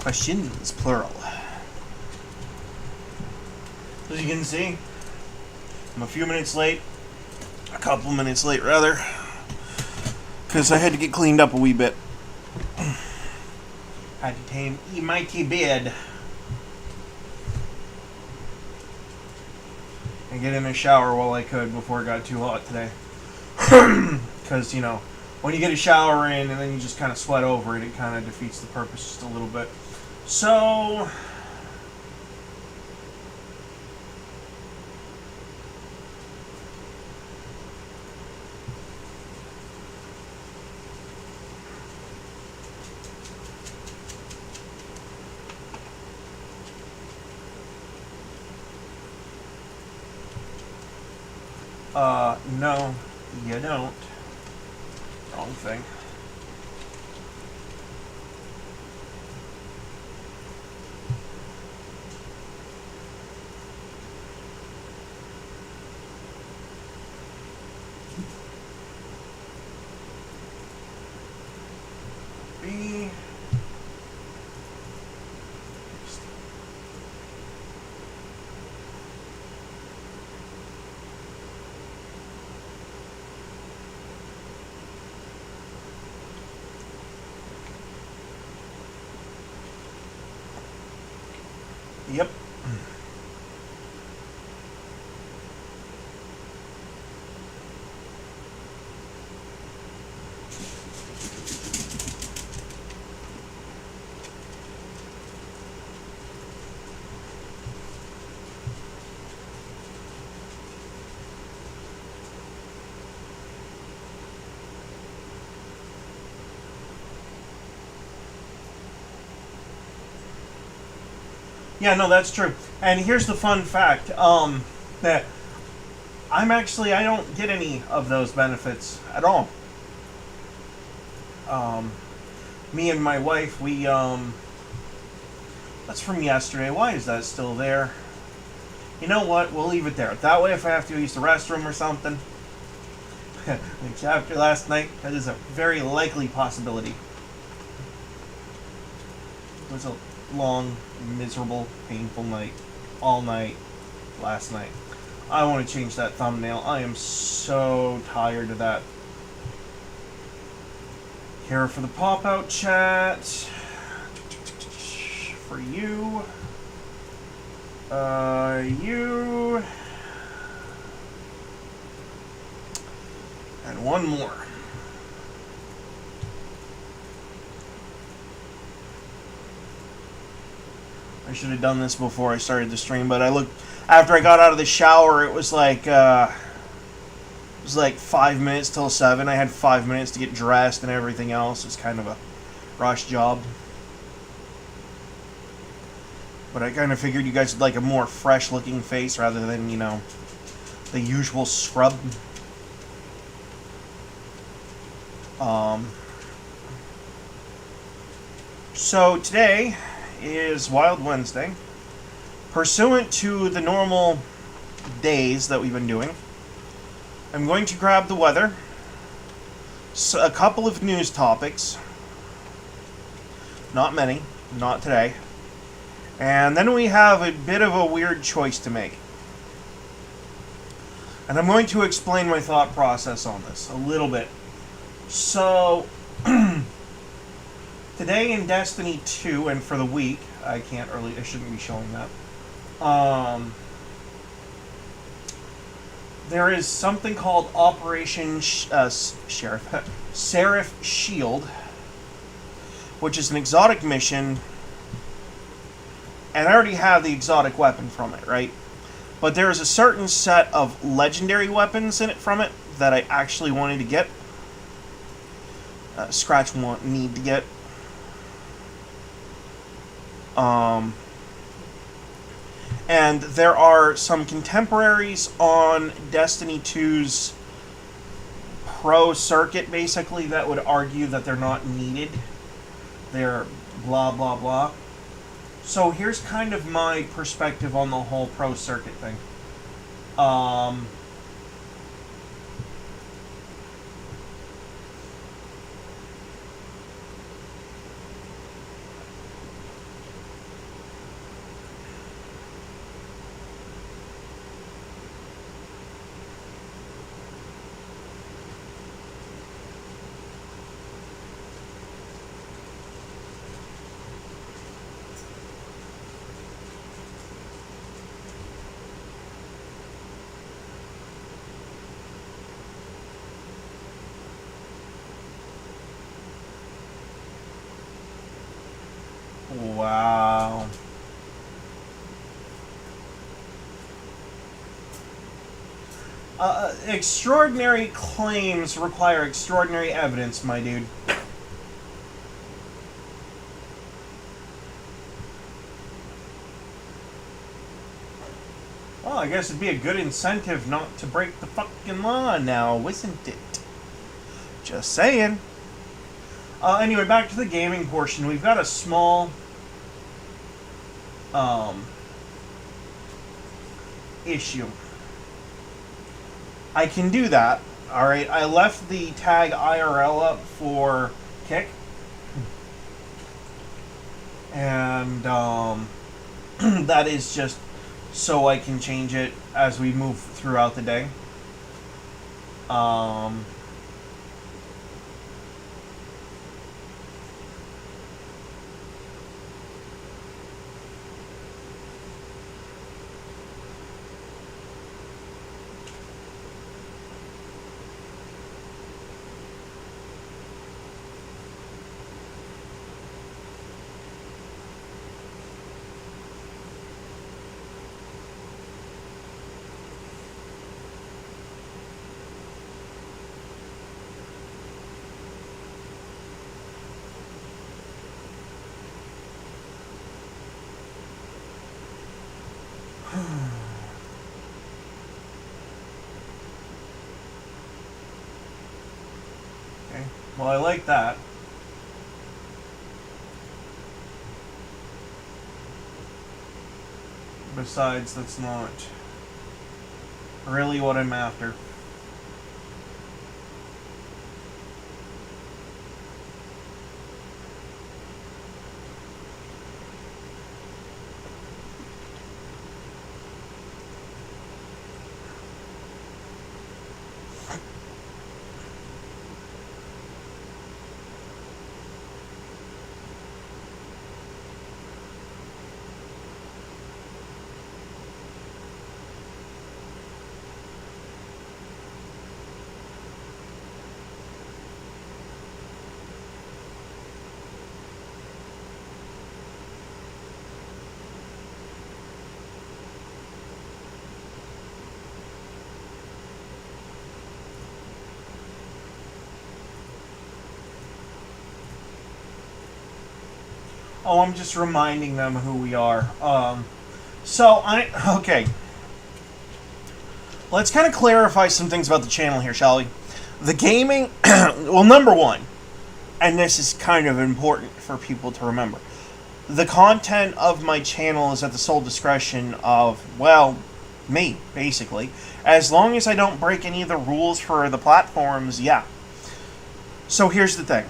Questions, plural. As you can see, I'm a few minutes late. A couple minutes late, rather. Because I had to get cleaned up a wee bit. Had to tame mighty bed. And get in a shower while I could before it got too hot today. Because, when you get a shower in and then you just kind of sweat over it, it kind of defeats the purpose just a little bit. So, no, you don't. Wrong thing. B. Yep. Yeah, no, that's true. And here's the fun fact, that I don't get any of those benefits at all. Me and my wife, that's from yesterday. Why is that still there? You know what? We'll leave it there. That way, if I have to use the restroom or something, which after last night, that is a very likely possibility. It was a long, miserable, painful night. All night. Last night. I want to change that thumbnail. I am so tired of that. Here for the pop-out chat. For you. You. And one more. I should have done this before I started the stream, but after I got out of the shower, it was like 5 minutes till 7. I had 5 minutes to get dressed and everything else. It's kind of a rush job. But I kind of figured you guys would like a more fresh looking face rather than, the usual scrub. So today is Wild Wednesday. Pursuant to the normal days that we've been doing, I'm going to grab the weather, a couple of news topics, not many, not today, and then we have a bit of a weird choice to make. And I'm going to explain my thought process on this a little bit. So, today in Destiny 2, and for the week, I shouldn't be showing that. There is something called Operation Seraph Shield, which is an exotic mission, and I already have the exotic weapon from it, right? But there is a certain set of legendary weapons in it from it that I actually wanted to get. Scratch won't need to get. And there are some contemporaries on Destiny 2's pro circuit, basically, that would argue that they're not needed. They're blah, blah, blah. So here's kind of my perspective on the whole pro circuit thing. Wow. Extraordinary claims require extraordinary evidence, my dude. Well, I guess it'd be a good incentive not to break the fucking law now, isn't it? Just saying. Anyway, back to the gaming portion. We've got a small issue. I can do that. Alright, I left the tag IRL up for Kick. And that is just so I can change it as we move throughout the day. Okay. Well, I like that. Besides, that's not really what I'm after. Oh, I'm just reminding them who we are. Okay. Let's kind of clarify some things about the channel here, shall we? The gaming, well, number one, and this is kind of important for people to remember, the content of my channel is at the sole discretion of, well, me, basically. As long as I don't break any of the rules for the platforms, yeah. So here's the thing.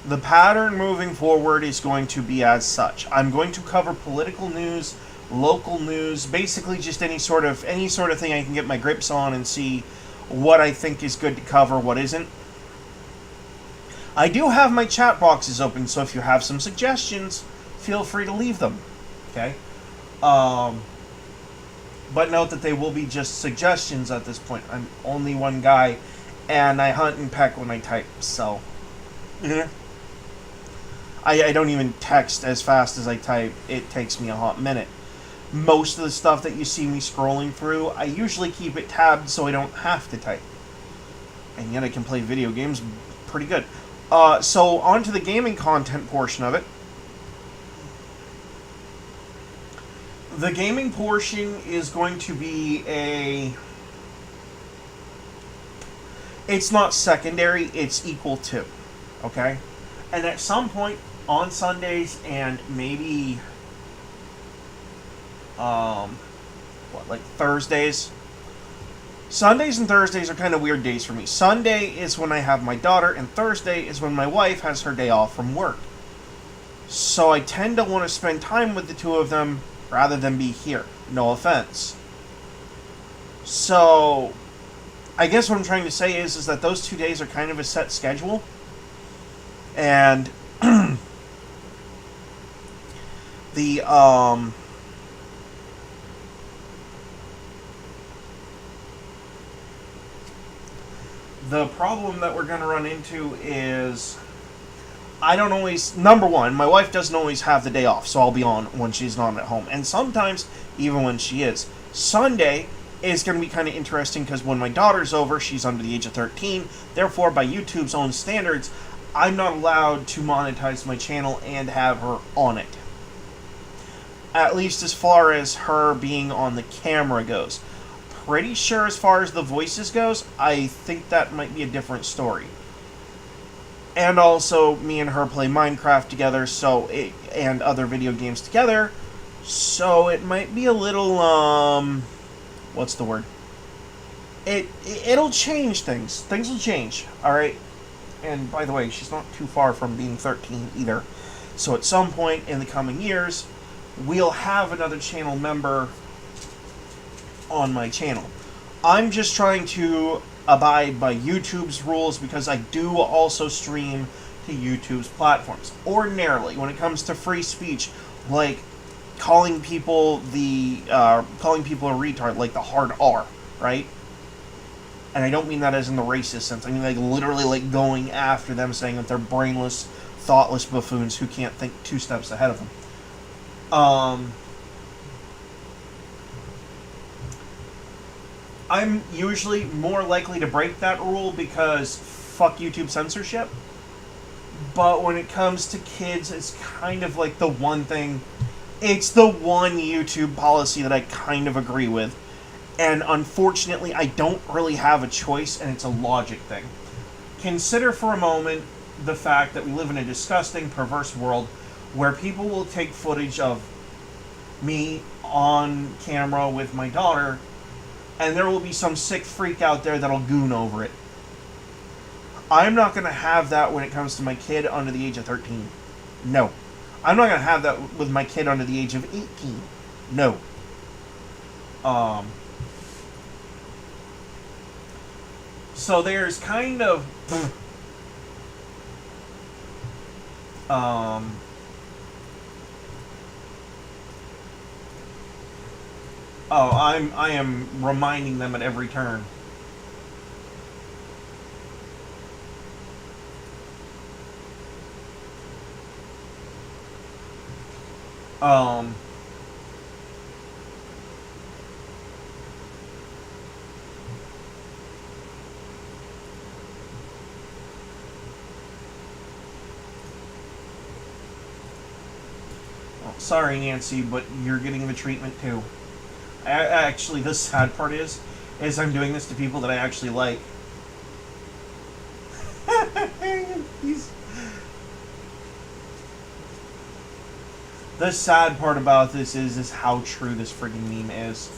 The pattern moving forward is going to be as such. I'm going to cover political news, local news, basically just any sort of thing I can get my grips on and see what I think is good to cover, what isn't. I do have my chat boxes open, so if you have some suggestions, feel free to leave them. Okay? But note that they will be just suggestions at this point. I'm only one guy, and I hunt and peck when I type, so... Yeah. I don't even text as fast as I type. It takes me a hot minute. Most of the stuff that you see me scrolling through, I usually keep it tabbed so I don't have to type. And yet I can play video games pretty good. So on to the gaming content portion of it. The gaming portion is going to be it's not secondary, it's equal to. Okay? And at some point on Sundays and maybe like Thursdays. Sundays and Thursdays are kind of weird days for me. Sunday is when I have my daughter, and Thursday is when my wife has her day off from work. So I tend to want to spend time with the two of them rather than be here. No offense. So I guess what I'm trying to say is that those 2 days are kind of a set schedule. And the problem that we're going to run into is I don't always, number one, my wife doesn't always have the day off, so I'll be on when she's not at home. And sometimes, even when she is. Sunday is going to be kind of interesting because when my daughter's over, she's under the age of 13. Therefore, by YouTube's own standards, I'm not allowed to monetize my channel and have her on it. At least as far as her being on the camera goes. Pretty sure as far as the voices goes, I think that might be a different story. And also, me and her play Minecraft together, and other video games together, so it might be a little, what's the word? It'll change things. Things will change, alright? And by the way, she's not too far from being 13 either. So at some point in the coming years, we'll have another channel member on my channel. I'm just trying to abide by YouTube's rules because I do also stream to YouTube's platforms. Ordinarily, when it comes to free speech, like calling people a retard, like the hard R, right? And I don't mean that as in the racist sense. I mean like literally like going after them, saying that they're brainless, thoughtless buffoons who can't think 2 steps ahead of them. I'm usually more likely to break that rule because fuck YouTube censorship. But when it comes to kids, it's kind of like the one thing. It's the one YouTube policy that I kind of agree with. And unfortunately, I don't really have a choice, and it's a logic thing. Consider for a moment the fact that we live in a disgusting, perverse world where people will take footage of me on camera with my daughter, and there will be some sick freak out there that'll goon over it. I'm not going to have that when it comes to my kid under the age of 13. No. I'm not going to have that with my kid under the age of 18. No. So there's kind of... I am reminding them at every turn. Sorry, Nancy, but you're getting the treatment too. Actually, the sad part is I'm doing this to people that I actually like. The sad part about this is how true this friggin' meme is.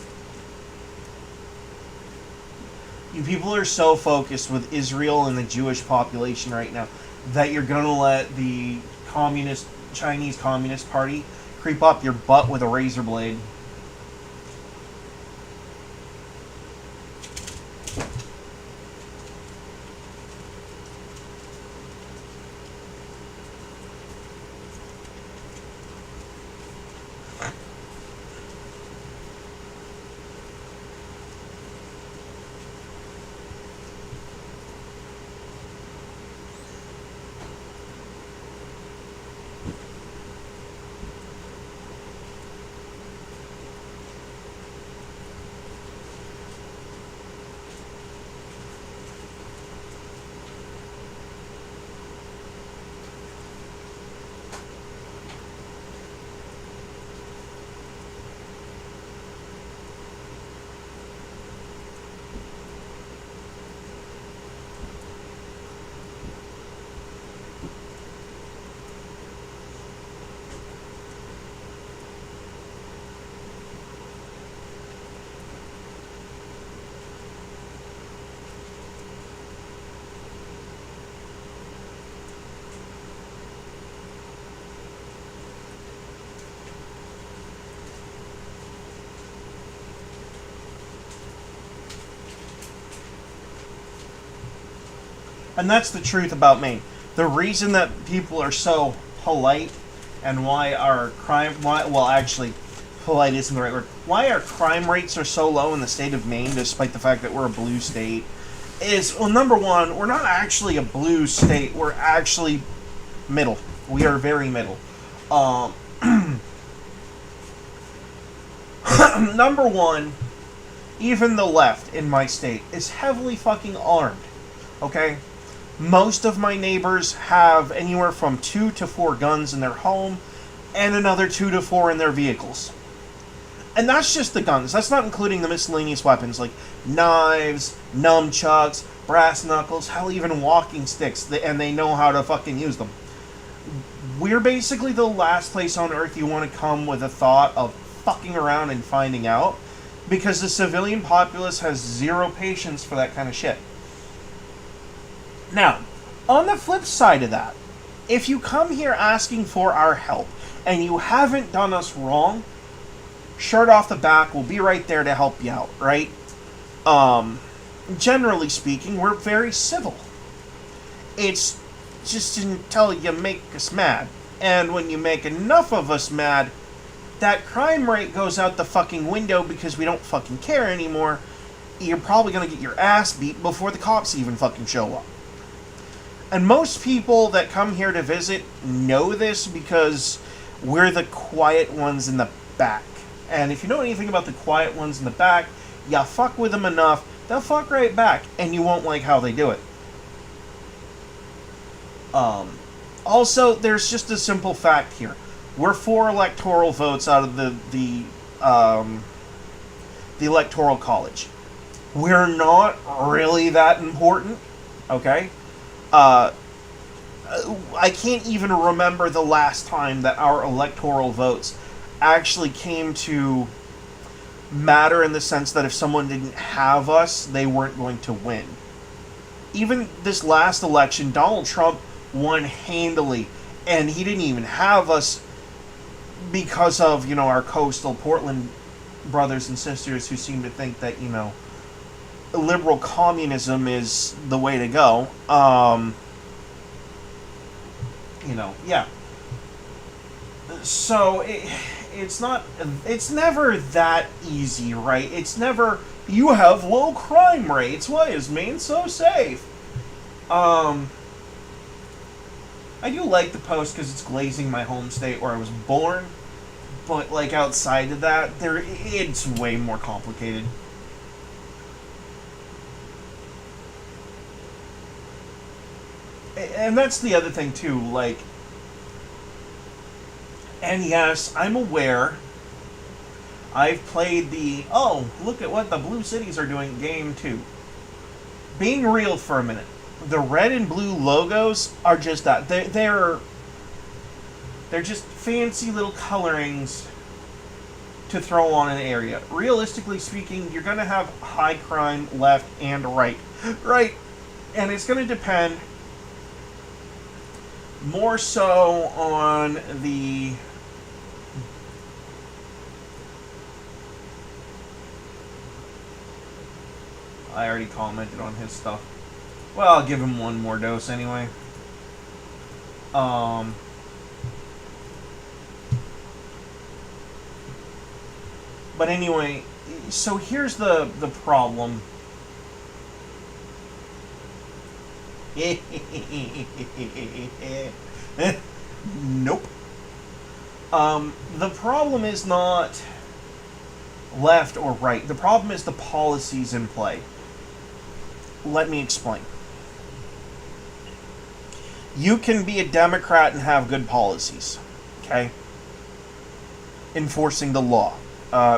You people are so focused with Israel and the Jewish population right now that you're gonna let the Chinese Communist Party creep up your butt with a razor blade. And that's the truth about Maine. The reason that people are so polite and why our polite isn't the right word. Why our crime rates are so low in the state of Maine, despite the fact that we're a blue state, is, well, number one, we're not actually a blue state. We're actually Middle. We are very middle. Um, Number one, even the left in my state is heavily fucking armed. Okay? Most of my neighbors have anywhere from 2 to 4 guns in their home and another 2 to 4 in their vehicles. And that's just the guns. That's not including the miscellaneous weapons like knives, nunchucks, brass knuckles, hell, even walking sticks, and they know how to fucking use them. We're basically the last place on Earth you want to come with a thought of fucking around and finding out, because the civilian populace has zero patience for that kind of shit. Now, on the flip side of that, if you come here asking for our help and you haven't done us wrong, shirt off the back, we'll be right there to help you out, right? Generally speaking, we're very civil. It's just until you make us mad. And when you make enough of us mad, that crime rate goes out the fucking window because we don't fucking care anymore. You're probably gonna get your ass beat before the cops even fucking show up. And most people that come here to visit know this because we're the quiet ones in the back. And if you know anything about the quiet ones in the back, you fuck with them enough, they'll fuck right back, and you won't like how they do it. Also, there's just a simple fact here. We're 4 electoral votes out of the Electoral College. We're not really that important, okay? I can't even remember the last time that our electoral votes actually came to matter, in the sense that if someone didn't have us, they weren't going to win. Even this last election, Donald Trump won handily, and he didn't even have us because of, our coastal Portland brothers and sisters who seem to think that, liberal communism is the way to go. Yeah. So, it's never that easy, right? It's never, you have low crime rates, why is Maine so safe? I do like the post because it's glazing my home state where I was born, but, outside of that, it's way more complicated. And that's the other thing, too, and yes, I'm aware, I've played look at what the Blue Cities are doing game 2. Being real for a minute, the red and blue logos are just that. They're just fancy little colorings to throw on an area. Realistically speaking, you're going to have high crime left and right. Right. And it's going to depend more so on the I already commented on his stuff. Well, I'll give him one more dose anyway. But anyway, so here's the problem. Nope. The problem is not left or right. The problem is the policies in play. Let me explain. You can be a Democrat and have good policies, okay? Enforcing the law,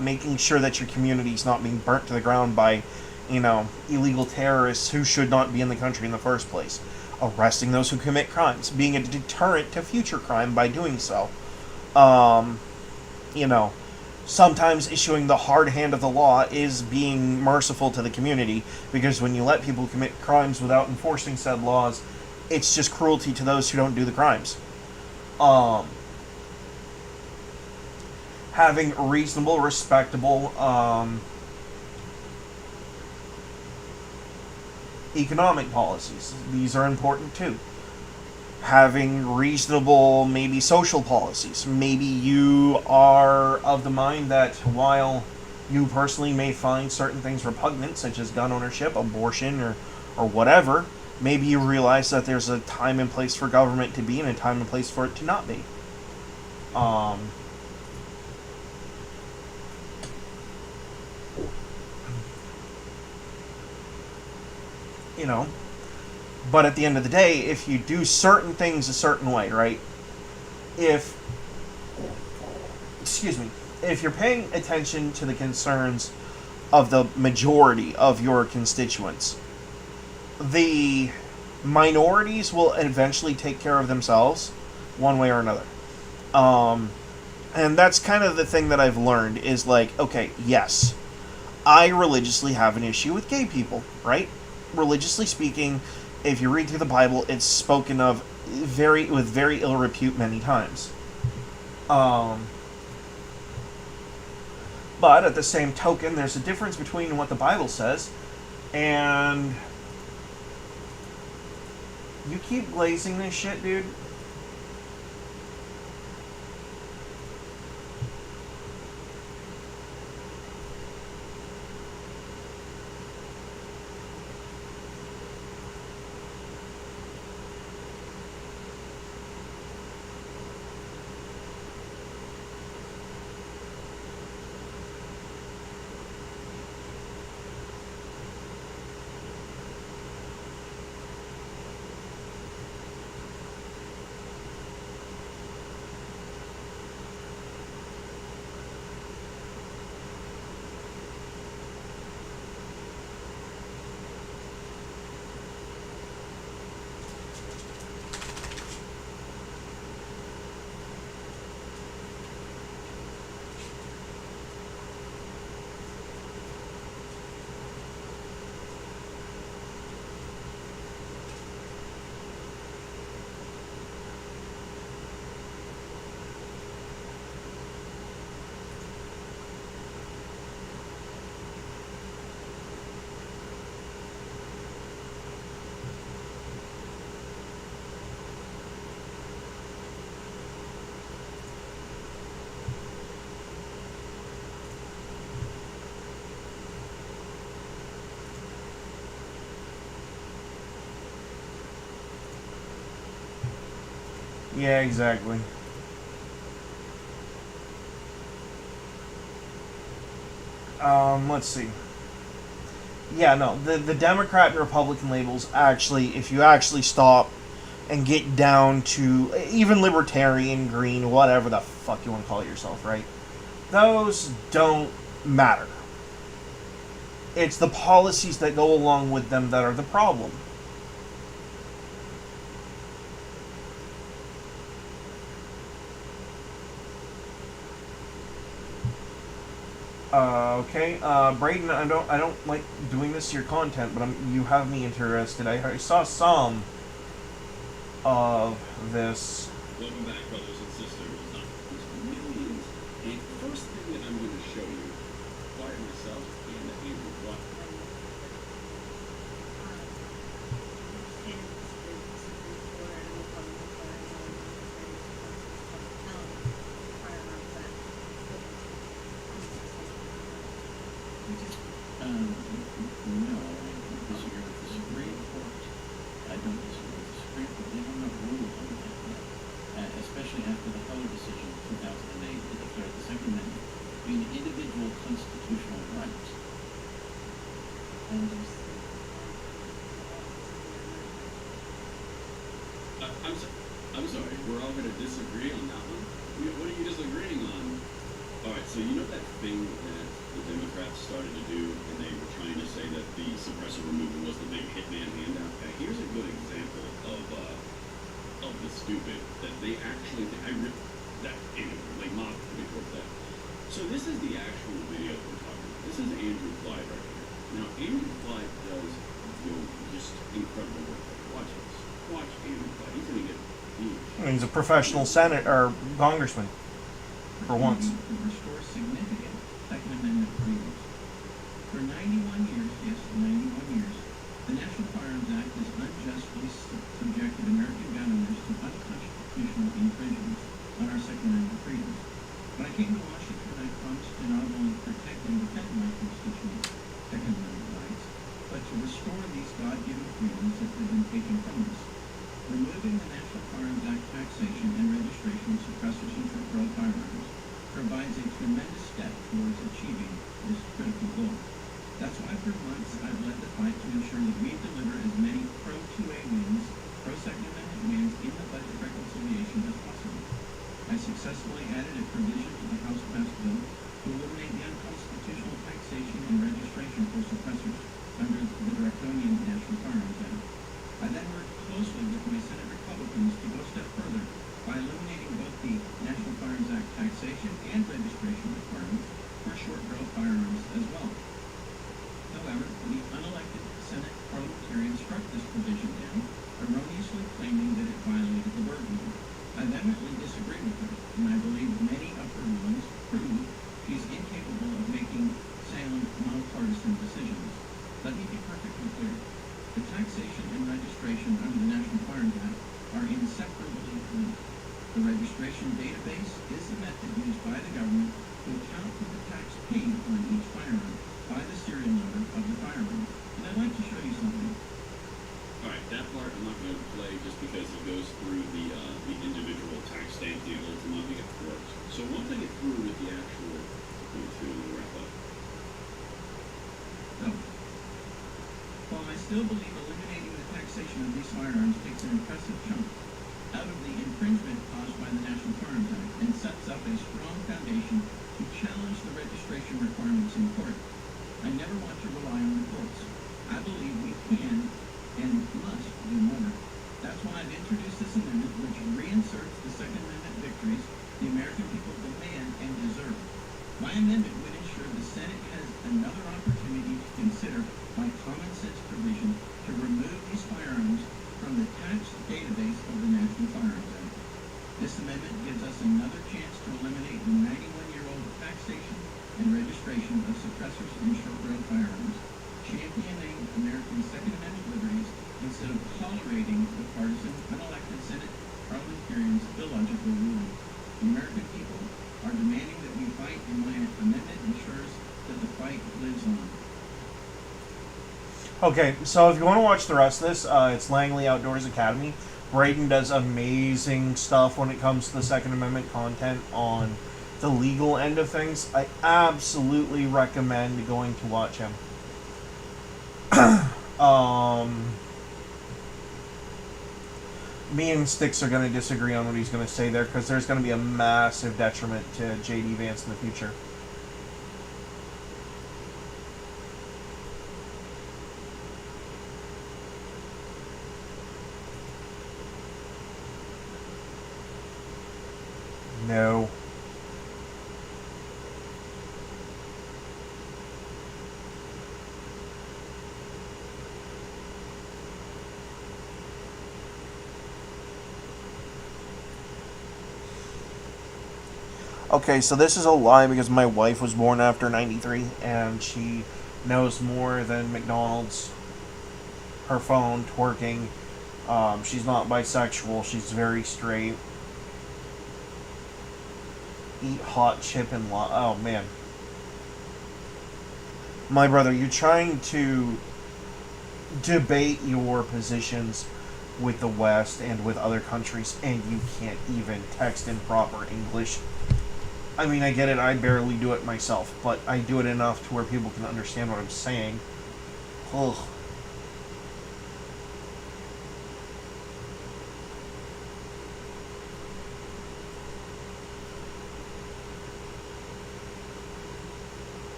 making sure that your community is not being burnt to the ground by, illegal terrorists who should not be in the country in the first place. Arresting those who commit crimes, being a deterrent to future crime by doing so. Sometimes issuing the hard hand of the law is being merciful to the community, because when you let people commit crimes without enforcing said laws, it's just cruelty to those who don't do the crimes. Having reasonable, respectable, economic policies. These are important too. Having reasonable, maybe social policies. Maybe you are of the mind that while you personally may find certain things repugnant, such as gun ownership, abortion, or whatever, Maybe you realize that there's a time and place for government to be and a time and place for it to not be. Um, you know, but at the end of the day, if you do certain things a certain way, right? If, excuse me, if you're paying attention to the concerns of the majority of your constituents, the minorities will eventually take care of themselves one way or another. Um, and that's kind of the thing that I've learned is like, okay, yes, I religiously have an issue with gay people, right? Religiously speaking, if you read through the Bible, it's spoken of with very ill repute many times. Um, but at the same token, there's a difference between what the Bible says and you keep glazing this shit, dude. Yeah, exactly. Let's see. Yeah, no, the Democrat and Republican labels actually, if you actually stop and get down to even libertarian, green, whatever the fuck you want to call yourself, right? Those don't matter. It's the policies that go along with them that are the problem. Okay, Braden, I don't like doing this to your content, but you have me interested. I saw some of this. Welcome back, brothers and sisters. Millions. And first thing that I'm going to show you, quiet myself and Andrew Watt. No, I disagree with the Supreme Court. I don't disagree with the Supreme Court. They have enough rules on that yet. Especially after the Heller decision in 2008 that declared the Second Amendment being an individual constitutional right. I'm sorry, we're all going to disagree on that one? What are you disagreeing on? Alright, so you know that thing that the Democrats started to do, and they were trying to say that the suppressor removal was the big hitman handout? Here's a good example of the stupid that they actually that anyway, they mocked me for that. So this is the actual video we're talking about. This is Andrew Clyde right here. Now Andrew Clyde does just incredible work. Watch this. Watch Andrew Clyde. He's gonna get huge. He's a professional senator or congressman, for once. To restore significant Second Amendment freedoms. For 91 years, yes, 91 years, the National Firearms Act has unjustly subjected American gun owners to unconstitutional infringements on our Second Amendment freedoms. When I came to Washington, I promised to not only protect and defend my constituents' Second Amendment rights, but to restore these God-given freedoms that have been I successfully added a provision to the House passed bill to eliminate the unconstitutional taxation and registration for suppressors under the draconian National Firearms Act. I then worked closely with my Senate Republicans to go a step further by eliminating both the National Firearms Act taxation and registration requirements for short-barrel firearms as well. However, the unelected Senate parliamentarian struck this provision down, erroneously claiming that it violated the Byrd Rule. I vehemently disagree with her, and I believe many of her rulings prove she's incapable of making sound, nonpartisan decisions. Let me be perfectly clear. The taxation and registration under the National Firearms Act are inseparably linked. The registration database is the method used by the government to account for the tax paid on each firearm by the serial number of the firearm. And I'd like to show you something. Alright, that part I'm not going to play just because it goes through the individual tax stamp the ultimately it works. So once I get through with the actual, we'll wrap up. So, while I still believe eliminating the taxation of these firearms takes an impressive chunk out of the infringement caused by the National Firearms Act and sets up a strong foundation to challenge the registration requirements in court, I never want to rely on the courts. I believe we can and must do more. That's why I've introduced this amendment, which reinserts the Second Amendment victories the American people demand and deserve. My amendment would ensure the Senate has another opportunity to consider my common sense provision to remove these firearms from the tax database of the National Firearms Act. This amendment gives us another chance to eliminate the 91-year-old taxation and registration of suppressors and short-barrel firearms, championing American Second Amendment liberties instead of tolerating the partisan, unelected Senate parliamentarians' illogical ruling. The American people are demanding that we fight, and my amendment ensures that the fight lives on. Okay, so if you want to watch the rest of this, it's Langley Outdoors Academy. Braden does amazing stuff when it comes to the Second Amendment content on the legal end of things. I absolutely recommend going to watch him. Me and Sticks are going to disagree on what he's going to say there, because there's going to be a massive detriment to J.D. Vance in the future. No. Okay, so this is a lie because my wife was born after 93 and she knows more than McDonald's. Her phone twerking. She's not bisexual. She's very straight. Eat hot chip and oh man. My brother, you're trying to debate your positions with the West and with other countries, and you can't even text in proper English. I mean, I get it, I barely do it myself, but I do it enough to where people can understand what I'm saying. Ugh.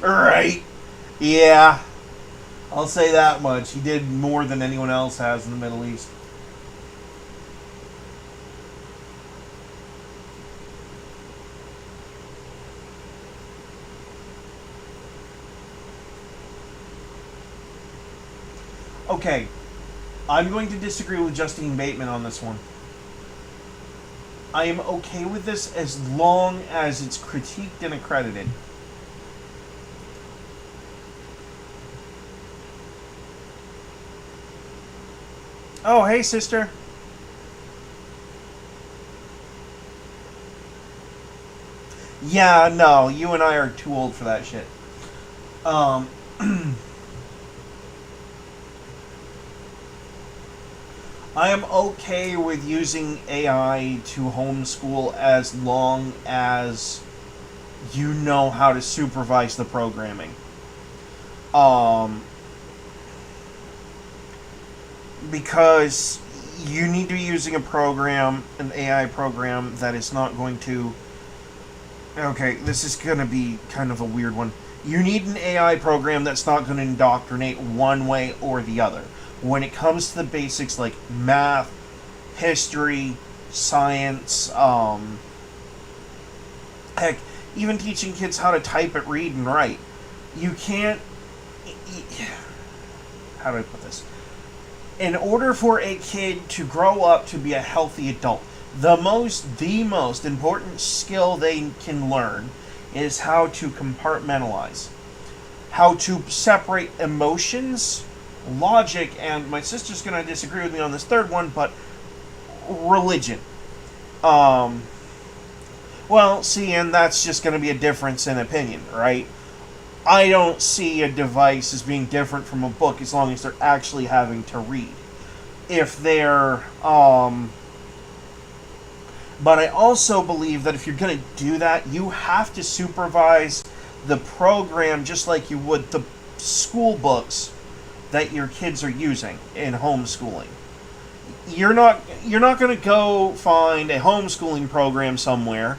Right. Yeah. I'll say that much. He did more than anyone else has in the Middle East. Okay. I'm going to disagree with Justine Bateman on this one. I am okay with this as long as it's critiqued and accredited. Oh, hey, sister. Yeah, no, you and I are too old for that shit. Um, I am okay with using AI to homeschool as long as you know how to supervise the programming. Um, because you need to be using a program, an AI program, that is not going to. Okay, this is going to be kind of a weird one. You need an AI program that's not going to indoctrinate one way or the other. When it comes to the basics like math, history, science, heck, even teaching kids how to type it, read, and write. You can't. How do I put this? In order for a kid to grow up to be a healthy adult, the most important skill they can learn is how to compartmentalize, how to separate emotions, logic, and my sister's going to disagree with me on this third one, but religion. Um, well, see, and that's just going to be a difference in opinion, right? I don't see a device as being different from a book as long as they're actually having to read. If they're, but I also believe that if you're going to do that, you have to supervise the program just like you would the school books that your kids are using in homeschooling. You're not going to go find a homeschooling program somewhere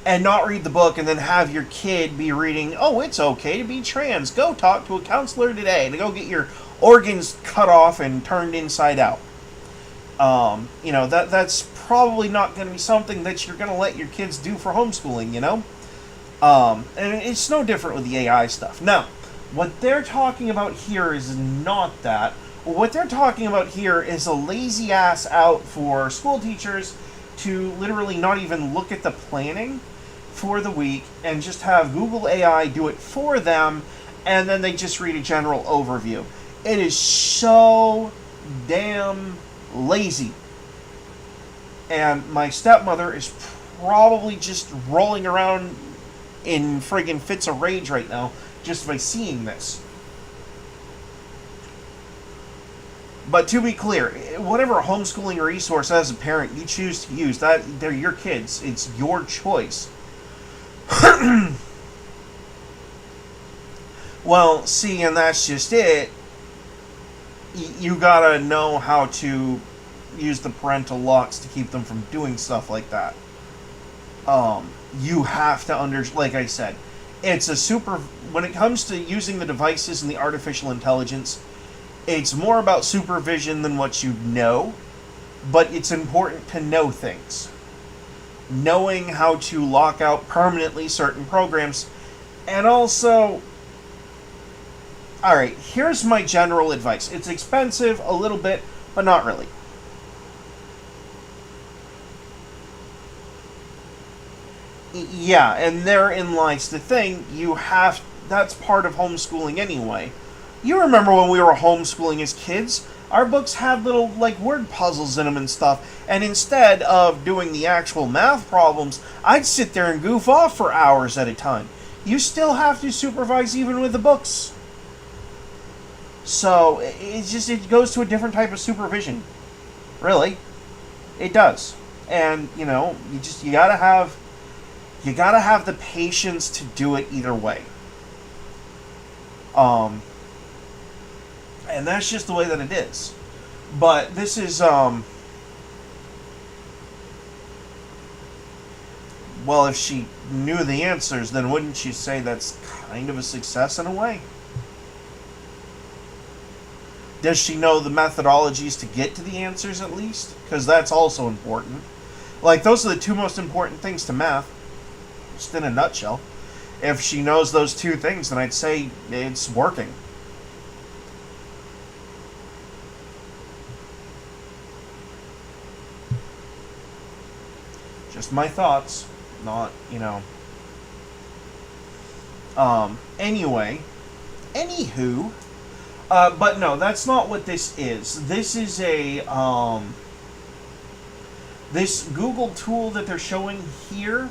and not read the book and then have your kid be reading, oh, it's okay to be trans. Go talk to a counselor today to go get your organs cut off and turned inside out. That's probably not going to be something that you're going to let your kids do for homeschooling, and it's no different with the AI stuff. Now, what they're talking about here is not that. What they're talking about here is a lazy ass out for school teachers to literally not even look at the planning for the week and just have Google AI do it for them, and then they just read a general overview. It is so damn lazy. And my stepmother is probably just rolling around in friggin' fits of rage right now just by seeing this. But to be clear, whatever homeschooling resource as a parent you choose to use, that they're your kids. It's your choice. Well, see, and that's just it. You gotta know how to use the parental locks to keep them from doing stuff like that. You have to like I said, it's a super. When it comes to using the devices and the artificial intelligence, it's more about supervision than what you know, but it's important to know things. Knowing how to lock out permanently certain programs, and also, alright, here's my general advice. It's expensive, a little bit, but not really. Yeah, and therein lies the thing. That's part of homeschooling anyway. You remember when we were homeschooling as kids? Our books had little, word puzzles in them and stuff. And instead of doing the actual math problems, I'd sit there and goof off for hours at a time. You still have to supervise even with the books. So, it goes to a different type of supervision. Really. It does. And, you gotta have the patience to do it either way. And that's just the way that it is. But this is, well, if she knew the answers, then wouldn't she say that's kind of a success in a way? Does she know the methodologies to get to the answers at least? Because that's also important. Those are the two most important things to math. Just in a nutshell. If she knows those two things, then I'd say it's working. Just my thoughts, not, anyway, anywho, But no, that's not what this is. This is a this Google tool that they're showing here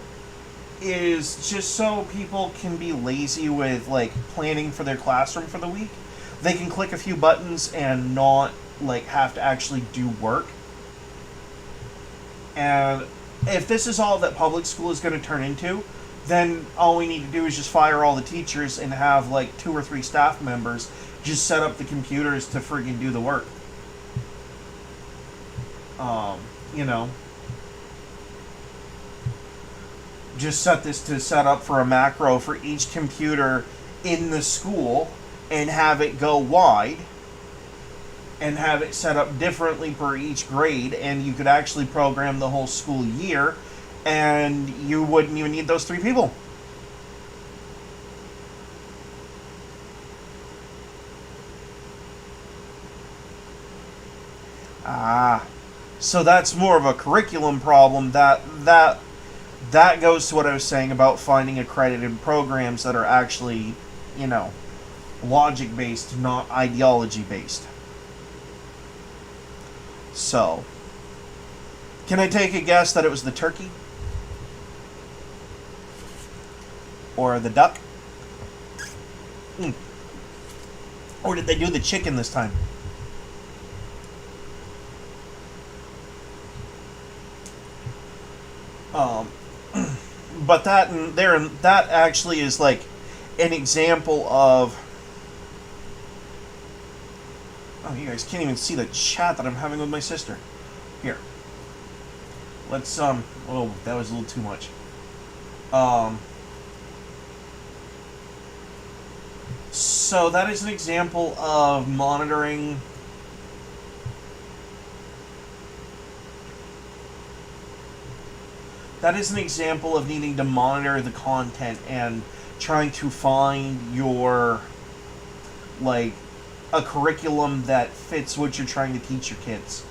is just so people can be lazy with like planning for their classroom for the week. They can click a few buttons and not like have to actually do work. And if this is all that public school is going to turn into, then all we need to do is just fire all the teachers and have like 2 or 3 staff members just set up the computers to friggin' do the work. You know, just set up for a macro for each computer in the school and have it go wide and have it set up differently per each grade, and you could actually program the whole school year and you wouldn't even need those 3 people. So that's more of a curriculum problem. That goes to what I was saying about finding accredited programs that are actually, you know, logic based, not ideology based. So, can I take a guess that it was the turkey? Or the duck? Or did they do the chicken this time? But that actually is like an example of. Oh, you guys can't even see the chat that I'm having with my sister. Here. Let's oh, that was a little too much. So that is an example of monitoring. That is an example of needing to monitor the content and trying to find your, like, a curriculum that fits what you're trying to teach your kids.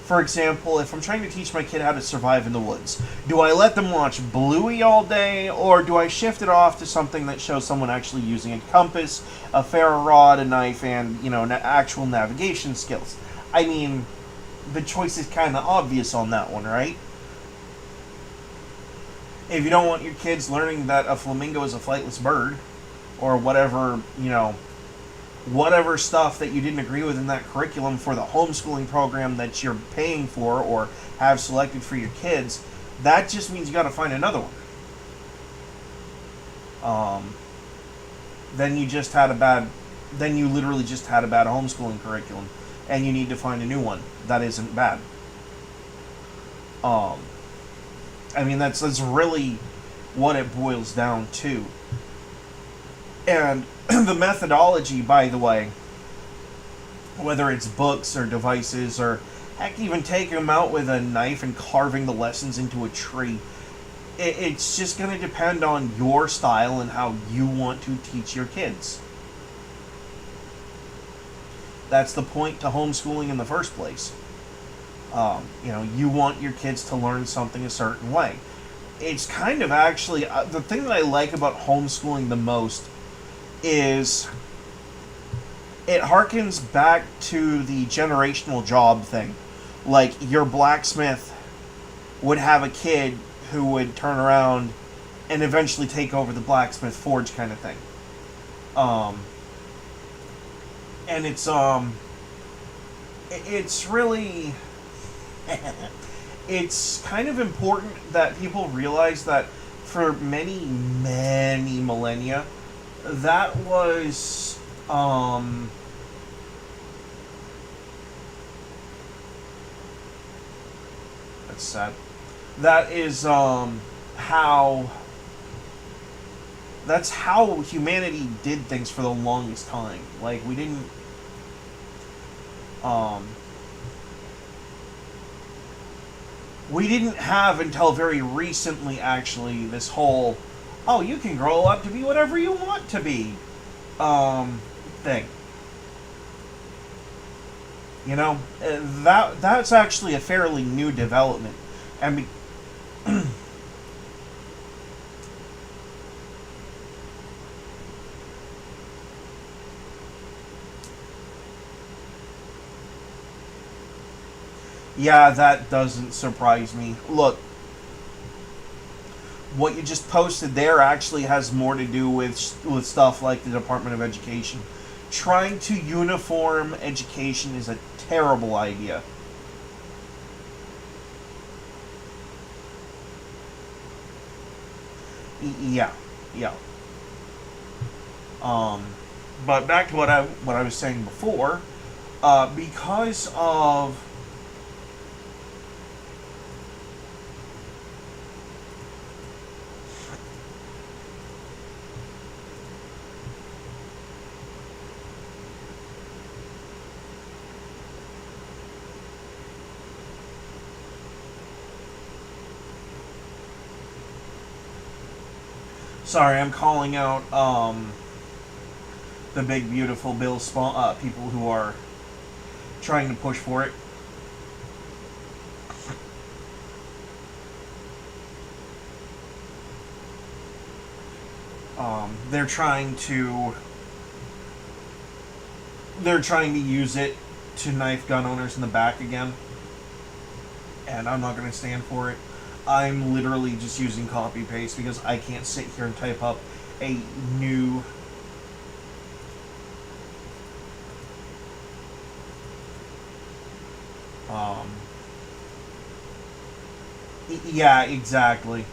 For example, if I'm trying to teach my kid how to survive in the woods, do I let them watch Bluey all day, or do I shift it off to something that shows someone actually using a compass, a ferro rod, a knife, and, you know, actual navigation skills? I mean, the choice is kind of obvious on that one, right? If you don't want your kids learning that a flamingo is a flightless bird, or whatever, you know, whatever stuff that you didn't agree with in that curriculum for the homeschooling program that you're paying for or have selected for your kids, that just means you got to find another one. Then you literally just had a bad homeschooling curriculum, and you need to find a new one that isn't bad. I mean, that's really what it boils down to. And the methodology, by the way, whether it's books or devices or heck, even taking them out with a knife and carving the lessons into a tree, it's just going to depend on your style and how you want to teach your kids. That's the point to homeschooling in the first place. You know, you want your kids to learn something a certain way. It's kind of actually, the thing that I like about homeschooling the most is it harkens back to the generational job thing. Like, your blacksmith would have a kid who would turn around and eventually take over the blacksmith forge kind of thing. And it's really... it's kind of important that people realize that for many, many millennia, that was, that's sad. That is, that's how humanity did things for the longest time. Like, we didn't, we didn't have until very recently, actually, this whole, oh, you can grow up to be whatever you want to be, thing. You know, that's actually a fairly new development. And Yeah, that doesn't surprise me. Look, what you just posted there actually has more to do with stuff like the Department of Education. Trying to uniform education is a terrible idea. Yeah, yeah. Um, but back to what I was saying before, because of sorry, I'm calling out the big beautiful bill people who are trying to push for it. They're trying to use it to knife gun owners in the back again, and I'm not going to stand for it. I'm literally just using copy paste because I can't sit here and type up a new um, yeah, exactly.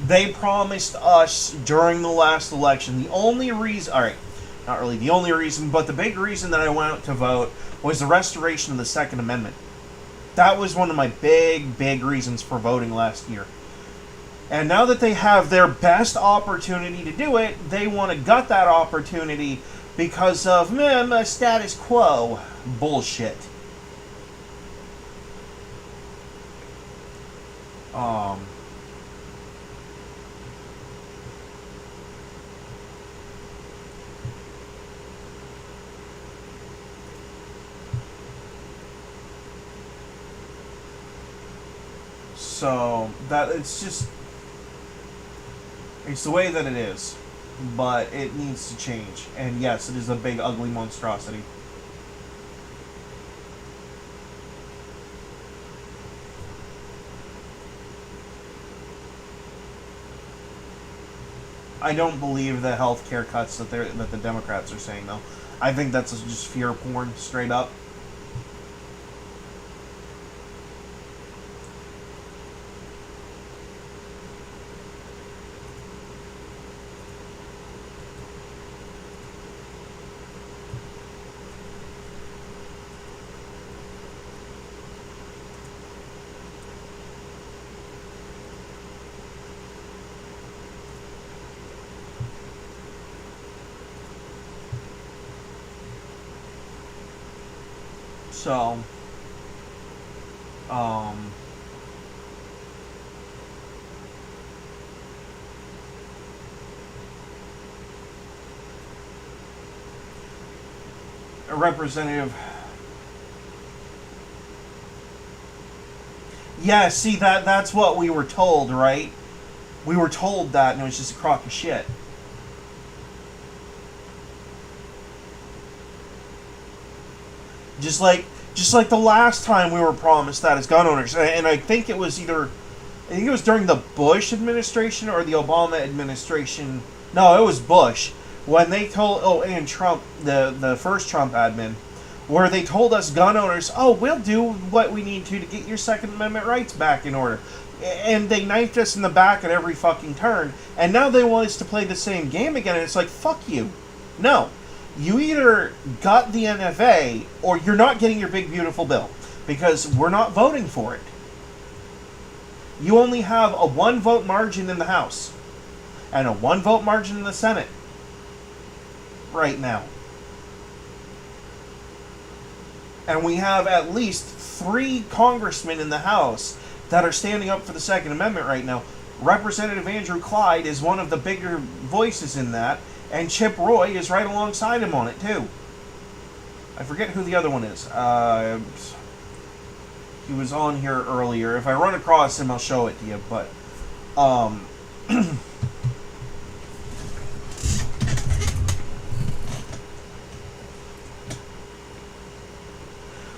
They promised us during the last election. The only reason, all right, not really the only reason, but the big reason that I went out to vote was the restoration of the Second Amendment. That was one of my big reasons for voting last year. And now that they have their best opportunity to do it, they want to gut that opportunity because of status quo bullshit. Um, so that it's the way that it is, but it needs to change. And yes, it is a big ugly monstrosity. I don't believe the health care cuts that the Democrats are saying though. I think that's just fear porn, straight up. So, um, a representative. Yeah, see that's what we were told, right? We were told that, and it was just a crock of shit. Just like the last time we were promised that as gun owners, and I think it was during the Bush administration or the Obama administration. No, it was Bush when they told and Trump, the first Trump admin, where they told us gun owners, oh, we'll do what we need to get your Second Amendment rights back in order. And they knifed us in the back at every fucking turn. And now they want us to play the same game again. And it's like, fuck you. No. You either got the NFA or you're not getting your big, beautiful bill. Because we're not voting for it. You only have a 1-vote margin in the House. And a 1-vote margin in the Senate. Right now. And we have at least 3 congressmen in the House that are standing up for the Second Amendment right now. Representative Andrew Clyde is one of the bigger voices in that, and Chip Roy is right alongside him on it too. I forget who the other one is. He was on here earlier. If I run across him, I'll show it to you. But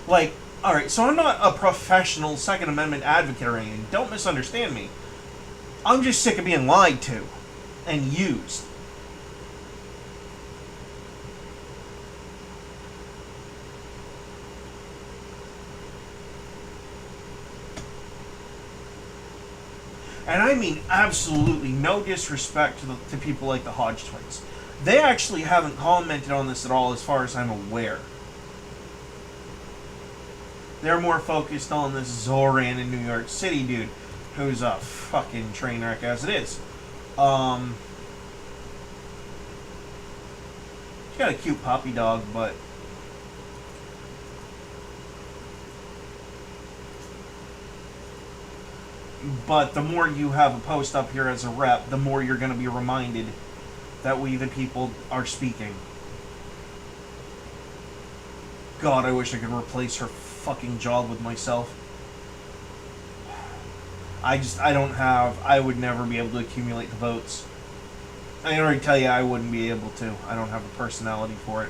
like All right, so I'm not a professional Second Amendment advocate or anything. Don't misunderstand me. I'm just sick of being lied to and used. And I mean absolutely no disrespect to people like the Hodge twins. They actually haven't commented on this at all as far as I'm aware. They're more focused on this Zoran in New York City dude, who's a fucking train wreck as it is. He's got a cute puppy dog, but the more you have a post up here as a rep, the more you're going to be reminded that we the people are speaking. God, I wish I could replace her fucking job with myself. I would never be able to accumulate the votes. I can already tell you I wouldn't be able to. I don't have the personality for it.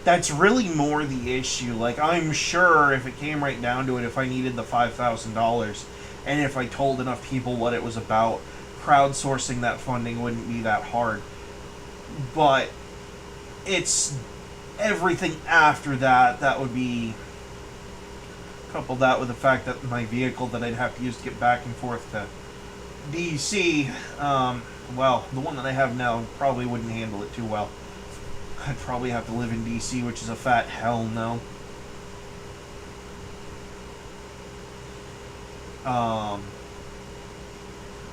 That's really more the issue. Like, I'm sure if it came right down to it, if I needed the $5,000, and if I told enough people what it was about, crowdsourcing that funding wouldn't be that hard. But it's everything after that that would be... Couple that with the fact that my vehicle that I'd have to use to get back and forth to DC, well, the one that I have now probably wouldn't handle it too well. I'd probably have to live in DC, which is a fat hell no.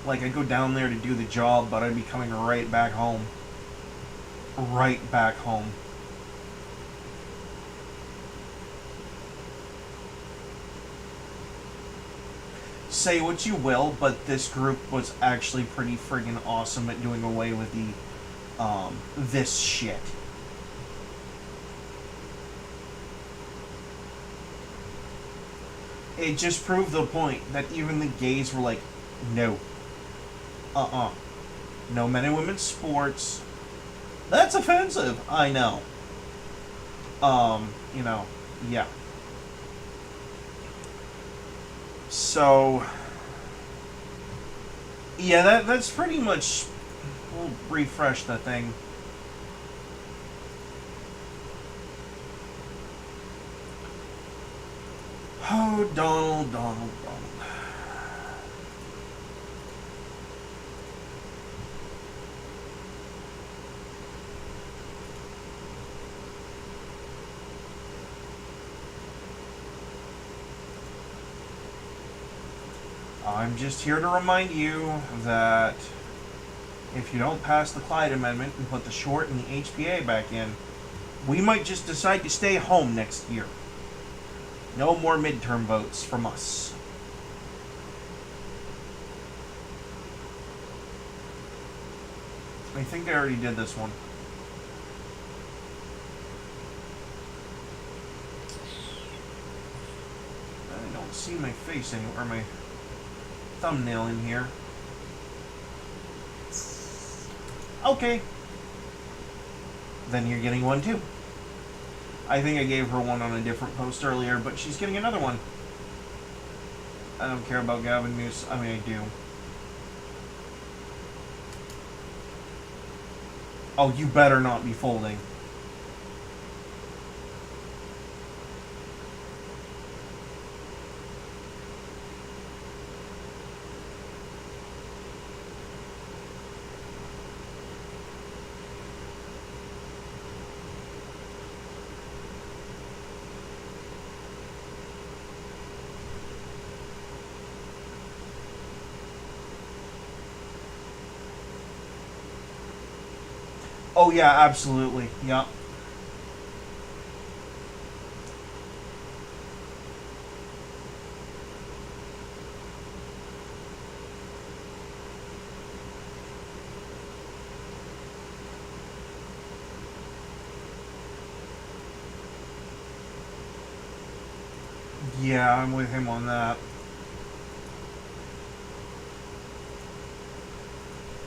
Like, I'd go down there to do the job, but I'd be coming right back home. Right back home. Say what you will, but this group was actually pretty friggin' awesome at doing away with the, this shit. It just proved the point that even the gays were like, no. No men and women's sports. That's offensive. I know. You know, yeah. So, yeah, that's pretty much, we'll refresh the thing. Oh, Donald. I'm just here to remind you that if you don't pass the Clyde Amendment and put the short and the HPA back in, we might just decide to stay home next year. No more midterm votes from us. I think I already did this one. I don't see my face anywhere, my thumbnail in here. Okay. Then you're getting one too. I think I gave her one on a different post earlier, but she's getting another one. I don't care about Gavin Newsom. I mean, I do. Oh, you better not be folding. Oh yeah, absolutely. Yeah. Yeah, I'm with him on that.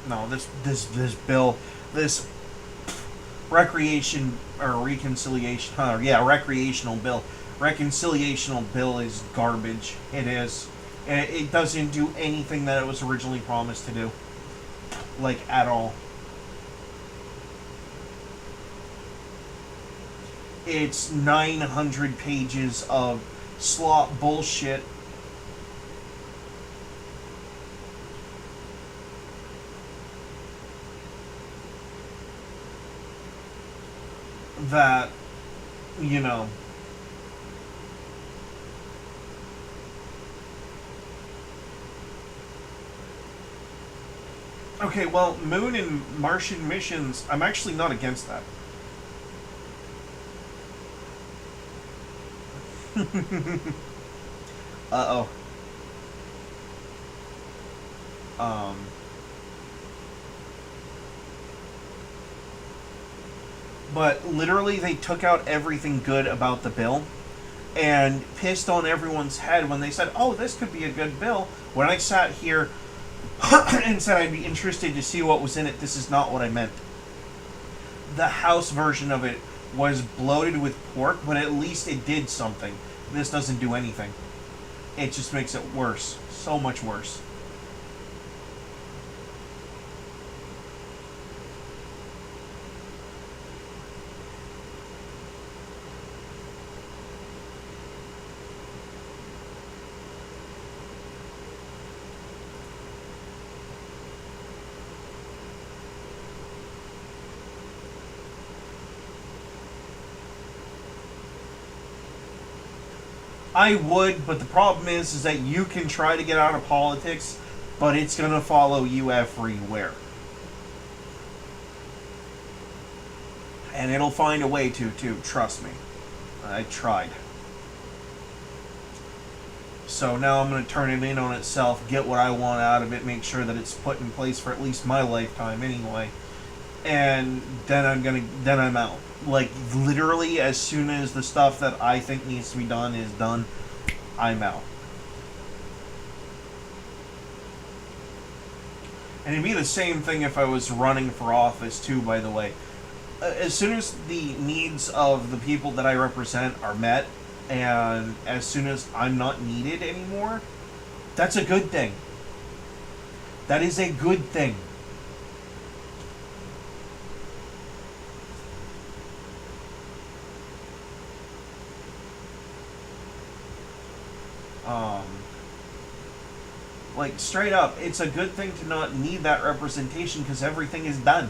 No, this bill, this recreation or reconciliation, recreational bill reconciliational bill is garbage. It is. It doesn't do anything that it was originally promised to do. Like, at all. It's 900 pages of slop bullshit. That, you know, okay, well, moon and Martian missions, I'm actually not against that. Uh-oh. Um... But literally, they took out everything good about the bill and pissed on everyone's head when they said, oh, this could be a good bill. When I sat here and said I'd be interested to see what was in it, this is not what I meant. The House version of it was bloated with pork, but at least it did something. This doesn't do anything. It just makes it worse. So much worse. I would, but the problem is that you can try to get out of politics, but it's going to follow you everywhere. And it'll find a way to, too. Trust me. I tried. So now I'm going to turn it in on itself, get what I want out of it, make sure that it's put in place for at least my lifetime anyway. And then I'm out. Like, literally, as soon as the stuff that I think needs to be done is done, I'm out. And it'd be the same thing if I was running for office, too, by the way. As soon as the needs of the people that I represent are met, and as soon as I'm not needed anymore, that's a good thing. That is a good thing. Like, straight up, it's a good thing to not need that representation because everything is done.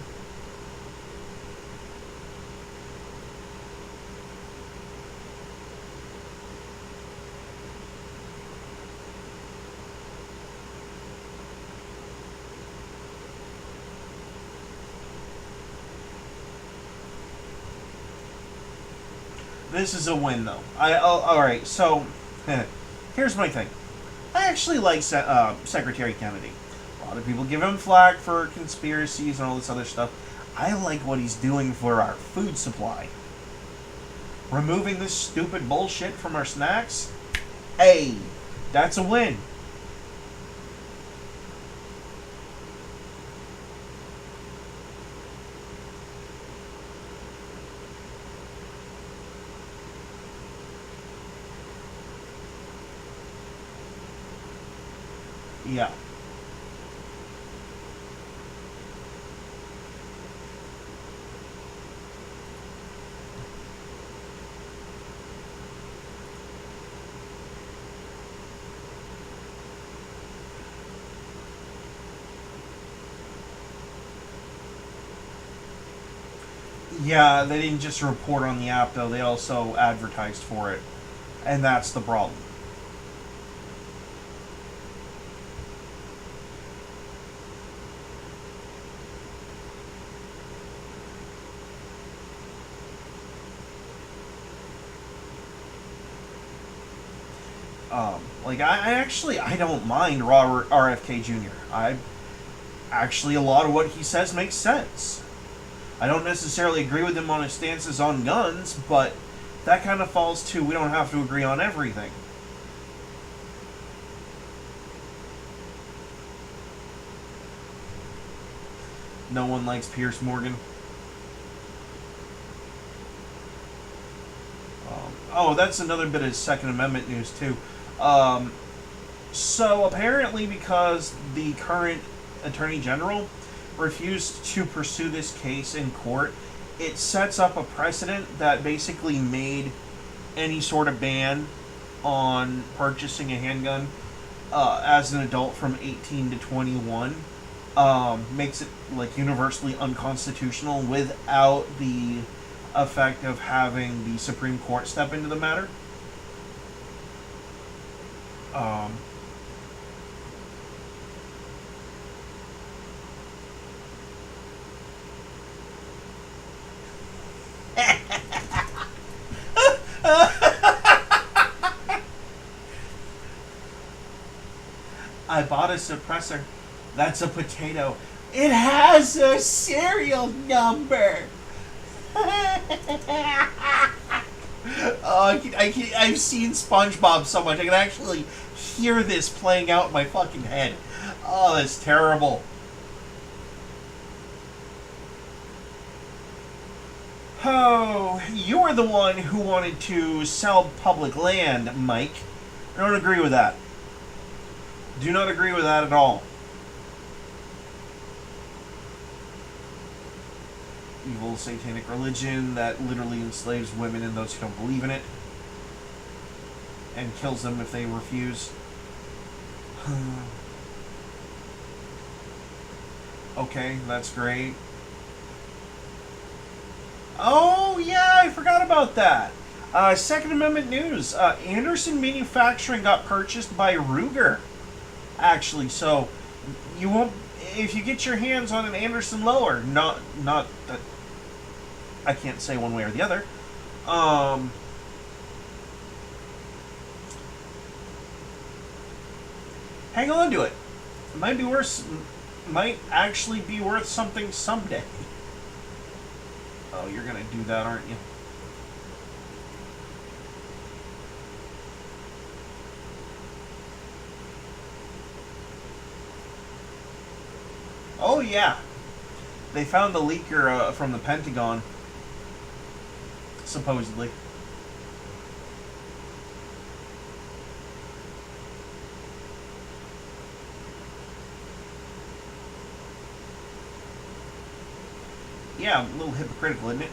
This is a win, though. Alright, so, here's my thing. I actually like Secretary Kennedy. A lot of people give him flack for conspiracies and all this other stuff. I like what he's doing for our food supply. Removing this stupid bullshit from our snacks? Hey, that's a win. Yeah. Yeah, they didn't just report on the app, though. They also advertised for it. And that's the problem. Like, I don't mind Robert RFK Jr. Actually, a lot of what he says makes sense. I don't necessarily agree with him on his stances on guns, but that kind of falls to we don't have to agree on everything. No one likes Piers Morgan. Oh, that's another bit of Second Amendment news too. So apparently, because the current Attorney General refused to pursue this case in court, it sets up a precedent that basically made any sort of ban on purchasing a handgun as an adult from 18 to 21 makes it like universally unconstitutional without the effect of having the Supreme Court step into the matter. Um, I bought a suppressor. That's a potato. It has a serial number. I've seen SpongeBob so much I can actually hear this playing out in my fucking head. Oh, that's terrible. Oh, you were the one who wanted to sell public land, Mike. I don't agree with that. Do not agree with that at all. Evil satanic religion that literally enslaves women and those who don't believe in it, and kills them if they refuse. Okay, that's great. Oh yeah, I forgot about that. Second Amendment news. Anderson Manufacturing got purchased by Ruger. Actually, so you won't, if you get your hands on an Anderson lower, not that I can't say one way or the other. Hang on to it. It might be worth, might actually be worth something someday. Oh, you're gonna do that, aren't you? Oh yeah, they found the leaker from the Pentagon, supposedly. Yeah, a little hypocritical, isn't it?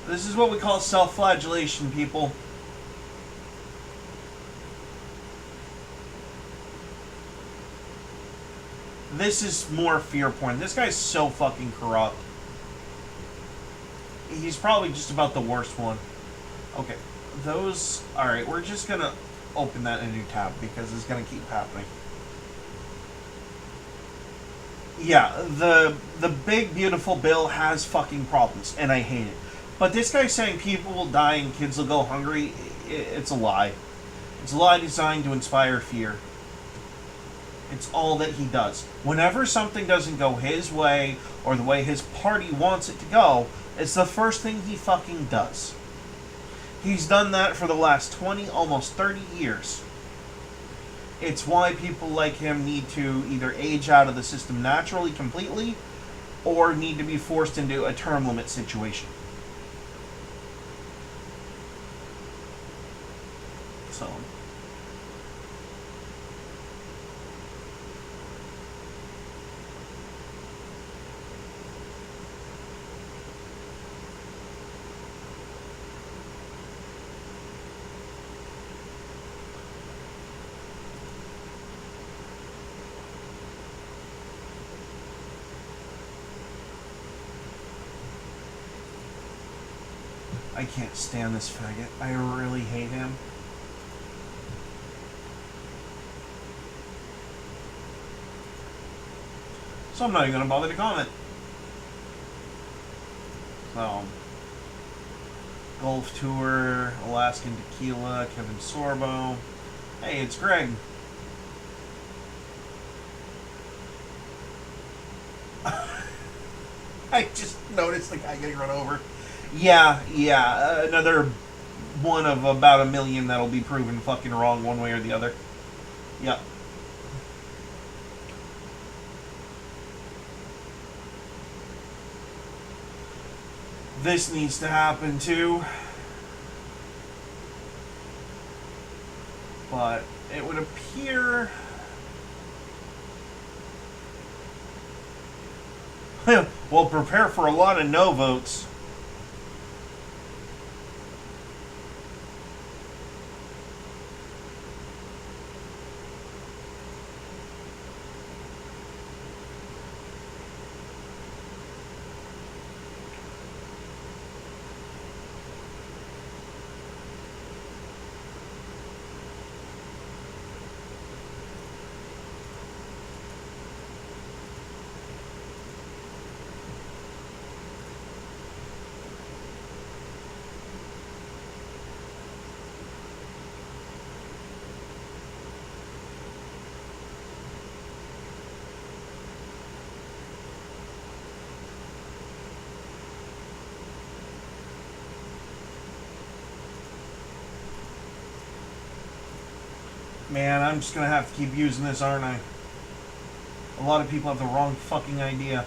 This is what we call self-flagellation, people. This is more fear porn. This guy's so fucking corrupt. He's probably just about the worst one. Okay, those... Alright, we're just gonna open that in a new tab because it's gonna keep happening. Yeah, the big beautiful bill has fucking problems, and I hate it. But this guy saying people will die and kids will go hungry, it's a lie. It's a lie designed to inspire fear. It's all that he does. Whenever something doesn't go his way, or the way his party wants it to go, it's the first thing he fucking does. He's done that for the last 20, almost 30 years. It's why people like him need to either age out of the system naturally, completely, or need to be forced into a term limit situation. So... I can't stand this faggot. I really hate him. So I'm not even going to bother to comment. So, Golf Tour, Alaskan Tequila, Kevin Sorbo. Hey, it's Greg. I just noticed the guy getting run over. Yeah, another one of about 1 million that'll be proven fucking wrong one way or the other. Yep. This needs to happen too. But it would appear... well, prepare for a lot of no votes. Man, I'm just gonna have to keep using this, aren't I? A lot of people have the wrong fucking idea.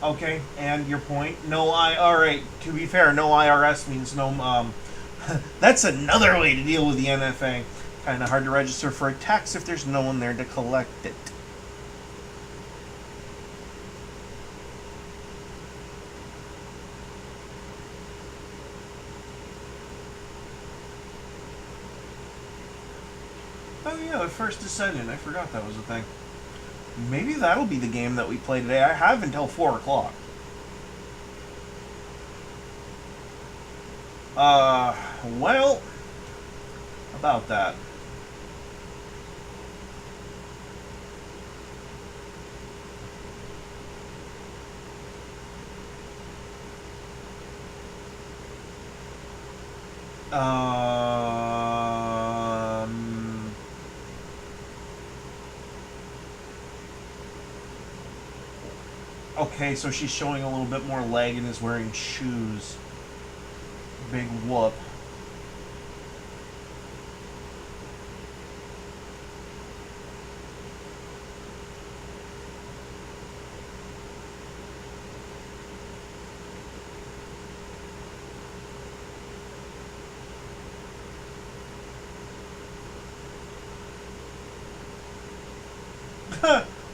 Okay, and your point. No alright, to be fair, no IRS means no, that's another way to deal with the NFA. Kinda hard to register for a tax if there's no one there to collect it. Oh yeah, the First Descendant. I forgot that was a thing. Maybe that'll be the game that we play today. I have until 4 o'clock. Well, about that. Okay, so she's showing a little bit more leg and is wearing shoes. Big whoop.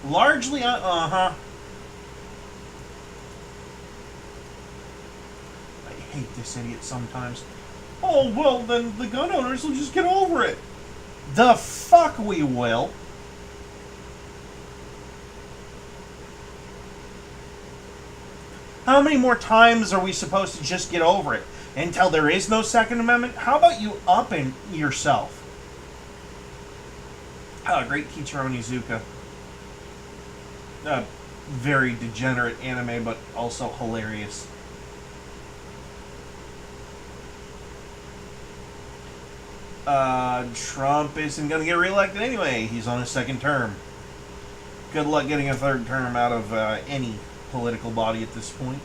Largely, uh-huh. I hate this idiot sometimes. Oh, well, then the gun owners will just get over it. The fuck we will. How many more times are we supposed to just get over it? Until there is no Second Amendment? How about you up in yourself? Oh, great teacher Onizuka. Very degenerate anime, but also hilarious. Trump isn't going to get reelected anyway. He's on his second term. Good luck getting a third term out of any political body at this point.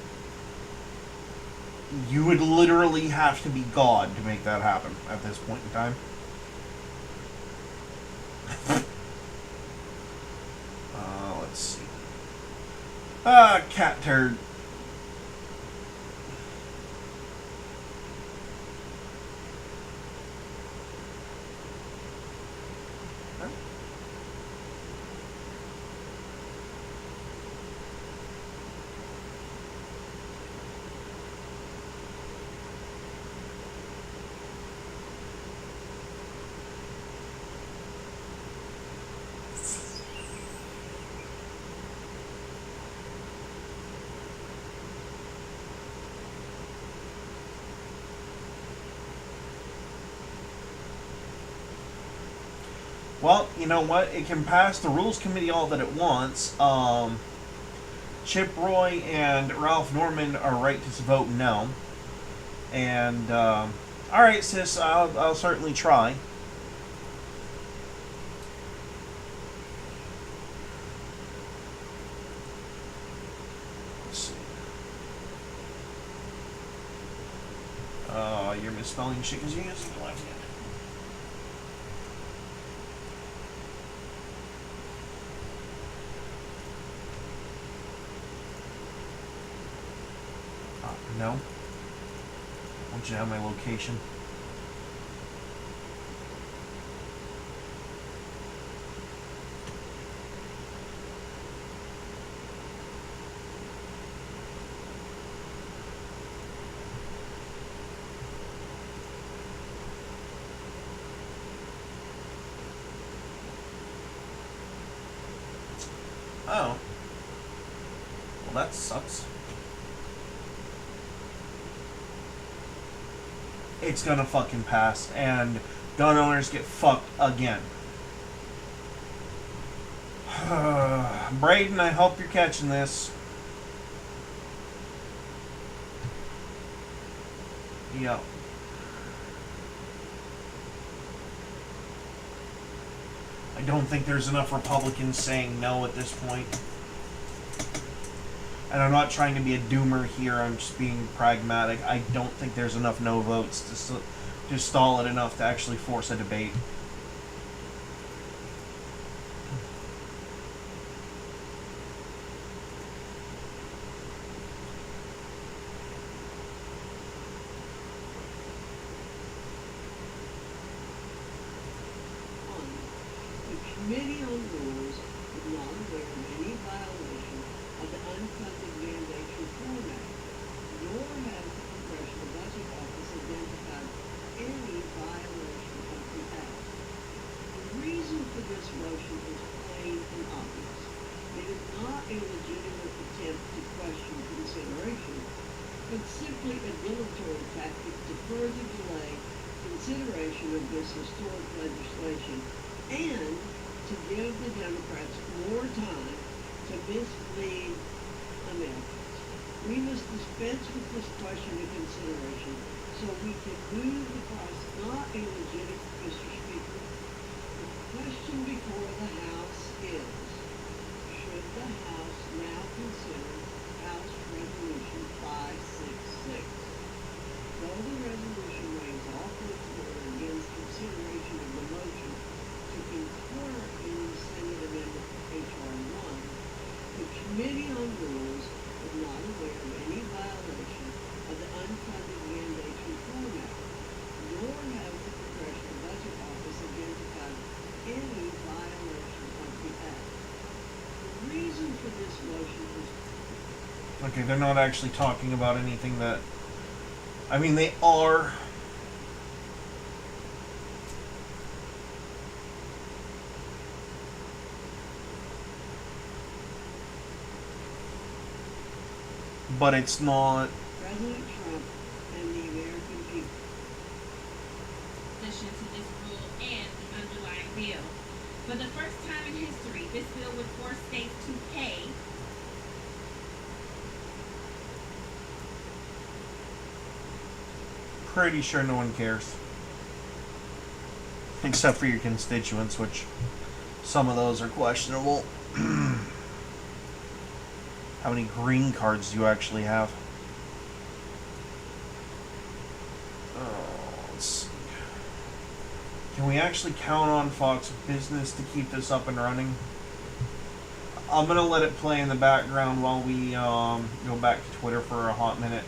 You would literally have to be God to make that happen at this point in time. Let's see. Cat turd. Well, you know what? It can pass the Rules Committee all that it wants. Chip Roy and Ralph Norman are right to vote no. And, alright, sis, I'll certainly try. Let's see. You're misspelling shit because you're using the left hand. No. I want you to have my location. Oh. Well, that sucks. It's gonna fucking pass, and gun owners get fucked again. Braden, I hope you're catching this. Yep. I don't think there's enough Republicans saying no at this point. And I'm not trying to be a doomer here, I'm just being pragmatic. I don't think there's enough no votes to stall it enough to actually force a debate. The Committee on Rules is not aware of any violation of the Unfunded Mandates Reform Act, nor has the Congressional Budget Office identified any violation of the act. The reason for this motion is plain and obvious. It is not a legitimate attempt to question consideration, but simply a dilatory tactic to further delay consideration of this historic legislation and to give the Democrats more time to mislead Americans. We must dispense with this question of consideration so we can move the process. Not a legitimate, Mr. Speaker. The question before the House is, should the House now consider House Resolution 566? Though the resolution weighs all points of order against consideration of the motion to concur in the Senate Amendment H.R. 1, the Committee on Rules is not aware of any violation of the Unfunded Mandates Reform Act, nor has the Congressional Budget Office identified any violation of the act. The reason for this motion is... Okay, they're not actually talking about anything that... I mean, they are... But it's not... President Trump and the American people. Addition to this rule and the underlying bill. For the first time in history, this bill would force states to pay Pretty sure no one cares. Except for your constituents, which some of those are questionable. How many green cards do you actually have? Let's see. Can we actually count on Fox Business to keep this up and running? I'm gonna let it play in the background while we go back to Twitter for a hot minute.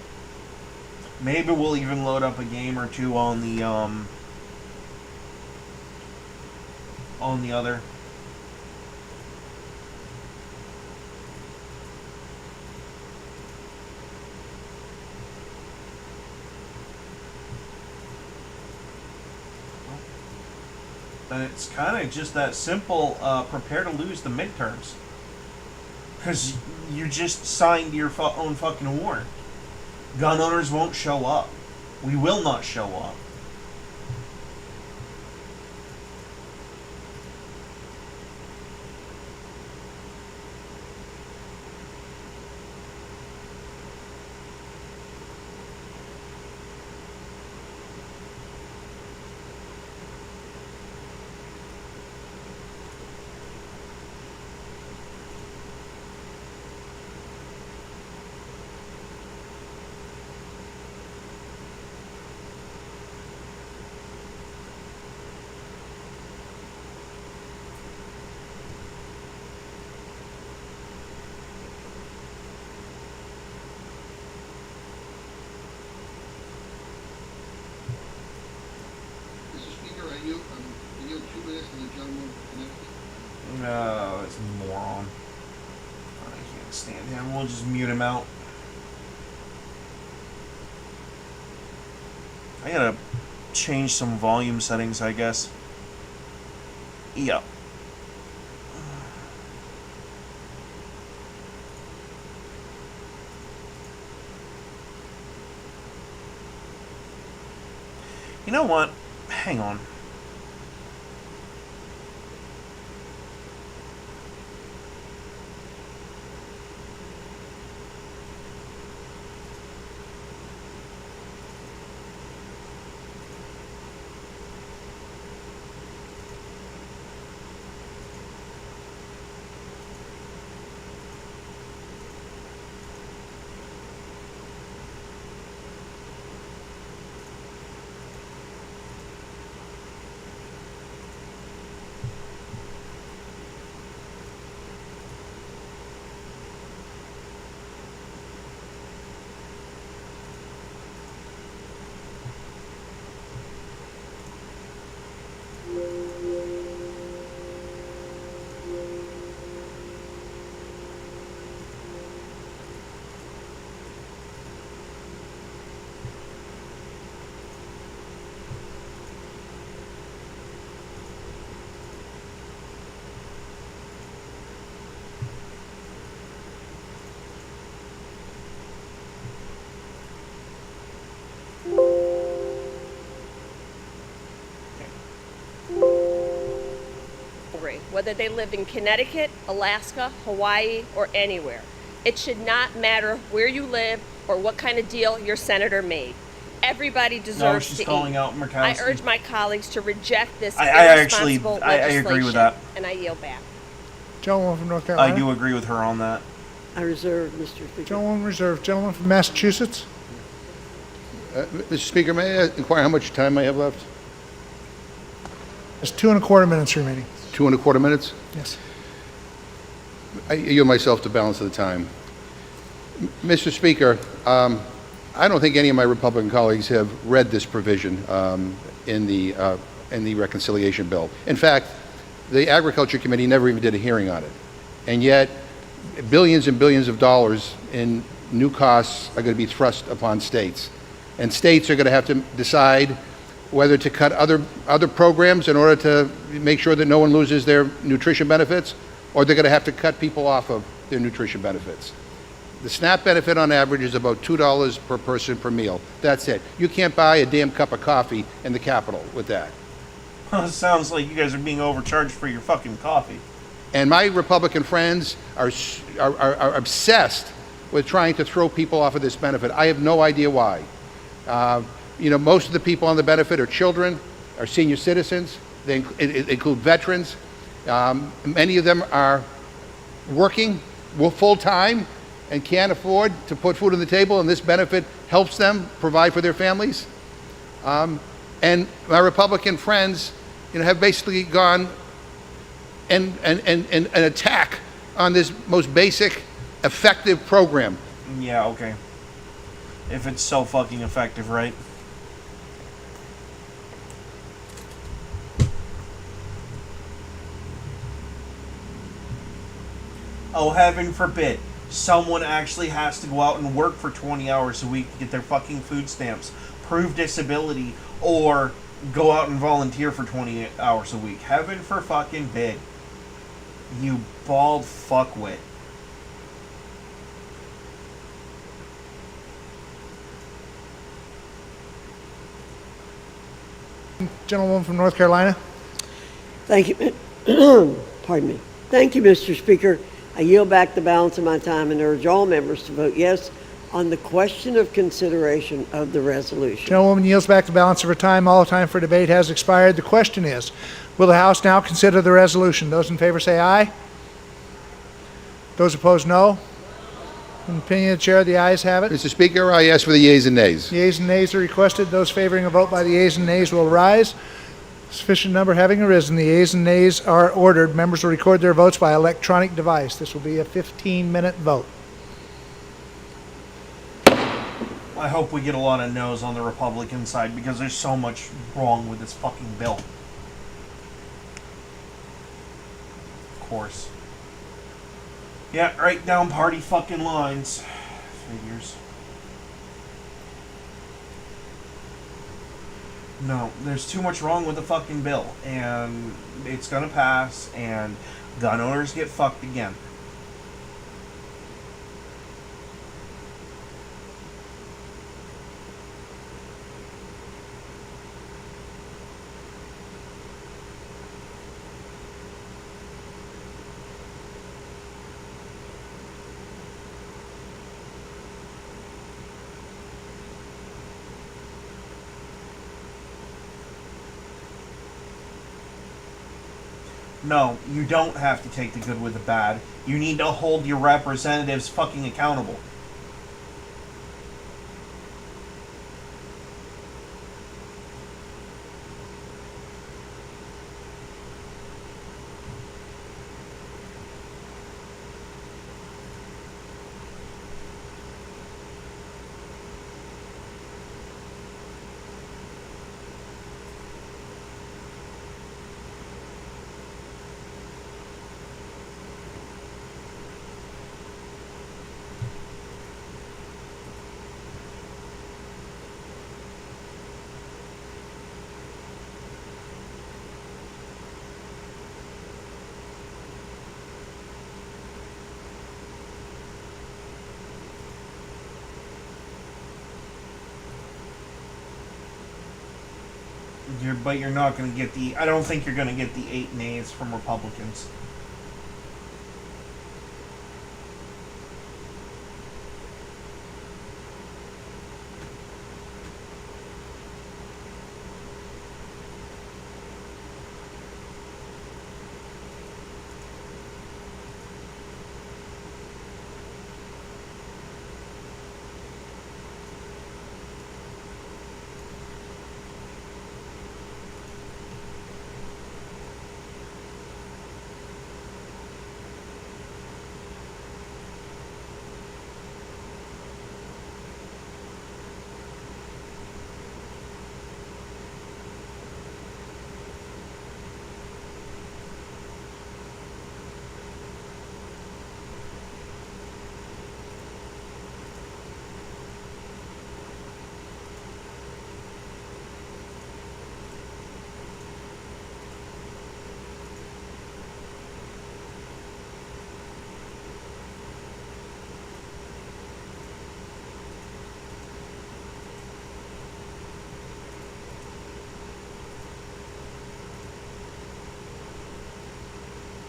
Maybe we'll even load up a game or two on the other. And it's kind of just that simple. Prepare to lose the midterms. Because you just signed your own fucking war. Gun owners won't show up. We will not show up. And we'll just mute him out. I gotta change some volume settings, I guess. Yep. You know what? Hang on. Whether they live in Connecticut, Alaska, Hawaii, or anywhere. It should not matter where you live or what kind of deal your senator made. Everybody No, deserves she's to calling eat. out Murkowski. I urge my colleagues to reject this I irresponsible legislation, agree with that. and I yield back. Gentleman from North I Carolina. do agree with her on that. I reserve, Mr. Speaker. Gentleman reserved. Gentleman from Massachusetts. Mr. Speaker, may I inquire how much time I have left? There's 2.25 minutes remaining. 2.25 minutes? Yes. I yield myself to balance of the time. Mr. Speaker, I don't think any of my Republican colleagues have read this provision in the reconciliation bill. In fact, the Agriculture Committee never even did a hearing on it. And yet, billions and billions of dollars in new costs are going to be thrust upon states. And states are going to have to decide whether to cut other programs in order to make sure that no one loses their nutrition benefits, or they're going to have to cut people off of their nutrition benefits. The SNAP benefit on average is about $2 per person per meal. That's it. You can't buy a damn cup of coffee in the Capitol with that. Sounds like you guys are being overcharged for your fucking coffee. And my Republican friends are obsessed with trying to throw people off of this benefit. I have no idea why. Most of the people on the benefit are children, are senior citizens. They include veterans. Many of them are working full-time and can't afford to put food on the table, and this benefit helps them provide for their families. And my Republican friends, have basically gone and an attack on this most basic, effective program. Yeah, okay. If it's so fucking effective, right? Oh, heaven forbid. Someone actually has to go out and work for 20 hours a week to get their fucking food stamps, prove disability, or go out and volunteer for 20 hours a week. Heaven for fucking bid. You bald fuckwit. Gentleman from North Carolina. Thank you. Pardon me. Thank you, Mr. Speaker. I yield back the balance of my time and urge all members to vote yes on the question of consideration of the resolution. Gentlewoman yields back the balance of her time. All time for debate has expired. The question is, will the House now consider the resolution? Those in favor say aye. Those opposed, no. In the opinion of the chair, the ayes have it. Mr. Speaker, I ask for the yeas and nays. The yeas and nays are requested. Those favoring a vote by the yeas and nays will rise. Sufficient number having arisen, the yeas and nays are ordered. Members will record their votes by electronic device. This will be a 15-minute vote. I hope we get a lot of no's on the Republican side because there's so much wrong with this fucking bill. Of course. Yeah, right down party fucking lines. Figures. No, there's too much wrong with the fucking bill, and it's gonna pass, and gun owners get fucked again. No, you don't have to take the good with the bad. You need to hold your representatives fucking accountable. But you're not going to get the... I don't think you're going to get the 8 nays from Republicans.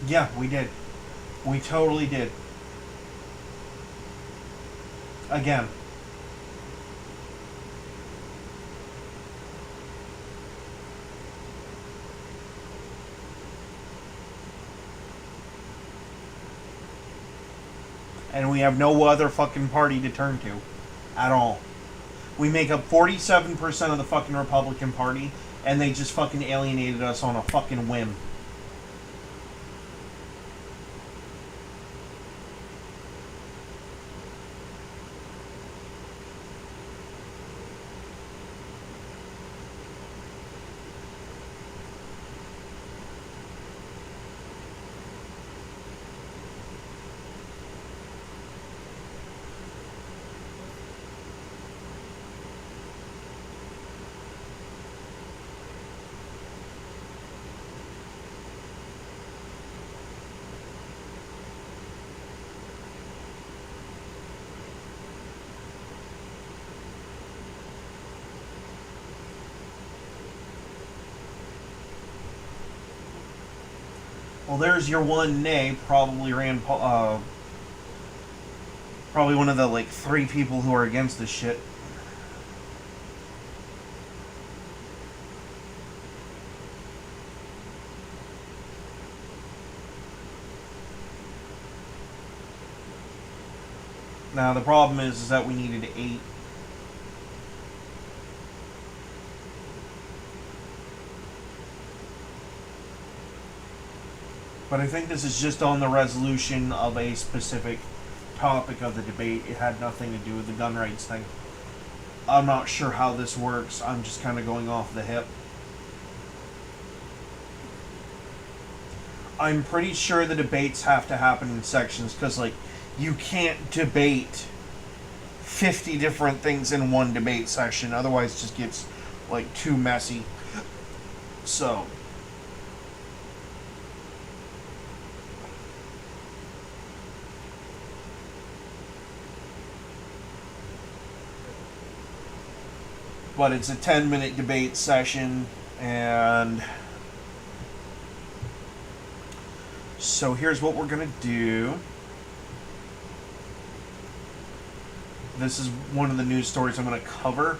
Yeah, we did. We totally did. Again. And we have no other fucking party to turn to. At all. We make up 47% of the fucking Republican Party, and they just fucking alienated us on a fucking whim. Well, there's your one nay. Probably probably one of the like 3 people who are against this shit. Now the problem is that we needed 8. But I think this is just on the resolution of a specific topic of the debate. It had nothing to do with the gun rights thing. I'm not sure how this works. I'm just kind of going off the hip. I'm pretty sure the debates have to happen in sections because, like, you can't debate 50 different things in one debate session. Otherwise, it just gets, like, too messy. So. But it's a 10-minute debate session, and so here's what we're going to do. This is one of the news stories I'm going to cover,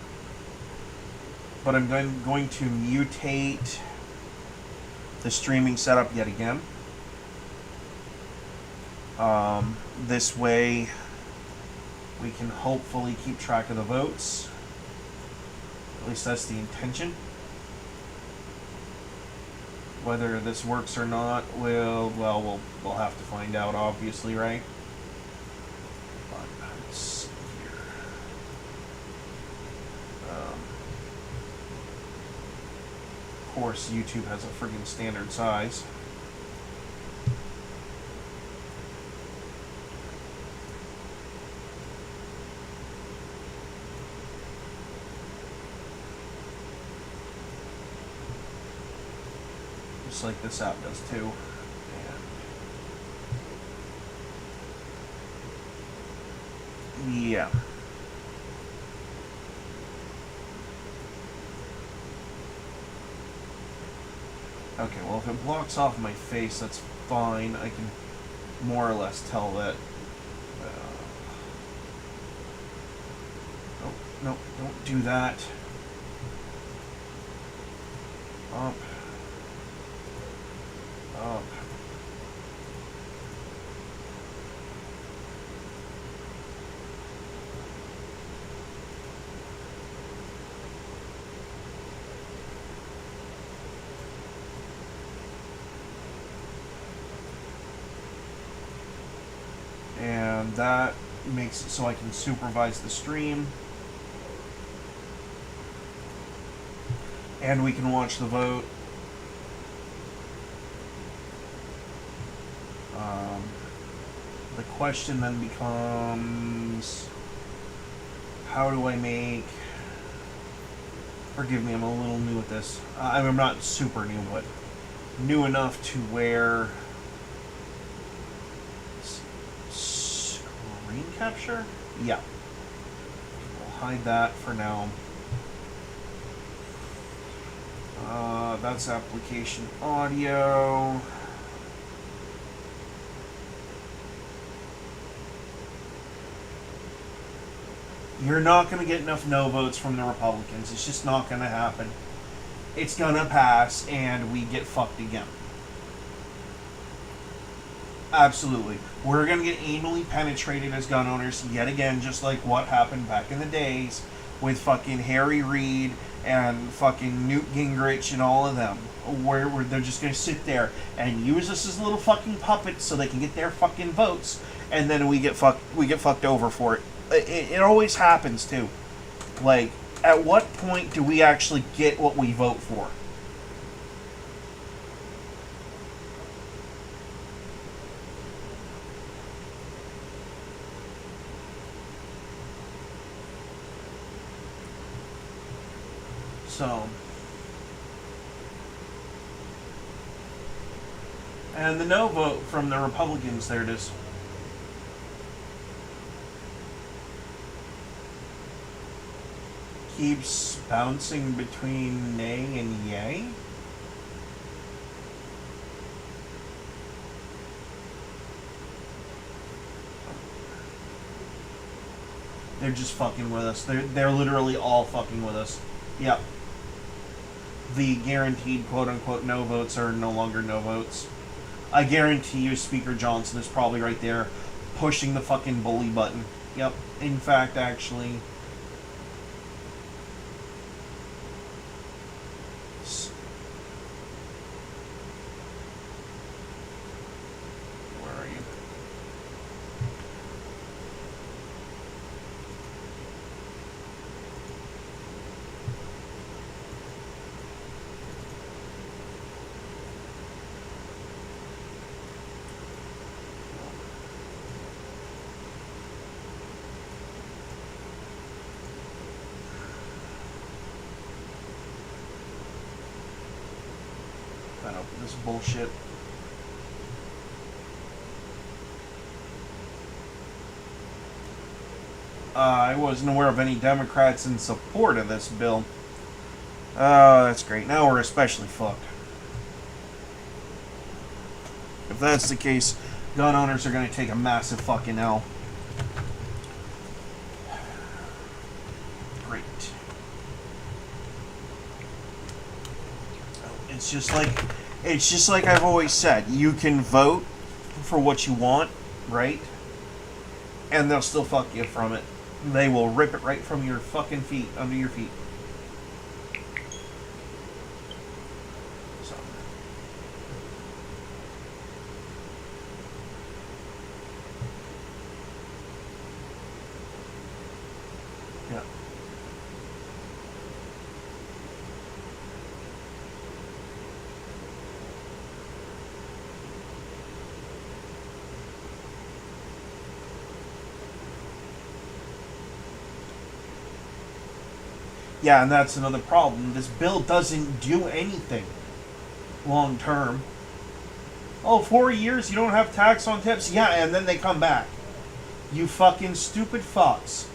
but I'm going to mutate the streaming setup yet again. This way, we can hopefully keep track of the votes. At least that's the intention. Whether this works or not, we'll have to find out, obviously, right? But let's see here. Of course, YouTube has a friggin' standard size. Just like this app does too. And yeah. Okay, well, if it blocks off my face, that's fine. I can more or less tell that. Nope, don't do that. Up. Up. And that makes it so I can supervise the stream. And we can watch the vote. The question then becomes, how do I make, forgive me, I'm a little new at this. I'm not super new, but new enough to where screen capture? Yeah. We'll hide that for now. That's application audio. You're not going to get enough no votes from the Republicans. It's just not going to happen. It's going to pass, and we get fucked again. Absolutely. We're going to get anally penetrated as gun owners yet again, just like what happened back in the days with fucking Harry Reid and fucking Newt Gingrich and all of them. Where they're just going to sit there and use us as little fucking puppets so they can get their fucking votes, and then we get fucked over for it. It always happens, too. Like, at what point do we actually get what we vote for? So. And the no vote from the Republicans, there it is. Keeps bouncing between nay and yay. They're just fucking with us. They're literally all fucking with us. Yep. The guaranteed quote-unquote no votes are no longer no votes. I guarantee you Speaker Johnson is probably right there pushing the fucking bully button. Yep. In fact, actually... Where are you? this bullshit. I wasn't aware of any Democrats in support of this bill. Oh, that's great. Now we're especially fucked. If that's the case, gun owners are going to take a massive fucking L. Great. It's just like I've always said. You can vote for what you want, right? And they'll still fuck you from it. They will rip it right from your fucking feet, under your feet. So. Yeah. Yeah, and that's another problem. This bill doesn't do anything long term. Oh, 4 years you don't have tax on tips? Yeah, and then they come back. You fucking stupid fucks.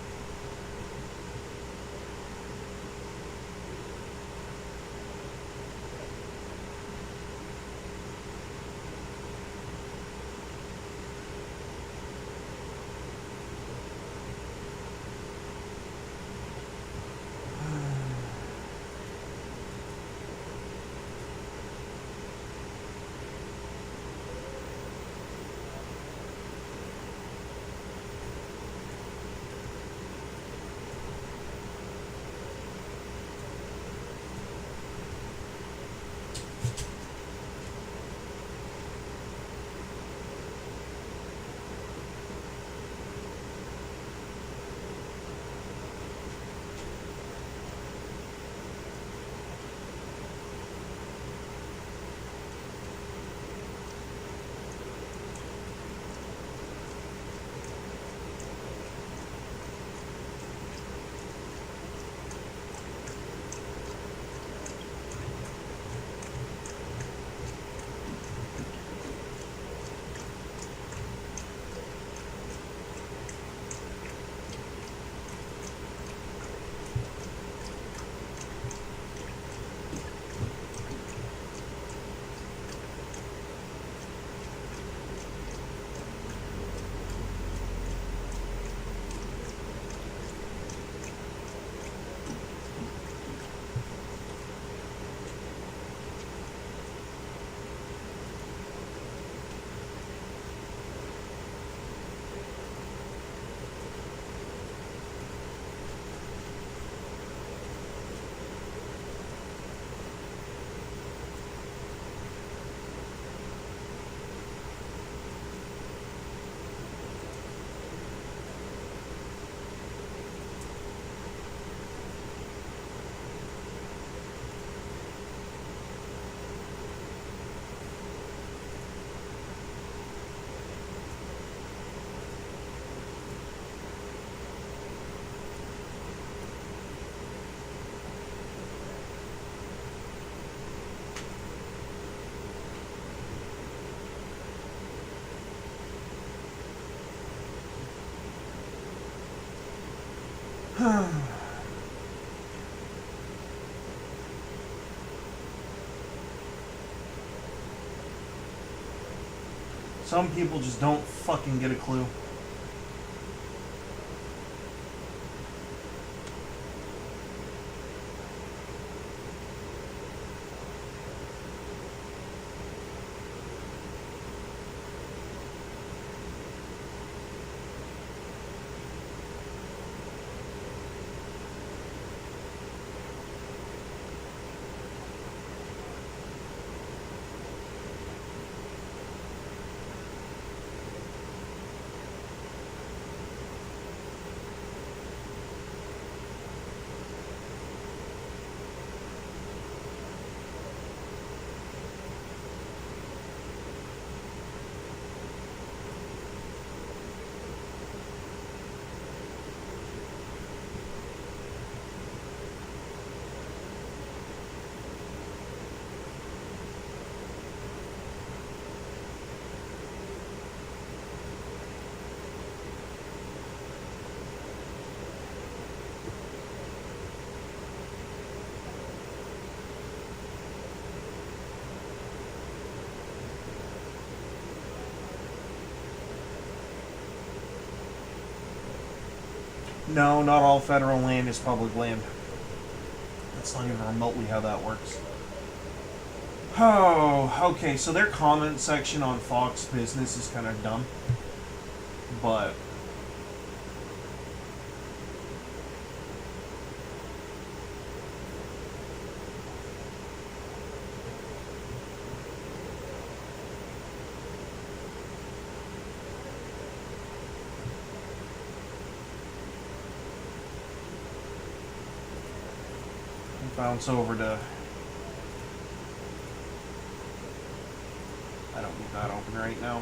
Some people just don't fucking get a clue. No, not all federal land is public land. That's not even remotely how that works. Oh, okay, so their comment section on Fox Business is kind of dumb. But bounce over to, I don't need that open right now.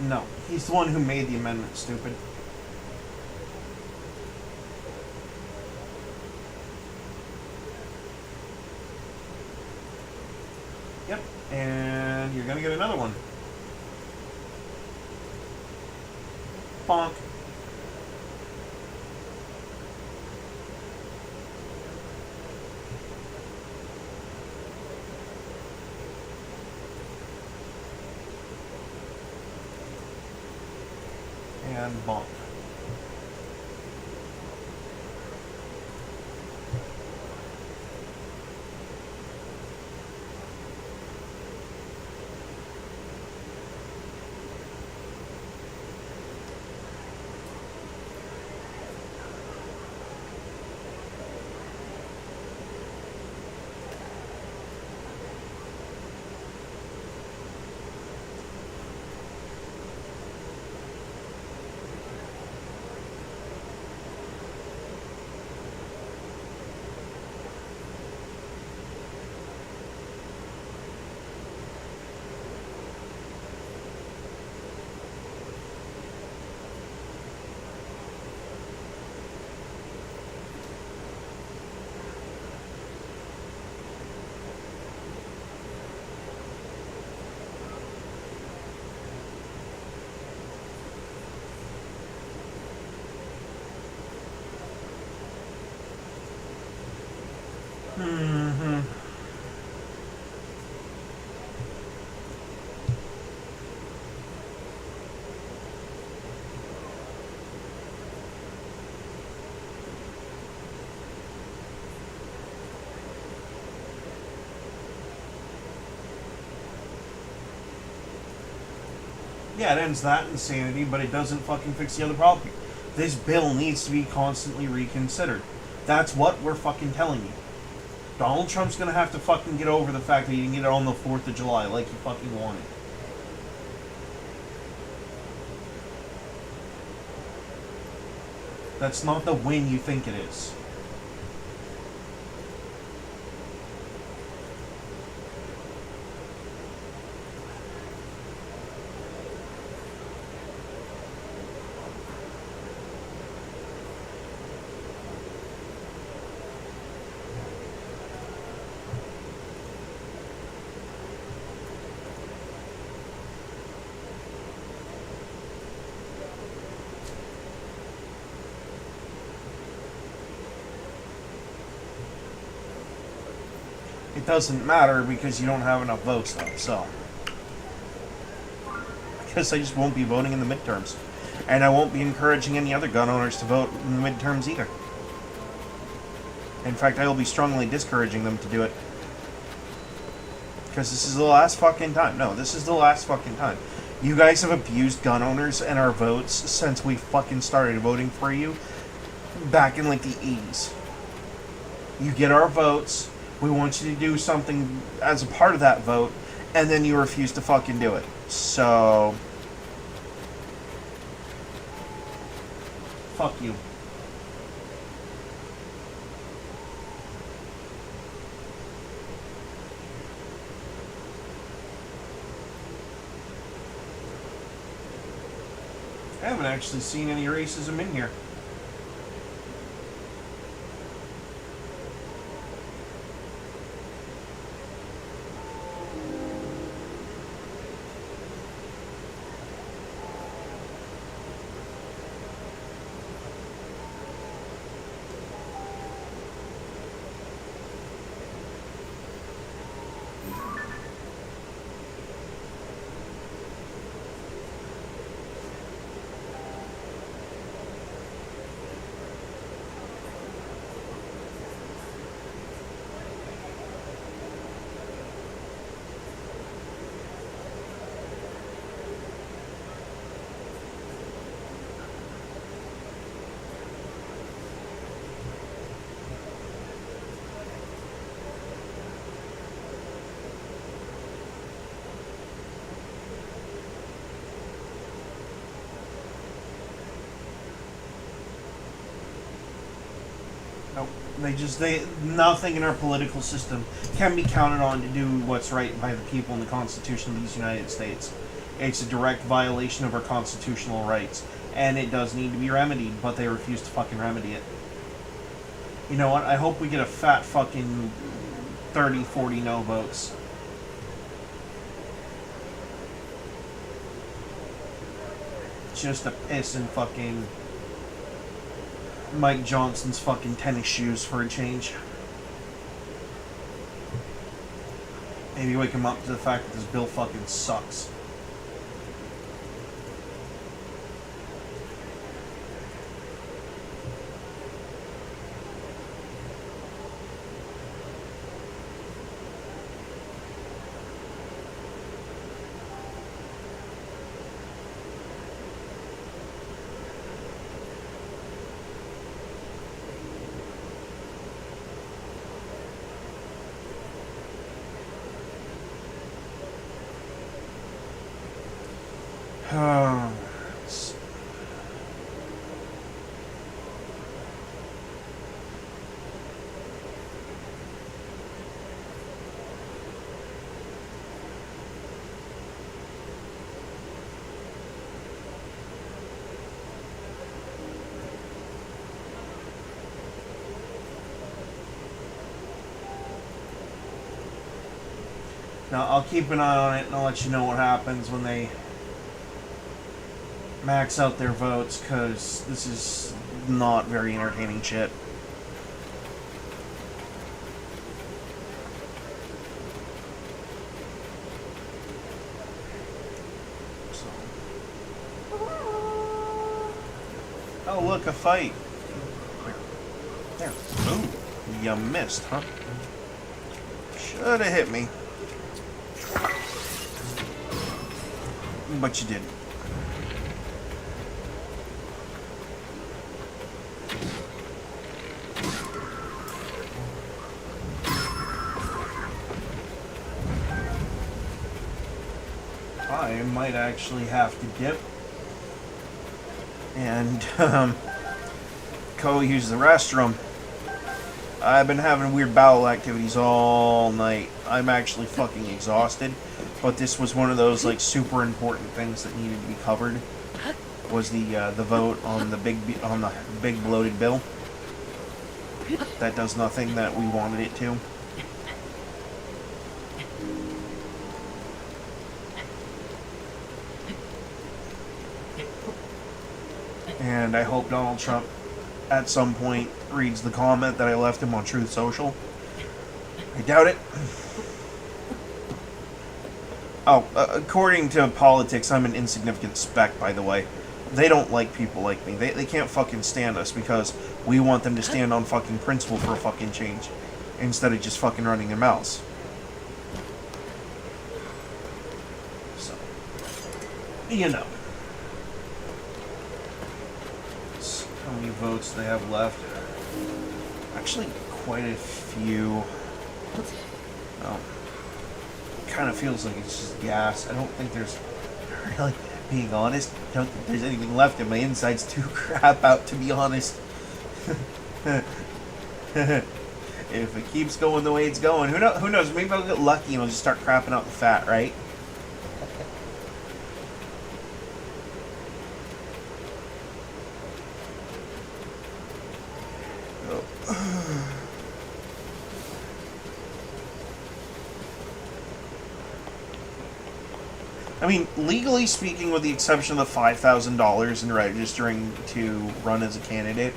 No, he's the one who made the amendment, stupid. Yep, and you're gonna get another one. Bonk. And bonk. Mm-hmm. Yeah, it ends that insanity, but it doesn't fucking fix the other problem. This bill needs to be constantly reconsidered. That's what we're fucking telling you. Donald Trump's gonna have to fucking get over the fact that he didn't get it on the 4th of July like he fucking wanted. That's not the win you think it is. It doesn't matter because you don't have enough votes, though, so. I guess I just won't be voting in the midterms. And I won't be encouraging any other gun owners to vote in the midterms either. In fact, I will be strongly discouraging them to do it. Because this is the last fucking time. No, this is the last fucking time. You guys have abused gun owners and our votes since we fucking started voting for you back in like the 80s. You get our votes. We want you to do something as a part of that vote, and then you refuse to fucking do it. So, fuck you. I haven't actually seen any racism in here. Nope. Nothing in our political system can be counted on to do what's right by the people in the Constitution of these United States. It's a direct violation of our constitutional rights, and it does need to be remedied, but they refuse to fucking remedy it. You know what? I hope we get a fat fucking 30, 40 no votes. Just to piss in fucking Mike Johnson's fucking tennis shoes for a change. Maybe wake him up to the fact that this bill fucking sucks. Now, I'll keep an eye on it and I'll let you know what happens when they max out their votes, because this is not very entertaining shit. So. Oh, look, a fight. There. Ooh, you missed, huh? Should have hit me. But you didn't. I might actually have to dip and go use the restroom. I've been having weird bowel activities all night. I'm actually fucking exhausted, but this was one of those like super important things that needed to be covered. Was the vote on the big bloated bill that does nothing that we wanted it to. And I hope Donald Trump at some point reads the comment that I left him on Truth Social. I doubt it. Oh, according to politics, I'm an insignificant speck, by the way. They don't like people like me. They can't fucking stand us because we want them to stand on fucking principle for a fucking change instead of just fucking running their mouths. So, you know. How many votes they have left? Actually, quite a few. Oh. Kind of feels like it's just gas. I don't think there's, really, being honest, I don't think there's anything left in my insides to crap out, to be honest. If it keeps going the way it's going, who knows, maybe I'll get lucky and I'll just start crapping out the fat, right? I mean, legally speaking, with the exception of the $5,000 in registering to run as a candidate,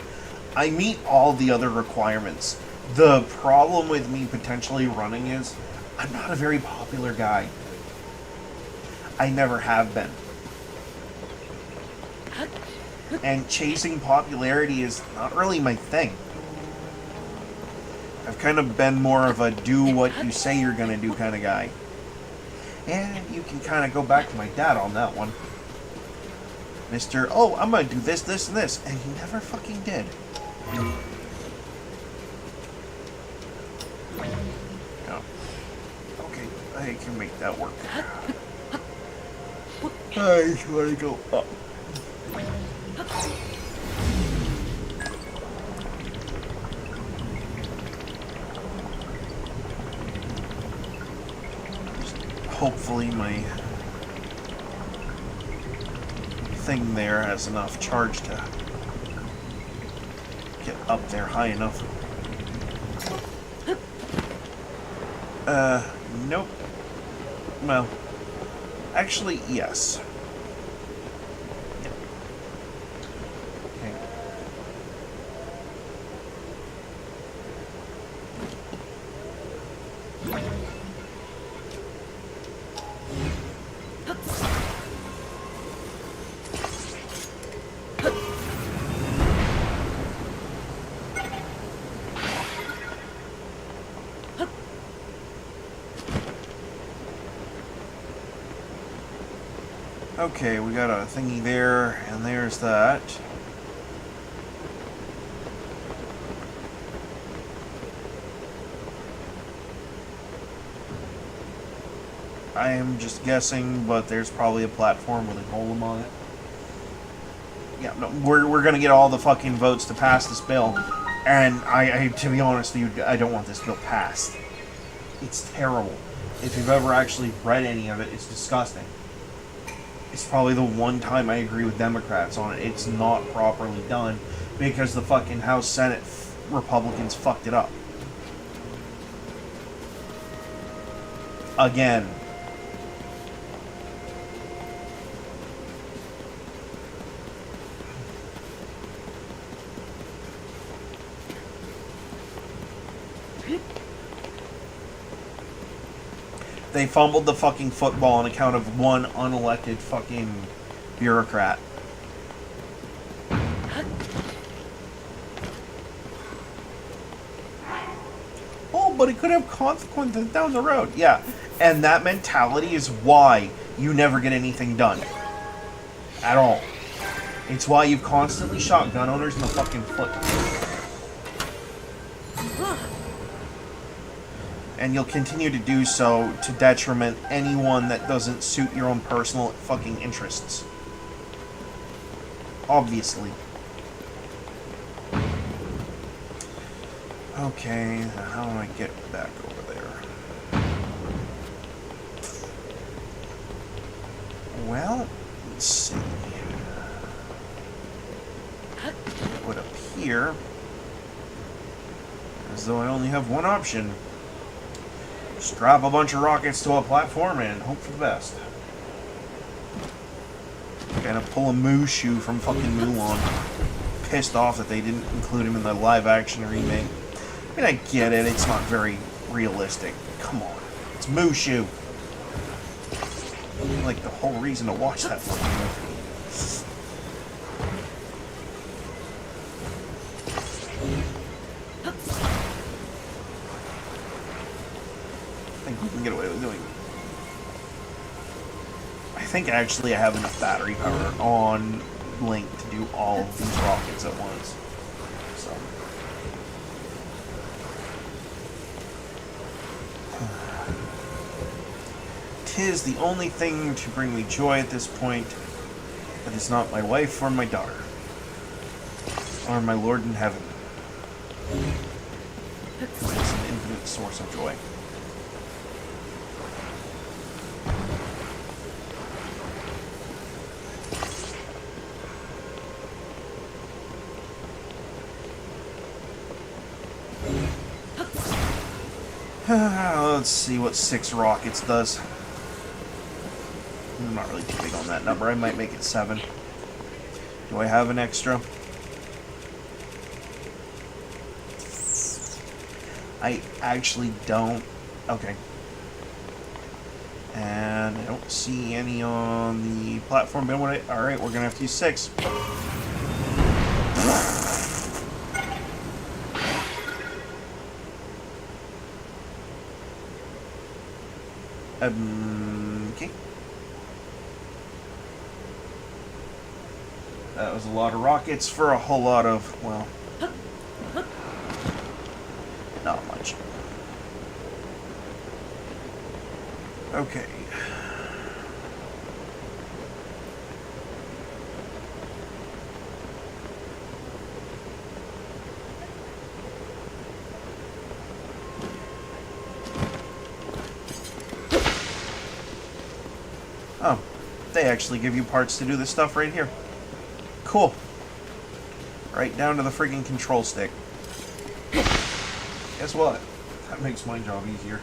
I meet all the other requirements. The problem with me potentially running is I'm not a very popular guy. I never have been. And chasing popularity is not really my thing. I've kind of been more of a do what you say you're gonna do kind of guy. And you can kind of go back to my dad on that one. Mr. Oh, I'm gonna do this, this, and this. And he never fucking did. No. Okay, I can make that work. I just want to go up. Hopefully my thing there has enough charge to get up there high enough. Nope. Well, actually, yes. Yeah. Okay. Okay, we got a thingy there, and there's that. I am just guessing, but there's probably a platform with a golem on it. Yeah, no, we're gonna get all the fucking votes to pass this bill, and I to be honest with you, I don't want this bill passed. It's terrible. If you've ever actually read any of it, it's disgusting. It's probably the one time I agree with Democrats on it. It's not properly done because the fucking House Senate Republicans fucked it up. Again. They fumbled the fucking football on account of one unelected fucking bureaucrat. Oh, but it could have consequences down the road. Yeah, and that mentality is why you never get anything done. At all. It's why you've constantly shot gun owners in the fucking foot. And you'll continue to do so to detriment anyone that doesn't suit your own personal fucking interests. Obviously. Okay, how do I get back over there? Well, let's see. It would appear as though I only have one option. Strap a bunch of rockets to a platform and hope for the best. Gonna pull a Mushu from fucking Mulan. Pissed off that they didn't include him in the live-action remake. I mean, I get it. It's not very realistic. Come on. It's Mushu. Like the whole reason to watch that fucking movie. We can get away with doing. I think actually I have enough battery power on Link to do all of these rockets at once. So. Tis the only thing to bring me joy at this point that is not my wife or my daughter. Or my Lord in heaven. Who is an infinite source of joy. Let's see what 6 rockets does. I'm not really too big on that number. I might make it 7. Do I have an extra? I actually don't. Okay. And I don't see any on the platform. But alright, we're gonna have to use 6. Okay. That was a lot of rockets for a whole lot of, well, not much. Okay. Oh, they actually give you parts to do this stuff right here. Cool. Right down to the friggin' control stick. Guess what? That makes my job easier.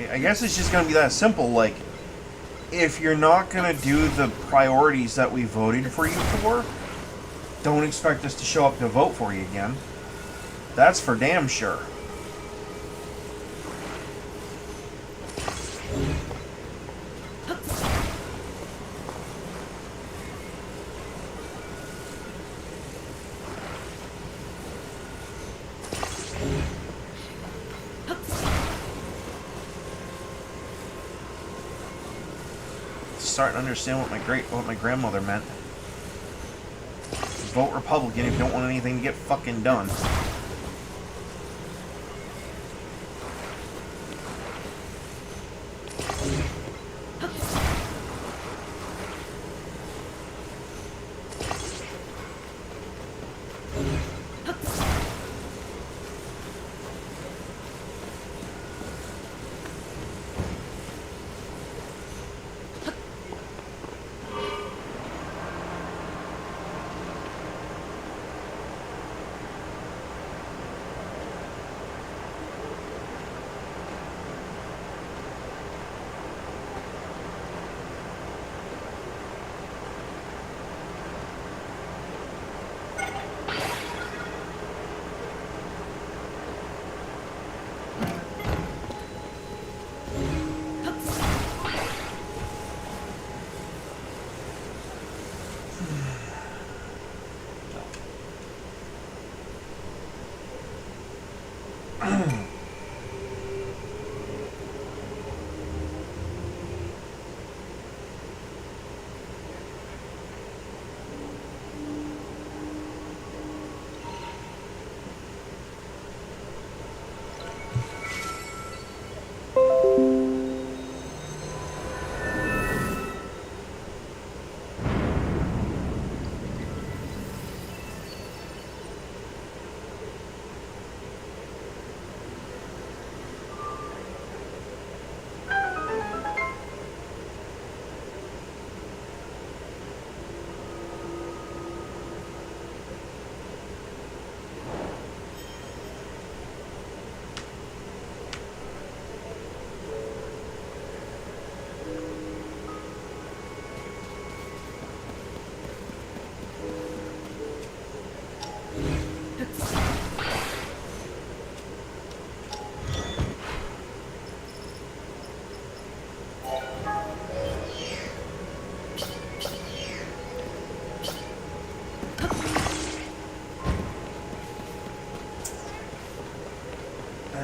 I guess it's just gonna be that simple. Like, if you're not gonna do the priorities that we voted for you for, don't expect us to show up to vote for you again. That's for damn sure. Starting to understand what my grandmother meant. Vote Republican if you don't want anything to get fucking done.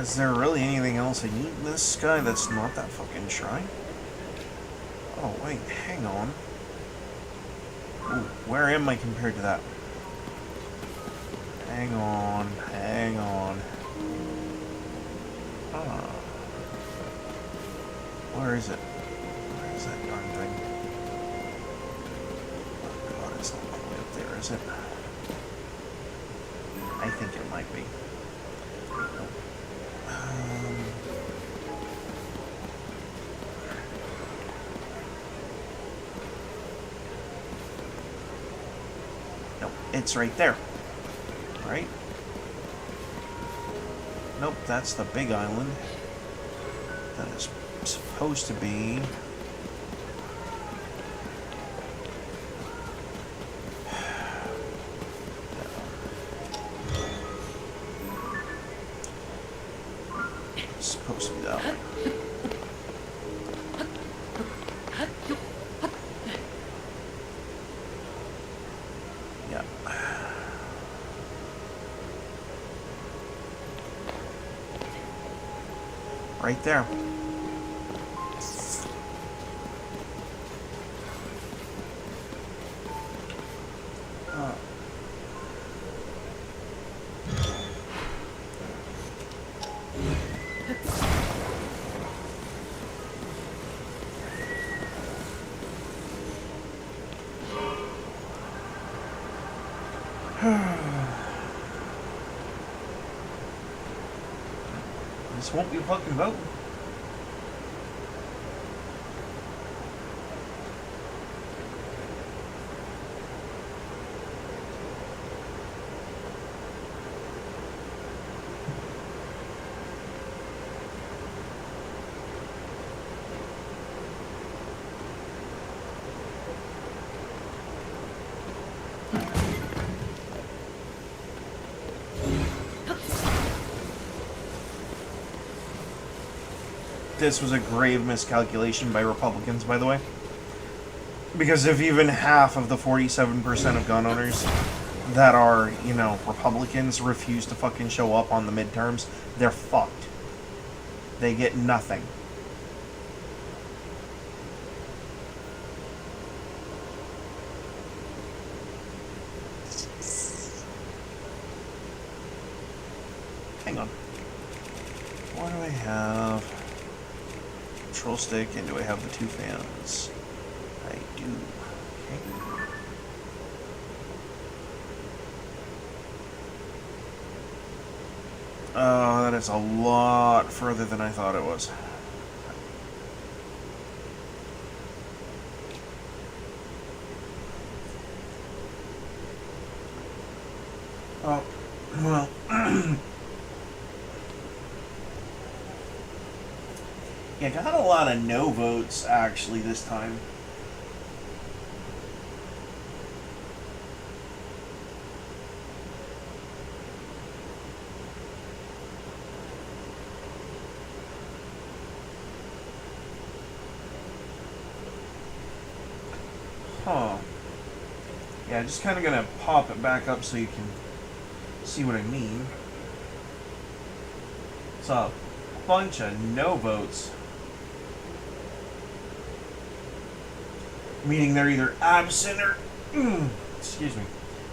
Is there really anything else I need in this guy that's not that fucking shrine? Oh, wait, hang on. Ooh, where am I compared to that? Hang on, hang on. Ah. Where is it? Where is that darn thing? Oh god, it's not all the way up there, is it? I think it might be. Nope, it's right there. Right? Nope, that's the big island. That is supposed to be... It's supposed to be that way. Yeah. Right there. This won't be a fucking vote. This was a grave miscalculation by Republicans, by the way. Because if even half of the 47% of gun owners that are, you know, Republicans refuse to fucking show up on the midterms, they're fucked. They get nothing. Hang on. What do I have? Control stick, and do I have the two fans? I do. Okay. Oh, that is a lot further than I thought it was. Oh, well. Yeah, got a lot of no votes, actually, this time. Huh. Yeah, just kind of gonna pop it back up so you can see what I mean. It's a bunch of no votes. Meaning they're either absent or, excuse me,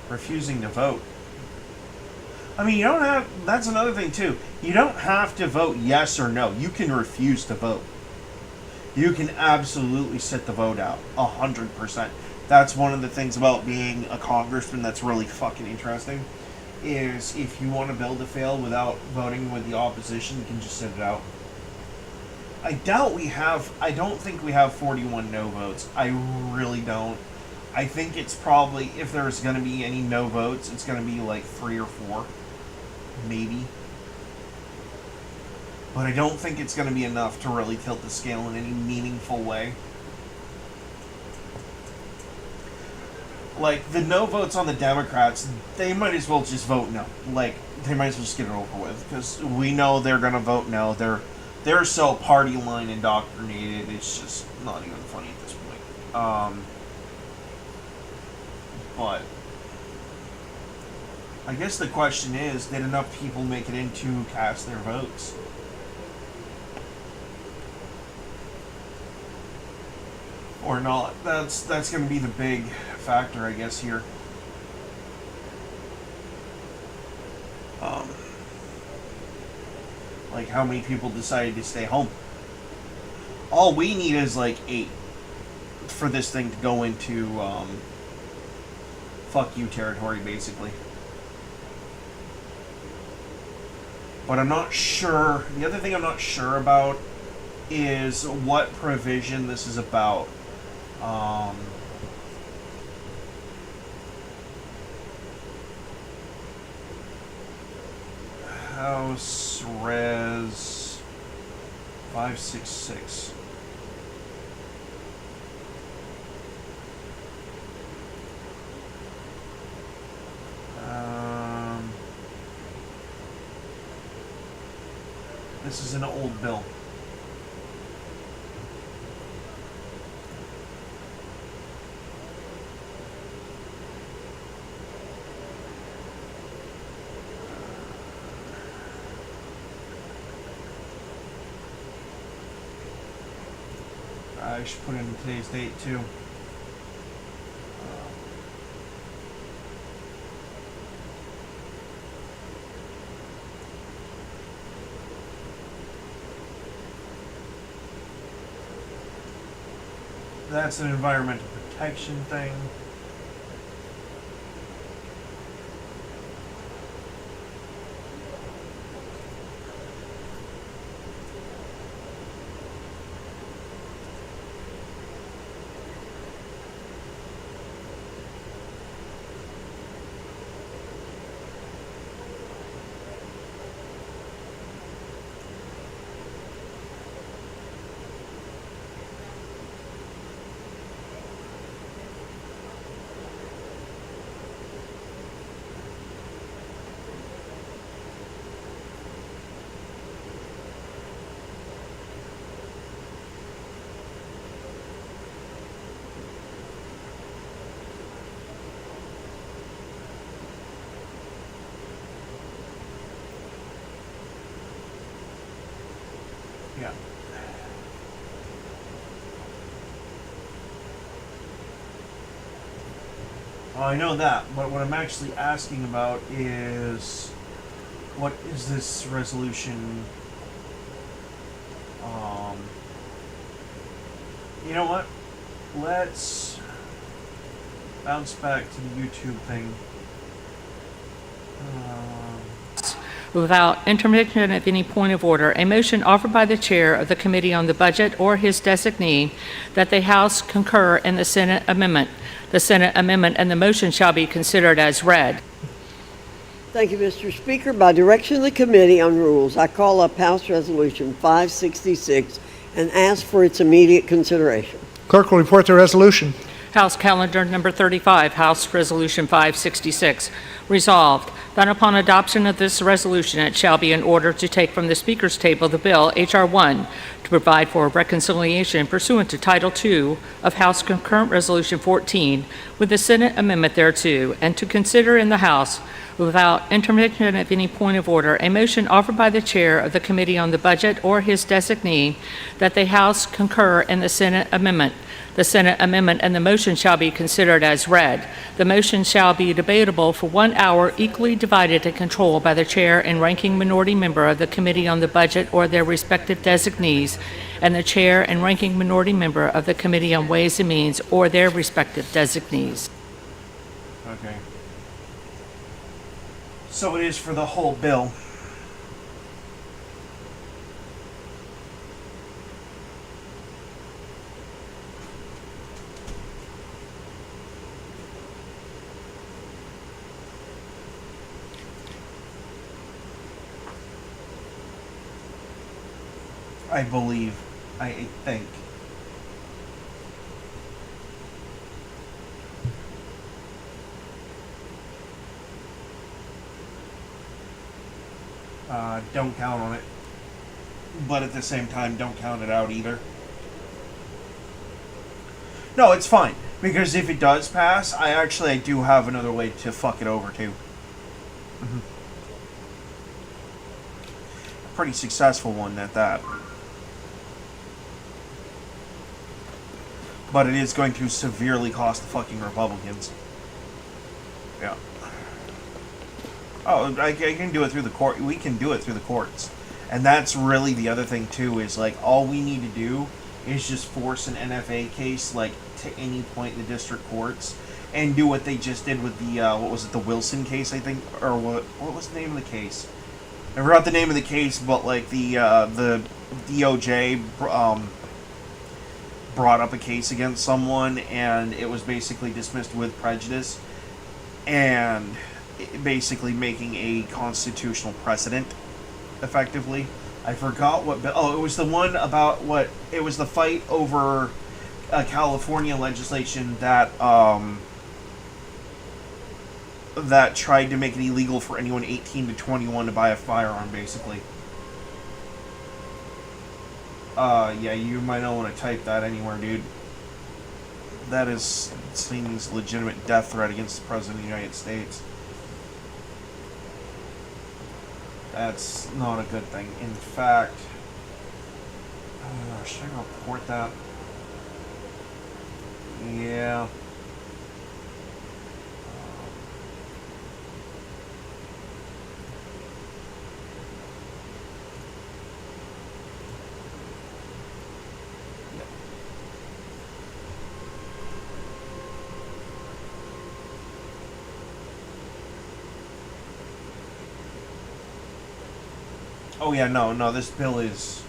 refusing to vote. I mean, you don't have, that's another thing too. You don't have to vote yes or no. You can refuse to vote. You can absolutely sit the vote out, 100%. That's one of the things about being a congressman that's really fucking interesting, is if you want a bill to fail without voting with the opposition, you can just sit it out. I don't think we have 41 no votes. I really don't. I think it's probably, if there's going to be any no votes, it's going to be like 3 or 4. Maybe. But I don't think it's going to be enough to really tilt the scale in any meaningful way. Like, the no votes on the Democrats, they might as well just vote no. Like, they might as well just get it over with. Because we know they're going to vote no. They're so party line indoctrinated, it's just not even funny at this point. But I guess the question is, did enough people make it in to cast their votes? Or not? That's going to be the big factor, I guess, here. Like how many people decided to stay home. All we need is like 8 for this thing to go into fuck you territory, basically. But I'm not sure. The other thing I'm not sure about is what provision this is about. House Res 566. This is an old bill. I should put in today's date too. That's an environmental protection thing. Yeah. Well, I know that, but what I'm actually asking about is what is this resolution? You know what? Let's bounce back to the YouTube thing. Without intermission of any point of order, a motion offered by the chair of the Committee on the Budget or his designee that the House concur in the Senate amendment. The Senate amendment and the motion shall be considered as read. Thank you, Mr. Speaker. By direction of the Committee on Rules, I call up House Resolution 566 and ask for its immediate consideration. Clerk will report the resolution. House Calendar Number 35, House Resolution 566. Resolved, that upon adoption of this resolution, it shall be in order to take from the Speaker's table the bill, H.R. 1, to provide for reconciliation pursuant to Title II of House Concurrent Resolution 14 with the Senate amendment thereto, and to consider in the House, without intermission of any point of order, a motion offered by the chair of the Committee on the Budget or his designee that the House concur in the Senate amendment. The Senate amendment and the motion shall be considered as read. The motion shall be debatable for 1 hour, equally divided and controlled by the chair and ranking minority member of the Committee on the Budget or their respective designees, and the chair and ranking minority member of the Committee on Ways and Means or their respective designees. Okay. So it is for the whole bill. I believe. I think. Don't count on it. But at the same time, don't count it out either. No, it's fine. Because if it does pass, I do have another way to fuck it over too. Pretty successful one at that. But it is going to severely cost the fucking Republicans. Yeah. Oh, I can do it through the court. We can do it through the courts. And that's really the other thing, too, is, like, all we need to do is just force an NFA case, like, to any point in the district courts, and do what they just did with the, what was it, the Wilson case, I think? Or what was the name of the case? I forgot the name of the case, but, like, the DOJ, brought up a case against someone, and it was basically dismissed with prejudice, and basically making a constitutional precedent, effectively. I forgot what... Oh, it was the one about what... It was the fight over California legislation that, that tried to make it illegal for anyone 18 to 21 to buy a firearm, basically. Yeah, you might not want to type that anywhere, dude. That seems legitimate death threat against the President of the United States. That's not a good thing. In fact, should I report that? Yeah. Oh yeah, no, this bill is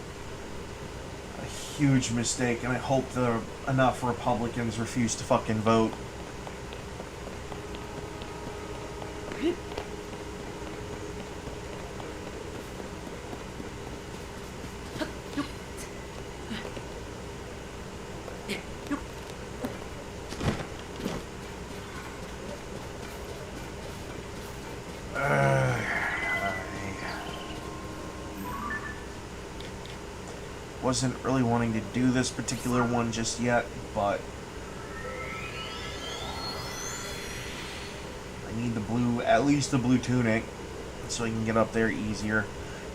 a huge mistake, and I hope enough Republicans refuse to fucking vote. Wasn't really wanting to do this particular one just yet, but I need the blue, at least the blue tunic, so I can get up there easier.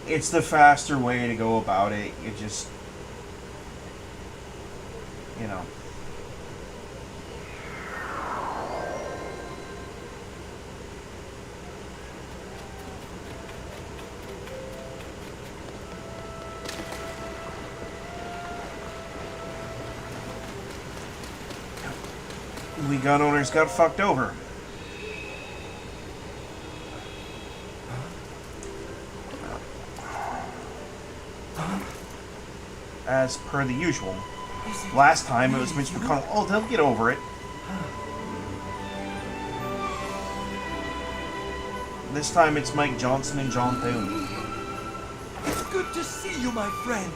It's the faster way to go about it. It just, you know. We gun owners got fucked over. As per the usual. Last time it was Mitch McConnell. Oh, they'll get over it. This time it's Mike Johnson and John Thune. It's good to see you, my friend.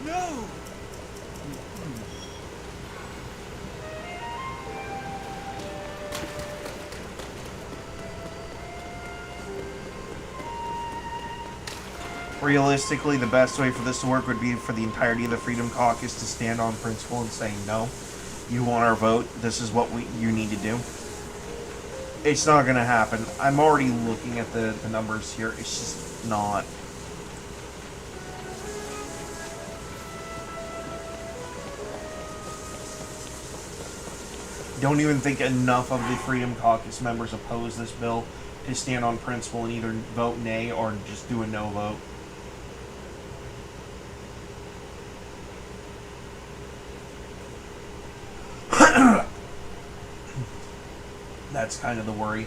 No! Realistically, the best way for this to work would be for the entirety of the Freedom Caucus to stand on principle and say, no, you want our vote, this is what you need to do. It's not going to happen. I'm already looking at the numbers here. It's just not. Don't even think enough of the Freedom Caucus members oppose this bill to stand on principle and either vote nay or just do a no vote. That's kind of the worry.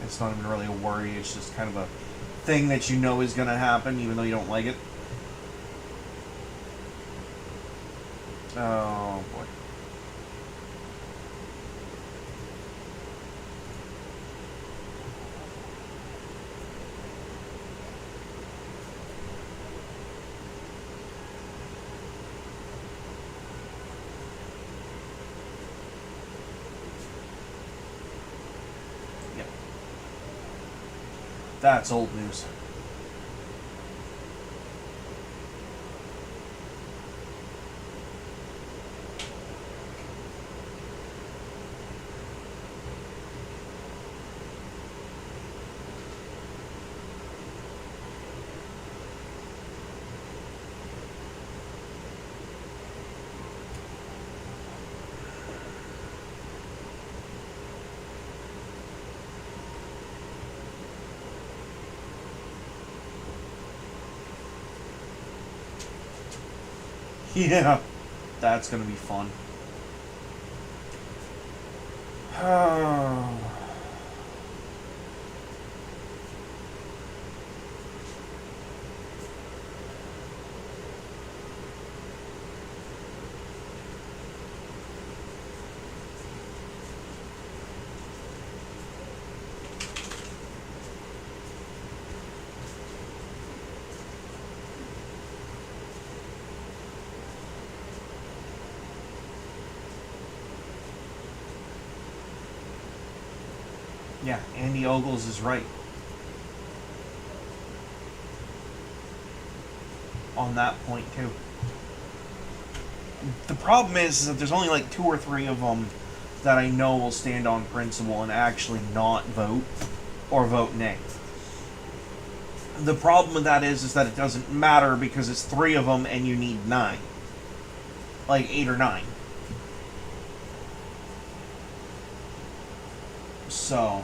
It's not even really a worry, it's just kind of a thing that you know is going to happen even though you don't like it. Oh boy. That's old news. Yeah, that's gonna be fun. Yeah, Andy Ogles is right on that point too. The problem is that there's only like 2 or 3 of them that I know will stand on principle and actually not vote or vote nay. The problem with that is that it doesn't matter because it's 3 of them and you need 9, like 8 or 9. So.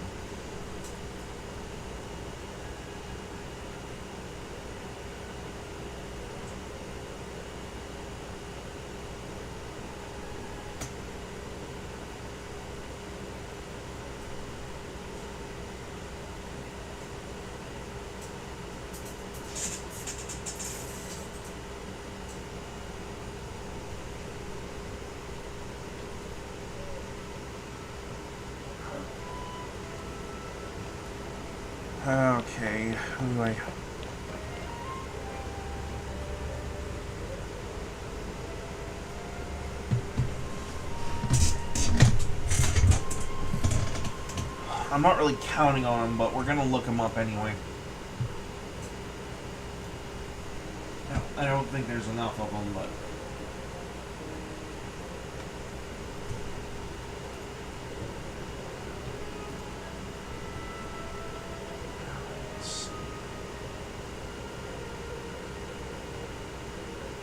Okay, who do I... I'm not really counting on him, but we're gonna look him up anyway. No, I don't think there's enough of them, but...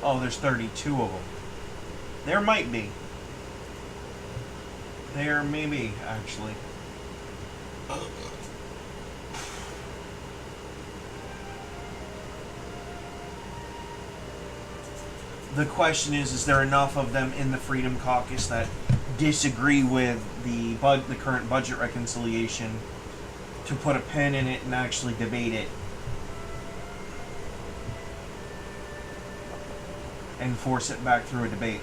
Oh, there's 32 of them. There might be. There may be, actually. The question is there enough of them in the Freedom Caucus that disagree with the current budget reconciliation to put a pin in it and actually debate it and force it back through a debate?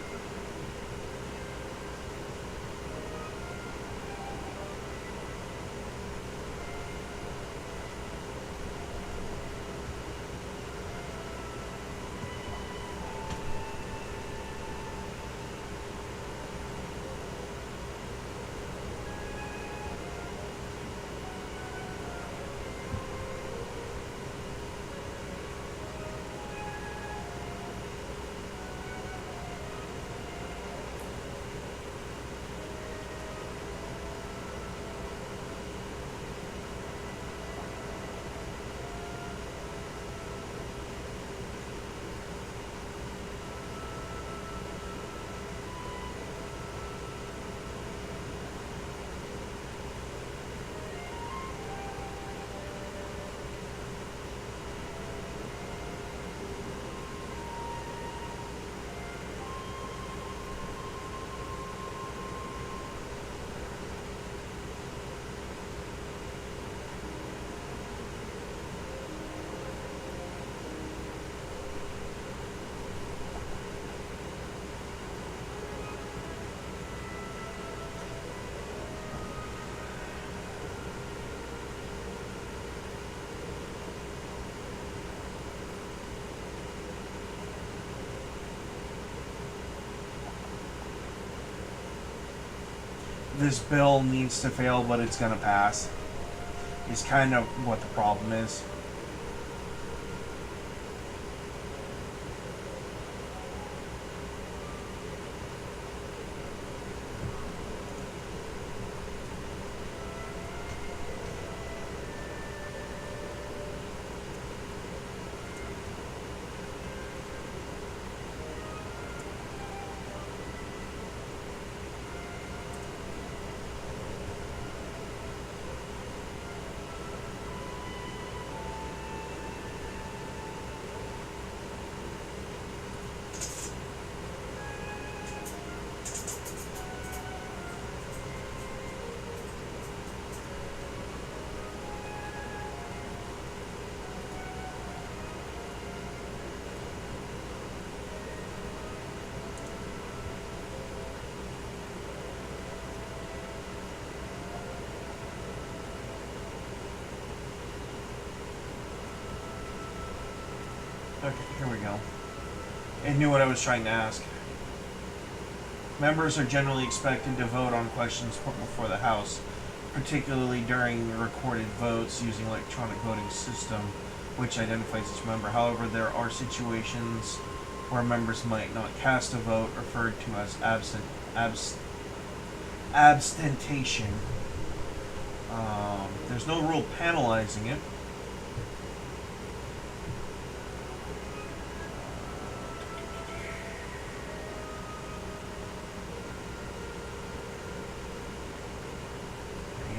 This bill needs to fail, but it's going to pass. is kind of what the problem is. Okay, here we go. I knew what I was trying to ask. Members are generally expected to vote on questions put before the House, particularly during recorded votes using electronic voting system, which identifies each member. However, there are situations where members might not cast a vote, referred to as abstention. There's no rule penalizing it.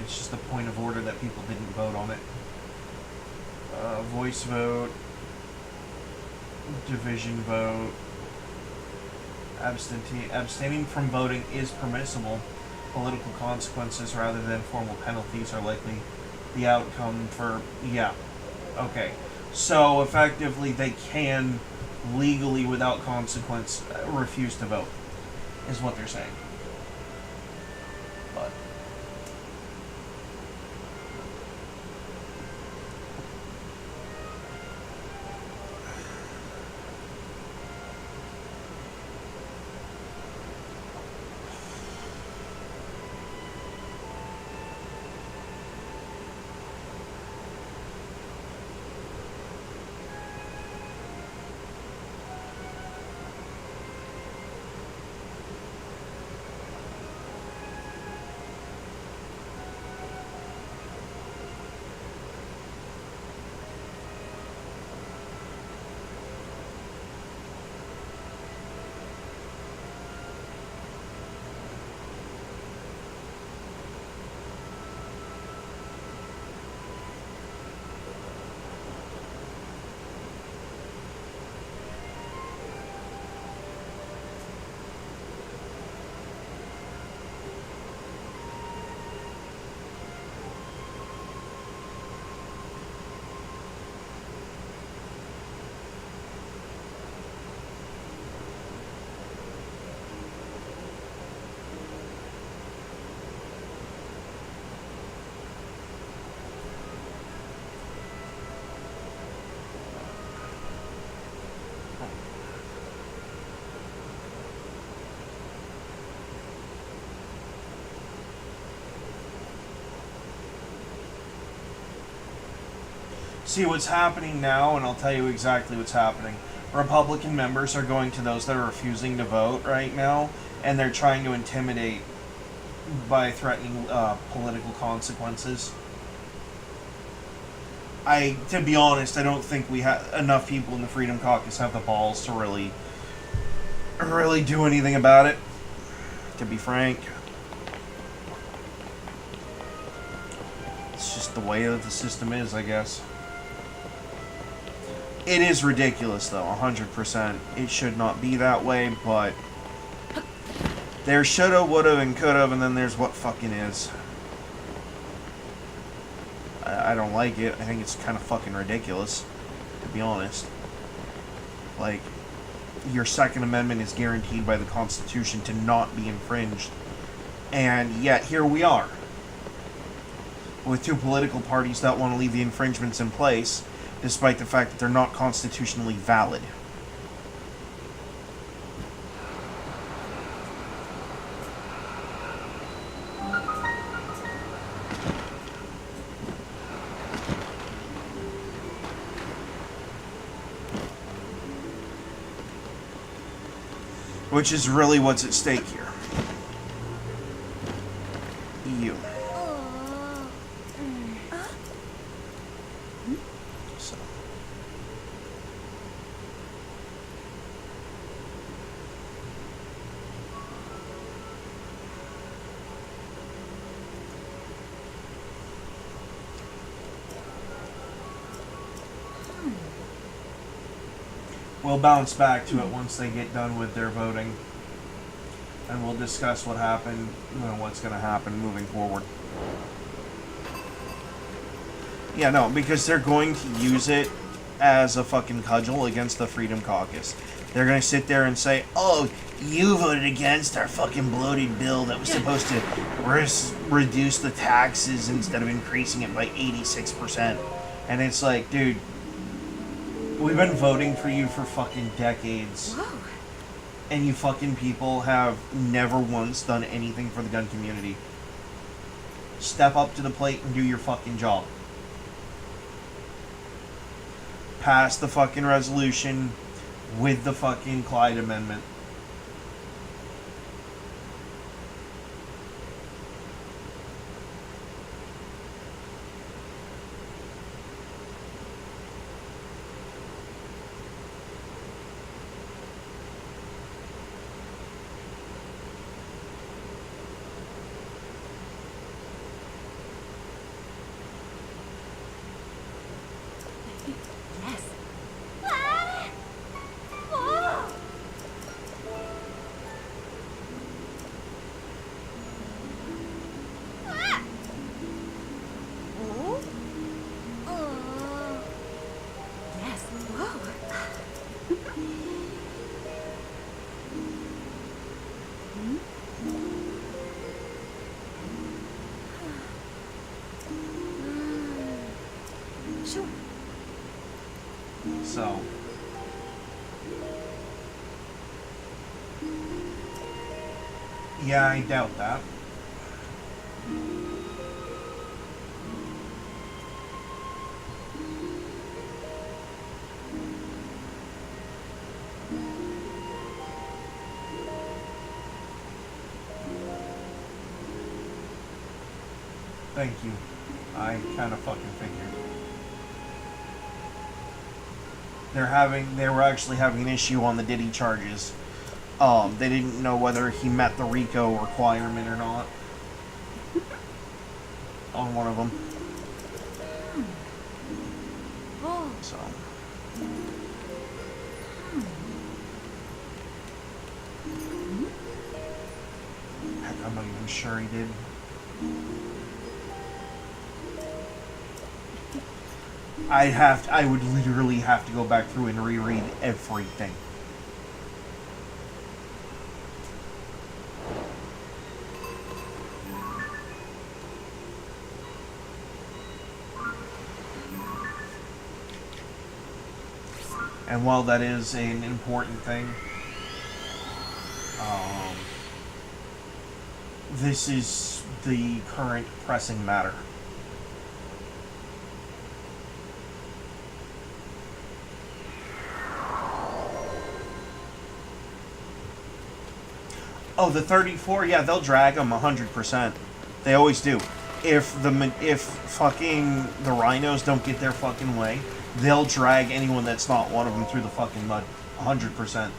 It's just a point of order that people didn't vote on it. Voice vote, division vote, abstaining from voting is permissible. Political consequences rather than formal penalties are likely the outcome for, yeah. Okay. So effectively they can legally without consequence refuse to vote, is what they're saying. But see what's happening now, and I'll tell you exactly what's happening. Republican members are going to those that are refusing to vote right now, and they're trying to intimidate by threatening political consequences. To be honest, I don't think we have enough people in the Freedom Caucus have the balls to really do anything about it, to be frank. It's just the way that the system is, I guess. It is ridiculous, though, 100%. It should not be that way, but there shoulda, woulda, and coulda, and then there's what fucking is. I don't like it. I think it's kind of fucking ridiculous, to be honest. Like, your Second Amendment is guaranteed by the Constitution to not be infringed. And yet, here we are, with two political parties that want to leave the infringements in place, despite the fact that they're not constitutionally valid. Which is really what's at stake here. You. So. We'll bounce back to it once they get done with their voting. And we'll discuss what happened, what's going to happen moving forward. Yeah, no, because they're going to use it as a fucking cudgel against the Freedom Caucus. They're going to sit there and say, oh, you voted against our fucking bloated bill that was supposed to reduce the taxes instead of increasing it by 86%. And it's like, dude, we've been voting for you for fucking decades. Whoa. And you fucking people have never once done anything for the gun community. Step up to the plate and do your fucking job. Pass the fucking resolution with the fucking Clyde Amendment. Yes. Ah! Whoa! Ah! Oh? Oh. Yes. Whoa. Sure. So. Yeah, I doubt that. Thank you. I kind of fucking figured. They were actually having an issue on the Diddy charges. They didn't know whether he met the RICO requirement or not. On one of them. Oh. So. Heck, I'm not even sure he did. I would literally have to go back through and reread everything. And while that is an important thing, this is the current pressing matter. Oh, the 34, yeah, they'll drag them 100%. They always do. If fucking the rhinos don't get their fucking way, they'll drag anyone that's not one of them through the fucking mud 100%.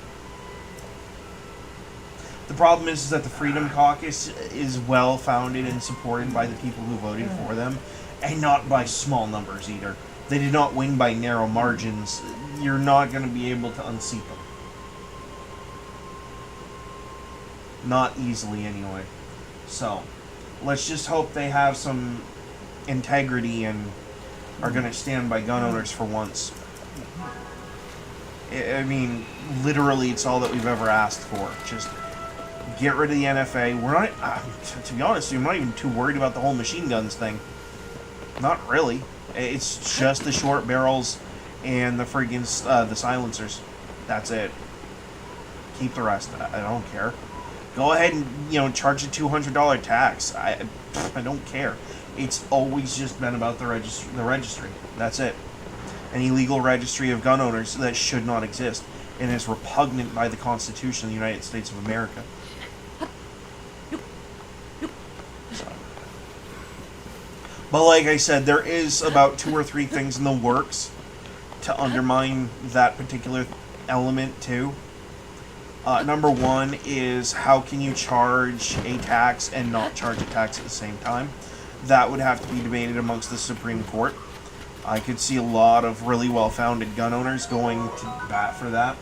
The problem is that the Freedom Caucus is well founded and supported by the people who voted for them, and not by small numbers either. They did not win by narrow margins. You're not going to be able to unseat them. Not easily, anyway. So, let's just hope they have some integrity and are going to stand by gun owners for once. I mean, literally, it's all that we've ever asked for. Just get rid of the NFA. We're not, to be honest, I'm not even too worried about the whole machine guns thing. Not really. It's just the short barrels and the friggin' the silencers. That's it. Keep the rest. I don't care. Go ahead and, charge a $200 tax. I don't care. It's always just been about the registry. That's it. An illegal registry of gun owners that should not exist. and is repugnant by the Constitution of the United States of America. So. But like I said, there is about 2 or 3 things in the works to undermine that particular element too. Number 1 is, how can you charge a tax and not charge a tax at the same time? That would have to be debated amongst the Supreme Court. I could see a lot of really well-founded gun owners going to bat for that.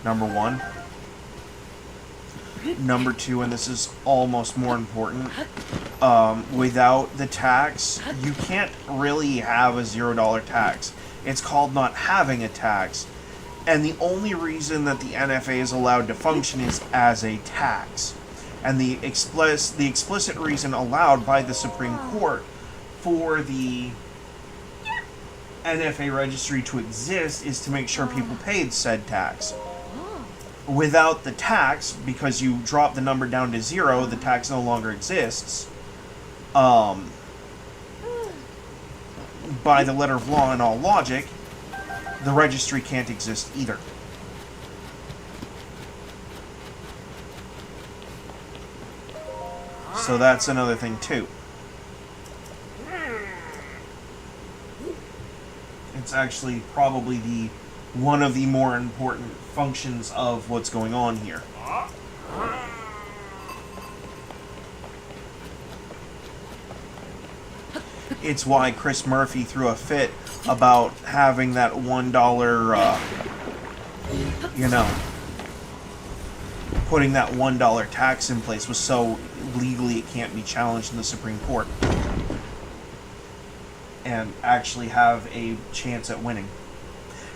Number 1. Number 2, and this is almost more important, without the tax, you can't really have a $0 tax. It's called not having a tax. And the only reason that the NFA is allowed to function is as a tax. And the explicit reason allowed by the Supreme Court for the NFA registry to exist is to make sure people paid said tax. Without the tax, because you drop the number down to 0, the tax no longer exists. By the letter of law and all logic, the registry can't exist either. So that's another thing too. It's actually probably one of the more important functions of what's going on here. It's why Chris Murphy threw a fit about having that $1, putting that $1 tax in place was so legally it can't be challenged in the Supreme Court. And actually have a chance at winning.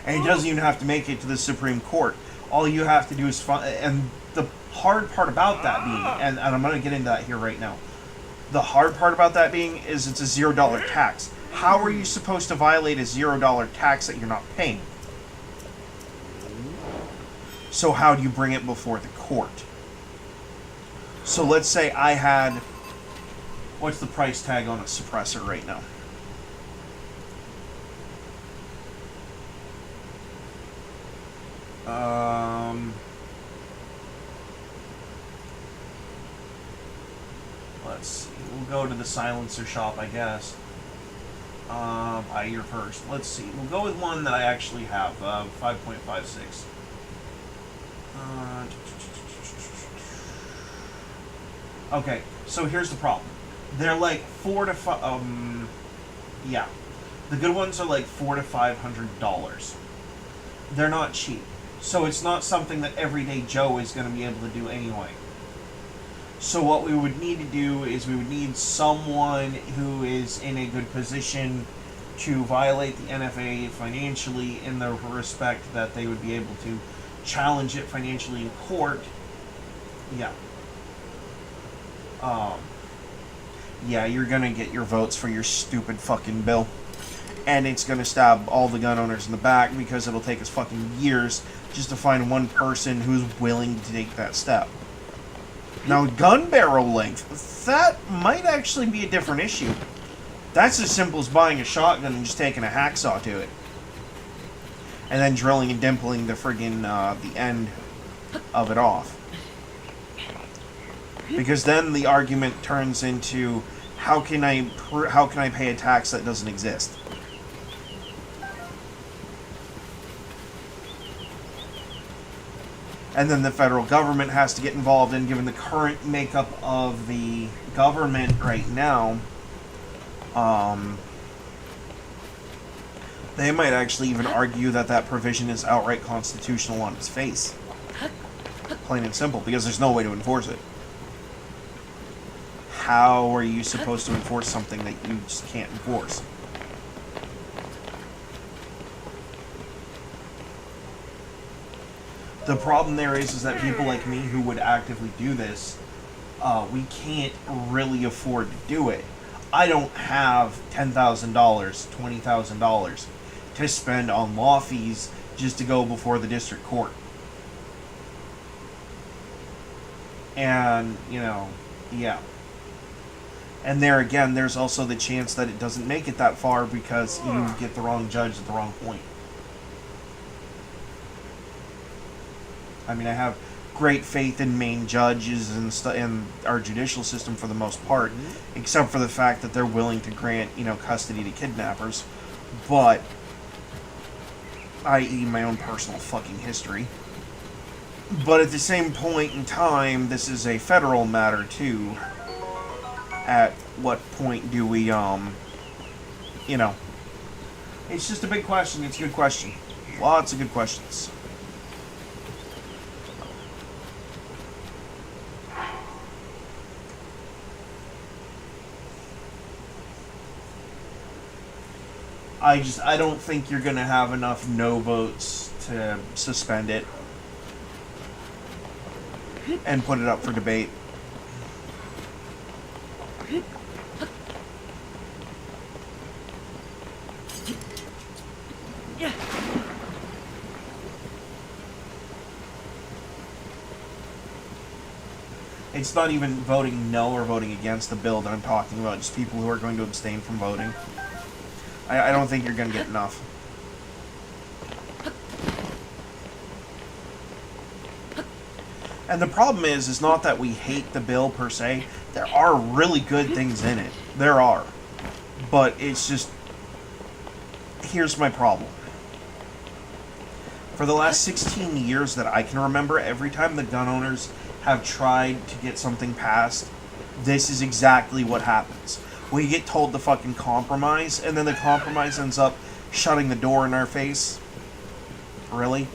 And he doesn't even have to make it to the Supreme Court. All you have to do is and the hard part about that being, and I'm going to get into that here right now. The hard part about that being is it's a $0 tax. How are you supposed to violate a $0 tax that you're not paying? So how do you bring it before the court? So let's say I had, what's the price tag on a suppressor right now? Let's see. We'll go to the silencer shop, I guess. Buy your first. Let's see. We'll go with one that I actually have. 5.56. Okay. So here's the problem. They're like $400 to $500. Yeah, the good ones are like $400 to $500. They're not cheap. So it's not something that everyday Joe is going to be able to do anyway. So what we would need to do is we would need someone who is in a good position to violate the NFA financially, in the respect that they would be able to challenge it financially in court. Yeah. Yeah, you're going to get your votes for your stupid fucking bill. And it's going to stab all the gun owners in the back, because it'll take us fucking years just to find one person who's willing to take that step. Now, gun barrel length, that might actually be a different issue. That's as simple as buying a shotgun and just taking a hacksaw to it. And then drilling and dimpling the friggin' the end of it off. Because then the argument turns into, how can I pay a tax that doesn't exist? And then the federal government has to get involved, and given the current makeup of the government right now, they might actually even argue that that provision is outright constitutional on its face. Plain and simple, because there's no way to enforce it. How are you supposed to enforce something that you just can't enforce? The problem there is that people like me who would actively do this, we can't really afford to do it. I don't have $10,000, $20,000 to spend on law fees just to go before the district court. And, yeah. And there again, there's also the chance that it doesn't make it that far because you get the wrong judge at the wrong point. I mean, I have great faith in Maine judges and our judicial system for the most part, except for the fact that they're willing to grant, custody to kidnappers. But, i.e. my own personal fucking history. But at the same point in time, this is a federal matter too. At what point do we, it's just a big question. It's a good question. Lots of good questions. I don't think you're going to have enough no votes to suspend it and put it up for debate. It's not even voting no or voting against the bill that I'm talking about, just people who are going to abstain from voting. I don't think you're going to get enough. And the problem is not that we hate the bill per se. There are really good things in it. There are. But it's just... Here's my problem. For the last 16 years that I can remember, every time the gun owners have tried to get something passed, this is exactly what happens. We get told to fucking compromise, and then the compromise ends up shutting the door in our face. Really?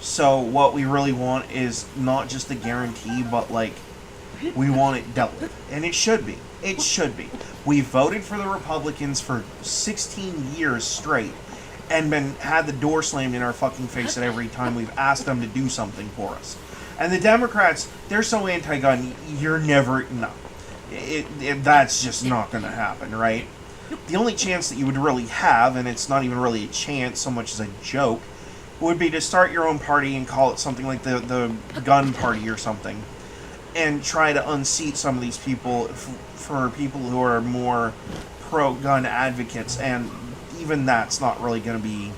So what we really want is not just a guarantee, but we want it dealt with. And it should be. It should be. We voted for the Republicans for 16 years straight, and had the door slammed in our fucking face at every time we've asked them to do something for us. And the Democrats, they're so anti-gun, you're never... No. That's just not going to happen, right? The only chance that you would really have, and it's not even really a chance so much as a joke, would be to start your own party and call it something like the gun party or something, and try to unseat some of these people for people who are more pro-gun advocates, and even that's not really going to be...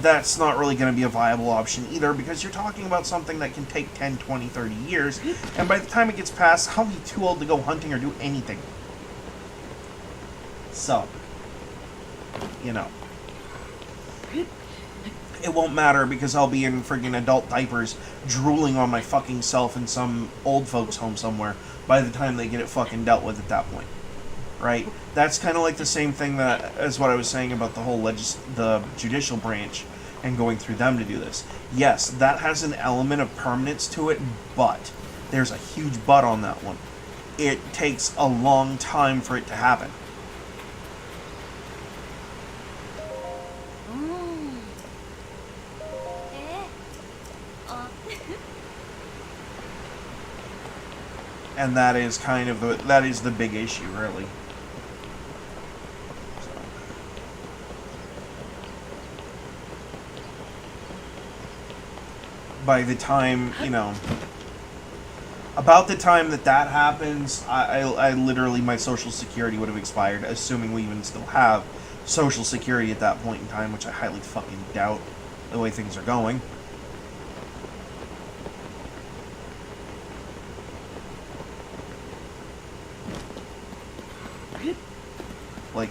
That's not really going to be a viable option either, because you're talking about something that can take 10, 20, 30 years, and by the time it gets passed, I'll be too old to go hunting or do anything. So, it won't matter because I'll be in friggin' adult diapers drooling on my fucking self in some old folks' home somewhere by the time they get it fucking dealt with at that point. Right? That's kind of like the same thing as what I was saying about the whole the judicial branch and going through them to do this. Yes, that has an element of permanence to it, but there's a huge but on that one. It takes a long time for it to happen. And that is kind of the big issue, really. By the time, about the time that happens, I literally, my Social Security would have expired, assuming we even still have Social Security at that point in time, which I highly fucking doubt the way things are going.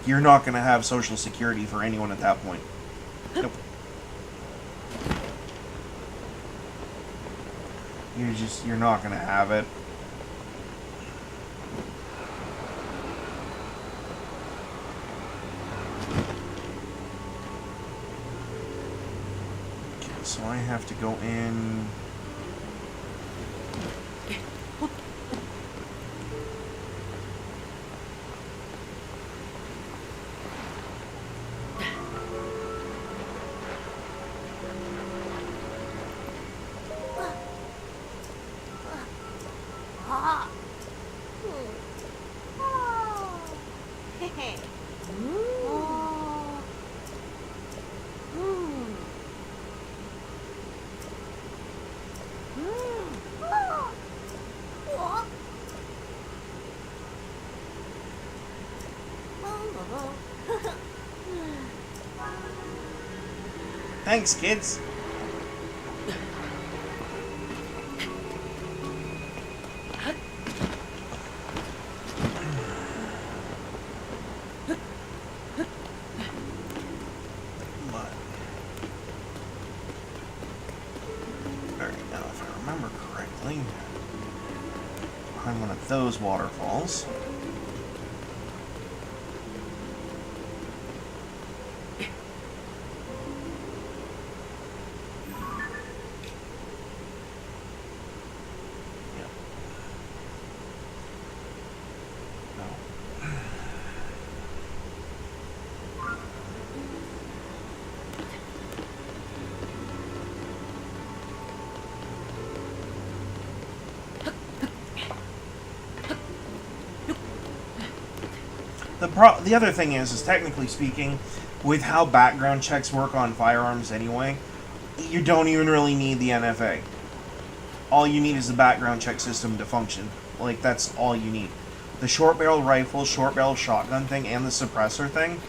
You're not going to have Social Security for anyone at that point. Nope. You're not going to have it. Okay, so I have to go in... Thanks, kids. Alright, now if I remember correctly, behind one of those waterfalls. Yep. No. The other thing is technically speaking, with how background checks work on firearms anyway, you don't even really need the NFA. All you need is the background check system to function. Like, that's all you need. The short barrel rifle, short barrel shotgun thing, and the suppressor thing,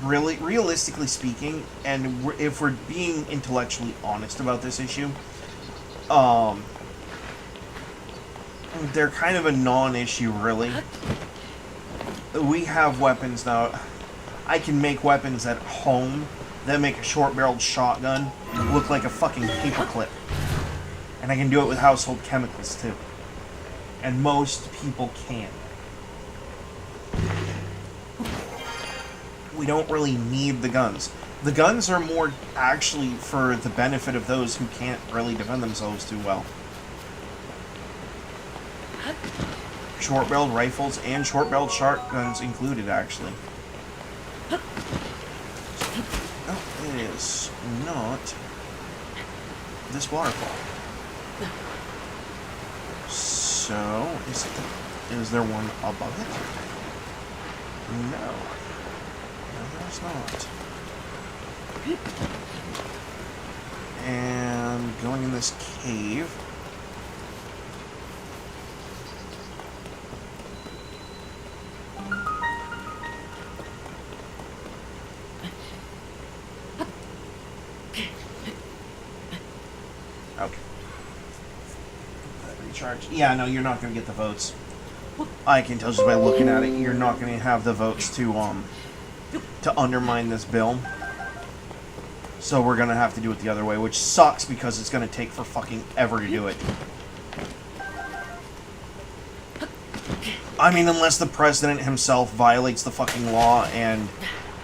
really, realistically speaking, and if we're being intellectually honest about this issue, they're kind of a non-issue, really. We have weapons now. I can make weapons at home that make a short-barreled shotgun look like a fucking paperclip. And I can do it with household chemicals, too. And most people can. We don't really need the guns. The guns are more actually for the benefit of those who can't really defend themselves too well. Short-barreled rifles and short-barreled shotguns included, actually. No, it is not this waterfall. So, is there one above it? No. No, there's not. And going in this cave. Okay. Recharge. Yeah, no, you're not going to get the votes. I can tell just by looking at it, you're not going to have the votes to undermine this bill. So we're going to have to do it the other way, which sucks because it's going to take for fucking ever to do it. I mean, unless the president himself violates the fucking law and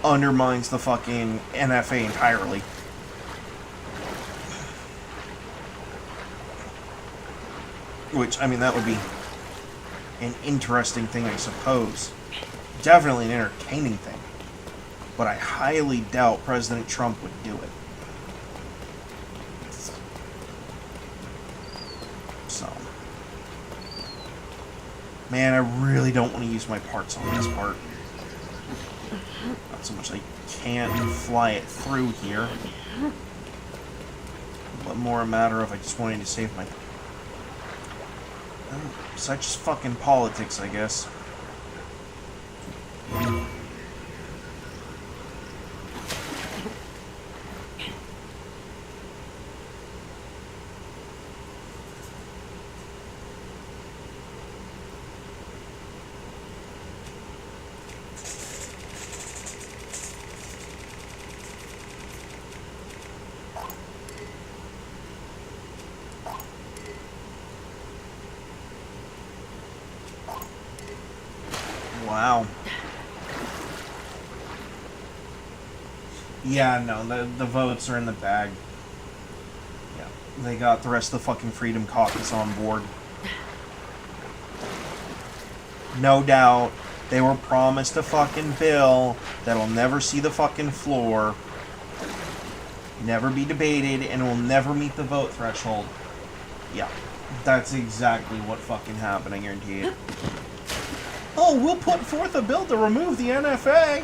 undermines the fucking NFA entirely. Which, I mean, that would be an interesting thing, I suppose. Definitely an entertaining thing. But I highly doubt President Trump would do it. So. Man, I really don't want to use my parts on this part. Not so much I can't fly it through here. But more a matter of I just wanted to save my... Such fucking politics, I guess. Wow. Yeah, no, the votes are in the bag. Yeah, they got the rest of the fucking Freedom Caucus on board. No doubt, they were promised a fucking bill that'll never see the fucking floor, never be debated, and will never meet the vote threshold. Yeah, that's exactly what fucking happened, I guarantee it. Oh, we'll put forth a bill to remove the NFA.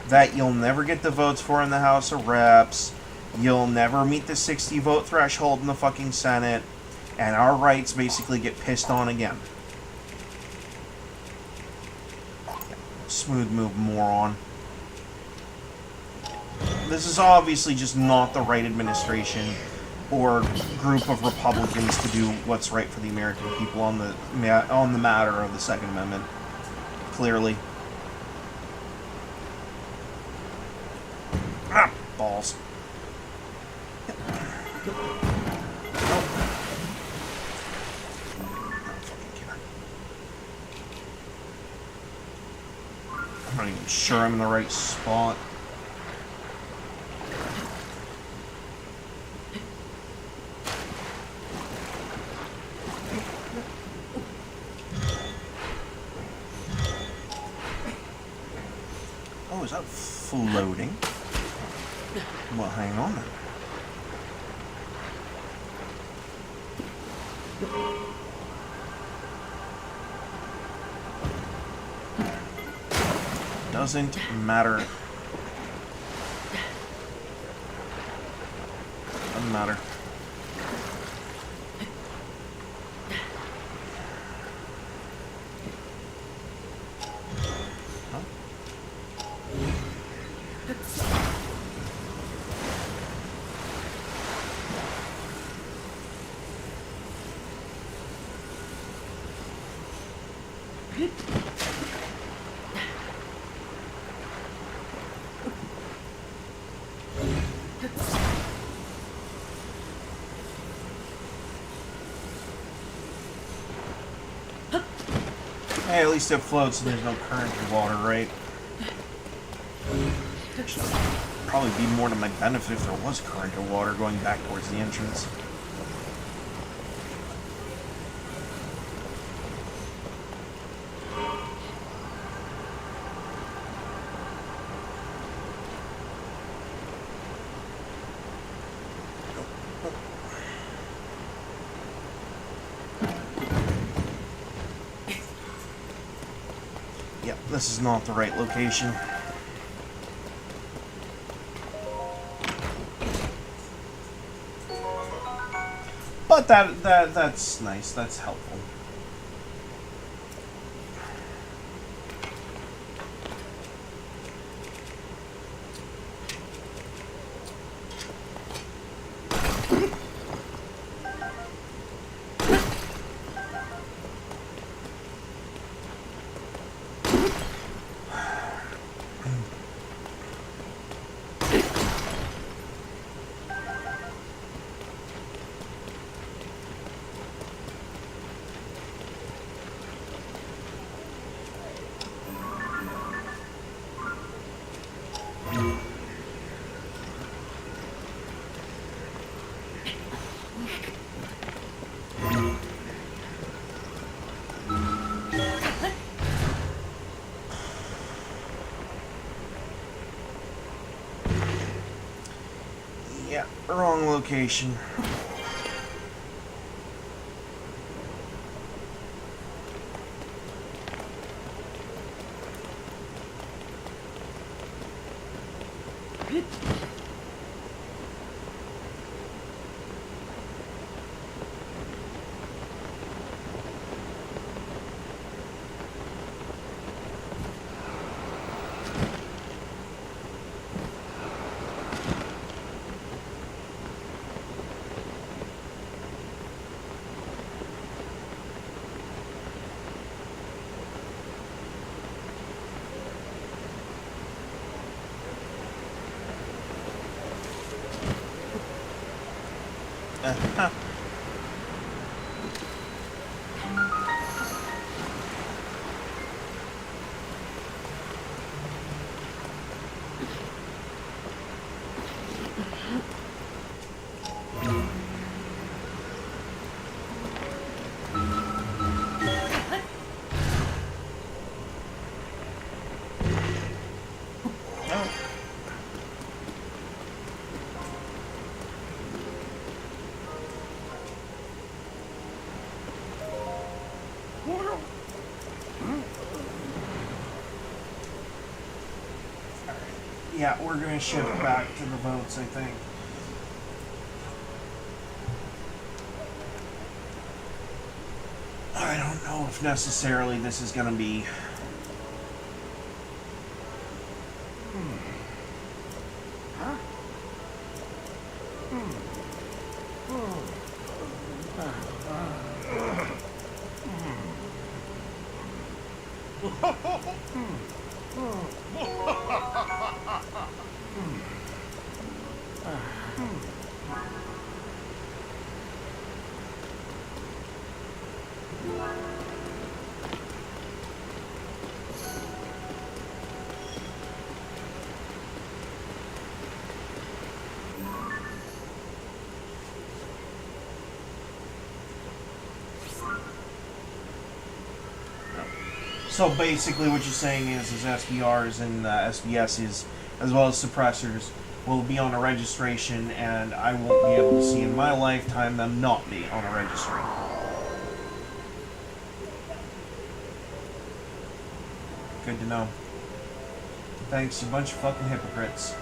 That you'll never get the votes for in the House of Reps. You'll never meet the 60 vote threshold in the fucking Senate. And our rights basically get pissed on again. Smooth move, moron. this is obviously just not the right administration or group of Republicans to do what's right for the American people on the matter of the Second Amendment. Clearly. Ah, balls. I'm not even sure I'm in the right spot. Oh, is that floating? Well, hang on then. Doesn't matter. Doesn't matter. Huh? Hey, at least it floats and there's no current in water, right? Should probably be more to my benefit if there was current in water going back towards the entrance. Yep, this is not the right location. But that's nice. That's helpful. Yeah, wrong location. Yeah, we're going to shift back to the votes, I think. I don't know if necessarily this is going to be... Huh? So basically what you're saying is SBRs and SBSs, as well as suppressors, will be on a registration, and I won't be able to see in my lifetime them not be on a registry. Good to know. Thanks, you bunch of fucking hypocrites.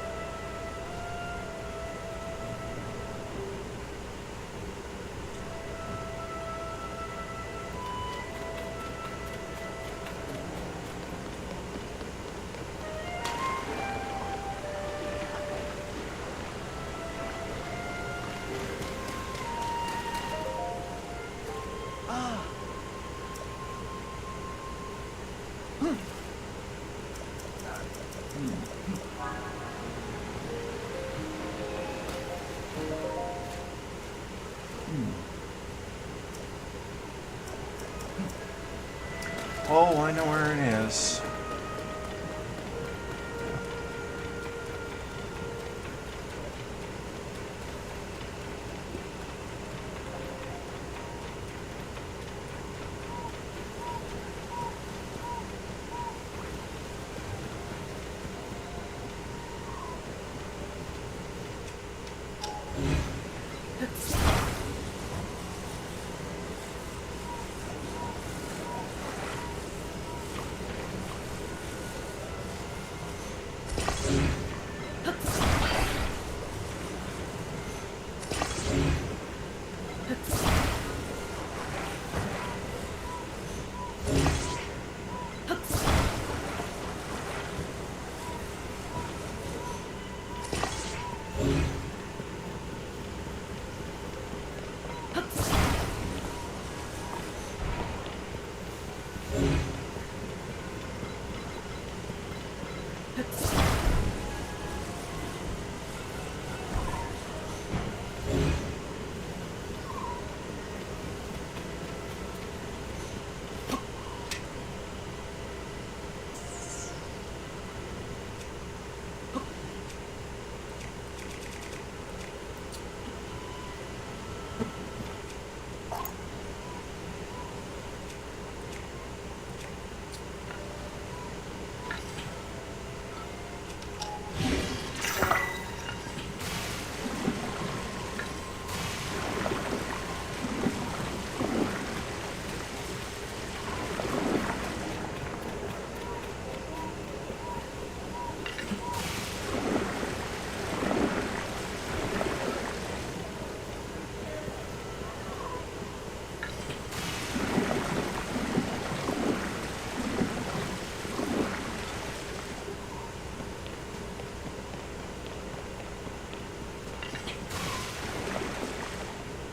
Oh, I know where it is.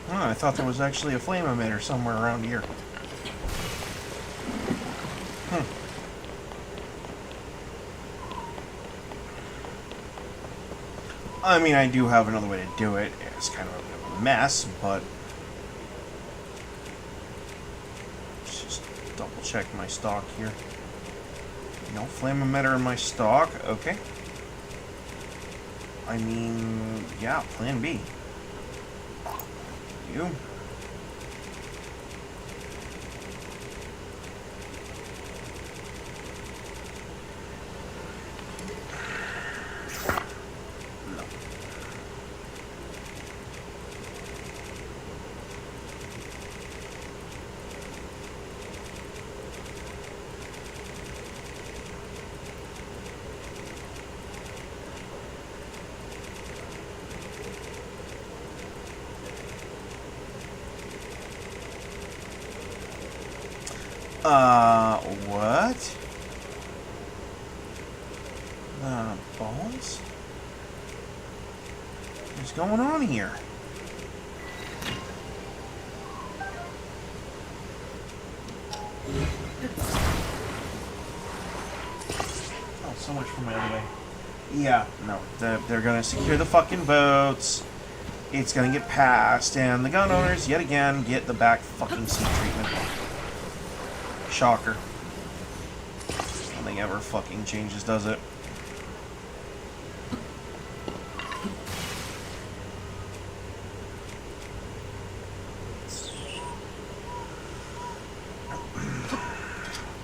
I thought there was actually a flame emitter somewhere around here. I mean, I do have another way to do it. It's kind of a bit of a mess, but... Let's just double check my stock here. No flame emitter in my stock. Okay. I mean, yeah, plan B. You. What? Balls? What's going on here? so much for my other way. Yeah, no. They're gonna secure the fucking votes. It's gonna get passed, and the gun owners, yet again, get the back fucking seat treatment. Shocker. Nothing ever fucking changes, does it?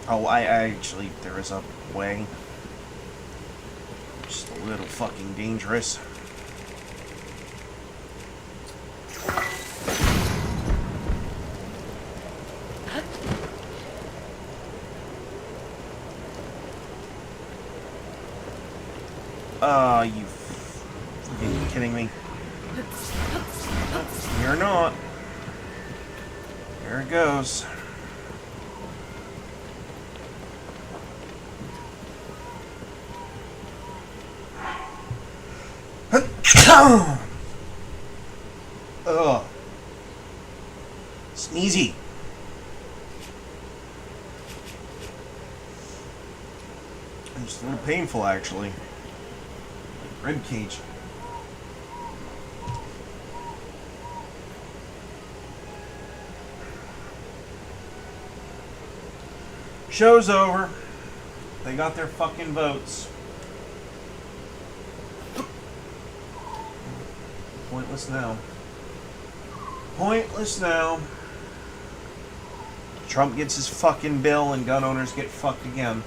Oh, I actually, there is a way. Just a little fucking dangerous. You fucking kidding me? You're not. There it goes. Ugh. Sneezy. It's a little painful, actually. Like rib cage. Show's over. They got their fucking votes. Pointless now. Pointless now. Trump gets his fucking bill and gun owners get fucked again.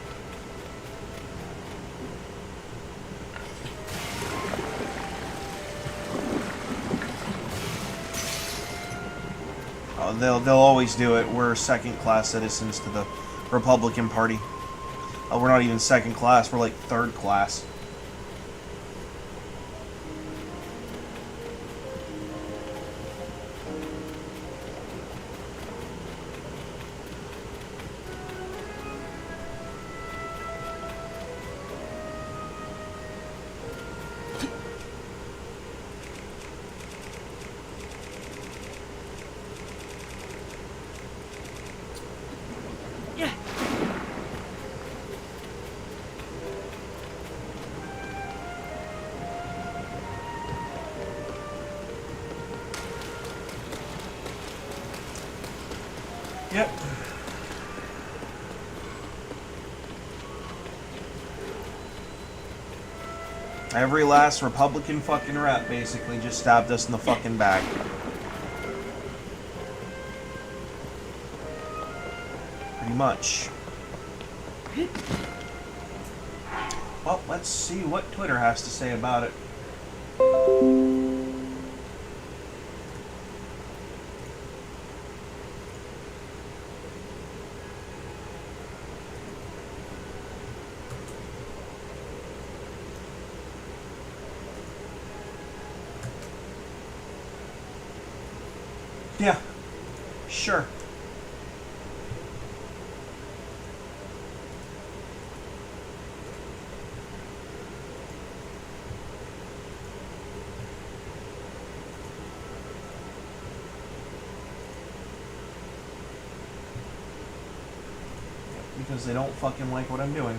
Oh, they'll always do it. We're second-class citizens to the Republican Party. Oh, we're not even second class. We're like third class. Yep. Every last Republican fucking rep basically just stabbed us in the fucking back. Pretty much. Well, let's see what Twitter has to say about it. Yeah, sure. Because they don't fucking like what I'm doing.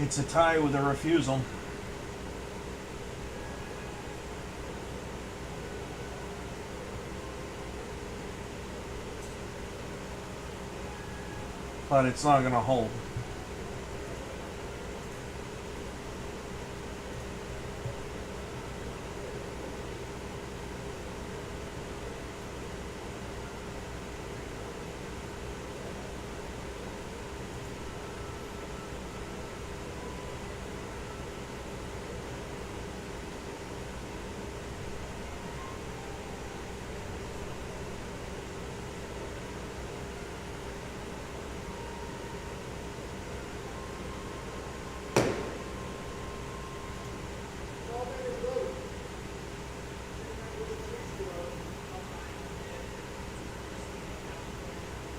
It's a tie with a refusal. But it's not going to hold.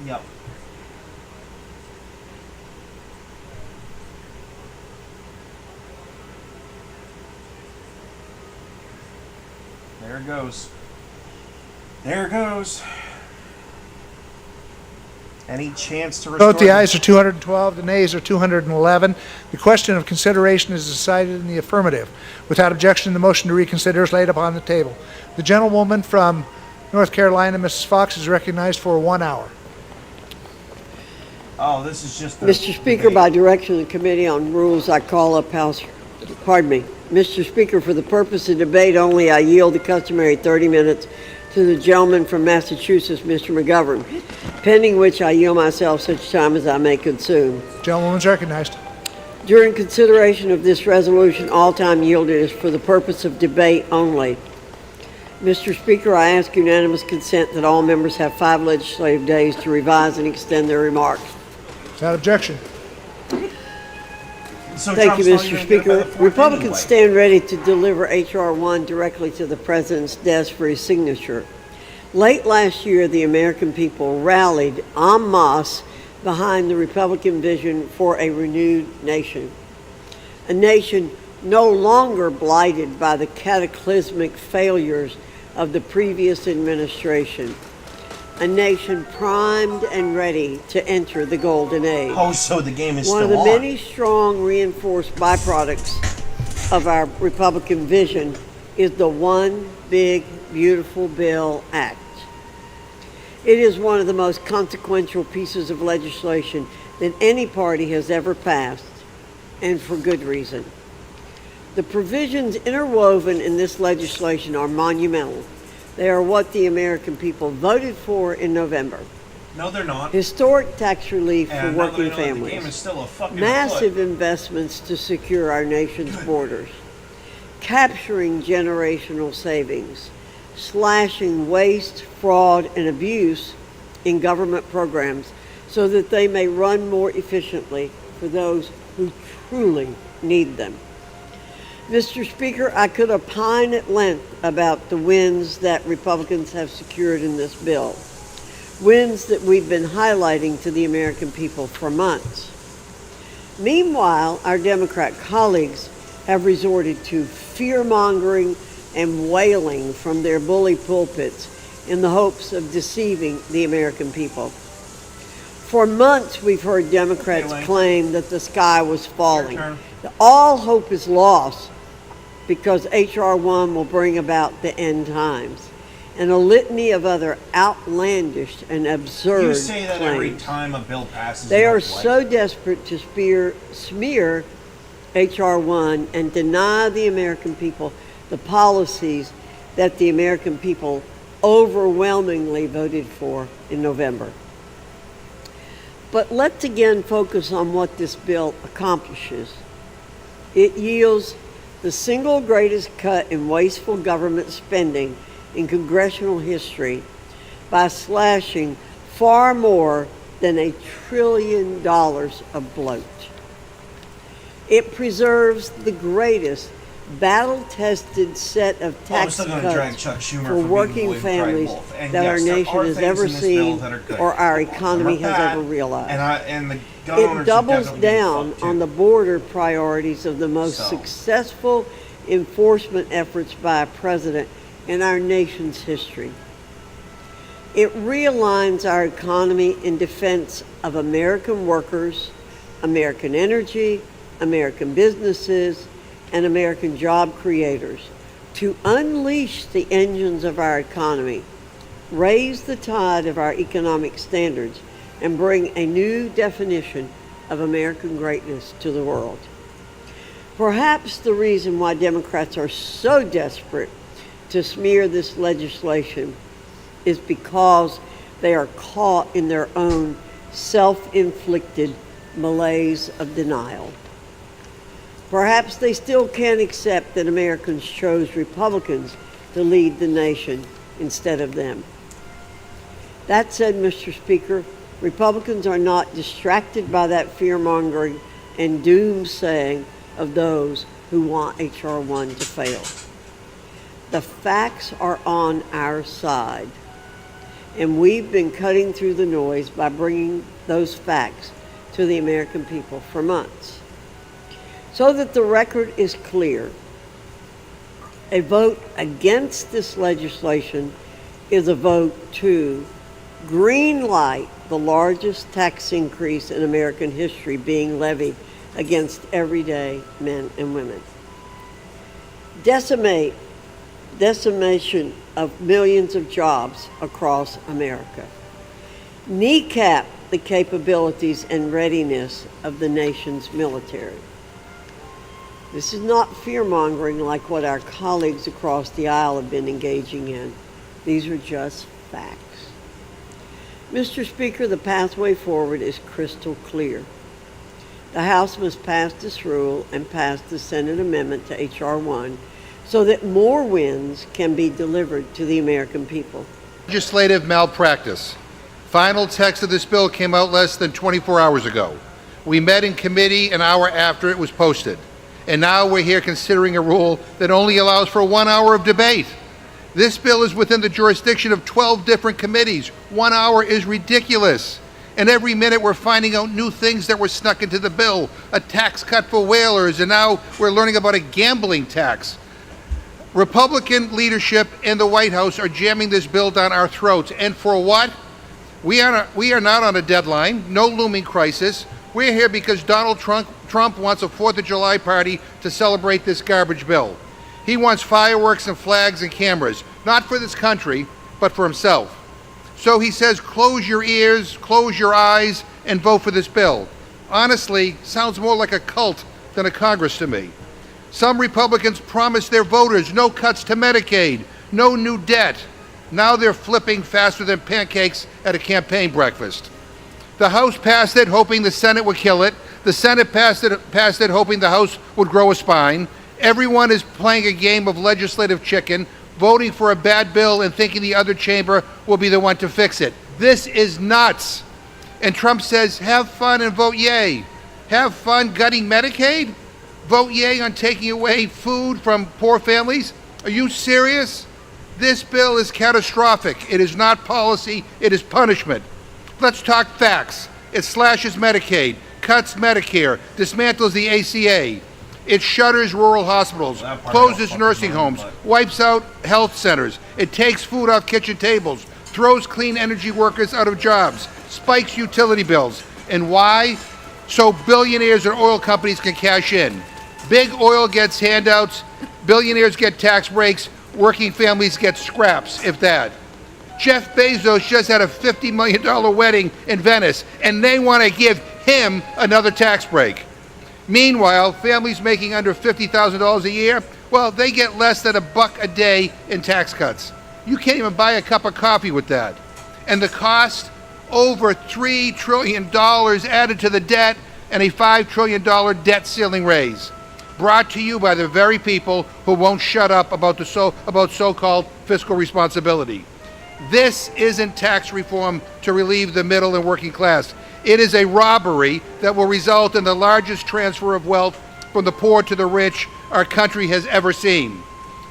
Yep. There it goes. There it goes. Any chance to restore? Vote the ayes are 212, the nays are 211. The question of consideration is decided in the affirmative. Without objection, the motion to reconsider is laid upon the table. The gentlewoman from North Carolina, Mrs. Fox, is recognized for 1 hour. Oh, this is just. Mr. Speaker, by direction of the Committee on Rules, I call up House, pardon me. Mr. Speaker, for the purpose of debate only, I yield the customary 30 minutes to the gentleman from Massachusetts, Mr. McGovern, pending which I yield myself such time as I may consume. Gentlewoman's recognized. During consideration of this resolution, all time yielded is for the purpose of debate only. Mr. Speaker, I ask unanimous consent that all members have 5 legislative days to revise and extend their remarks. Without objection. So Thank you, Trump's not Mr. even gonna get Speaker. by the fourth Republicans anyway. stand ready to deliver H.R. 1 directly to the President's desk for his signature. Late last year, the American people rallied en masse behind the Republican vision for a renewed nation. A nation no longer blighted by the cataclysmic failures of the previous administration. A nation primed and ready to enter the golden age. Oh, so the game is One still of the on. many strong reinforced byproducts of our Republican vision is the One Big Beautiful Bill Act. It is one of the most consequential pieces of legislation that any party has ever passed, and for good reason. The provisions interwoven in this legislation are monumental. They are what the American people voted for in November. No, they're not. Historic tax relief for And now that I working know that the families. game is still a fucking Massive afoot. investments to secure our nation's borders. Capturing generational savings. Slashing waste, fraud, and abuse in government programs so that they may run more efficiently for those who truly need them. Mr. Speaker, I could opine at length about the wins that Republicans have secured in this bill. Wins that we've been highlighting to the American people for months. Meanwhile, our Democrat colleagues have resorted to fear-mongering and wailing from their bully pulpits in the hopes of deceiving the American people. For months, we've heard Democrats claim that the sky was falling. That all hope is lost because H.R. 1 will bring about the end times, and a litany of other outlandish and absurd You say that every claims. time a bill passes. They in are our so desperate to smear H.R. 1 and deny the American people the policies that the American people overwhelmingly voted for in November. But let's again focus on what this bill accomplishes. It yields the single greatest cut in wasteful government spending in congressional history by slashing far more than $1 trillion of bloat. It preserves the greatest battle-tested set of tax still gonna drag cuts Chuck Schumer for for being working William Clyde families Wolf. And that yes, our there nation are has things ever in this bill seen that are good. or our Some economy are has bad, ever realized. And the gun owners It should doubles definitely be down fucked, on too. the border priorities of the most So. successful enforcement efforts by a president in our nation's history. It realigns our economy in defense of American workers, American energy, American businesses, and American job creators to unleash the engines of our economy, raise the tide of our economic standards, and bring a new definition of American greatness to the world. Perhaps the reason why Democrats are so desperate to smear this legislation is because they are caught in their own self-inflicted malaise of denial. Perhaps they still can't accept that Americans chose Republicans to lead the nation instead of them. That said, Mr. Speaker, Republicans are not distracted by that fear-mongering and doomsaying of those who want H.R. 1 to fail. The facts are on our side, and we've been cutting through the noise by bringing those facts to the American people for months. So that the record is clear, a vote against this legislation is a vote to green light the largest tax increase in American history being levied against everyday men and women. Decimation of millions of jobs across America. Kneecap the capabilities and readiness of the nation's military. This is not fear-mongering like what our colleagues across the aisle have been engaging in. These are just facts. Mr. Speaker, the pathway forward is crystal clear. The House must pass this rule and pass the Senate amendment to H.R. 1 so that more wins can be delivered to the American people. Legislative malpractice. Final text of this bill came out less than 24 hours ago. We met in committee an hour after it was posted. And now we're here considering a rule that only allows for 1 hour of debate. This bill is within the jurisdiction of 12 different committees. 1 hour is ridiculous. And every minute we're finding out new things that were snuck into the bill. A tax cut for whalers, and now we're learning about a gambling tax. Republican leadership in the White House are jamming this bill down our throats. And for what? We are not on a deadline, no looming crisis. We're here because Donald Trump wants a 4th of July party to celebrate this garbage bill. He wants fireworks and flags and cameras, not for this country, but for himself. So he says, close your ears, close your eyes, and vote for this bill. Honestly, sounds more like a cult than a Congress to me. Some Republicans promised their voters no cuts to Medicaid, no new debt. Now they're flipping faster than pancakes at a campaign breakfast. The House passed it hoping the Senate would kill it. The Senate passed it hoping the House would grow a spine. Everyone is playing a game of legislative chicken, voting for a bad bill and thinking the other chamber will be the one to fix it. This is nuts. And Trump says, have fun and vote yay. Have fun gutting Medicaid? Vote yay on taking away food from poor families? Are you serious? This bill is catastrophic. It is not policy, it is punishment. Let's talk facts. It slashes Medicaid, cuts Medicare, dismantles the ACA. It shutters rural hospitals, closes nursing homes, wipes out health centers. It takes food off kitchen tables, throws clean energy workers out of jobs, spikes utility bills. And why? So billionaires and oil companies can cash in. Big oil gets handouts, billionaires get tax breaks, working families get scraps, if that. Jeff Bezos just had a $50 million wedding in Venice, and they want to give him another tax break. Meanwhile, families making under $50,000 a year, well, they get less than $1 a day in tax cuts. You can't even buy a cup of coffee with that. And the cost, over $3 trillion added to the debt and a $5 trillion debt ceiling raise. Brought to you by the very people who won't shut up about so-called fiscal responsibility. This isn't tax reform to relieve the middle and working class. It is a robbery that will result in the largest transfer of wealth from the poor to the rich our country has ever seen.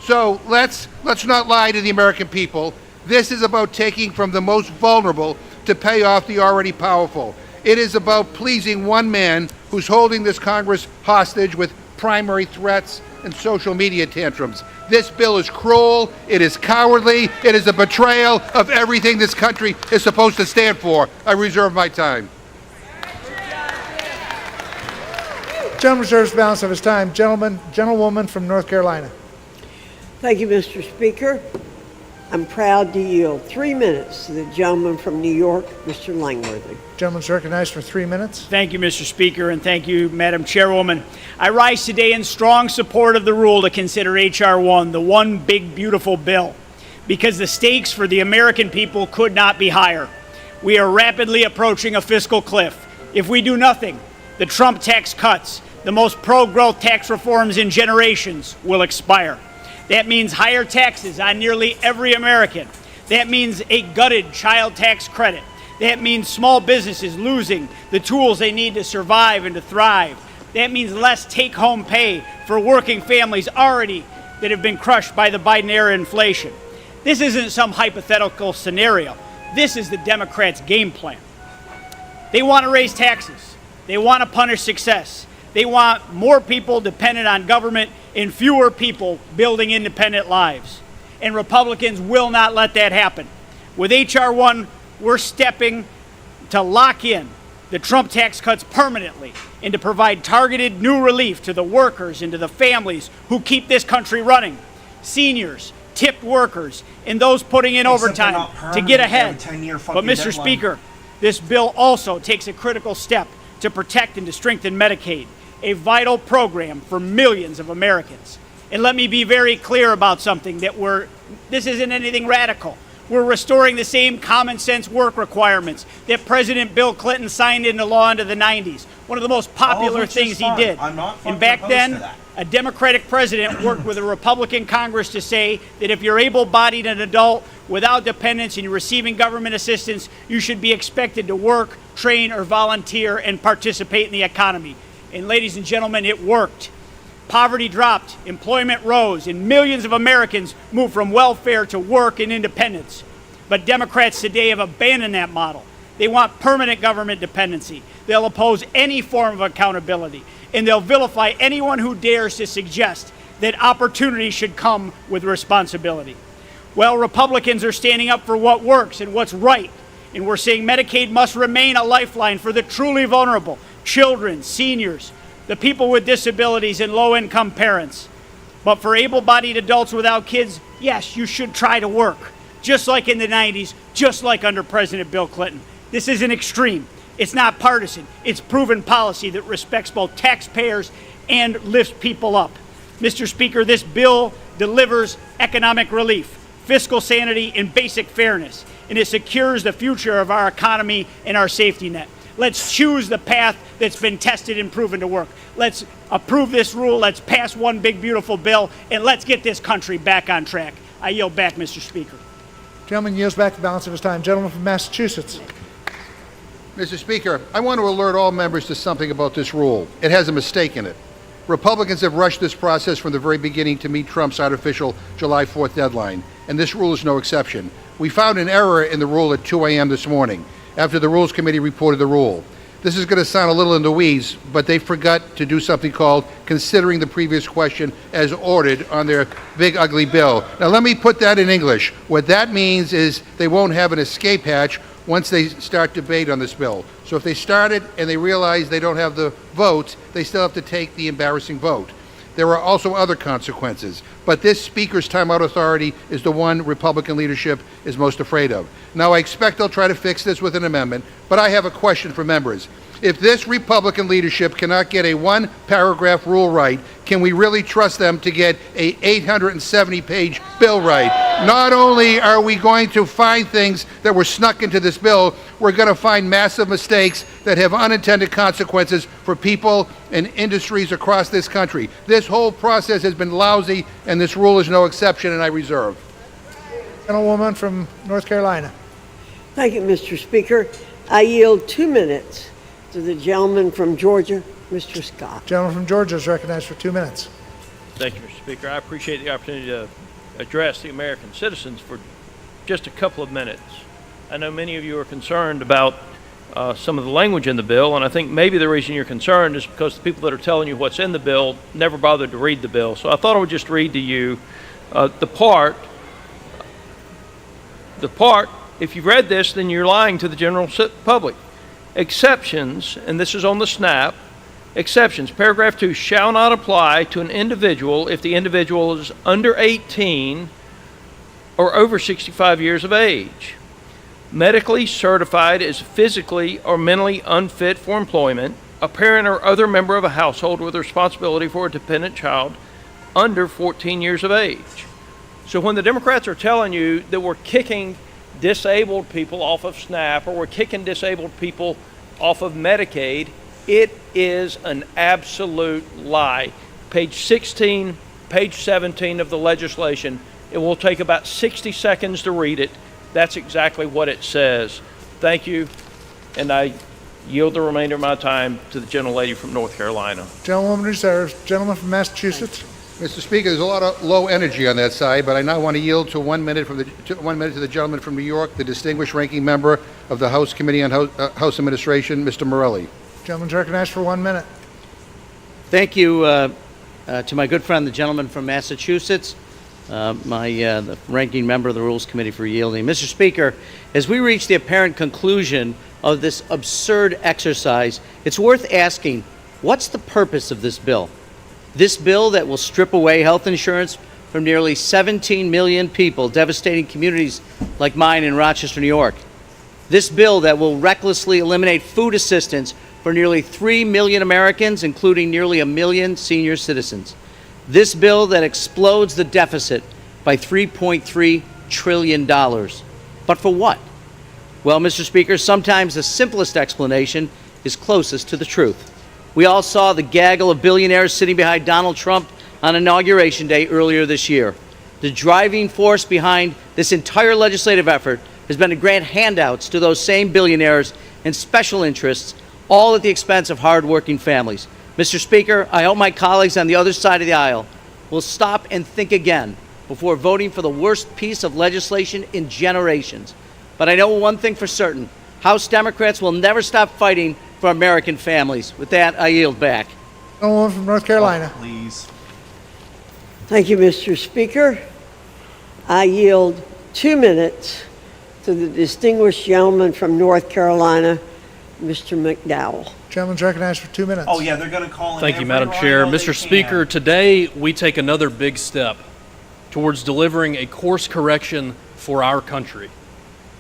So let's not lie to the American people. This is about taking from the most vulnerable to pay off the already powerful. It is about pleasing one man who's holding this Congress hostage with primary threats and social media tantrums. This bill is cruel, it is cowardly, it is a betrayal of everything this country is supposed to stand for. I reserve my time. Gentleman reserves the balance of his time. Gentlewoman from North Carolina. Thank you, Mr. Speaker. I'm proud to yield 3 minutes to the gentleman from New York, Mr. Langworthy. Gentleman's recognized for 3 minutes. Thank you, Mr. Speaker, and thank you, Madam Chairwoman. I rise today in strong support of the rule to consider H.R. 1, the one big, beautiful bill, because the stakes for the American people could not be higher. We are rapidly approaching a fiscal cliff. If we do nothing, the Trump tax cuts, the most pro-growth tax reforms in generations, will expire. That means higher taxes on nearly every American. That means a gutted child tax credit. That means small businesses losing the tools they need to survive and to thrive. That means less take-home pay for working families already that have been crushed by the Biden-era inflation. This isn't some hypothetical scenario. This is the Democrats' game plan. They want to raise taxes. They want to punish success. They want more people dependent on government and fewer people building independent lives. And Republicans will not let that happen. With H.R. 1, we're stepping to lock in the Trump tax cuts permanently and to provide targeted new relief to the workers and to the families who keep this country running. Seniors, tipped workers, and those putting in overtime to get ahead. But Mr. Speaker, this bill also takes a critical step to protect and to strengthen Medicaid, a vital program for millions of Americans. And let me be very clear about something, that this isn't anything radical. We're restoring the same common sense work requirements that President Bill Clinton signed into law into the 90s. One of the most popular things he did. And back then, a Democratic president worked with a Republican Congress to say that if you're able-bodied and adult without dependents and you're receiving government assistance, you should be expected to work, train, or volunteer and participate in the economy. And ladies and gentlemen, it worked. Poverty dropped, employment rose, and millions of Americans moved from welfare to work and independence. But Democrats today have abandoned that model. They want permanent government dependency. They'll oppose any form of accountability, and they'll vilify anyone who dares to suggest that opportunity should come with responsibility. Well, Republicans are standing up for what works and what's right, and we're saying Medicaid must remain a lifeline for the truly vulnerable, children, seniors, the people with disabilities, and low-income parents. But for able-bodied adults without kids, yes, you should try to work, just like in the 90s, just like under President Bill Clinton. This isn't extreme. It's not partisan. It's proven policy that respects both taxpayers and lifts people up. Mr. Speaker, this bill delivers economic relief, fiscal sanity, and basic fairness, and it secures the future of our economy and our safety net. Let's choose the path that's been tested and proven to work. Let's approve this rule. Let's pass one big, beautiful bill, and let's get this country back on track. I yield back, Mr. Speaker. Gentleman yields back the balance of his time. Gentleman from Massachusetts. Mr. Speaker, I want to alert all members to something about this rule. It has a mistake in it. Republicans have rushed this process from the very beginning to meet Trump's artificial July 4th deadline, and this rule is no exception. We found an error in the rule at 2 a.m. this morning, after the Rules Committee reported the rule. This is going to sound a little in the weeds, but they forgot to do something called considering the previous question as ordered on their big ugly bill. Now let me put that in English. What that means is they won't have an escape hatch once they start debate on this bill. So if they started and they realize they don't have the votes, they still have to take the embarrassing vote. There are also other consequences, but this Speaker's timeout authority is the one Republican leadership is most afraid of. Now, I expect they'll try to fix this with an amendment, but I have a question for members. If this Republican leadership cannot get a one-paragraph rule right, can we really trust them to get a 870-page bill right? Not only are we going to find things that were snuck into this bill, we're going to find massive mistakes that have unintended consequences for people and industries across this country. This whole process has been lousy, and this rule is no exception, and I reserve. Gentlewoman from North Carolina. Thank you, Mr. Speaker. I yield 2 minutes to the gentleman from Georgia, Mr. Scott. Gentleman from Georgia is recognized for 2 minutes. Thank you, Mr. Speaker. I appreciate the opportunity to address the American citizens for just a couple of minutes. I know many of you are concerned about some of the language in the bill, and I think maybe the reason you're concerned is because the people that are telling you what's in the bill never bothered to read the bill. So I thought I would just read to you the part, if you've read this, then you're lying to the general public. Exceptions, and this is on the SNAP, Exceptions. Paragraph 2 shall not apply to an individual if the individual is under 18 or over 65 years of age, medically certified as physically or mentally unfit for employment, a parent or other member of a household with responsibility for a dependent child under 14 years of age. So when the Democrats are telling you that we're kicking disabled people off of SNAP or we're kicking disabled people off of Medicaid, it is an absolute lie. Page 16, page 17 of the legislation. It will take about 60 seconds to read it. That's exactly what it says. Thank you, and I yield the remainder of my time to the gentlelady from North Carolina. Gentlewoman reserves. Gentleman from Massachusetts. Mr. Speaker, there's a lot of low energy on that side, but I now want to yield to 1 minute to the gentleman from New York, the distinguished ranking member of the House Committee on House Administration, Mr. Morelli. Gentleman's recognized for 1 minute. Thank you to my good friend, the gentleman from Massachusetts, the ranking member of the Rules Committee for yielding. Mr. Speaker, as we reach the apparent conclusion of this absurd exercise, it's worth asking, what's the purpose of this bill? This bill that will strip away health insurance from nearly 17 million people, devastating communities like mine in Rochester, New York. This bill that will recklessly eliminate food assistance for nearly 3 million Americans, including nearly 1 million senior citizens. This bill that explodes the deficit by $3.3 trillion. But for what? Well, Mr. Speaker, sometimes the simplest explanation is closest to the truth. We all saw the gaggle of billionaires sitting behind Donald Trump on Inauguration Day earlier this year. The driving force behind this entire legislative effort has been to grant handouts to those same billionaires and special interests, all at the expense of hardworking families. Mr. Speaker, I hope my colleagues on the other side of the aisle will stop and think again before voting for the worst piece of legislation in generations. But I know one thing for certain: House Democrats will never stop fighting for American families. With that, I yield back. Gentlewoman from North Carolina. Please. Thank you, Mr. Speaker. I yield 2 minutes to the distinguished gentleman from North Carolina, Mr. McDowell. Gentleman's recognized for 2 minutes. Oh yeah, they're going to call in. Thank you, every Madam rhino Chair. they Mr. can. Speaker, today we take another big step towards delivering a course correction for our country.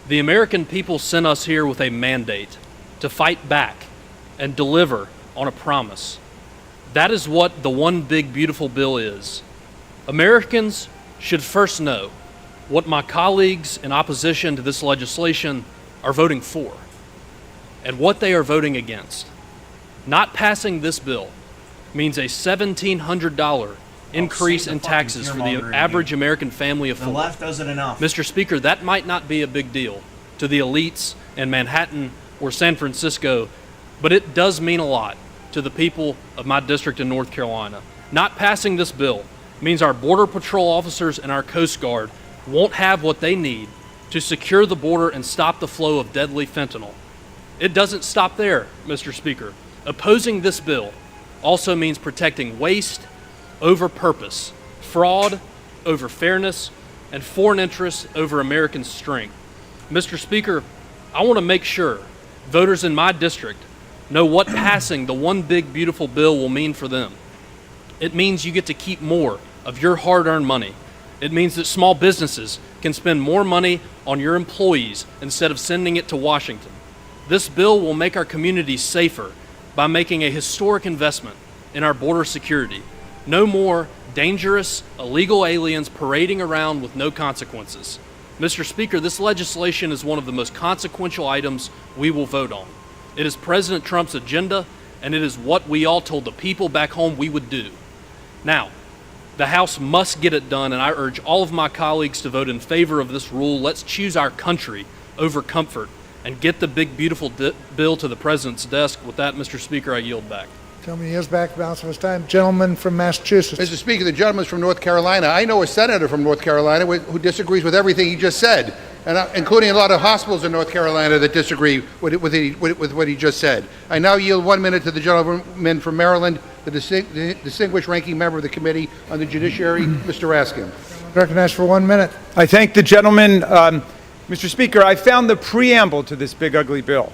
The American people sent us here with a mandate to fight back and deliver on a promise. That is what the One Big Beautiful Bill is. Americans should first know what my colleagues in opposition to this legislation are voting for and what they are voting against. Not passing this bill means a $1,700 increase in taxes for the average American family of The four. left does it enough. Mr. Speaker, that might not be a big deal to the elites in Manhattan or San Francisco, but it does mean a lot to the people of my district in North Carolina. Not passing this bill means our Border Patrol officers and our Coast Guard won't have what they need to secure the border and stop the flow of deadly fentanyl. It doesn't stop there, Mr. Speaker. Opposing this bill also means protecting waste over purpose, fraud over fairness, and foreign interests over American strength. Mr. Speaker, I want to make sure voters in my district know what passing the One Big Beautiful Bill will mean for them. It means you get to keep more of your hard-earned money. It means that small businesses can spend more money on your employees instead of sending it to Washington. This bill will make our communities safer by making a historic investment in our border security. No more dangerous, illegal aliens parading around with no consequences. Mr. Speaker, this legislation is one of the most consequential items we will vote on. It is President Trump's agenda, and it is what we all told the people back home we would do. Now, the House must get it done, and I urge all of my colleagues to vote in favor of this rule. Let's choose our country over comfort and get the big, beautiful bill to the President's desk. With that, Mr. Speaker, I yield back. Gentleman yields back the balance of his time. Gentleman from Massachusetts. Mr. Speaker, the gentleman's from North Carolina. I know a senator from North Carolina who disagrees with everything he just said, and including a lot of hospitals in North Carolina that disagree with what he just said. I now yield 1 minute to the gentleman from Maryland, the distinguished ranking member of the Committee on the Judiciary, Mr. Raskin. Recognized for 1 minute. I thank the gentleman. Mr. Speaker, I found the preamble to this big ugly bill.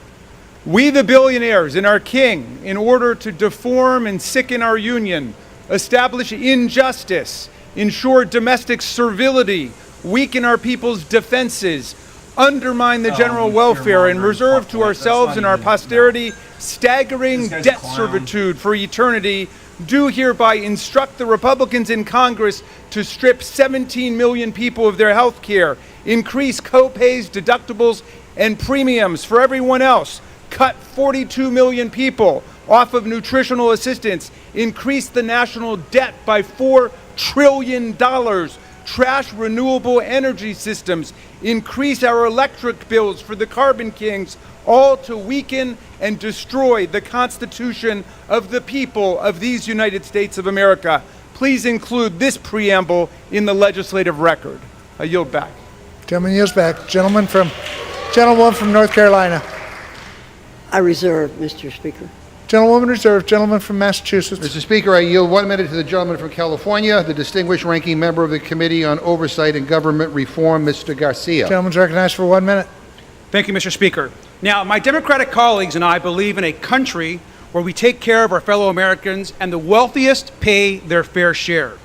We the billionaires and our king, in order to deform and sicken our union, establish injustice, ensure domestic servility, weaken our people's defenses, undermine the general welfare, and reserve to ourselves and our posterity staggering debt servitude for eternity, do hereby instruct the Republicans in Congress to strip 17 million people of their health care, increase co-pays, deductibles, and premiums for everyone else, cut 42 million people off of nutritional assistance, increase the national debt by $4 trillion, trash renewable energy systems, increase our electric bills for the carbon kings, all to weaken and destroy the Constitution of the people of these United States of America. Please include this preamble in the legislative record. I yield back. Gentleman yields back. Gentlewoman from North Carolina. I reserve, Mr. Speaker. Gentlewoman reserved. Gentleman from Massachusetts. Mr. Speaker, I yield 1 minute to the gentleman from California, the distinguished ranking member of the Committee on Oversight and Government Reform, Mr. Garcia. Gentleman's recognized for 1 minute. Thank you, Mr. Speaker. Now, my Democratic colleagues and I believe in a country where we take care of our fellow Americans and the wealthiest pay their fair share.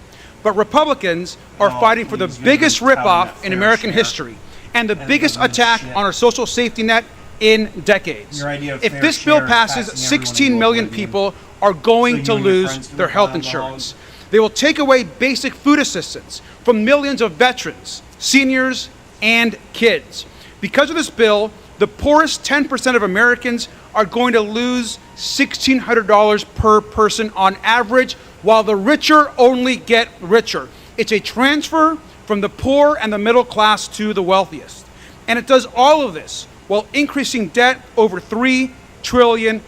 But Republicans are fighting for the biggest ripoff in American history and the biggest attack on our social safety net in decades. If this bill passes, 16 million people are going to lose their health insurance. They will take away basic food assistance from millions of veterans, seniors, and kids. Because of this bill, the poorest 10% of Americans are going to lose $1,600 per person on average, while the richer only get richer. It's a transfer from the poor and the middle class to the wealthiest. And it does all of this while increasing debt over $3 trillion.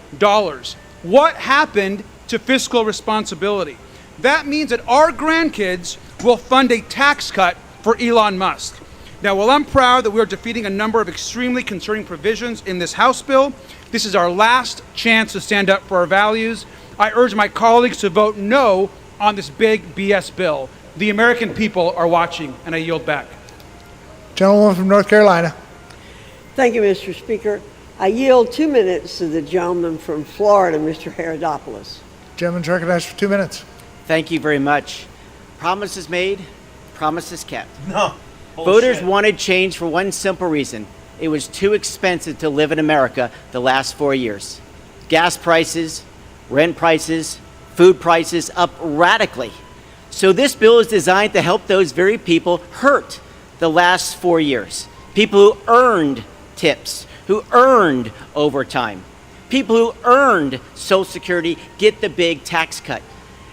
What happened to fiscal responsibility? That means that our grandkids will fund a tax cut for Elon Musk. Now, while I'm proud that we are defeating a number of extremely concerning provisions in this House bill, this is our last chance to stand up for our values. I urge my colleagues to vote no on this big BS bill. The American people are watching, and I yield back. Gentlewoman from North Carolina. Thank you, Mr. Speaker. I yield 2 minutes to the gentleman from Florida, Mr. Herodopoulos. Gentleman's recognized for 2 minutes. Thank you very much. Promises made, promises kept. No. Voters wanted change for one simple reason. It was too expensive to live in America the last 4 years. Gas prices, rent prices, food prices up radically. So this bill is designed to help those very people hurt the last 4 years. People who earned tips, who earned overtime. People who earned Social Security get the big tax cut.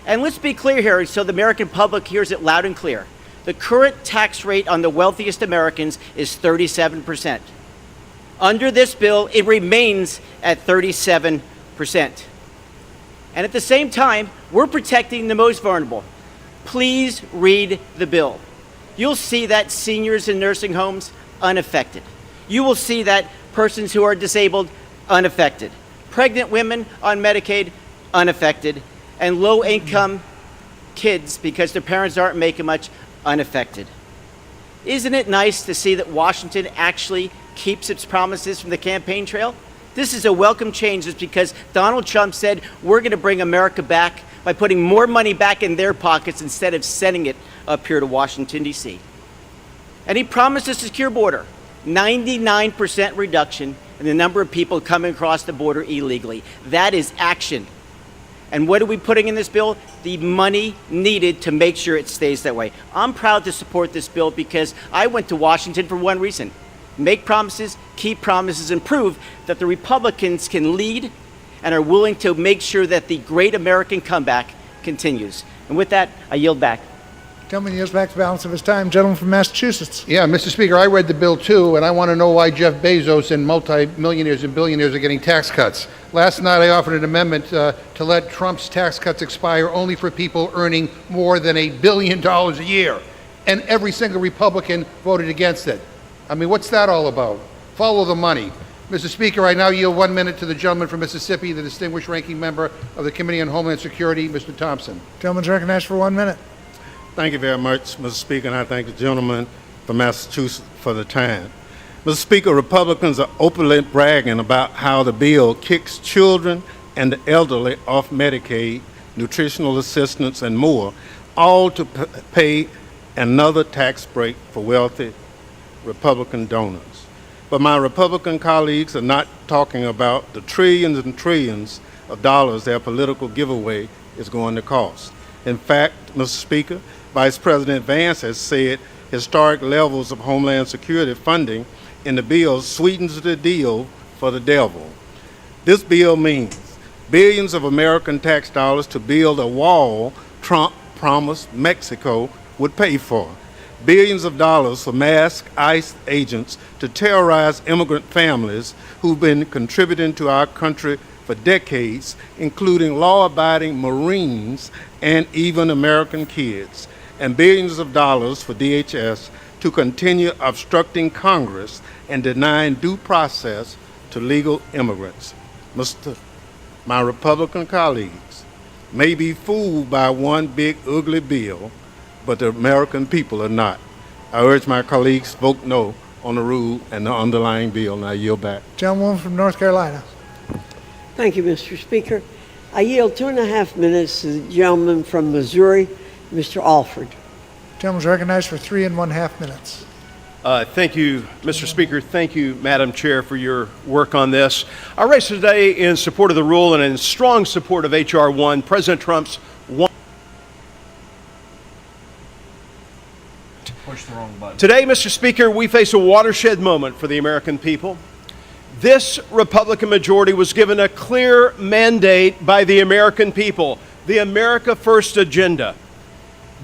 And let's be clear here so the American public hears it loud and clear. The current tax rate on the wealthiest Americans is 37%. Under this bill, it remains at 37%. And at the same time, we're protecting the most vulnerable. Please read the bill. You'll see that seniors in nursing homes, unaffected. You will see that persons who are disabled, unaffected. Pregnant women on Medicaid, unaffected. And low-income kids, because their parents aren't making much, unaffected. Isn't it nice to see that Washington actually keeps its promises from the campaign trail? This is a welcome change just because Donald Trump said we're going to bring America back by putting more money back in their pockets instead of sending it up here to Washington, D.C. And he promised a secure border, 99% reduction in the number of people coming across the border illegally. That is action. And what are we putting in this bill? The money needed to make sure it stays that way. I'm proud to support this bill because I went to Washington for one reason. Make promises, keep promises, and prove that the Republicans can lead and are willing to make sure that the great American comeback continues. And with that, I yield back. Gentleman yields back the balance of his time. Gentleman from Massachusetts. Yeah, Mr. Speaker, I read the bill too, and I want to know why Jeff Bezos and multi-millionaires and billionaires are getting tax cuts. Last night I offered an amendment to let Trump's tax cuts expire only for people earning more than $1 billion a year, and every single Republican voted against it. I mean, what's that all about? Follow the money. Mr. Speaker, I now yield 1 minute to the gentleman from Mississippi, the distinguished ranking member of the Committee on Homeland Security, Mr. Thompson. Gentleman's recognized for 1 minute. Thank you very much, Mr. Speaker, and I thank the gentleman from Massachusetts for the time. Mr. Speaker, Republicans are openly bragging about how the bill kicks children and the elderly off Medicaid, nutritional assistance, and more, all to pay another tax break for wealthy Republican donors. But my Republican colleagues are not talking about the trillions and trillions of dollars their political giveaway is going to cost. In fact, Mr. Speaker, Vice President Vance has said historic levels of Homeland Security funding in the bill sweetens the deal for the devil. This bill means billions of American tax dollars to build a wall Trump promised Mexico would pay for. Billions of dollars for masked ICE agents to terrorize immigrant families who've been contributing to our country for decades, including law-abiding Marines and even American kids, and billions of dollars for DHS to continue obstructing Congress and denying due process to legal immigrants. My Republican colleagues may be fooled by one big ugly bill, but the American people are not. I urge my colleagues vote no on the rule and the underlying bill, and I yield back. Gentlewoman from North Carolina. Thank you, Mr. Speaker. I yield 2.5 minutes to the gentleman from Missouri, Mr. Alford. Gentleman's recognized for 3.5 minutes. Thank you, Mr. Speaker. Thank you, Madam Chair, for your work on this. I raise today in support of the rule and in strong support of H.R. 1, President Trump's one. Push the wrong button. Today, Mr. Speaker, we face a watershed moment for the American people. This Republican majority was given a clear mandate by the American people, the America First agenda.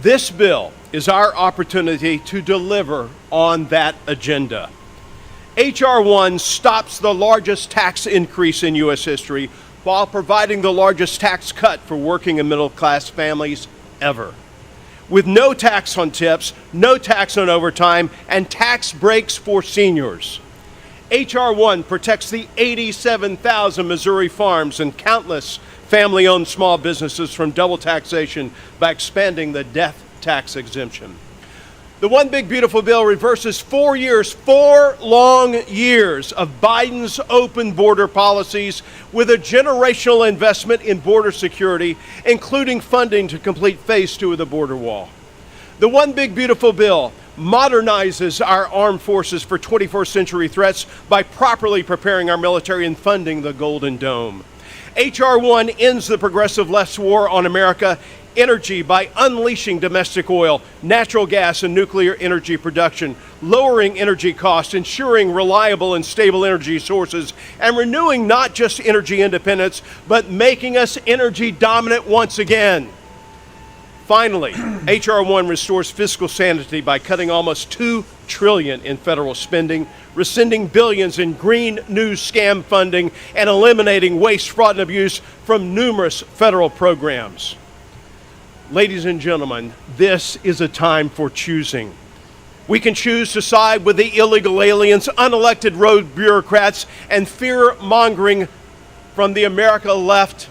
This bill is our opportunity to deliver on that agenda. H.R. 1 stops the largest tax increase in U.S. history while providing the largest tax cut for working and middle-class families ever. With no tax on tips, no tax on overtime, and tax breaks for seniors. H.R. 1 protects the 87,000 Missouri farms and countless family-owned small businesses from double taxation by expanding the death tax exemption. The One Big Beautiful Bill reverses 4 long years of Biden's open border policies with a generational investment in border security, including funding to complete Phase 2 of the border wall. The One Big Beautiful Bill modernizes our armed forces for 21st century threats by properly preparing our military and funding the Golden Dome. H.R. 1 ends the progressive left's war on America energy by unleashing domestic oil, natural gas, and nuclear energy production, lowering energy costs, ensuring reliable and stable energy sources, and renewing not just energy independence, but making us energy dominant once again. Finally, H.R. 1 restores fiscal sanity by cutting almost $2 trillion in federal spending, rescinding billions in green news scam funding, and eliminating waste, fraud, and abuse from numerous federal programs. Ladies and gentlemen, this is a time for choosing. We can choose to side with the illegal aliens, unelected rogue bureaucrats, and fear-mongering from the America left,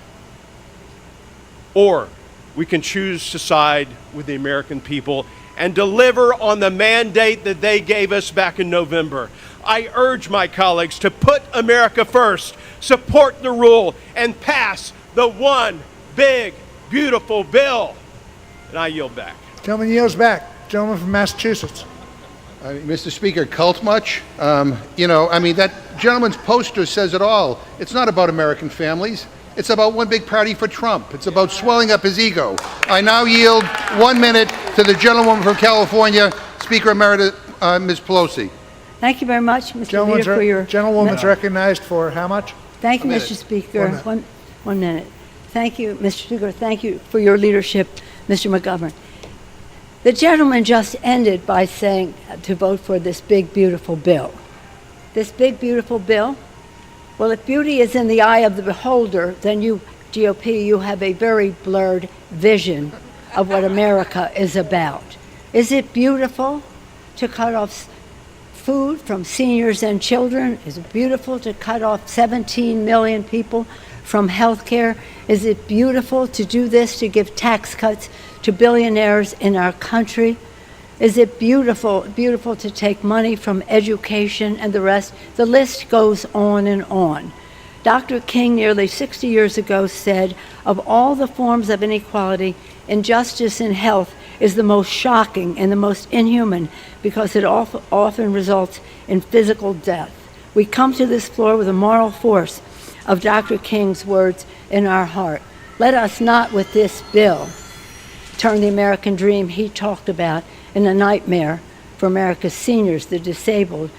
or we can choose to side with the American people and deliver on the mandate that they gave us back in November. I urge my colleagues to put America first, support the rule, and pass the One Big Beautiful Bill. And I yield back. Gentleman yields back. Gentleman from Massachusetts. Mr. Speaker, cult much? That gentleman's poster says it all. It's not about American families. It's about one big party for Trump. It's about swelling up his ego. I now yield 1 minute to the gentlewoman from California, Speaker Emeritus Ms. Pelosi. Thank you very much, Mr. Leader, for your... Gentlewoman's recognized for how much? Thank you, Mr. Speaker. 1 minute. Thank you, Mr. Speaker. Thank you for your leadership, Mr. McGovern. The gentleman just ended by saying to vote for this big, beautiful bill. This big, beautiful bill? Well, if beauty is in the eye of the beholder, then you, GOP, you have a very blurred vision of what America is about. Is it beautiful to cut off food from seniors and children? Is it beautiful to cut off 17 million people from health care? Is it beautiful to do this, to give tax cuts to billionaires in our country? Is it beautiful, beautiful to take money from education and the rest? The list goes on and on. Dr. King, nearly 60 years ago, said, of all the forms of inequality, injustice in health is the most shocking and the most inhuman because it often results in physical death. We come to this floor with the moral force of Dr. King's words in our heart. Let us not, with this bill, turn the American dream he talked about in a nightmare for America's seniors, the disabled,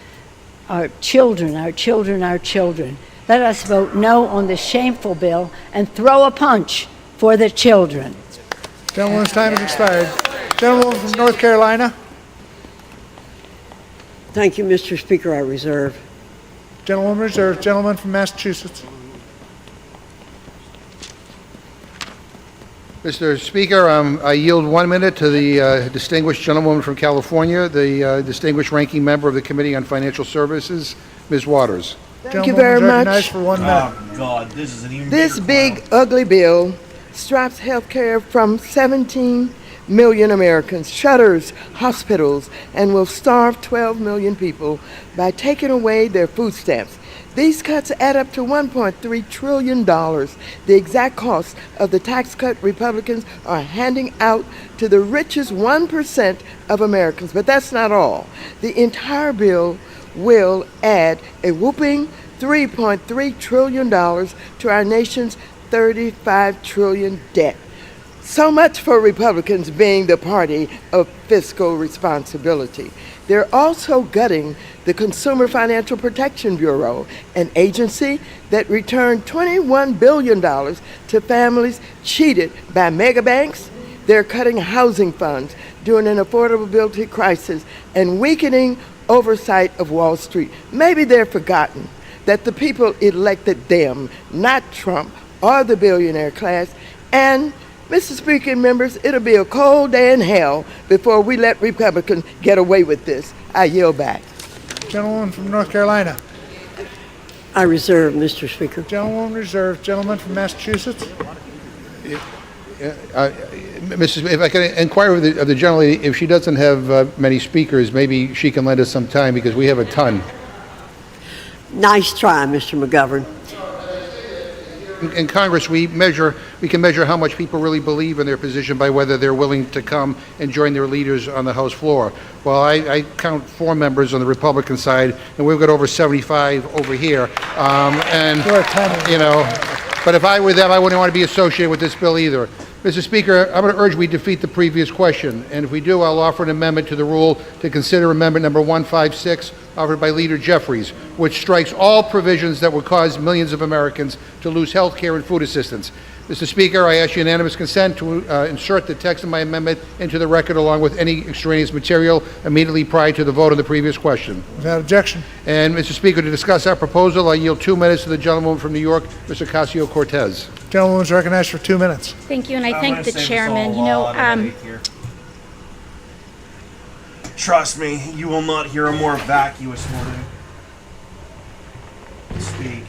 our children, our children, our children. Let us vote no on this shameful bill and throw a punch for the children. Gentleman's time has expired. Gentleman from North Carolina. Thank you, Mr. Speaker. I reserve. Gentleman reserved. Gentleman from Massachusetts. Mr. Speaker, I yield 1 minute to the distinguished gentlewoman from California, the distinguished ranking member of the Committee on Financial Services, Ms. Waters. Thank you very much. Recognized for 1 minute. Oh, God, this is an even This bigger big, ugly bill straps health care from 17 million Americans, shutters hospitals, and will starve 12 million people by taking away their food stamps. These cuts add up to $1.3 trillion, the exact cost of the tax cut Republicans are handing out to the richest 1% of Americans. But that's not all. The entire bill will add a whooping $3.3 trillion to our nation's $35 trillion debt. So much for Republicans being the party of fiscal responsibility. They're also gutting the Consumer Financial Protection Bureau, an agency that returned $21 billion to families cheated by mega banks. They're cutting housing funds during an affordability crisis and weakening oversight of Wall Street. Maybe they're forgotten that the people elected them, not Trump or the billionaire class. And Mr. Speaker and members, it'll be a cold day in hell before we let Republicans get away with this. I yield back. Gentleman from North Carolina. I reserve, Mr. Speaker. Gentleman reserved. Gentleman from Massachusetts. Mrs. If I can inquire of the gentlelady, if she doesn't have many speakers, maybe she can lend us some time because we have a ton. Nice try, Mr. McGovern. In Congress, we can measure how much people really believe in their position by whether they're willing to come and join their leaders on the House floor. Well, I count 4 members on the Republican side, and we've got over 75 over here. But if I were them, I wouldn't want to be associated with this bill either. Mr. Speaker, I'm going to urge we defeat the previous question, and if we do, I'll offer an amendment to the rule to consider amendment number 156, offered by Leader Jeffries, which strikes all provisions that would cause millions of Americans to lose health care and food assistance. Mr. Speaker, I ask unanimous consent to insert the text of my amendment into the record along with any extraneous material immediately prior to the vote on the previous question. Without objection. And, Mr. Speaker, to discuss our proposal, I yield 2 minutes to the gentleman from New York, Mr. Ocasio-Cortez. Gentleman is recognized for 2 minutes. Thank you, and I thank the chairman. Trust me, you will not hear a more vacuous woman speak.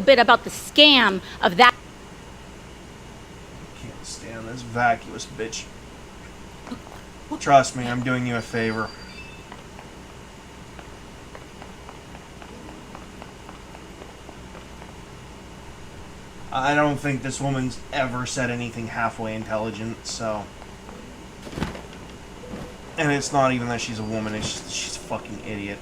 Bit about the scam of that. Can't stand this vacuous bitch. Trust me, I'm doing you a favor. I don't think this woman's ever said anything halfway intelligent, so. And it's not even that she's a woman, it's just she's a fucking idiot.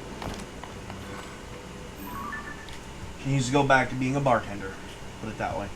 She needs to go back to being a bartender. Put it that way.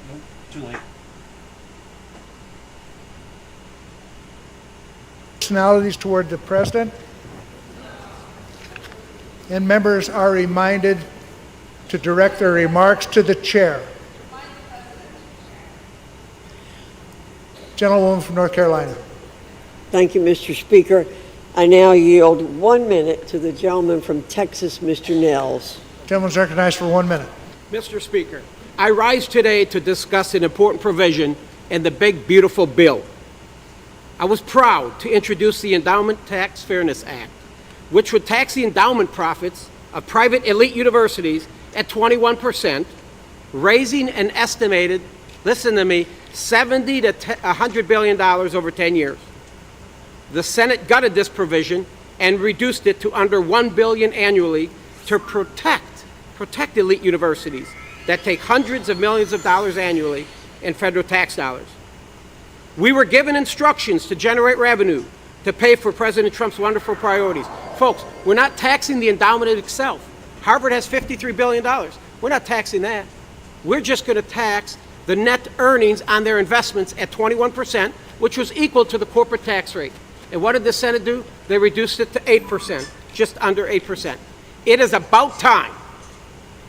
Nope, too late. Personalities toward the president. And members are reminded to direct their remarks to the chair. Gentlewoman from North Carolina. Thank you, Mr. Speaker. I now yield 1 minute to the gentleman from Texas, Mr. Nels. Gentleman's recognized for 1 minute. Mr. Speaker, I rise today to discuss an important provision in the big, beautiful bill. I was proud to introduce the Endowment Tax Fairness Act, which would tax the endowment profits of private elite universities at 21%, raising an estimated, listen to me, $70 to $100 billion over 10 years. The Senate gutted this provision and reduced it to under $1 billion annually to protect elite universities that take hundreds of millions of dollars annually in federal tax dollars. We were given instructions to generate revenue to pay for President Trump's wonderful priorities. Folks, we're not taxing the endowment itself. Harvard has $53 billion. We're not taxing that. We're just going to tax the net earnings on their investments at 21%, which was equal to the corporate tax rate. And what did the Senate do? They reduced it to 8%, just under 8%. It is about time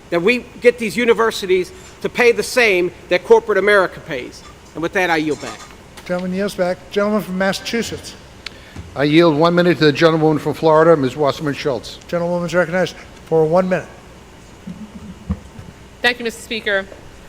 that we get these universities to pay the same that corporate America pays. And with that, I yield back. Gentleman yields back. Gentleman from Massachusetts. I yield 1 minute to the gentlewoman from Florida, Ms. Wasserman Schultz. Gentlewoman's recognized for 1 minute. Thank you, Mr. Speaker.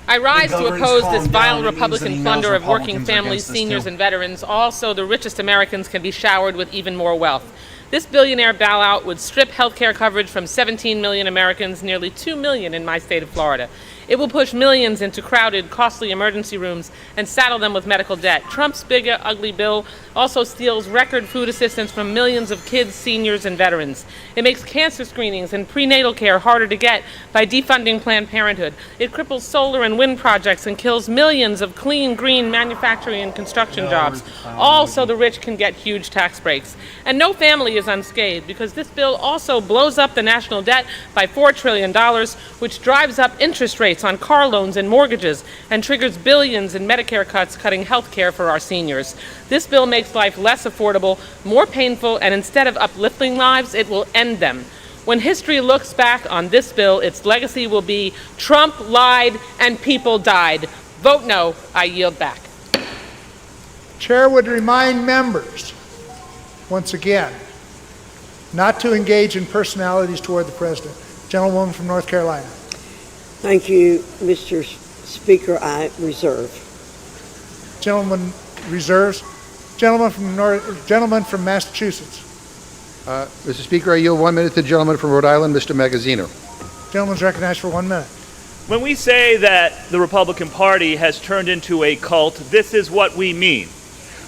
I rise to oppose this vile Republican plunder of working families, seniors, and veterans, all so the richest Americans can be showered with even more wealth. This billionaire bailout would strip health care coverage from 17 million Americans, nearly 2 million in my state of Florida. It will push millions into crowded, costly emergency rooms and saddle them with medical debt. Trump's big, ugly bill also steals record food assistance from millions of kids, seniors, and veterans. It makes cancer screenings and prenatal care harder to get by defunding Planned Parenthood. It cripples solar and wind projects and kills millions of clean, green manufacturing and construction jobs, all so the rich can get huge tax breaks. And no family is unscathed because this bill also blows up the national debt by $4 trillion, which drives up interest rates on car loans and mortgages and triggers billions in Medicare cuts, cutting health care for our seniors. This bill makes life less affordable, more painful, and instead of uplifting lives, it will end them. When history looks back on this bill, its legacy will be Trump lied and people died. Vote no. I yield back. Chair would remind members, once again, not to engage in personalities toward the president. Gentlewoman from North Carolina. Thank you, Mr. Speaker. I reserve. Gentleman reserves. Gentleman from Massachusetts. Mr. Speaker, I yield 1 minute to the gentleman from Rhode Island, Mr. Magazzino. Gentleman's recognized for 1 minute. When we say that the Republican Party has turned into a cult, this is what we mean.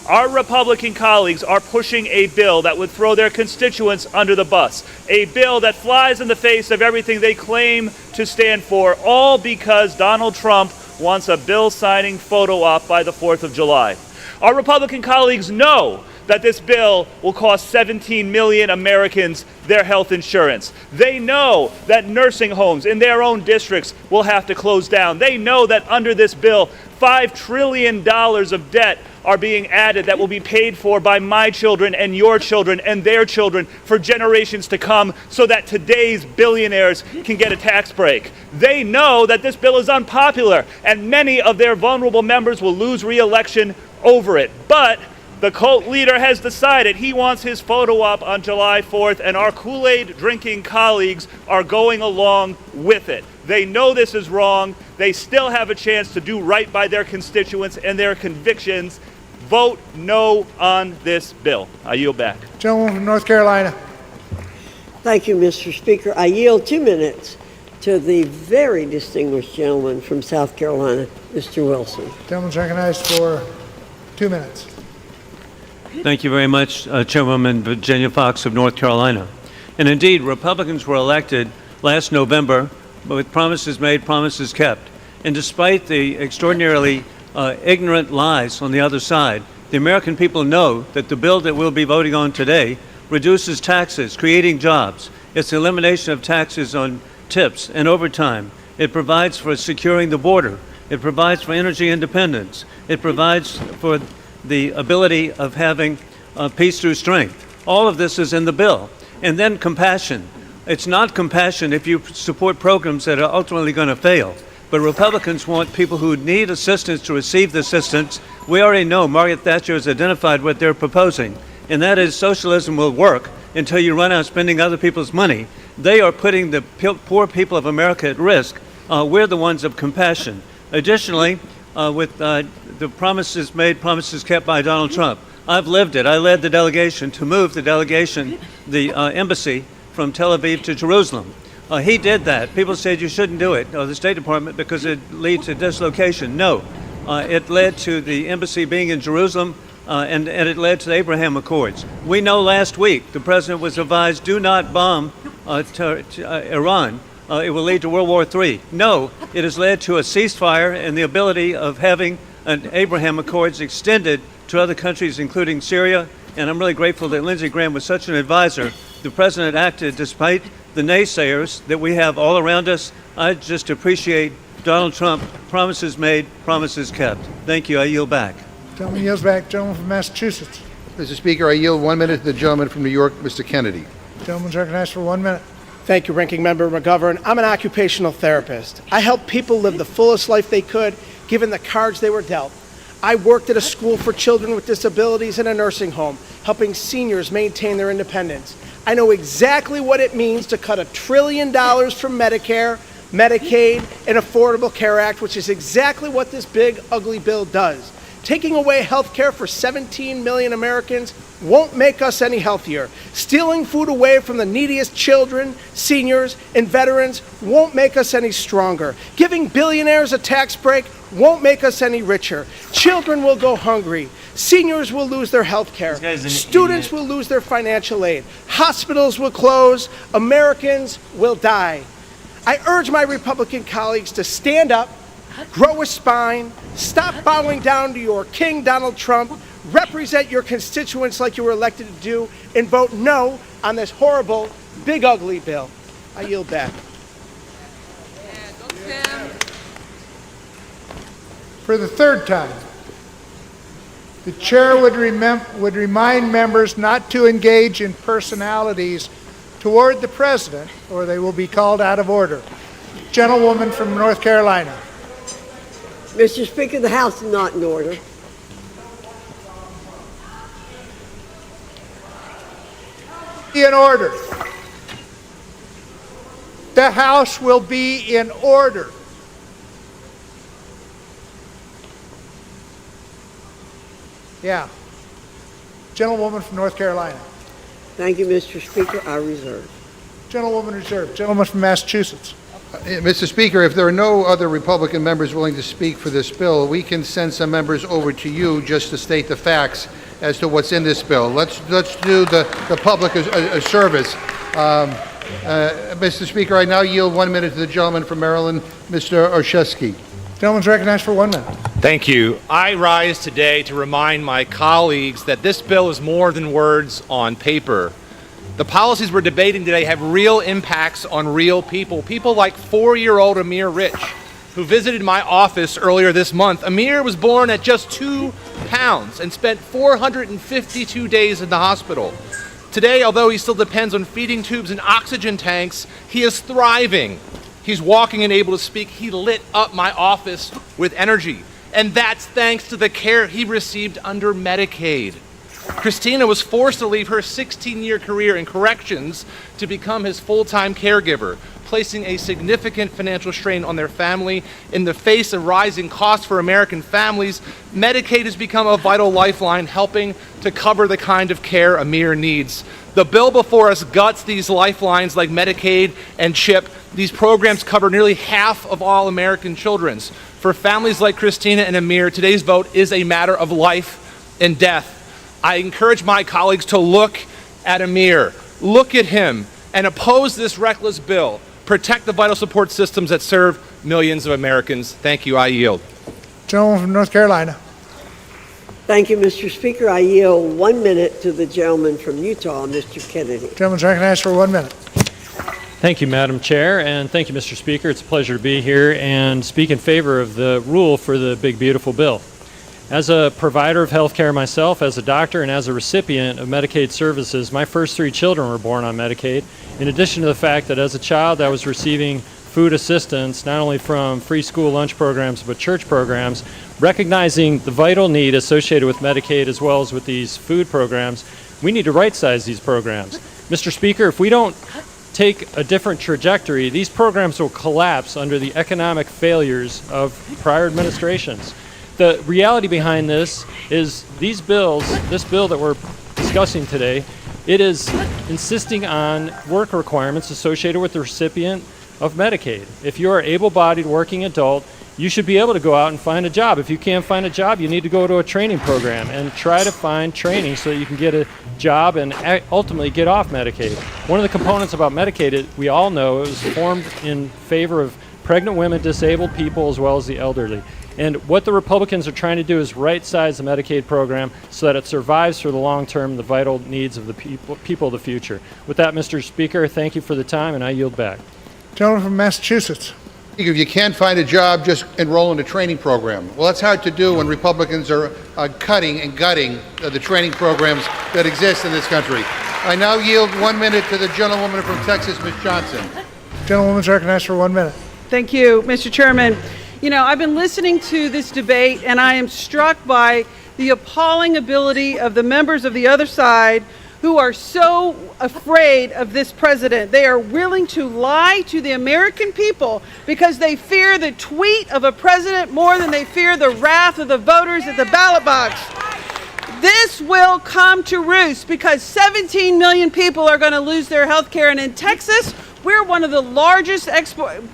Our Republican colleagues are pushing a bill that would throw their constituents under the bus, a bill that flies in the face of everything they claim to stand for, all because Donald Trump wants a bill-signing photo op by the 4th of July. Our Republican colleagues know that this bill will cost 17 million Americans their health insurance. They know that nursing homes in their own districts will have to close down. They know that under this bill, $5 trillion of debt are being added that will be paid for by my children and your children and their children for generations to come so that today's billionaires can get a tax break. They know that this bill is unpopular and many of their vulnerable members will lose re-election over it. But The cult leader has decided he wants his photo op on July 4th, and our Kool-Aid drinking colleagues are going along with it. They know this is wrong. They still have a chance to do right by their constituents and their convictions. Vote no on this bill. I yield back. Gentleman from North Carolina. Thank you, Mr. Speaker. I yield 2 minutes to the very distinguished gentleman from South Carolina, Mr. Wilson. Gentleman's recognized for 2 minutes. Thank you very much, Chairwoman Virginia Foxx of North Carolina. And indeed, Republicans were elected last November with promises made, promises kept. And despite the extraordinarily ignorant lies on the other side, the American people know that the bill that we'll be voting on today reduces taxes, creating jobs. It's the elimination of taxes on tips and overtime. It provides for securing the border. It provides for energy independence. It provides for the ability of having peace through strength. All of this is in the bill. And then compassion. It's not compassion if you support programs that are ultimately going to fail. But Republicans want people who need assistance to receive the assistance. We already know Margaret Thatcher has identified what they're proposing, and that is socialism will work until you run out spending other people's money. They are putting the poor people of America at risk. We're the ones of compassion. Additionally, with the promises made, promises kept by Donald Trump, I've lived it. I led the delegation to move the delegation, the embassy, from Tel Aviv to Jerusalem. He did that. People said you shouldn't do it, the State Department, because it leads to dislocation. No, it led to the embassy being in Jerusalem, and it led to the Abraham Accords. We know last week the president was advised, do not bomb Iran. It will lead to World War III. No, it has led to a ceasefire and the ability of having an Abraham Accords extended to other countries, including Syria. And I'm really grateful that Lindsey Graham was such an advisor. The president acted despite the naysayers that we have all around us. I just appreciate Donald Trump, promises made, promises kept. Thank you. I yield back. Gentleman yields back. Gentleman from Massachusetts. Mr. Speaker, I yield 1 minute to the gentleman from New York, Mr. Kennedy. Gentleman's recognized for 1 minute. Thank you, Ranking Member McGovern. I'm an occupational therapist. I help people live the fullest life they could, given the cards they were dealt. I worked at a school for children with disabilities and a nursing home, helping seniors maintain their independence. I know exactly what it means to cut $1 trillion from Medicare, Medicaid, and Affordable Care Act, which is exactly what this big, ugly bill does. Taking away health care for 17 million Americans won't make us any healthier. Stealing food away from the neediest children, seniors, and veterans won't make us any stronger. Giving billionaires a tax break won't make us any richer. Children will go hungry. Seniors will lose their health care. Students will lose their financial aid. Hospitals will close. Americans will die. I urge my Republican colleagues to stand up, grow a spine, stop bowing down to your king, Donald Trump, represent your constituents like you were elected to do, and vote no on this horrible, big, ugly bill. I yield back. For the third time, the chair would remind members not to engage in personalities toward the president, or they will be called out of order. Gentlewoman from North Carolina. Mr. Speaker, the House is not in order. Be in order. The House will be in order. Yeah. Gentlewoman from North Carolina. Thank you, Mr. Speaker. I reserve. Gentlewoman reserved. Gentleman from Massachusetts. Mr. Speaker, if there are no other Republican members willing to speak for this bill, we can send some members over to you just to state the facts as to what's in this bill. Let's do the public a service. Mr. Speaker, I now yield 1 minute to the gentleman from Maryland, Mr. Olszewski. Gentleman's recognized for 1 minute. Thank you. I rise today to remind my colleagues that this bill is more than words on paper. The policies we're debating today have real impacts on real people. People like 4-year-old Amir Rich, who visited my office earlier this month. Amir was born at just 2 pounds and spent 452 days in the hospital. Today, although he still depends on feeding tubes and oxygen tanks, he is thriving. He's walking and able to speak. He lit up my office with energy. And that's thanks to the care he received under Medicaid. Christina was forced to leave her 16-year career in corrections to become his full-time caregiver, placing a significant financial strain on their family. In the face of rising costs for American families, Medicaid has become a vital lifeline, helping to cover the kind of care Amir needs. The bill before us guts these lifelines like Medicaid and CHIP. These programs cover nearly half of all American children. For families like Christina and Amir, today's vote is a matter of life and death. I encourage my colleagues to look at Amir, look at him, and oppose this reckless bill. Protect the vital support systems that serve millions of Americans. Thank you. I yield. Gentleman from North Carolina. Thank you, Mr. Speaker. I yield 1 minute to the gentleman from Utah, Mr. Kennedy. Gentleman's recognized for 1 minute. Thank you, Madam Chair, and thank you, Mr. Speaker. It's a pleasure to be here and speak in favor of the rule for the big, beautiful bill. As a provider of health care myself, as a doctor, and as a recipient of Medicaid services, my first 3 children were born on Medicaid, in addition to the fact that as a child I was receiving food assistance, not only from free school lunch programs, but church programs. Recognizing the vital need associated with Medicaid as well as with these food programs, we need to right-size these programs. Mr. Speaker, if we don't take a different trajectory, these programs will collapse under the economic failures of prior administrations. The reality behind this is these bills, this bill that we're discussing today, it is insisting on work requirements associated with the recipient of Medicaid. If you're an able-bodied working adult, you should be able to go out and find a job. If you can't find a job, you need to go to a training program and try to find training so that you can get a job and ultimately get off Medicaid. One of the components about Medicaid, we all know, it was formed in favor of pregnant women, disabled people, as well as the elderly. And what the Republicans are trying to do is right-size the Medicaid program so that it survives for the long term, the vital needs of the people of the future. With that, Mr. Speaker, thank you for the time, and I yield back. Gentleman from Massachusetts. If you can't find a job, just enroll in a training program. Well, that's hard to do when Republicans are cutting and gutting the training programs that exist in this country. I now yield 1 minute to the gentlewoman from Texas, Ms. Johnson. Gentlewoman's recognized for 1 minute. Thank you, Mr. Chairman. You know, I've been listening to this debate, and I am struck by the appalling ability of the members of the other side who are so afraid of this president. They are willing to lie to the American people because they fear the tweet of a president more than they fear the wrath of the voters at the ballot box. This will come to roost because 17 million people are going to lose their health care, and in Texas, we're one of the largest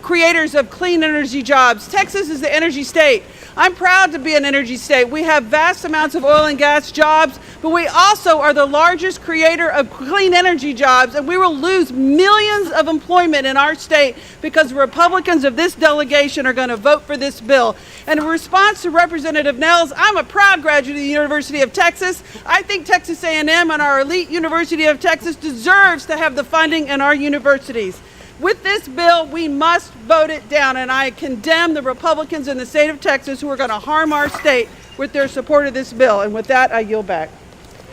creators of clean energy jobs. Texas is the energy state. I'm proud to be an energy state. We have vast amounts of oil and gas jobs, but we also are the largest creator of clean energy jobs, and we will lose millions of employment in our state because Republicans of this delegation are going to vote for this bill. And in response to Representative Nels, I'm a proud graduate of the University of Texas. I think Texas A&M and our elite University of Texas deserves to have the funding in our universities. With this bill, we must vote it down, and I condemn the Republicans in the state of Texas who are going to harm our state with their support of this bill. And with that, I yield back.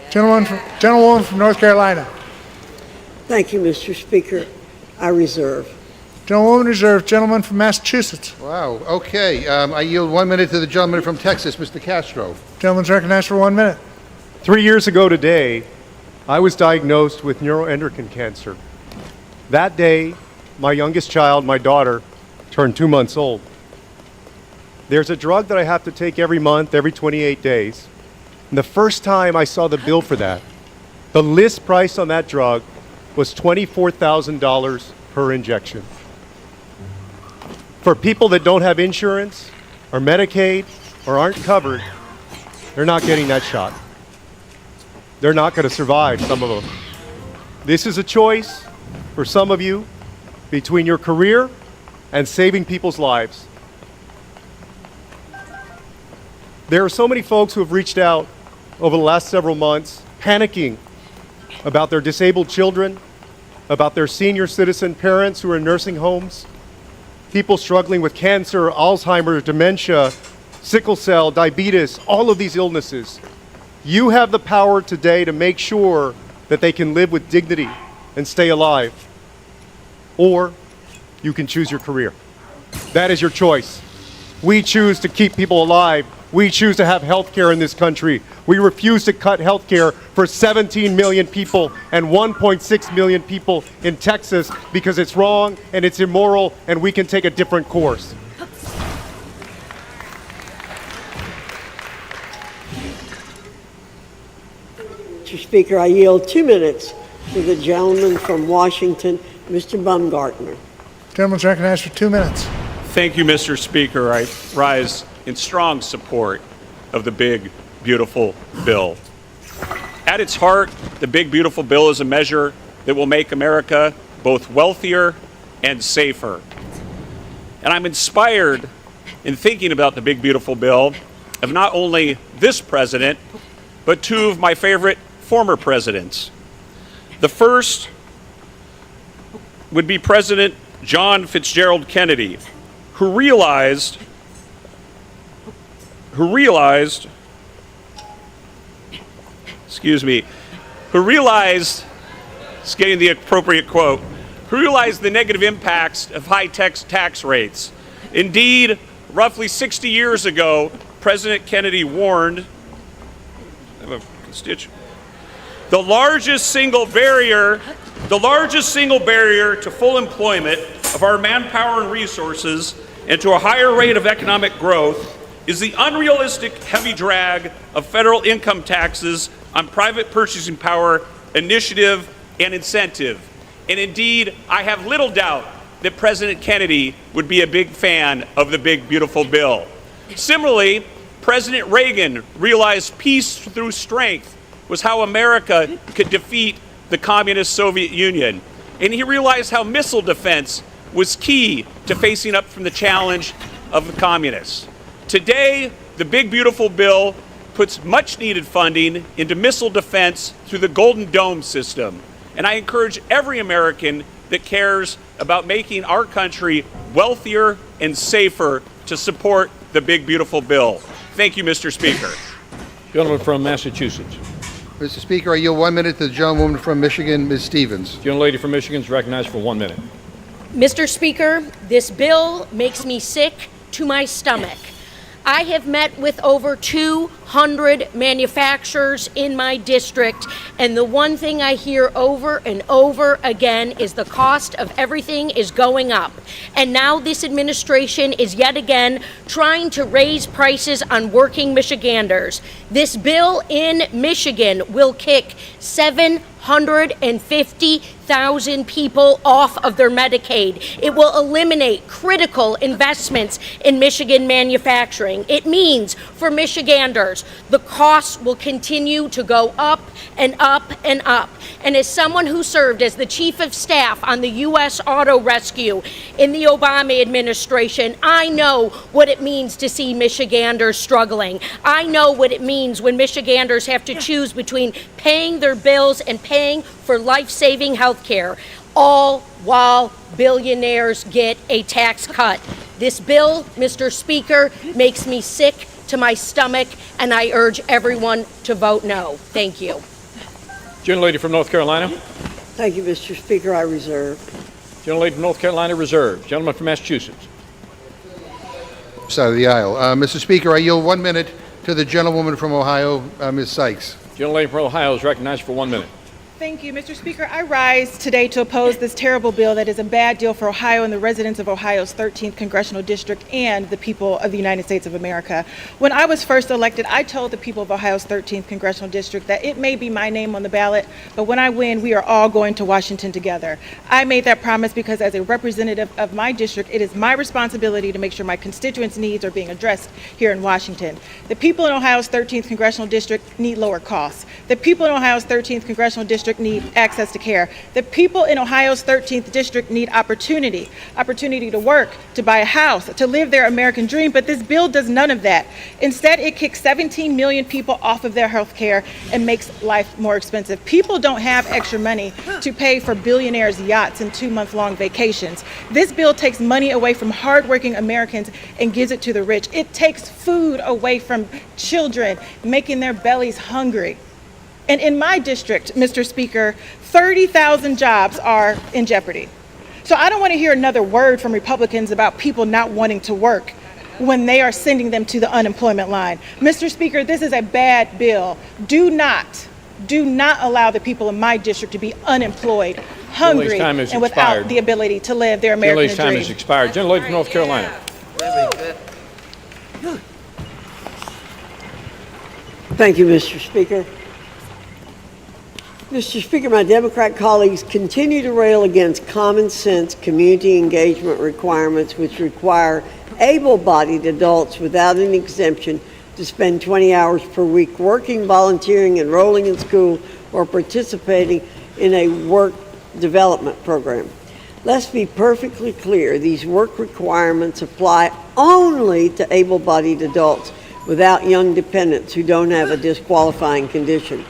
Gentlewoman from North Carolina. Thank you, Mr. Speaker. I reserve. Gentlewoman reserved. Gentleman from Massachusetts. Wow. Okay. I yield 1 minute to the gentleman from Texas, Mr. Castro. Gentleman's recognized for 1 minute. 3 years ago today, I was diagnosed with neuroendocrine cancer. That day, my youngest child, my daughter, turned 2 months old. There's a drug that I have to take every month, every 28 days. And the first time I saw the bill for that, the list price on that drug was $24,000 per injection. For people that don't have insurance or Medicaid or aren't covered, they're not getting that shot. They're not going to survive, some of them. This is a choice for some of you between your career and saving people's lives. There are so many folks who have reached out over the last several months, panicking about their disabled children, about their senior citizen parents who are in nursing homes, people struggling with cancer, Alzheimer's, dementia, sickle cell, diabetes, all of these illnesses. You have the power today to make sure that they can live with dignity and stay alive. Or you can choose your career. That is your choice. We choose to keep people alive We choose to have health care in this country. We refuse to cut health care for 17 million people and 1.6 million people in Texas because it's wrong and it's immoral and we can take a different course. Mr. Speaker, I yield 2 minutes to the gentleman from Washington, Mr. Baumgartner. Gentleman's recognized for 2 minutes. Thank you, Mr. Speaker. I rise in strong support of the big, beautiful bill. At its heart, the big, beautiful bill is a measure that will make America both wealthier and safer. And I'm inspired in thinking about the big, beautiful bill of not only this president, but two of my favorite former presidents. The first would be President John Fitzgerald Kennedy, who realized, it's getting the appropriate quote, who realized the negative impacts of high tax rates. Indeed, roughly 60 years ago, President Kennedy warned, the largest single barrier to full employment of our manpower and resources and to a higher rate of economic growth is the unrealistic heavy drag of federal income taxes on private purchasing power, initiative, and incentive. And indeed, I have little doubt that President Kennedy would be a big fan of the big, beautiful bill. Similarly, President Reagan realized peace through strength was how America could defeat the communist Soviet Union. And he realized how missile defense was key to facing up from the challenge of the communists. Today, the big, beautiful bill puts much needed funding into missile defense through the Golden Dome system. And I encourage every American that cares about making our country wealthier and safer to support the big, beautiful bill. Thank you, Mr. Speaker. Gentleman from Massachusetts. Mr. Speaker, I yield 1 minute to the gentlewoman from Michigan, Ms. Stevens. Gentlelady from Michigan is recognized for 1 minute. Mr. Speaker, this bill makes me sick to my stomach. I have met with over 200 manufacturers in my district, and the one thing I hear over and over again is the cost of everything is going up. And now this administration is yet again trying to raise prices on working Michiganders. This bill in Michigan will kick 750,000 people off of their Medicaid. It will eliminate critical investments in Michigan manufacturing. It means for Michiganders, the costs will continue to go up and up and up. And as someone who served as the chief of staff on the U.S. Auto Rescue in the Obama administration, I know what it means to see Michiganders struggling. I know what it means when Michiganders have to choose between paying their bills and paying for life-saving health care, all while billionaires get a tax cut. This bill, Mr. Speaker, makes me sick to my stomach, and I urge everyone to vote no. Thank you. Gentlelady from North Carolina. Thank you, Mr. Speaker. I reserve. Gentlelady from North Carolina reserved. Gentleman from Massachusetts. Side of the aisle. Mr. Speaker, I yield 1 minute to the gentlewoman from Ohio, Ms. Sykes. Gentlelady from Ohio is recognized for 1 minute. Thank you, Mr. Speaker. I rise today to oppose this terrible bill that is a bad deal for Ohio and the residents of Ohio's 13th congressional district and the people of the United States of America. When I was first elected, I told the people of Ohio's 13th congressional district that it may be my name on the ballot, but when I win, we are all going to Washington together. I made that promise because as a representative of my district, it is my responsibility to make sure my constituents' needs are being addressed here in Washington. The people in Ohio's 13th congressional district need lower costs. The people in Ohio's 13th congressional district need access to care. The people in Ohio's 13th district need opportunity to work, to buy a house, to live their American dream, but this bill does none of that. Instead, it kicks 17 million people off of their health care and makes life more expensive. People don't have extra money to pay for billionaires' yachts and 2-month-long vacations. This bill takes money away from hardworking Americans and gives it to the rich. It takes food away from children, making their bellies hungry. And in my district, Mr. Speaker, 30,000 jobs are in jeopardy. So I don't want to hear another word from Republicans about people not wanting to work. when they are sending them to the unemployment line. Mr. Speaker, this is a bad bill. Do not allow the people in my district to be unemployed, hungry, time has and without expired. the ability to live their American Gentlelady's time dream. has expired. Gentlelady from North Carolina. Thank you, Mr. Speaker. Mr. Speaker, my Democrat colleagues continue to rail against common sense community engagement requirements which require able-bodied adults without an exemption to spend 20 hours per week working, volunteering, enrolling in school, or participating in a work development program. Let's be perfectly clear, these work requirements apply only to able-bodied adults without young dependents who don't have a disqualifying condition.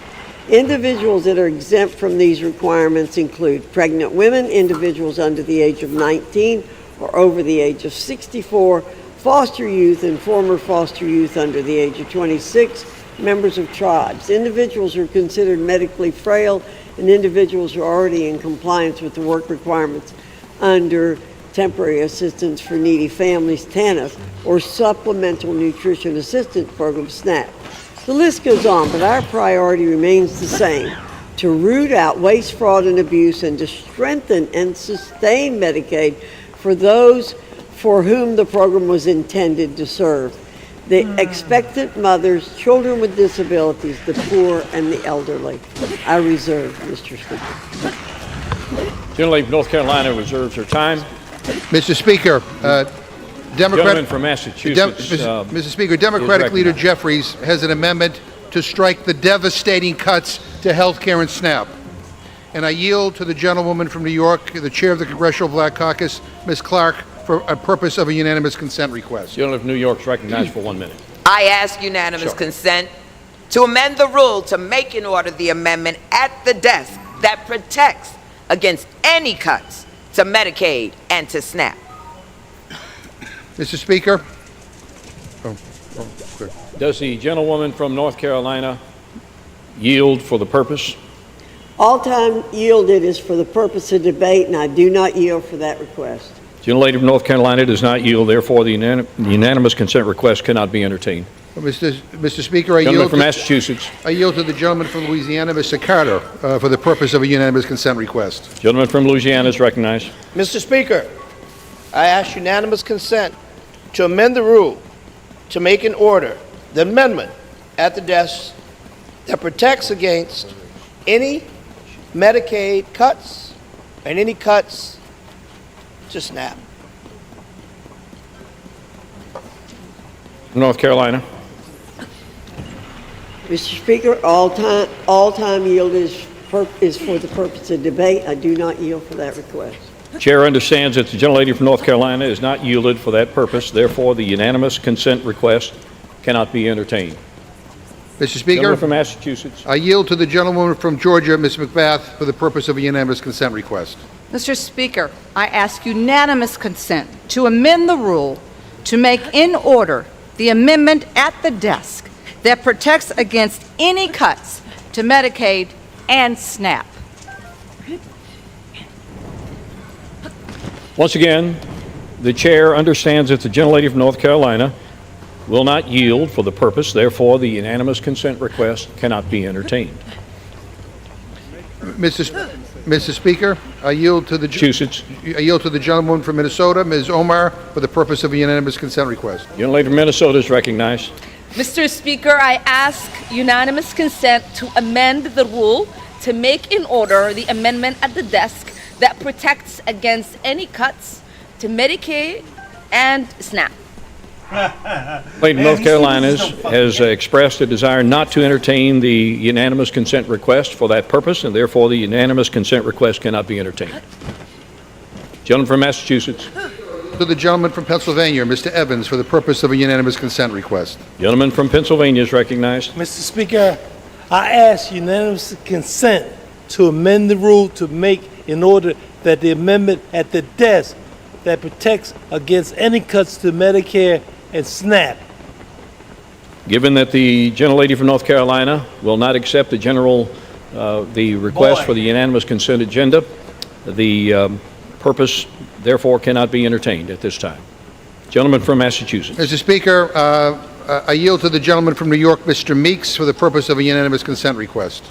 Individuals that are exempt from these requirements include pregnant women, individuals under the age of 19 or over the age of 64, foster youth and former foster youth under the age of 26, members of tribes, individuals who are considered medically frail, and individuals who are already in compliance with the work requirements under Temporary Assistance for Needy Families, TANF, or Supplemental Nutrition Assistance Program, SNAP. The list goes on, but our priority remains the same: to root out waste, fraud, and abuse, and to strengthen and sustain Medicaid for those for whom the program was intended to serve: the expectant mothers, children with disabilities, the poor, and the elderly. I reserve, Mr. Speaker. Gentlelady from North Carolina reserves her time. Mr. Speaker, Gentleman from Massachusetts. Mr. Speaker, Democratic Leader Jeffries has an amendment to strike the devastating cuts to health care and SNAP. And I yield to the gentlewoman from New York, the chair of the Congressional Black Caucus, Ms. Clark, for a purpose of a unanimous consent request. Gentleman from New York is recognized for 1 minute. I ask unanimous consent to amend the rule to make in order the amendment at the desk that protects against any cuts to Medicaid and to SNAP. Mr. Speaker. Does the gentlewoman from North Carolina yield for the purpose? All time yielded is for the purpose of debate, and I do not yield for that request. Gentlelady from North Carolina does not yield. Therefore, the unanimous consent request cannot be entertained. Mr. Speaker, I Gentleman from Massachusetts. I yield to the gentleman from Louisiana, Mr. Carter, for the purpose of a unanimous consent request. Gentleman from Louisiana is recognized. Mr. Speaker, I ask unanimous consent to amend the rule to make in order the amendment at the desk that protects against any Medicaid cuts and any cuts to SNAP. North Carolina. Mr. Speaker, all time yield is for the purpose of debate. I do not yield for that request. Chair understands that the gentlelady from North Carolina is not yielded for that purpose. Therefore, the unanimous consent request cannot be entertained. Mr. Speaker. Gentleman from Massachusetts. I yield to the gentlewoman from Georgia, Ms. McBath, for the purpose of a unanimous consent request. Mr. Speaker, I ask unanimous consent to amend the rule to make in order the amendment at the desk that protects against any cuts to Medicaid and SNAP. Once again, the chair understands that the gentlelady from North Carolina will not yield for the purpose. Therefore, the unanimous consent request cannot be entertained. Mr. Speaker, I yield to the gentlewoman from Minnesota, Ms. Omar, for the purpose of a unanimous consent request. Gentlelady from Minnesota is recognized. Mr. Speaker, I ask unanimous consent to amend the rule to make in order the amendment at the desk that protects against any cuts to Medicaid and SNAP. Lady of North Carolina has expressed a desire not to entertain the unanimous consent request for that purpose, and therefore the unanimous consent request cannot be entertained. Gentleman from Massachusetts. To the gentleman from Pennsylvania, Mr. Evans, for the purpose of a unanimous consent request. Gentleman from Pennsylvania is recognized. Mr. Speaker, I ask unanimous consent to amend the rule to make in order that the amendment at the desk that protects against any cuts to Medicare and SNAP. Given that the gentlelady from North Carolina will not accept the request for the unanimous consent agenda, the purpose therefore cannot be entertained at this time. Gentleman from Massachusetts. Mr. Speaker, I yield to the gentleman from New York, Mr. Meeks, for the purpose of a unanimous consent request.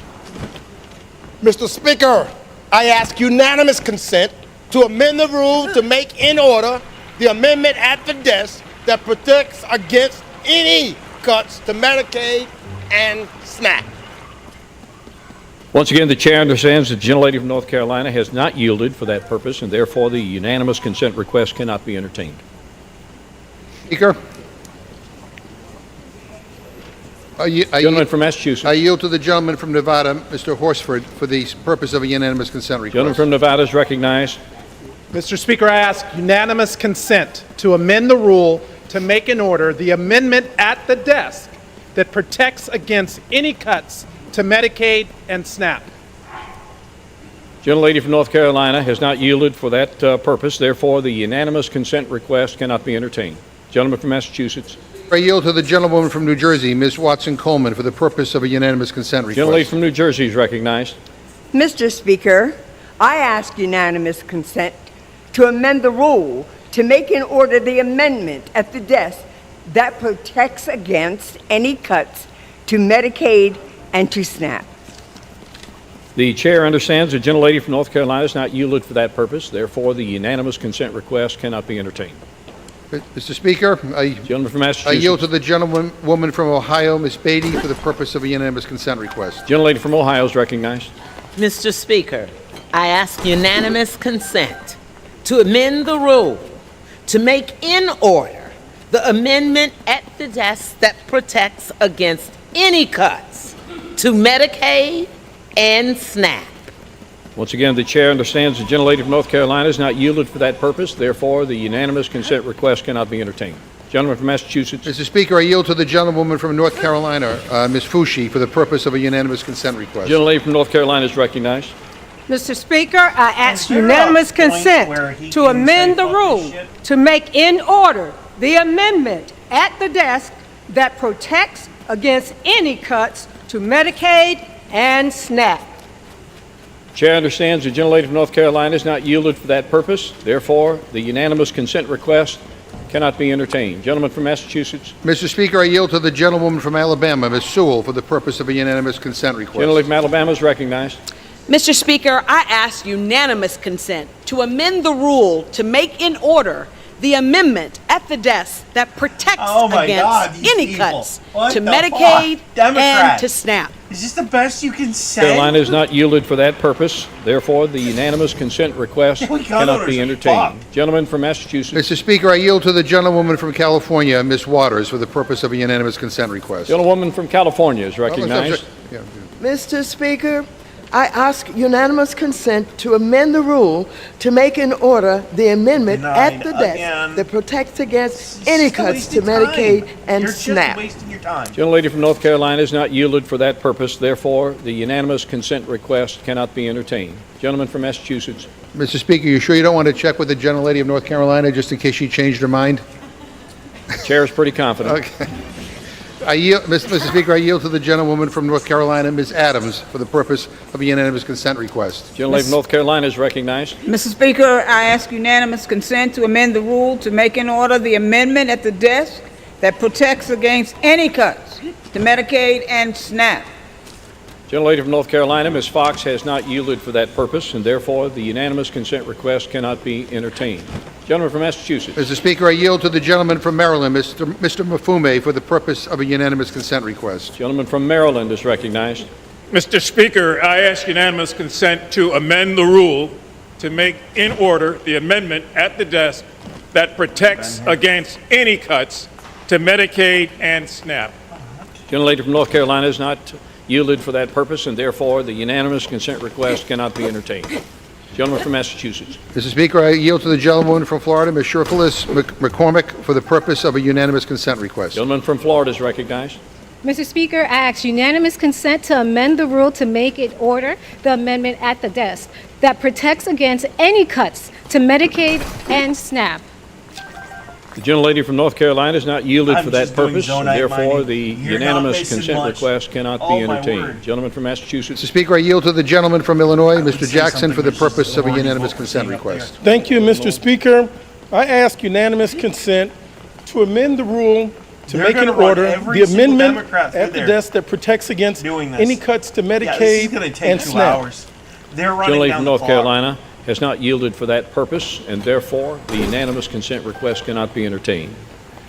Mr. Speaker, I ask unanimous consent to amend the rule to make in order the amendment at the desk that protects against any cuts to Medicaid and SNAP. Once again, the chair understands that the gentlelady from North Carolina has not yielded for that purpose, and therefore the unanimous consent request cannot be entertained. Speaker. Gentleman from Massachusetts. I yield to the gentleman from Nevada, Mr. Horsford, for the purpose of a unanimous consent request. Gentleman from Nevada is recognized. Mr. Speaker, I ask unanimous consent to amend the rule to make in order the amendment at the desk that protects against any cuts to Medicaid and SNAP. Gentlelady from North Carolina has not yielded for that purpose. Therefore, the unanimous consent request cannot be entertained. Gentleman from Massachusetts. I yield to the gentlewoman from New Jersey, Ms. Watson-Coleman, for the purpose of a unanimous consent request. Gentlelady from New Jersey is recognized. Mr. Speaker, I ask unanimous consent to amend the rule to make in order the amendment at the desk that protects against any cuts to Medicaid and to SNAP. The chair understands the gentlelady from North Carolina has not yielded for that purpose. Therefore, the unanimous consent request cannot be entertained. Mr. Speaker, Gentleman from Massachusetts. I yield to the gentlewoman from Ohio, Ms. Beatty, for the purpose of a unanimous consent request. Gentlelady from Ohio is recognized. Mr. Speaker, I ask unanimous consent to amend the rule to make in order the amendment at the desk that protects against any cuts to Medicaid and SNAP. Once again, the chair understands the gentlelady from North Carolina has not yielded for that purpose. Therefore, the unanimous consent request cannot be entertained. Gentleman from Massachusetts. Mr. Speaker, I yield to the gentlewoman from North Carolina, Ms. Fushi, for the purpose of a unanimous consent request. Gentlelady from North Carolina is recognized. Mr. Speaker, I ask unanimous consent to amend the rule to make in order the amendment at the desk that protects against any cuts to Medicaid and SNAP. Chair understands the gentlelady from North Carolina has not yielded for that purpose. Therefore, the unanimous consent request cannot be entertained. Gentleman from Massachusetts. Mr. Speaker, I yield to the gentlewoman from Alabama, Ms. Sewell, for the purpose of a unanimous consent request. Gentleman from Alabama is recognized. Mr. Speaker, I ask unanimous consent to amend the rule to make in order the amendment at the desk that protects against any cuts to Medicaid and to SNAP. Is this the best you can say? Carolina has not yielded for that purpose. Therefore, the unanimous consent request cannot be entertained. Gentleman from Massachusetts. Mr. Speaker, I yield to the gentlewoman from California, Ms. Waters, for the purpose of a unanimous consent request. Gentlewoman from California is recognized. Mr. Speaker, I ask unanimous consent to amend the rule to make in order the amendment at the desk that protects against any cuts to Medicaid and SNAP. Gentlelady from North Carolina has not yielded for that purpose. Therefore, the unanimous consent request cannot be entertained. Gentleman from Massachusetts. Mr. Speaker, you sure you don't want to check with the gentlelady of North Carolina just in case she changed her mind? The chair is pretty confident. Okay. Mr. Speaker, I yield to the gentlewoman from North Carolina, Ms. Adams, for the purpose of a unanimous consent request. Gentlelady from North Carolina is recognized. Mr. Speaker, I ask unanimous consent to amend the rule to make in order the amendment at the desk that protects against any cuts to Medicaid and SNAP. Gentlelady from North Carolina, Ms. Fox, has not yielded for that purpose, and therefore the unanimous consent request cannot be entertained. Gentleman from Massachusetts. Mr. Speaker, I yield to the gentleman from Maryland, Mr. Mafume, for the purpose of a unanimous consent request. Gentleman from Maryland is recognized. Mr. Speaker, I ask unanimous consent to amend the rule to make in order the amendment at the desk that protects against any cuts to Medicaid and SNAP. Gentlelady from North Carolina has not yielded for that purpose, and therefore the unanimous consent request cannot be entertained. Gentleman from Massachusetts. Mr. Speaker, I yield to the gentlewoman from Florida, Ms. Sherfilis McCormick, for the purpose of a unanimous consent request. Gentleman from Florida is recognized. Mr. Speaker, I ask unanimous consent to amend the rule to make it order the amendment at the desk that protects against any cuts to Medicaid and SNAP. The gentlelady from North Carolina has not yielded for that purpose, and therefore the unanimous consent request cannot be entertained. Gentleman from Massachusetts. Mr. Speaker, I yield to the gentleman from Illinois, Mr. Jackson, for the purpose of a unanimous consent request. Thank you, Mr. Speaker. I ask unanimous consent to amend the rule to They're make an gonna run order every the single amendment Democrat through at the there desk that protects against doing this. any cuts to Yeah, this is Medicaid going to take and 2 SNAP. hours. They're running Gentlelady down from the North clock. Carolina has not yielded for that purpose, and therefore the unanimous consent request cannot be entertained.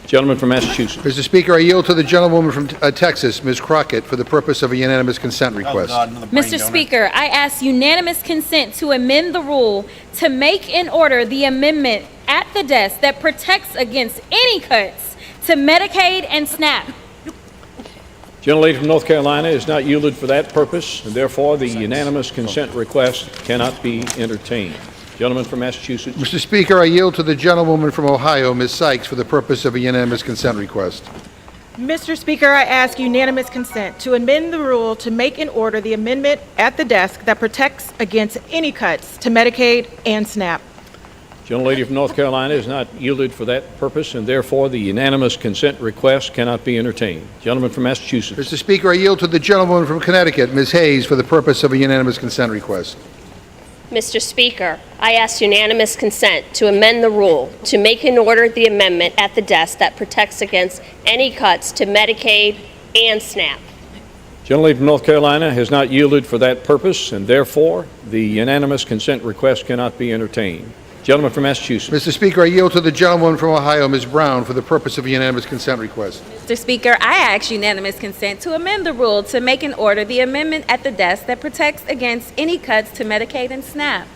Gentleman from Massachusetts. Mr. Speaker, I yield to the gentlewoman from Texas, Ms. Crockett, for the purpose of a unanimous consent request. Mr. Speaker, I ask unanimous consent to amend the rule to make in order the amendment at the desk that protects against any cuts to Medicaid and SNAP. Gentlelady from North Carolina has not yielded for that purpose, and therefore the unanimous consent request cannot be entertained. Gentleman from Massachusetts. Mr. Speaker, I yield to the gentlewoman from Ohio, Ms. Sykes, for the purpose of a unanimous consent request. Mr. Speaker, I ask unanimous consent to amend the rule to make in order the amendment at the desk that protects against any cuts to Medicaid and SNAP. Gentlelady from North Carolina has not yielded for that purpose, and therefore the unanimous consent request cannot be entertained. Gentleman from Massachusetts. Mr. Speaker, I yield to the gentlewoman from Connecticut, Ms. Hayes, for the purpose of a unanimous consent request. Mr. Speaker, I ask unanimous consent to amend the rule to make in order the amendment at the desk that protects against any cuts to Medicaid and SNAP. Gentlelady from North Carolina has not yielded for that purpose, and therefore the unanimous consent request cannot be entertained. Gentleman from Massachusetts. Mr. Speaker, I yield to the gentlewoman from Ohio, Ms. Brown, for the purpose of a unanimous consent request. Mr. Speaker, I ask unanimous consent to amend the rule to make in order the amendment at the desk that protects against any cuts to Medicaid and SNAP.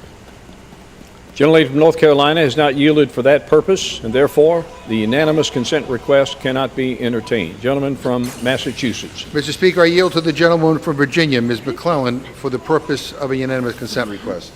Gentlelady from North Carolina has not yielded for that purpose, and therefore the unanimous consent request cannot be entertained. Gentleman from Massachusetts. Mr. Speaker, I yield to the gentlewoman from Virginia, Ms. McClellan, for the purpose of a unanimous consent request.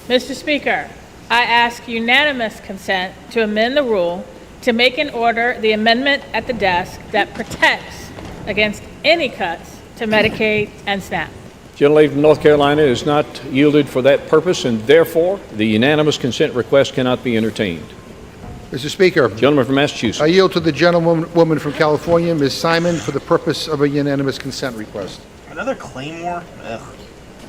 Mr. Speaker, I ask unanimous consent to amend the rule to make in order the amendment at the desk that protects against any cuts to Medicaid and SNAP. Gentlelady from North Carolina has not yielded for that purpose, and therefore the unanimous consent request cannot be entertained. Mr. Speaker. Gentleman from Massachusetts. I yield to the gentlewoman from California, Ms. Simon, for the purpose of a unanimous consent request. Another Claymore? Ugh.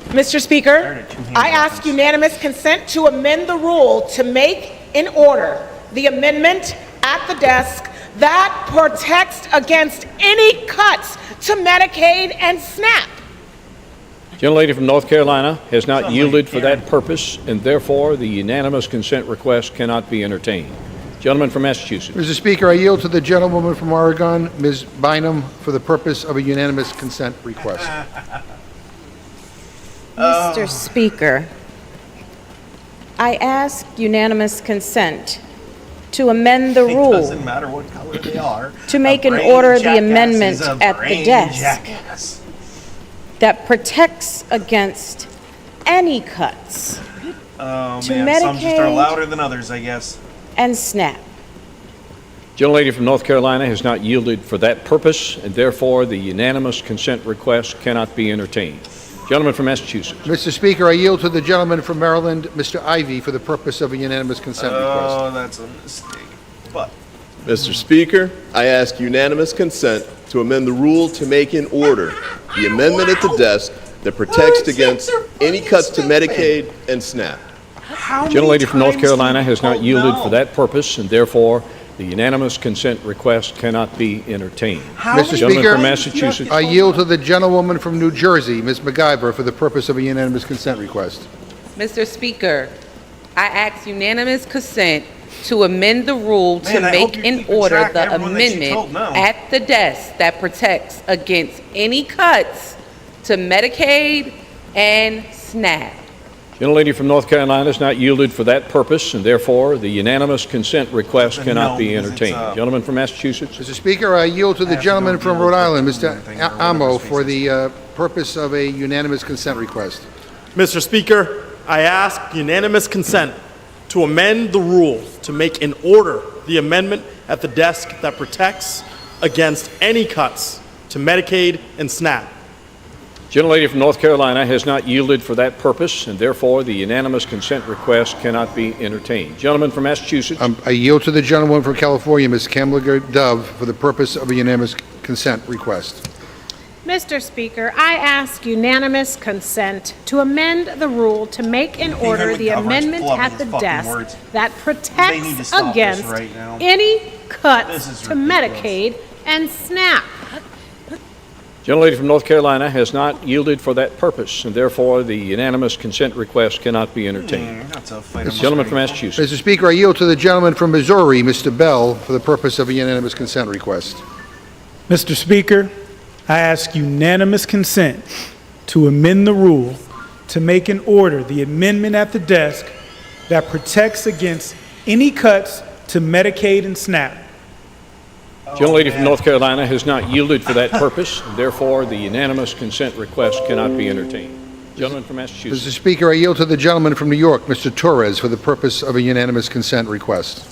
Mr. Speaker, I ask unanimous consent to amend the rule to make in order the amendment at the desk that protects against any cuts to Medicaid and SNAP. Gentlelady from North Carolina has not yielded for that purpose, and therefore the unanimous consent request cannot be entertained. Gentleman from Massachusetts. Mr. Speaker, I yield to the gentlewoman from Oregon, Ms. Bynum, for the purpose of a unanimous consent request. Mr. Speaker, I ask unanimous consent to amend the It rule doesn't matter what color they are. to make A in brain order the jackass amendment is a at the brain desk jackass. that protects against any cuts Oh to man, some just are Medicaid louder than others, I guess. and SNAP. Gentlelady from North Carolina has not yielded for that purpose, and therefore the unanimous consent request cannot be entertained. Gentleman from Massachusetts. Mr. Speaker, I yield to the gentleman from Maryland, Mr. Ivy, for the purpose of a unanimous consent request. Oh, that's a mistake. But Mr. Speaker, I ask unanimous consent to amend the rule to make in order the amendment at the desk that protects against any cuts to Medicaid and SNAP. Gentlelady from North Carolina has not yielded for that purpose, and therefore the unanimous consent request cannot be entertained. Mr. Gentleman Speaker, from Massachusetts. I yield to the gentlewoman from New Jersey, Ms. MacGyver, for the purpose of a unanimous consent request. Mr. Speaker, I ask unanimous consent to amend the rule to Man, I hope make you're in keeping order track of the everyone that you told amendment no. at the desk that protects against any cuts to Medicaid and SNAP. Gentlelady from North Carolina has not yielded for that purpose, and therefore the unanimous consent request cannot be entertained. Gentleman from Massachusetts. Mr. Speaker, I yield to the gentleman from Rhode Island, Mr. Amo, for the purpose of a unanimous consent request. Mr. Speaker, I ask unanimous consent to amend the rule to make in order the amendment at the desk that protects against any cuts to Medicaid and SNAP. Gentlelady from North Carolina has not yielded for that purpose, and therefore the unanimous consent request cannot be entertained. Gentleman from Massachusetts. I yield to the gentlewoman from California, Ms. Kamliger Dove, for the purpose of a unanimous consent request. Mr. Speaker, I ask unanimous consent to amend the rule to make in order the amendment at the desk that They need to protects stop this against right now. any cuts to Medicaid and SNAP. Gentlelady from North Carolina has not yielded for that purpose, and therefore the unanimous consent request cannot be entertained. That's a fight. The gentleman from Massachusetts. Mr. Speaker, I yield to the gentleman from Missouri, Mr. Bell, for the purpose of a unanimous consent request. Mr. Speaker, I ask unanimous consent to amend the rule to make in order the amendment at the desk that protects against any cuts to Medicaid and SNAP. Gentlelady from North Carolina has not yielded for that purpose, and therefore the unanimous consent request cannot be entertained. Gentleman from Massachusetts. Mr. Speaker, I yield to the gentleman from New York, Mr. Torres, for the purpose of a unanimous consent request.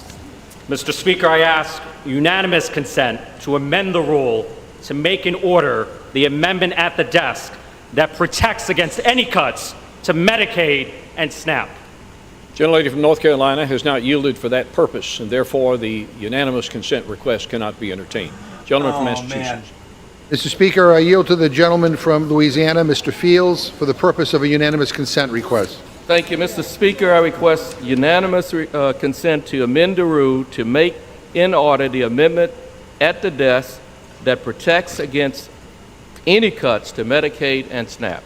Mr. Speaker, I ask unanimous consent to amend the rule to make in order the amendment at the desk that protects against any cuts to Medicaid and SNAP. Gentlelady from North Carolina has not yielded for that purpose, and therefore the unanimous consent request cannot be entertained. Gentleman from Massachusetts. Mr. Speaker, I yield to the gentleman from Louisiana, Mr. Fields, for the purpose of a unanimous consent request. Thank you, Mr. Speaker. I request unanimous consent to amend the rule to make in order the amendment at the desk that protects against any cuts to Medicaid and SNAP.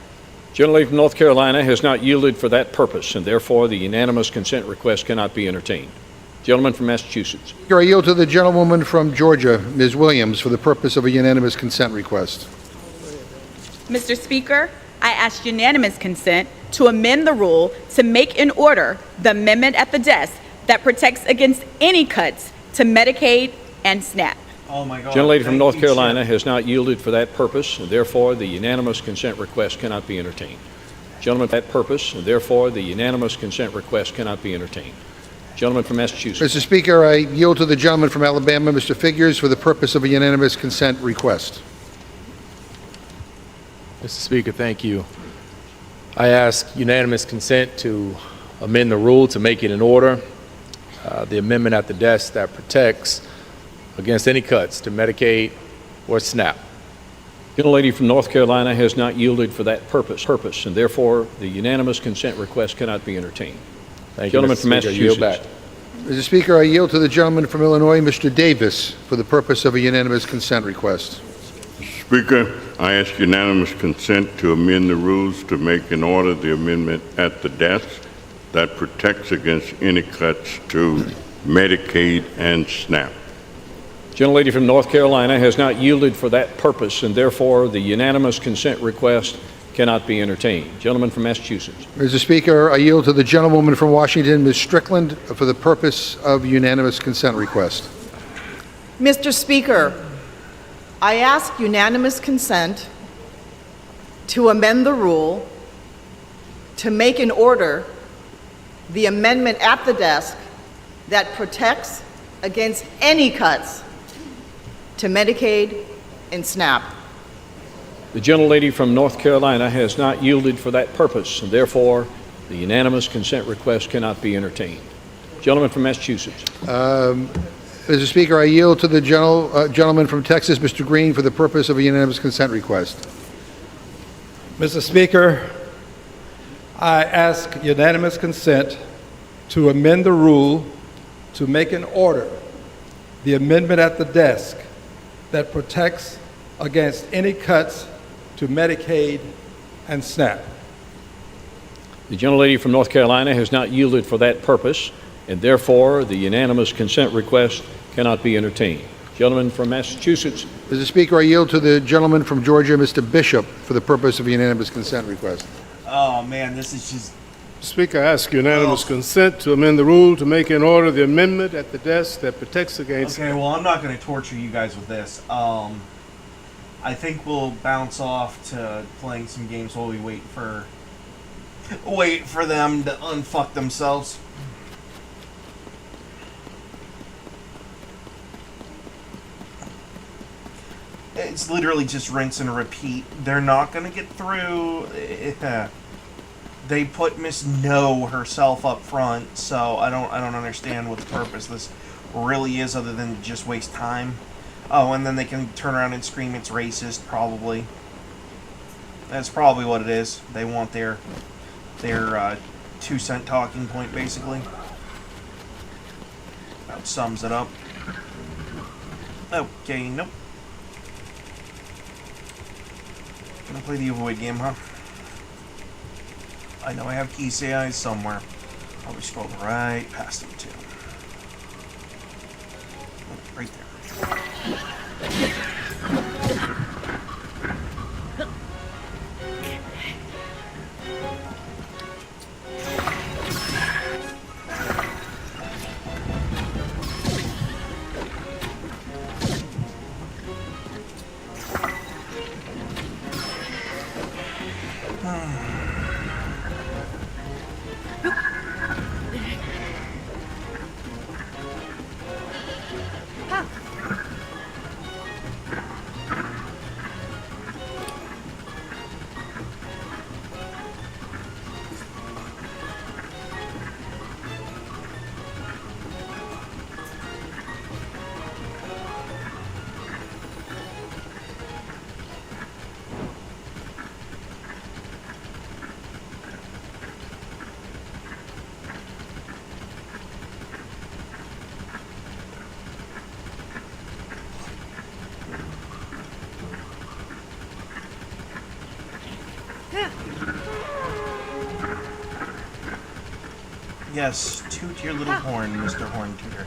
Gentlelady from North Carolina has not yielded for that purpose, and therefore the unanimous consent request cannot be entertained. Gentleman from Massachusetts. Speaker, I yield to the gentlewoman from Georgia, Ms. Williams, for the purpose of a unanimous consent request. Mr. Speaker, I ask unanimous consent to amend the rule to make in order the amendment at the desk that protects against any cuts to Medicaid and SNAP. Oh my God. Gentlelady from North Carolina has not yielded for that purpose, and therefore the unanimous consent request cannot be entertained. Gentleman for that purpose, and therefore the unanimous consent request cannot be entertained. Gentleman from Massachusetts. Mr. Speaker, I yield to the gentleman from Alabama, Mr. Figures, for the purpose of a unanimous consent request. Mr. Speaker, thank you. I ask unanimous consent to amend the rule to make it in order the amendment at the desk that protects against any cuts to Medicaid or SNAP. Gentlelady from North Carolina has not yielded for that purpose, and therefore the unanimous consent request cannot be entertained. Thank you, Gentleman Mr. from Speaker. I yield Massachusetts. back. Mr. Speaker, I yield to the gentleman from Illinois, Mr. Davis, for the purpose of a unanimous consent request. Speaker, I ask unanimous consent to amend the rules to make in order the amendment at the desk that protects against any cuts to Medicaid and SNAP. Gentlelady from North Carolina has not yielded for that purpose, and therefore the unanimous consent request cannot be entertained. Gentleman from Massachusetts. Mr. Speaker, I yield to the gentlewoman from Washington, Ms. Strickland, for the purpose of unanimous consent request. Mr. Speaker, I ask unanimous consent to amend the rule to make in order the amendment at the desk that protects against any cuts to Medicaid and SNAP. The gentlelady from North Carolina has not yielded for that purpose, and therefore the unanimous consent request cannot be entertained. Gentleman from Massachusetts. Mr. Speaker, I yield to the gentleman from Texas, Mr. Green, for the purpose of a unanimous consent request. Mr. Speaker, I ask unanimous consent to amend the rule to make an order the amendment at the desk that protects against any cuts to Medicaid and SNAP. The gentlelady from North Carolina has not yielded for that purpose, and therefore the unanimous consent request cannot be entertained. Gentleman from Massachusetts. Mr. Speaker, I yield to the gentleman from Georgia, Mr. Bishop, for the purpose of a unanimous consent request. Oh man, this is just. Speaker, I ask unanimous consent to amend the rule to make in order the amendment at the desk that protects against. Okay, well, I'm not going to torture you guys with this. I think we'll bounce off to playing some games while we wait for them to unfuck themselves. It's literally just rinse and repeat. They're not going to get through. They put Miss No herself up front, so I don't understand what the purpose of this really is other than just waste time. Oh, and then they can turn around and scream it's racist, probably. That's probably what it is. They want their 2-cent talking point, basically. That sums it up. Okay, nope. Gonna play the avoid game, huh? I know I have key CIs somewhere. Probably scrolled right past them, too. Oh, right there. Yes, toot your little horn, Mr. Horn Tooter.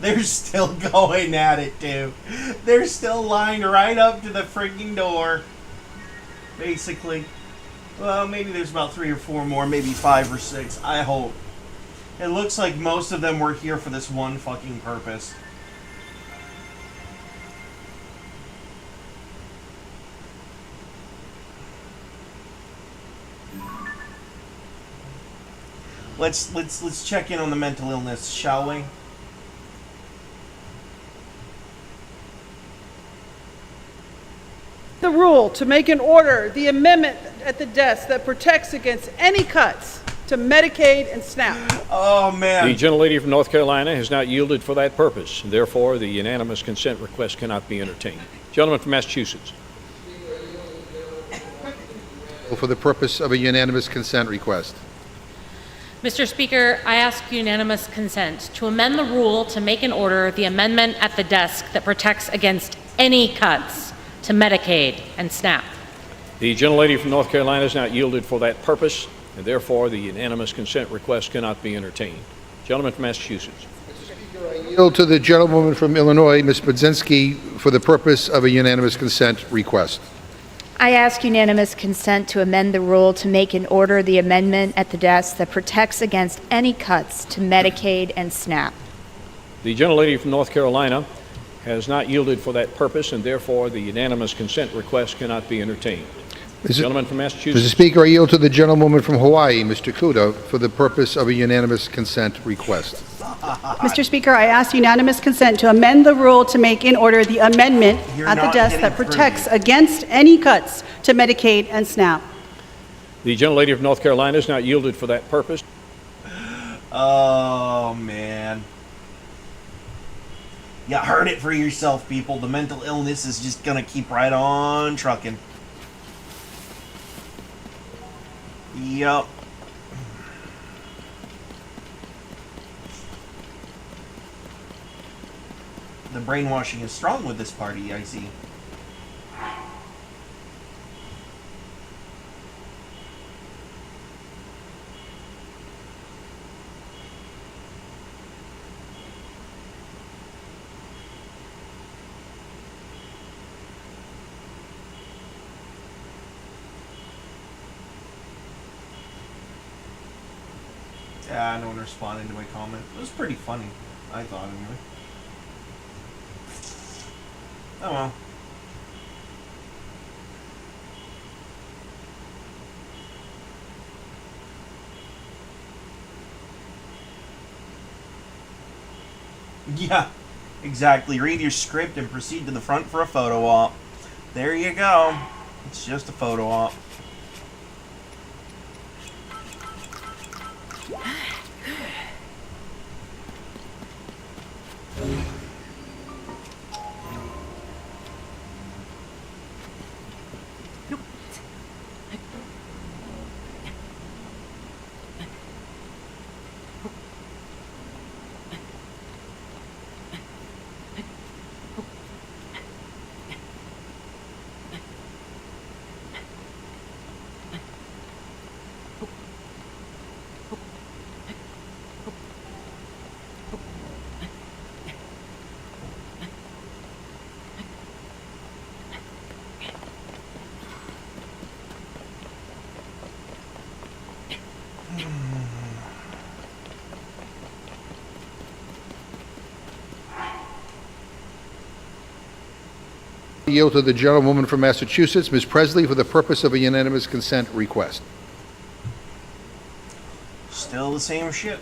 They're still going at it, dude. They're still lined right up to the freaking door. Basically. Well, maybe there's about 3 or 4 more, maybe 5 or 6. I hope. It looks like most of them were here for this one fucking purpose. Let's check in on the mental illness, shall we? The rule to make an order, the amendment at the desk that protects against any cuts to Medicaid and SNAP. Oh, man. The gentlelady from North Carolina has not yielded for that purpose. Therefore, the unanimous consent request cannot be entertained. Gentleman from Massachusetts. For the purpose of a unanimous consent request. Mr. Speaker, I ask unanimous consent to amend the rule to make an order the amendment at the desk that protects against any cuts to Medicaid and SNAP. The gentlelady from North Carolina has not yielded for that purpose, and therefore the unanimous consent request cannot be entertained. Gentleman from Massachusetts. I yield to the gentlewoman from Illinois, Ms. Budzinski, for the purpose of a unanimous consent request. I ask unanimous consent to amend the rule to make an order the amendment at the desk that protects against any cuts to Medicaid and SNAP. The gentlelady from North Carolina has not yielded for that purpose, and therefore the unanimous consent request cannot be entertained. Gentleman from Massachusetts. Mr. Speaker, I yield to the gentlewoman from Hawaii, Mr. Kuda, for the purpose of a unanimous consent request. Mr. Speaker, I ask unanimous consent to amend the rule to make in order the amendment at the desk that protects against any cuts to Medicaid and SNAP. The gentlelady from North Carolina has not yielded for that purpose. Oh, man. You heard it for yourself, people. The mental illness is just gonna keep right on trucking. Yup. The brainwashing is strong with this party, I see. glad no one responded to my comment. It was pretty funny, I thought anyway. Oh well. Yeah, exactly. Read your script and proceed to the front for a photo op. There you go. It's just a photo op. Yield to the gentlewoman from Massachusetts, Ms. Presley, for the purpose of a unanimous consent request. Still the same shit.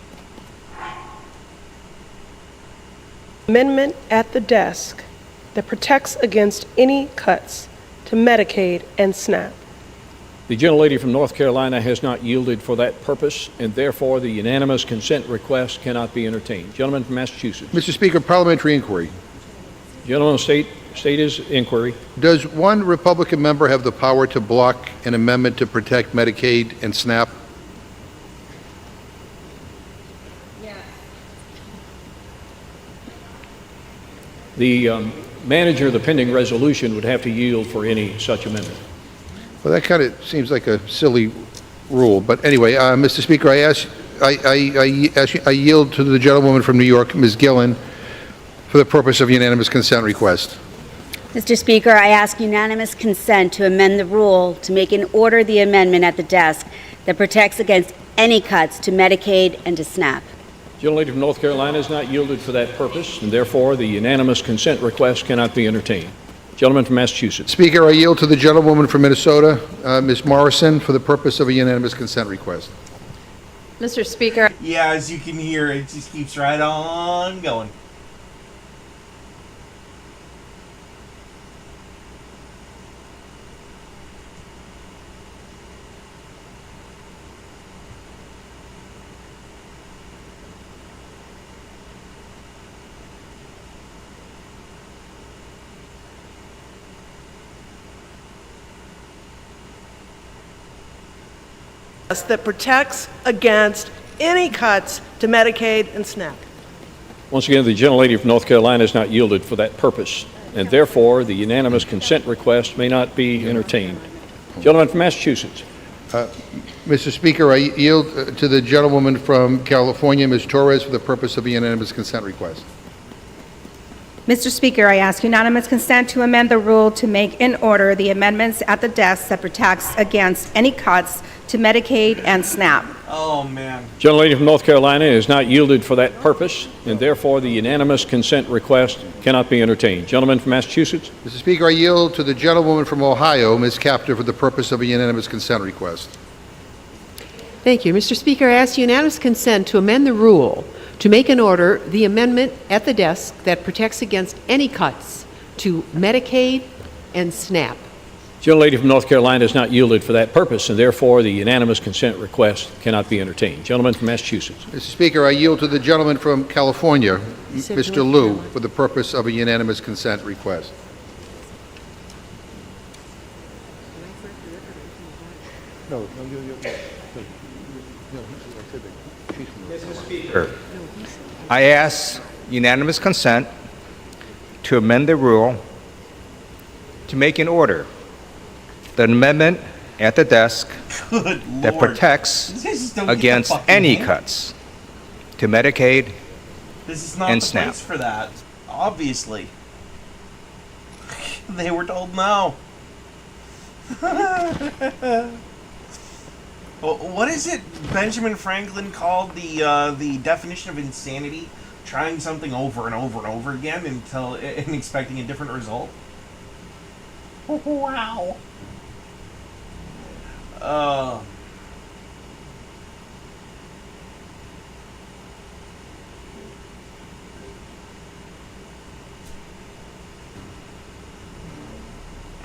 Amendment at the desk that protects against any cuts to Medicaid and SNAP. The gentlelady from North Carolina has not yielded for that purpose, and therefore the unanimous consent request cannot be entertained. Gentleman from Massachusetts. Mr. Speaker, parliamentary inquiry. Gentleman, state is inquiry. Does one Republican member have the power to block an amendment to protect Medicaid and SNAP? The manager of the pending resolution would have to yield for any such amendment. Well, that kind of seems like a silly rule. But anyway, Mr. Speaker, I yield to the gentlewoman from New York, Ms. Gillen, for the purpose of unanimous consent request. Mr. Speaker, I ask unanimous consent to amend the rule to make and order the amendment at the desk that protects against any cuts to Medicaid and to SNAP. Gentlelady from North Carolina has not yielded for that purpose, and therefore the unanimous consent request cannot be entertained. Gentleman from Massachusetts. Speaker, I yield to the gentlewoman from Minnesota, Ms. Morrison, for the purpose of a unanimous consent request. Mr. Speaker. Yeah, as you can hear, it just keeps right on going. That protects against any cuts to Medicaid and SNAP. Once again, the gentlelady from North Carolina has not yielded for that purpose, and therefore the unanimous consent request may not be entertained. Gentleman from Massachusetts. Mr. Speaker, I yield to the gentlewoman from California, Ms. Torres, for the purpose of a unanimous consent request. Mr. Speaker, I ask unanimous consent to amend the rule to make in order the amendments at the desk that protects against any cuts to Medicaid and SNAP. Oh, man. Gentlelady from North Carolina has not yielded for that purpose, and therefore the unanimous consent request cannot be entertained. Gentleman from Massachusetts. Mr. Speaker, I yield to the gentlewoman from Ohio, Ms. Capter, for the purpose of a unanimous consent request. Thank you. Mr. Speaker, I ask unanimous consent to amend the rule to make an order the amendment at the desk that protects against any cuts to Medicaid and SNAP. Gentlelady from North Carolina has not yielded for that purpose, and therefore the unanimous consent request cannot be entertained. Gentleman from Massachusetts. Mr. Speaker, I yield to the gentleman from California, Mr. Liu, for the purpose of a unanimous consent request. Mr. Speaker, I ask unanimous consent to amend the rule to make in order the amendment at the desk that protects against any cuts to Medicaid This is not and the SNAP. place for that. Obviously. They were told no. What is it Benjamin Franklin called the definition of insanity? Trying something over and over and over again and expecting a different result? Wow.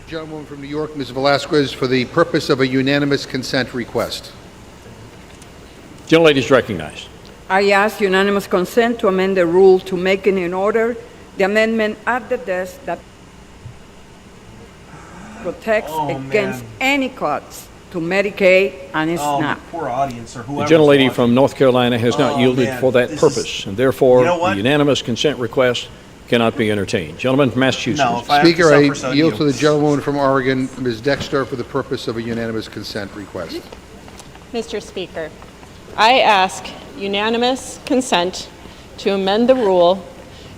Gentlewoman from New York, Ms. Velasquez, for the purpose of a unanimous consent request. Gentlelady is recognized. I ask unanimous consent to amend the rule to make it in order the amendment at the desk that protects against any cuts to Medicaid and SNAP. Poor audience or The whoever. gentlelady from North Carolina has not yielded for that purpose, and therefore You know what? the unanimous consent request cannot be entertained. Gentleman from Massachusetts. Speaker, I yield to the gentlewoman from Oregon, Ms. Dexter, for the purpose of a unanimous consent request. Mr. Speaker, I ask unanimous consent to amend the rule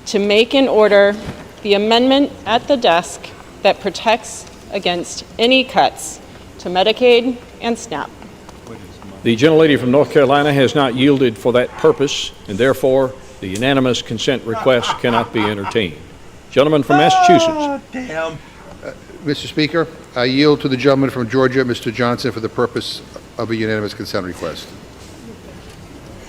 to make and order the amendment at the desk that protects against any cuts to Medicaid and SNAP. The gentlelady from North Carolina has not yielded for that purpose, and therefore the unanimous consent request cannot be entertained. Gentleman from Massachusetts. Damn. Mr. Speaker, I yield to the gentleman from Georgia, Mr. Johnson, for the purpose of a unanimous consent request.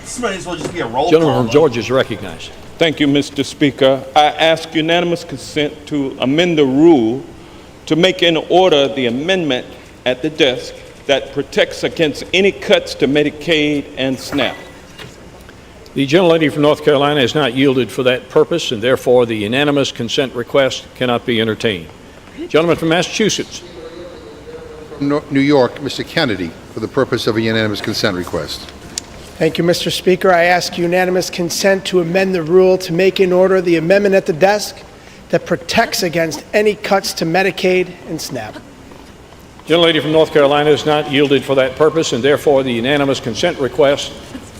This might as well just be a roll Gentleman call. from Georgia is recognized. Thank you, Mr. Speaker. I ask unanimous consent to amend the rule to make in order the amendment at the desk that protects against any cuts to Medicaid and SNAP. The gentlelady from North Carolina has not yielded for that purpose, and therefore the unanimous consent request cannot be entertained. Gentleman from Massachusetts. New York, Mr. Kennedy, for the purpose of a unanimous consent request. Thank you, Mr. Speaker. I ask unanimous consent to amend the rule to make in order the amendment at the desk that protects against any cuts to Medicaid and SNAP. Gentlelady from North Carolina has not yielded for that purpose, and therefore the unanimous consent request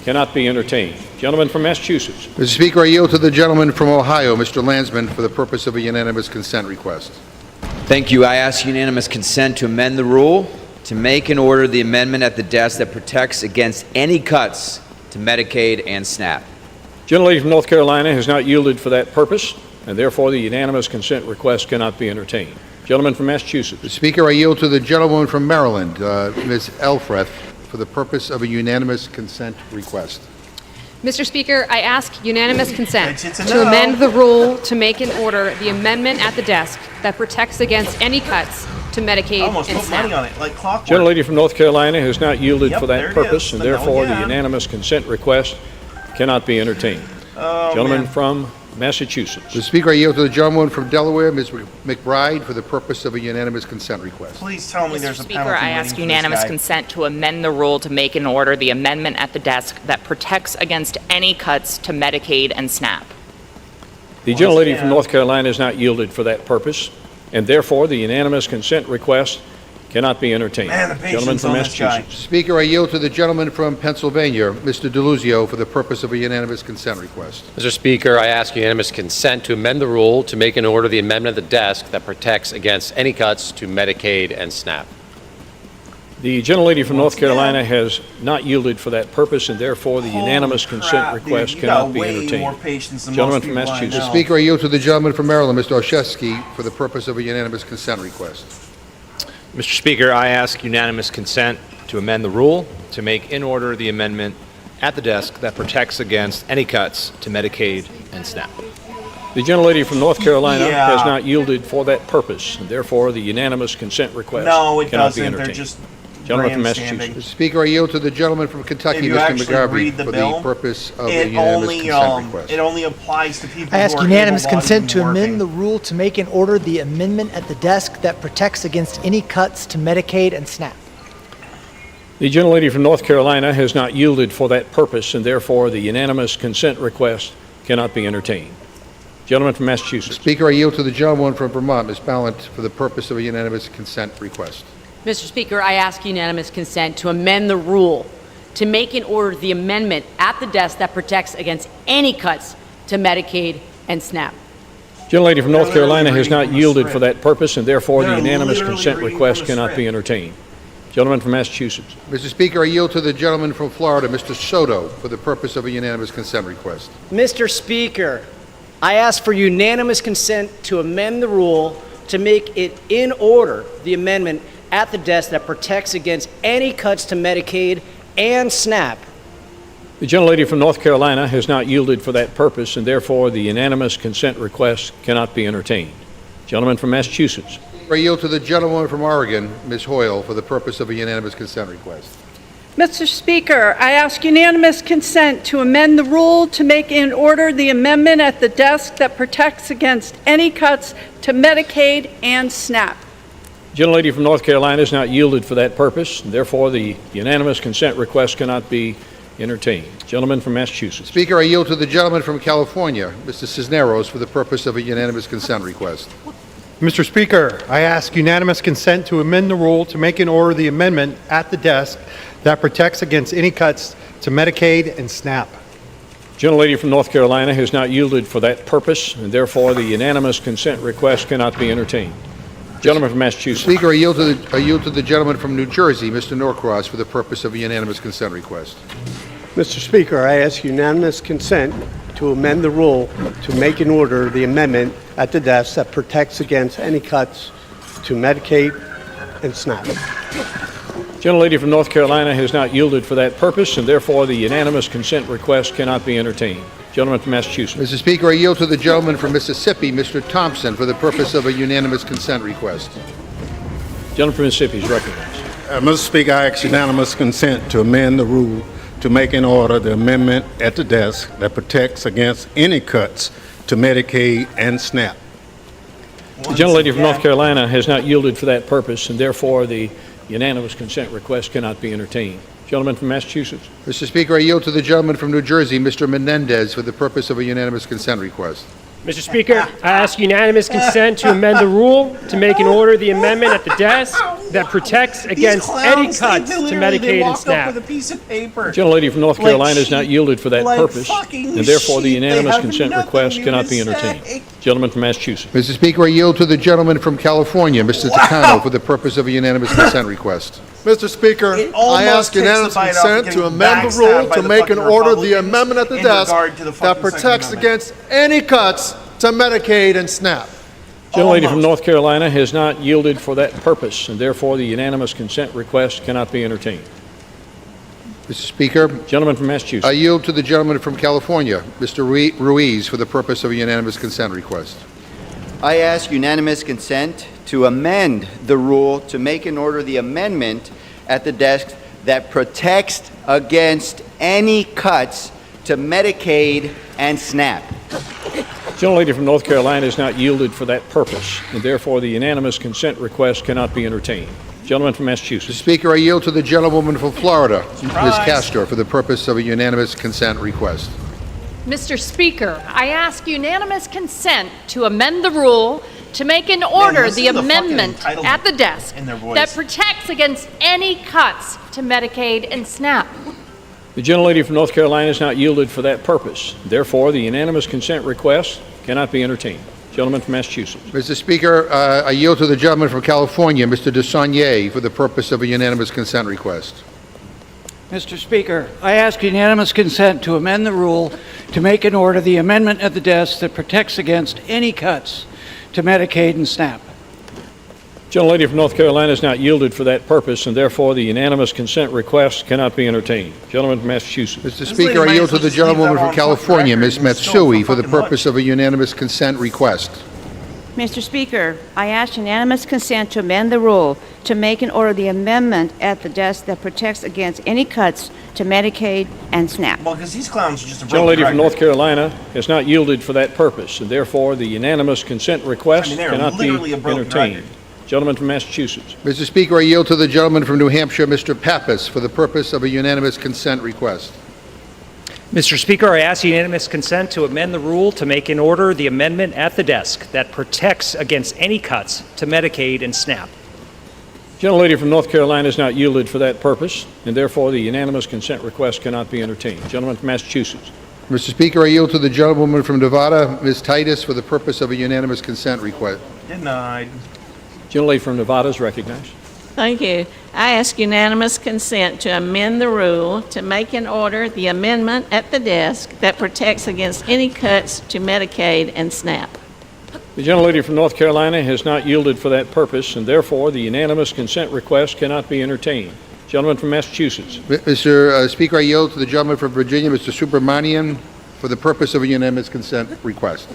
cannot be entertained. Gentleman from Massachusetts. Mr. Speaker, I yield to the gentleman from Ohio, Mr. Landsman, for the purpose of a unanimous consent request. Thank you. I ask unanimous consent to amend the rule to make and order the amendment at the desk that protects against any cuts to Medicaid and SNAP. Gentlelady from North Carolina has not yielded for that purpose, and therefore the unanimous consent request cannot be entertained. Gentleman from Massachusetts. Mr. Speaker, I yield to the gentlewoman from Maryland, Ms. Elfreth, for the purpose of a unanimous consent request. Mr. Speaker, I ask unanimous consent It's a to no. amend the rule to make and order the amendment at the desk that protects against any cuts to Medicaid Almost and put money SNAP. on it, like clockwork. Gentlelady from North Carolina has not yielded Yep, for there that it purpose, is, and but no therefore the again. unanimous consent request cannot be entertained. Oh, Gentleman man. from Massachusetts. Mr. Speaker, I yield to the gentlewoman from Delaware, Ms. McBride, for the purpose of a unanimous consent request. Please tell me there's a Speaker, penalty I waiting ask for this unanimous guy. consent to amend the rule to make and order the amendment at the desk that protects against any cuts to Medicaid and SNAP. The gentlelady from North Carolina has not yielded for that purpose, and therefore the unanimous consent request cannot be entertained. Man, the Gentleman patience from on this guy. Massachusetts. Speaker, I yield to the gentleman from Pennsylvania, Mr. Deluzio, for the purpose of a unanimous consent request. Mr. Speaker, I ask unanimous consent to amend the rule to make and order the amendment at the desk that protects against any cuts to Medicaid and SNAP. The gentlelady from North Carolina has not yielded for that purpose, and therefore the unanimous consent request cannot be entertained. More patience than Gentleman most from people I Massachusetts. know. Speaker, I yield to the gentleman from Maryland, Mr. Olszewski, for the purpose of a unanimous consent request. Mr. Speaker, I ask unanimous consent to amend the rule to make in order the amendment at the desk that protects against any cuts to Medicaid and SNAP. The gentlelady from North Carolina Yeah. has not yielded for that purpose, and therefore the unanimous consent request No, it cannot be doesn't. They're entertained. just Gentleman from grandstanding. Massachusetts. Speaker, I yield to the gentleman from Kentucky, If you Mr. actually McGarvey, read the for bill, the purpose of a it unanimous only consent request. it only applies to people I ask who are unanimous able-bodied consent and to amend working. the rule to make and order the amendment at the desk that protects against any cuts to Medicaid and SNAP. The gentlelady from North Carolina has not yielded for that purpose, and therefore the unanimous consent request cannot be entertained. Gentleman from Massachusetts. Speaker, I yield to the gentleman from Vermont, Ms. Ballant, for the purpose of a unanimous consent request. Mr. Speaker, I ask unanimous consent to amend the rule to make and order the amendment at the desk that protects against any cuts to Medicaid and SNAP. Gentlelady from North They're Carolina literally has not reading from a yielded for script. that purpose, and therefore the They're unanimous literally consent reading request from a cannot be script. entertained. Gentleman from Massachusetts. Mr. Speaker, I yield to the gentleman from Florida, Mr. Soto, for the purpose of a unanimous consent request. Mr. Speaker, I ask for unanimous consent to amend the rule to make it in order the amendment at the desk that protects against any cuts to Medicaid and SNAP. The gentlelady from North Carolina has not yielded for that purpose, and therefore the unanimous consent request cannot be entertained. Gentleman from Massachusetts. I yield to the gentlewoman from Oregon, Ms. Hoyle, for the purpose of a unanimous consent request. Mr. Speaker, I ask unanimous consent to amend the rule to make in order the amendment at the desk that protects against any cuts to Medicaid and SNAP. The gentlelady from North Carolina has not yielded for that purpose, and therefore the unanimous consent request cannot be entertained. Gentleman from Massachusetts. Speaker, I yield to the gentleman from California, Mr. Cisneros, for the purpose of a unanimous consent request. Mr. Speaker, I ask unanimous consent to amend the rule to make in order the amendment at the desk that protects against any cuts to Medicaid and SNAP. Gentlelady from North Carolina has not yielded for that purpose, and therefore the unanimous consent request cannot be entertained. Gentleman from Massachusetts. Speaker, I yield to the gentleman from New Jersey, Mr. Norcross, for the purpose of a unanimous consent request. Mr. Speaker, I ask unanimous consent to amend the rule to make in order the amendment at the desk that protects against any cuts to Medicaid and SNAP. Gentlelady from North Carolina has not yielded for that purpose, and therefore the unanimous consent request cannot be entertained. Gentleman from Massachusetts. Mr. Speaker, I yield to the gentleman from Mississippi, Mr. Thompson, for the purpose of a unanimous consent request. Gentleman from Mississippi is recognized. Mr. Speaker, I ask unanimous consent to amend the rule to make in order the amendment at the desk that protects against any cuts to Medicaid and SNAP. The gentlelady from North Carolina has not yielded for that purpose, and therefore the unanimous consent request cannot be entertained. Gentleman from Massachusetts. Mr. Speaker, I yield to the gentleman from New Jersey, Mr. Menendez, for the purpose of a unanimous consent request. Mr. Speaker, I ask unanimous consent to amend the rule to make in order the amendment at the desk that protects against any cuts to Medicaid and SNAP. The gentlelady from North Carolina has not yielded for that purpose, and therefore the unanimous consent request cannot be entertained. Gentleman from Massachusetts. Mr. Speaker, I yield to the gentleman from California, Mr. Takano, for the purpose of a unanimous consent request. Mr. Speaker, I ask unanimous consent to amend the rule to make in order the amendment at the desk that protects against any cuts to Medicaid and SNAP. Gentlelady from North Carolina has not yielded for that purpose, and therefore the unanimous consent request cannot be entertained. Mr. Speaker. Gentleman from Massachusetts. I yield to the gentleman from California, Mr. Ruiz, for the purpose of a unanimous consent request. I ask unanimous consent to amend the rule to make in order the amendment at the desk that protects against any cuts to Medicaid and SNAP. Gentlelady from North Carolina has not yielded for that purpose, and therefore the unanimous consent request cannot be entertained. Gentleman from Massachusetts. Speaker, I yield to the gentlewoman from Florida, Ms. Castro, for the purpose of a unanimous consent request. Mr. Speaker, I ask unanimous consent to amend the rule to make in order the amendment at the desk that protects against any cuts to Medicaid and SNAP. The gentlelady from North Carolina has not yielded for that purpose. Therefore, the unanimous consent request cannot be entertained. Gentleman from Massachusetts. Mr. Speaker, I yield to the gentleman from California, Mr. DeSaulnier, for the purpose of a unanimous consent request. Mr. Speaker, I ask unanimous consent to amend the rule to make in order the amendment at the desk that protects against any cuts to Medicaid and SNAP. Gentlelady from North Carolina has not yielded for that purpose, and therefore the unanimous consent request cannot be entertained. Gentleman from Massachusetts. Mr. Speaker, I yield to the gentlewoman from California, Ms. Matsui, for the purpose of a unanimous consent request. Mr. Speaker, I ask unanimous consent to amend the rule to make in order the amendment at the desk that protects against any cuts to Medicaid and SNAP. Well, because these clowns are just a Gentlelady from North Carolina has not yielded for that purpose, and therefore the unanimous consent request cannot be entertained. Gentleman from Massachusetts. Mr. Speaker, I yield to the gentleman from New Hampshire, Mr. Pappas, for the purpose of a unanimous consent request. Mr. Speaker, I ask unanimous consent to amend the rule to make in order the amendment at the desk that protects against any cuts to Medicaid and SNAP. Gentlelady from North Carolina has not yielded for that purpose, and therefore the unanimous consent request cannot be entertained. Gentleman from Massachusetts. Mr. Speaker, I yield to the gentlewoman from Nevada, Ms. Titus, for the purpose of a unanimous consent request. Denied. Gentlelady from Nevada is recognized. Thank you. I ask unanimous consent to amend the rule to make and order the amendment at the desk that protects against any cuts to Medicaid and SNAP. The gentlelady from North Carolina has not yielded for that purpose, and therefore the unanimous consent request cannot be entertained. Gentleman from Massachusetts. Mr. Speaker, I yield to the gentleman from Virginia, Mr. Subramanian, for the purpose of a unanimous consent request.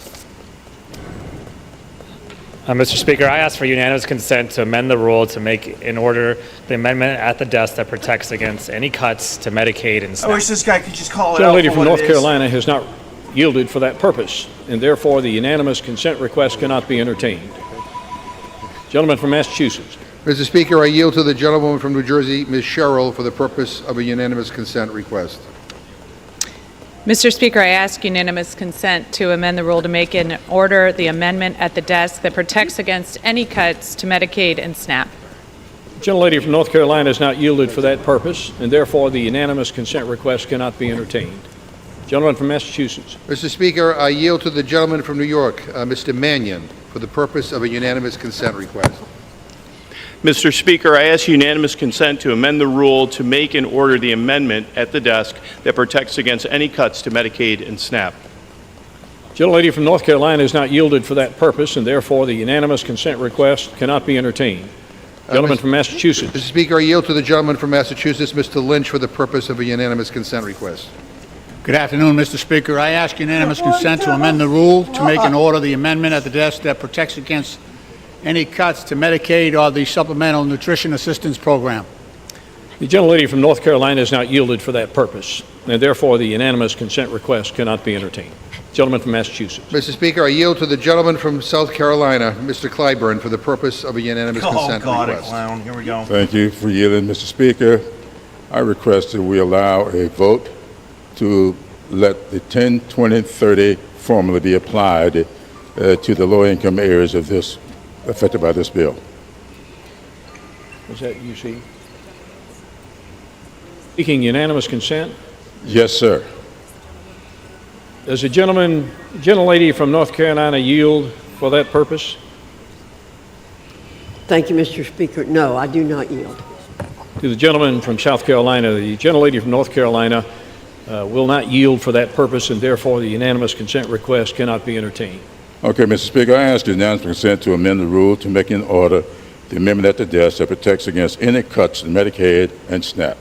Mr. Speaker, I ask for unanimous consent to amend the rule to make in order the amendment at the desk that protects against any cuts to Medicaid and SNAP. I wish this guy could just call it The out gentlelady for from what North it is. Carolina has not yielded for that purpose, and therefore the unanimous consent request cannot be entertained. Gentleman from Massachusetts. Mr. Speaker, I yield to the gentlewoman from New Jersey, Ms. Sherrill, for the purpose of a unanimous consent request. Mr. Speaker, I ask unanimous consent to amend the rule to make in order the amendment at the desk that protects against any cuts to Medicaid and SNAP. The gentlelady from North Carolina has not yielded for that purpose, and therefore the unanimous consent request cannot be entertained. Gentleman from Massachusetts. Mr. Speaker, I yield to the gentleman from New York, Mr. Mannion, for the purpose of a unanimous consent request. Mr. Speaker, I ask unanimous consent to amend the rule to make and order the amendment at the desk that protects against any cuts to Medicaid and SNAP. Gentlelady from North Carolina has not yielded for that purpose, and therefore the unanimous consent request cannot be entertained. Gentleman from Massachusetts. Mr. Speaker, I yield to the gentleman from Massachusetts, Mr. Lynch, for the purpose of a unanimous consent request. Good afternoon, Mr. Speaker. I ask unanimous consent to amend the rule to make and order the amendment at the desk that protects against any cuts to Medicaid or the Supplemental Nutrition Assistance Program. The gentlelady from North Carolina has not yielded for that purpose, and therefore the unanimous consent request cannot be entertained. Gentleman from Massachusetts. Mr. Speaker, I yield to the gentleman from South Carolina, Mr. Clyburn, for the purpose of a unanimous consent request. Clown. Here we go. Thank you for yielding, Mr. Speaker. I request that we allow a vote to let the 10, 20, 30 formula be applied to the low-income areas of this affected by this bill. Was that UC? Seeking unanimous consent? Yes, sir. Does the gentlelady from North Carolina yield for that purpose? Thank you, Mr. Speaker. No, I do not yield. To the gentleman from South Carolina, the gentlelady from North Carolina will not yield for that purpose, and therefore the unanimous consent request cannot be entertained. Okay, Mr. Speaker, I ask unanimous consent to amend the rule to make in order the amendment at the desk that protects against any cuts to Medicaid and SNAP.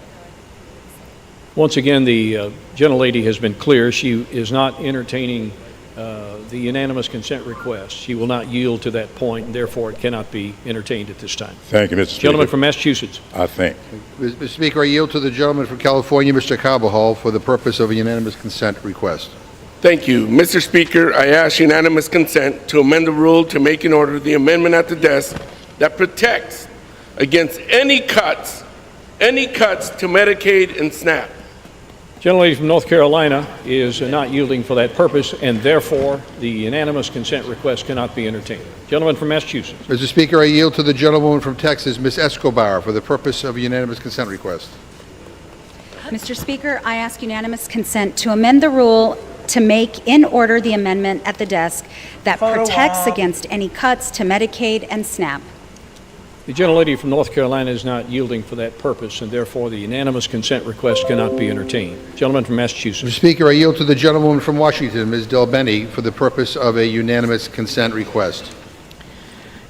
Once again, the gentlelady has been clear. She is not entertaining the unanimous consent request. She will not yield to that point, and therefore it cannot be entertained at this time. Thank you, Mr. Speaker. Gentleman from Massachusetts. I thank. Mr. Speaker, I yield to the gentleman from California, Mr. Cabajal, for the purpose of a unanimous consent request. Thank you. Mr. Speaker, I ask unanimous consent to amend the rule to make in order the amendment at the desk that protects against any cuts to Medicaid and SNAP. Gentlelady from North Carolina is not yielding for that purpose, and therefore the unanimous consent request cannot be entertained. Gentleman from Massachusetts. Mr. Speaker, I yield to the gentlewoman from Texas, Ms. Escobar, for the purpose of a unanimous consent request. Mr. Speaker, I ask unanimous consent to amend the rule to make in order the amendment at the desk that protects against any cuts to Medicaid and SNAP. The gentlelady from North Carolina is not yielding for that purpose, and therefore the unanimous consent request cannot be entertained. Gentleman from Massachusetts. Mr. Speaker, I yield to the gentlewoman from Washington, Ms. Del Bene, for the purpose of a unanimous consent request.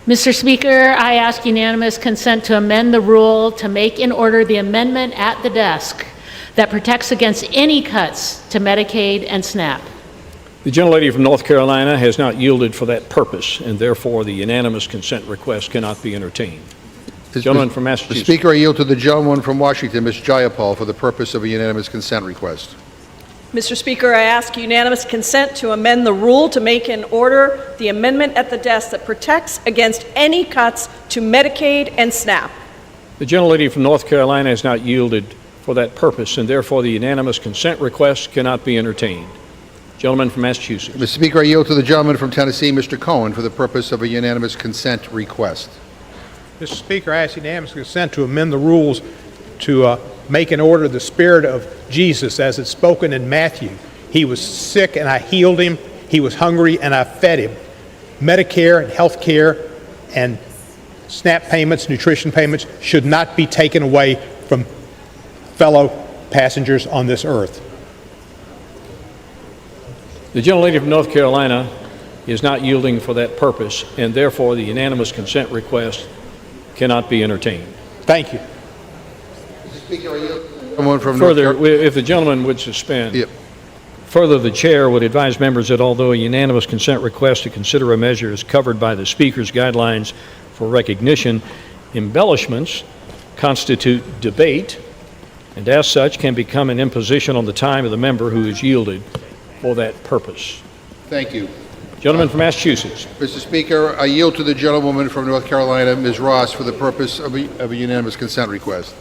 Mr. Speaker, I ask unanimous consent to amend the rule to make in order the amendment at the desk that protects against any cuts to Medicaid and SNAP. The gentlelady from North Carolina has not yielded for that purpose, and therefore the unanimous consent request cannot be entertained. Gentleman from Massachusetts. Mr. Speaker, I yield to the gentlewoman from Washington, Ms. Jayapal, for the purpose of a unanimous consent request. Mr. Speaker, I ask unanimous consent to amend the rule to make in order the amendment at the desk that protects against any cuts to Medicaid and SNAP. The gentlelady from North Carolina has not yielded for that purpose, and therefore the unanimous consent request cannot be entertained. Gentleman from Massachusetts. Mr. Speaker, I yield to the gentleman from Tennessee, Mr. Cohen, for the purpose of a unanimous consent request. Mr. Speaker, I ask unanimous consent to amend the rules to make in order the spirit of Jesus as it's spoken in Matthew. He was sick and I healed him. He was hungry and I fed him. Medicare and health care and SNAP payments, nutrition payments should not be taken away from fellow passengers on this earth. The gentlelady from North Carolina is not yielding for that purpose, and therefore the unanimous consent request cannot be entertained. Thank you. Further, if the gentleman would suspend. Yep. Further, the chair would advise members that although a unanimous consent request to consider a measure is covered by the Speaker's guidelines for recognition, embellishments constitute debate, and as such can become an imposition on the time of the member who is yielded for that purpose. Thank you. Gentleman from Massachusetts. Mr. Speaker, I yield to the gentlewoman from North Carolina, Ms. Ross, for the purpose of a unanimous consent request.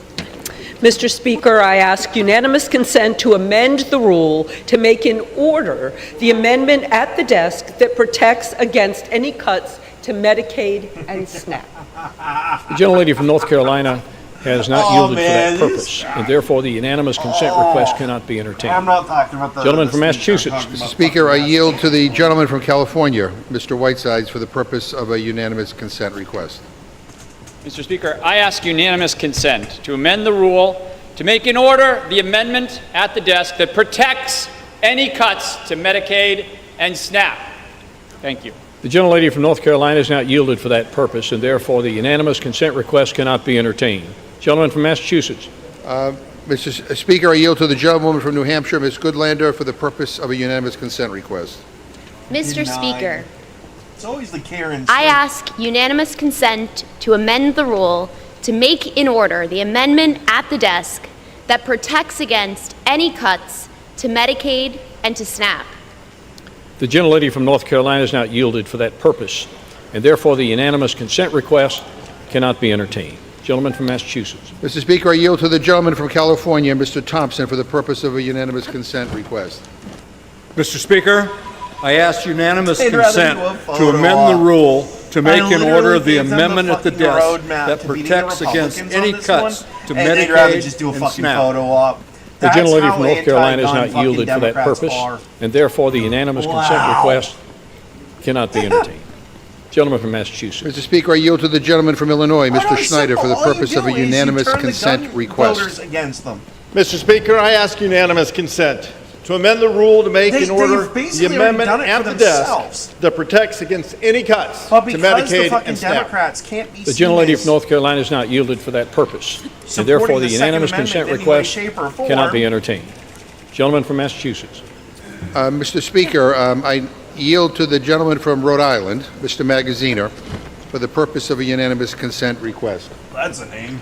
Mr. Speaker, I ask unanimous consent to amend the rule to make in order the amendment at the desk that protects against any cuts to Medicaid and SNAP. The gentlelady from North Carolina has not yielded for that purpose, and therefore the unanimous consent request cannot be entertained. I'm not talking about the Gentleman from Massachusetts. Mr. Speaker, I yield to the gentleman from California, Mr. Whitesides, for the purpose of a unanimous consent request. Mr. Speaker, I ask unanimous consent to amend the rule to make in order the amendment at the desk that protects any cuts to Medicaid and SNAP. Thank you. The gentlelady from North Carolina has not yielded for that purpose, and therefore the unanimous consent request cannot be entertained. Gentleman from Massachusetts. Mr. Speaker, I yield to the gentlewoman from New Hampshire, Ms. Goodlander, for the purpose of a unanimous consent request. Mr. Speaker, It's always the Karen. I ask unanimous consent to amend the rule to make in order the amendment at the desk that protects against any cuts to Medicaid and to SNAP. The gentlelady from North Carolina has not yielded for that purpose, and therefore the unanimous consent request cannot be entertained. Gentleman from Massachusetts. Mr. Speaker, I yield to the gentleman from California, Mr. Thompson, for the purpose of a unanimous consent request. Mr. Speaker, I ask unanimous consent to amend the rule to make in order the amendment at the desk that protects against any cuts to Medicaid just do a and fucking SNAP. photo op. The That's gentlelady how from North Carolina has not anti-gun yielded for that Democrats purpose, are. and therefore the unanimous consent request cannot be entertained. Gentleman from Massachusetts. Mr. Speaker, I yield to the gentleman from Illinois, Mr. Schneider, for the purpose of a unanimous consent request. Against them. Mr. Speaker, I ask unanimous consent to amend the rule to make in order they've the basically amendment already done it at for the desk themselves. that protects against any cuts But to because the Medicaid fucking and SNAP. Democrats can't be The seen gentlelady as from North Carolina has not yielded for that purpose, and supporting therefore the the Second unanimous Amendment consent in any way, request shape, or form. cannot be entertained. Gentleman from Massachusetts. Mr. Speaker, I yield to the gentleman from Rhode Island, Mr. Magaziner, for the purpose of a unanimous consent request. That's a name.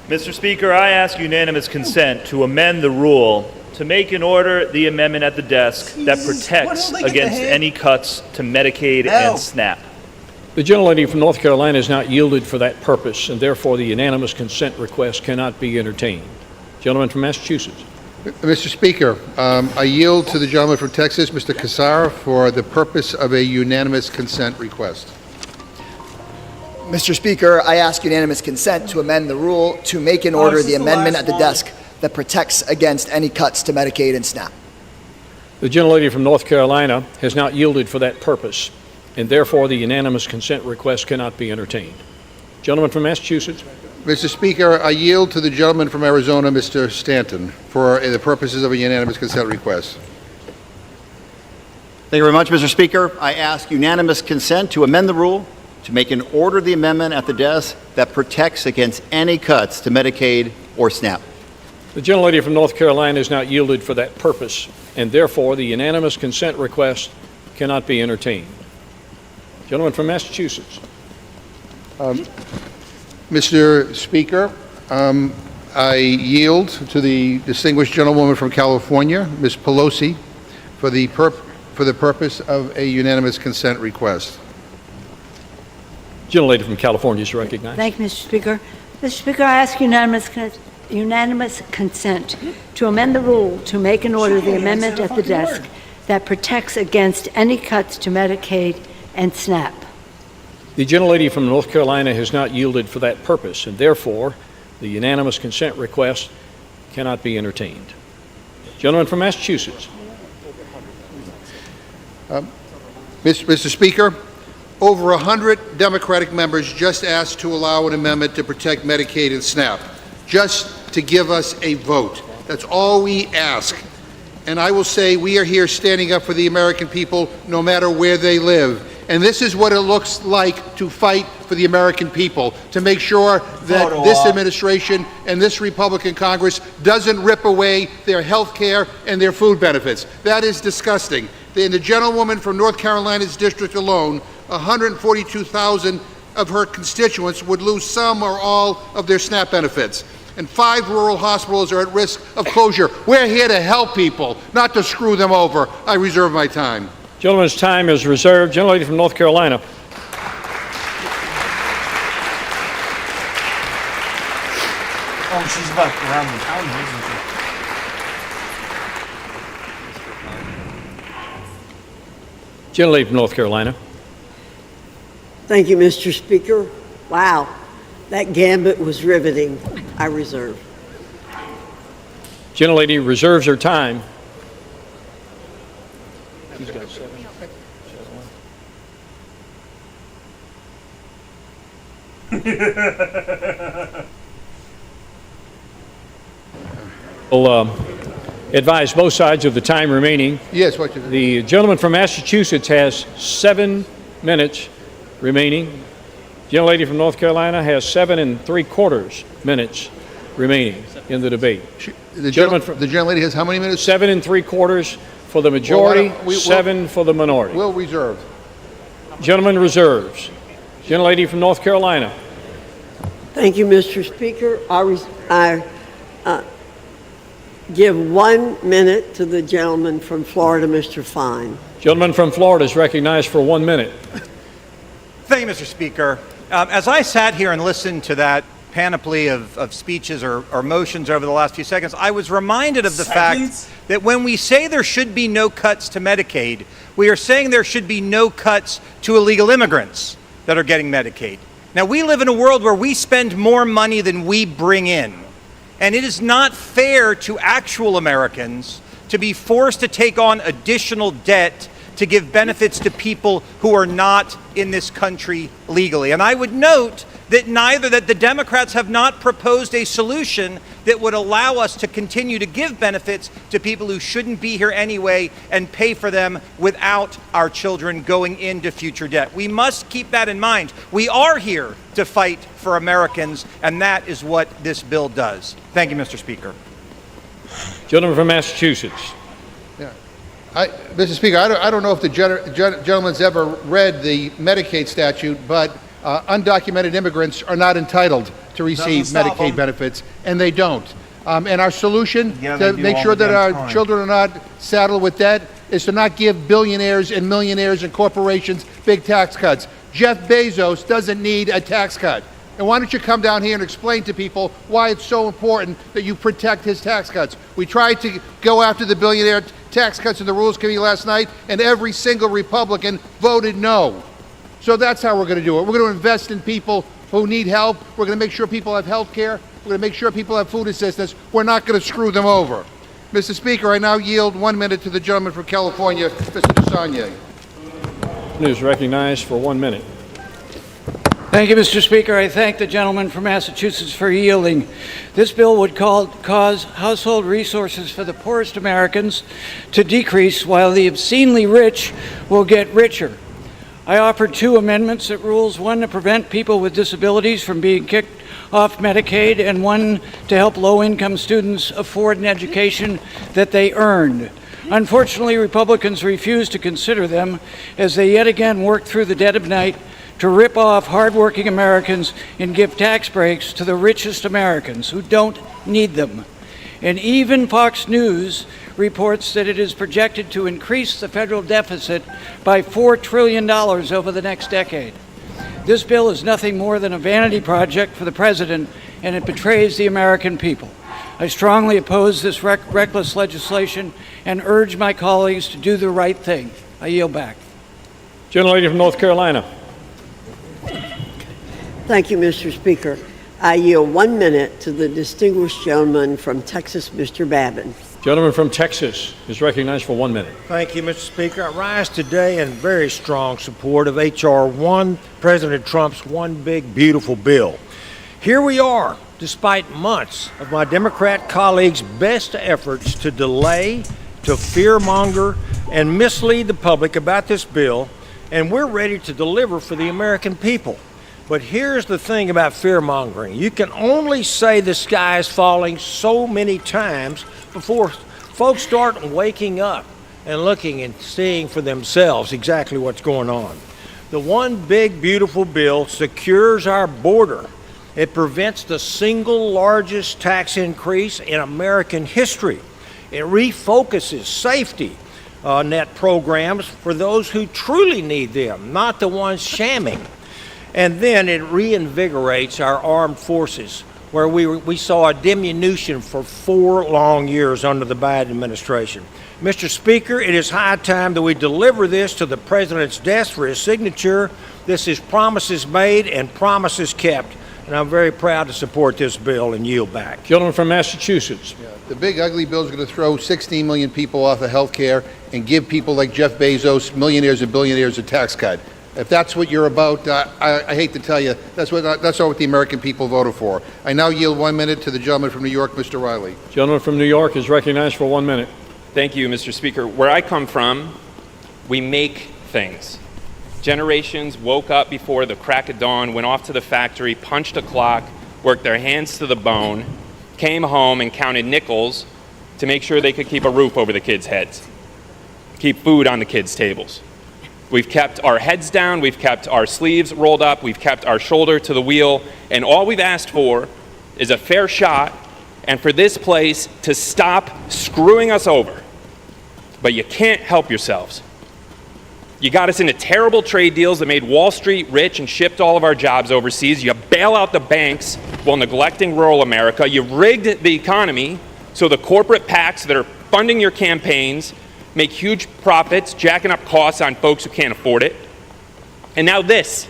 Mr. Speaker, I ask unanimous consent to amend the rule to make in order the amendment at the desk that protects against any cuts to Medicaid and SNAP. The gentlelady from North Carolina has not yielded for that purpose, and therefore the unanimous consent request cannot be entertained. Gentleman from Massachusetts. Mr. Speaker, I yield to the gentleman from Texas, Mr. Cassara, for the purpose of a unanimous consent request. Mr. Speaker, I ask unanimous consent to amend the rule to make in order the amendment at the desk that protects against any cuts to Medicaid and SNAP. The gentlelady from North Carolina has not yielded for that purpose, and therefore the unanimous consent request cannot be entertained. Gentleman from Massachusetts. Mr. Speaker, I yield to the gentleman from Arizona, Mr. Stanton, for the purposes of a unanimous consent request. Thank you very much, Mr. Speaker. I ask unanimous consent to amend the rule to make in order the amendment at the desk that protects against any cuts to Medicaid or SNAP. The gentlelady from North Carolina has not yielded for that purpose, and therefore the unanimous consent request cannot be entertained. Gentleman from Massachusetts. Mr. Speaker, I yield to the distinguished gentlewoman from California, Ms. Pelosi, for the purpose of a unanimous consent request. Gentlelady from California is recognized. Thank you, Mr. Speaker. Mr. Speaker, I ask unanimous consent to amend the rule to make in order the amendment at the desk that protects against any cuts to Medicaid and SNAP. The gentlelady from North Carolina has not yielded for that purpose, and therefore the unanimous consent request cannot be entertained. Gentleman from Massachusetts. Mr. Speaker, over 100 Democratic members just asked to allow an amendment to protect Medicaid and SNAP, just to give us a vote. That's all we ask. And I will say we are here standing up for the American people no matter where they live. And this is what it looks like to fight for the American people, to make sure that this administration and this Republican Congress doesn't rip away their health care and their food benefits. That is disgusting. The gentlewoman from North Carolina's district alone, 142,000 of her constituents would lose some or all of their SNAP benefits. And 5 rural hospitals are at risk of closure. We're here to help people, not to screw them over. I reserve my time. Gentleman's time is reserved. Gentlelady from North Carolina. Oh, she's about around the county, isn't she? Gentlelady from North Carolina. Thank you, Mr. Speaker. Wow, that gambit was riveting. I reserve. Gentlelady reserves her time. She's got 7. We'll advise both sides of the time remaining. Yes, what you The gentleman from Massachusetts has 7 minutes remaining. Gentlelady from North Carolina has 7 3/4 minutes remaining in the debate. The gentlelady has how many minutes? 7 3/4 for the majority, Well, 7 for the minority. We'll reserve. Gentleman reserves. Gentlelady from North Carolina. Thank you, Mr. Speaker. I give 1 minute to the gentleman from Florida, Mr. Fine. Gentleman from Florida is recognized for 1 minute. Thank you, Mr. Speaker. As I sat here and listened to that panoply of speeches or motions over the last few seconds, I was reminded of the fact that when we say there should be no cuts to Medicaid, we are saying there should be no cuts to illegal immigrants that are getting Medicaid. Now, we live in a world where we spend more money than we bring in, and it is not fair to actual Americans to be forced to take on additional debt to give benefits to people who are not in this country legally. And I would note that the Democrats have not proposed a solution that would allow us to continue to give benefits to people who shouldn't be here anyway and pay for them without our children going into future debt. We must keep that in mind. We are here to fight for Americans, and that is what this bill does. Thank you, Mr. Speaker. Gentleman from Massachusetts. Mr. Speaker, I don't know if the gentleman's ever read the Medicaid statute, but undocumented immigrants are not entitled to receive Medicaid benefits, and they don't. And our solution to make sure that our children are not saddled with debt is to not give billionaires and millionaires and corporations big tax cuts. Jeff Bezos doesn't need a tax cut. And why don't you come down here and explain to people why it's so important that you protect his tax cuts? We tried to go after the billionaire tax cuts in the Rules Committee last night, and every single Republican voted no. So that's how we're going to do it. We're going to invest in people who need help. We're going to make sure people have health care. We're going to make sure people have food assistance. We're not going to screw them over. Mr. Speaker, I now yield 1 minute to the gentleman from California, Mr. DeSagne. Is recognized for 1 minute. Thank you, Mr. Speaker. I thank the gentleman from Massachusetts for yielding. This bill would cause household resources for the poorest Americans to decrease, while the obscenely rich will get richer. I offered 2 amendments that rules, one to prevent people with disabilities from being kicked off Medicaid, and one to help low-income students afford an education that they earned. Unfortunately, Republicans refused to consider them as they yet again work through the dead of night to rip off hardworking Americans and give tax breaks to the richest Americans who don't need them. And even Fox News reports that it is projected to increase the federal deficit by $4 trillion over the next decade. This bill is nothing more than a vanity project for the president, and it betrays the American people. I strongly oppose this reckless legislation and urge my colleagues to do the right thing. I yield back. Gentlelady from North Carolina. Thank you, Mr. Speaker. I yield 1 minute to the distinguished gentleman from Texas, Mr. Babin. Gentleman from Texas is recognized for 1 minute. Thank you, Mr. Speaker. I rise today in very strong support of H.R. 1, President Trump's one big, beautiful bill. Here we are, despite months of my Democrat colleagues' best efforts to delay, to fearmonger, and mislead the public about this bill, and we're ready to deliver for the American people. But here's the thing about fear-mongering. You can only say the sky is falling so many times before folks start waking up and looking and seeing for themselves exactly what's going on. The one big, beautiful bill secures our border. It prevents the single largest tax increase in American history. It refocuses safety net programs for those who truly need them, not the ones shamming. And then it reinvigorates our armed forces, where we saw a diminution for 4 long years under the Biden administration. Mr. Speaker, it is high time that we deliver this to the President's desk for his signature. This is promises made and promises kept, and I'm very proud to support this bill and yield back. Gentleman from Massachusetts. The big ugly bill is going to throw 16 million people off of health care and give people like Jeff Bezos, millionaires and billionaires, a tax cut. If that's what you're about, I hate to tell you, that's not what the American people voted for. I now yield 1 minute to the gentleman from New York, Mr. Riley. Gentleman from New York is recognized for 1 minute. Thank you, Mr. Speaker. Where I come from, we make things. Generations woke up before the crack of dawn, went off to the factory, punched a clock, worked their hands to the bone, came home and counted nickels to make sure they could keep a roof over the kids' heads, keep food on the kids' tables. We've kept our heads down, we've kept our sleeves rolled up, we've kept our shoulder to the wheel, and all we've asked for is a fair shot and for this place to stop screwing us over. But you can't help yourselves. You got us into terrible trade deals that made Wall Street rich and shipped all of our jobs overseas. You bail out the banks while neglecting rural America. You rigged the economy so the corporate PACs that are funding your campaigns make huge profits, jacking up costs on folks who can't afford it. And now this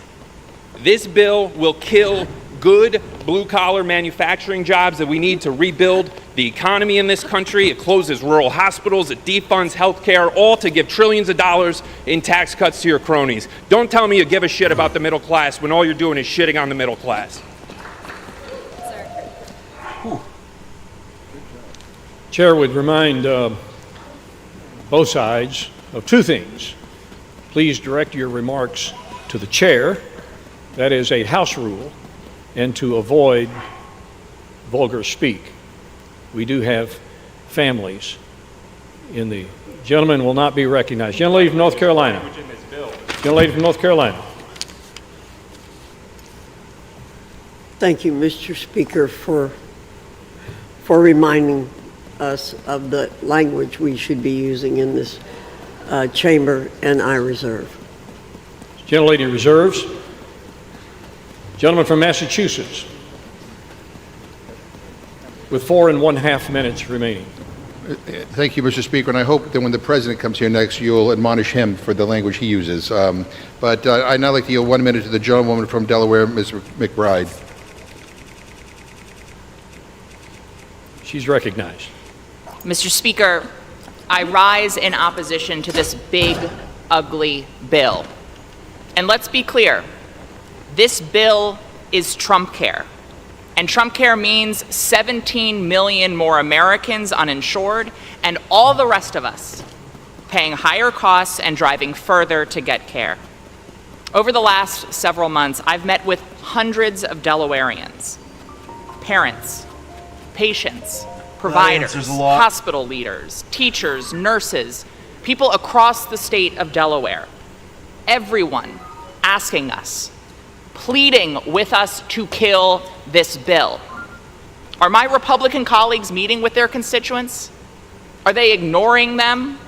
bill will kill good blue-collar manufacturing jobs that we need to rebuild the economy in this country. It closes rural hospitals, it defunds health care, all to give trillions of dollars in tax cuts to your cronies. Don't tell me you give a shit about the middle class when all you're doing is shitting on the middle class. Chair would remind both sides of 2 things. Please direct your remarks to the chair, that is a House rule, and to avoid vulgar speak. We do have families in the gentleman will not be recognized. Gentlelady from North Carolina. Gentlelady from North Carolina. Thank you, Mr. Speaker, for reminding us of the language we should be using in this chamber, and I reserve. Gentlelady reserves. Gentleman from Massachusetts, with 4 1/2 minutes remaining. Thank you, Mr. Speaker, and I hope that when the President comes here next, you'll admonish him for the language he uses. But I'd now like to yield 1 minute to the gentlewoman from Delaware, Ms. McBride. She's recognized. Mr. Speaker, I rise in opposition to this big, ugly bill. And let's be clear, this bill is Trump Care. And Trump Care means 17 million more Americans uninsured and all the rest of us paying higher costs and driving further to get care. Over the last several months, I've met with hundreds of Delawareans, parents, patients, providers, hospital leaders, teachers, nurses, people across the state of Delaware. Everyone asking us, pleading with us to kill this bill. Are my Republican colleagues meeting with their constituents? Are they ignoring them?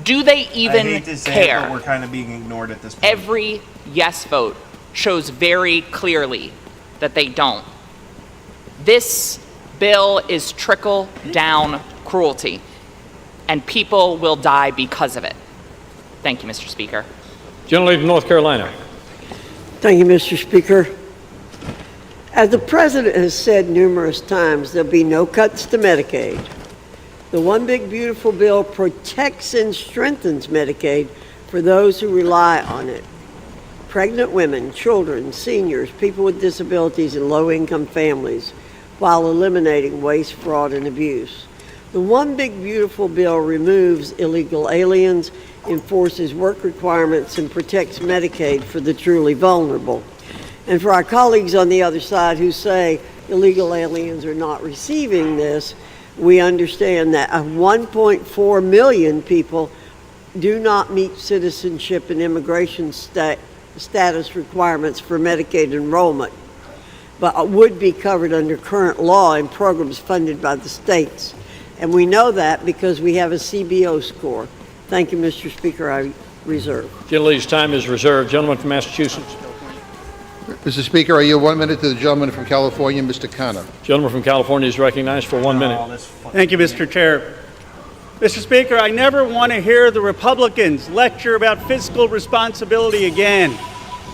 Do they even I hate to say care? It, but we're kind of being ignored at this point. Every yes vote shows very clearly that they don't. This bill is trickle-down cruelty, and people will die because of it. Thank you, Mr. Speaker. Gentlelady from North Carolina. Thank you, Mr. Speaker. As the President has said numerous times, there'll be no cuts to Medicaid. The One Big Beautiful Bill protects and strengthens Medicaid for those who rely on it. Pregnant women, children, seniors, people with disabilities, and low-income families, while eliminating waste, fraud, and abuse. The One Big Beautiful Bill removes illegal aliens, enforces work requirements, and protects Medicaid for the truly vulnerable. And for our colleagues on the other side who say illegal aliens are not receiving this, we understand that 1.4 million people do not meet citizenship and immigration status requirements for Medicaid enrollment, but would be covered under current law in programs funded by the states. And we know that because we have a CBO score. Thank you, Mr. Speaker. I reserve. Gentlelady's time is reserved. Gentleman from Massachusetts. Mr. Speaker, I yield 1 minute to the gentleman from California, Mr. Khanna. Gentleman from California is recognized for 1 minute. Thank you, Mr. Chair. Mr. Speaker, I never want to hear the Republicans lecture about fiscal responsibility again.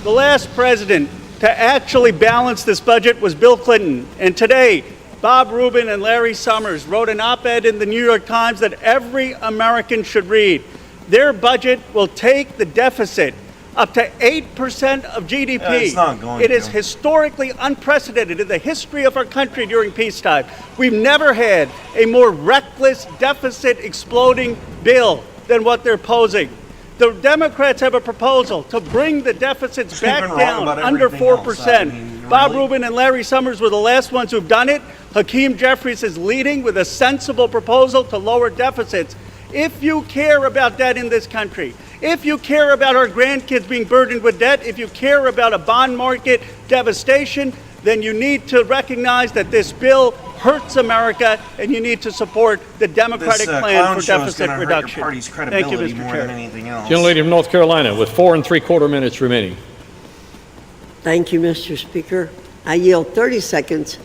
The last president to actually balance this budget was Bill Clinton, and today, Bob Rubin and Larry Summers wrote an op-ed in the New York Times that every American should read. Their budget will take the deficit up to 8% of GDP. It's not going It is to. historically unprecedented in the history of our country during peacetime. We've never had a more reckless deficit exploding bill than what they're posing. The Democrats have a proposal to bring the deficits back down under 4%. Bob Rubin and Larry Summers were the last ones who've done it. Hakeem Jeffries is leading with a sensible proposal to lower deficits. If you care about debt in this country, if you care about our grandkids being burdened with debt, if you care about a bond market devastation, then you need to recognize that this bill hurts America, and you need to support the Democratic plan for deficit reduction. Thank you, Mr. Chair. Gentlelady from North Carolina with 4 3/4 minutes remaining. Thank you, Mr. Speaker. I yield 30 seconds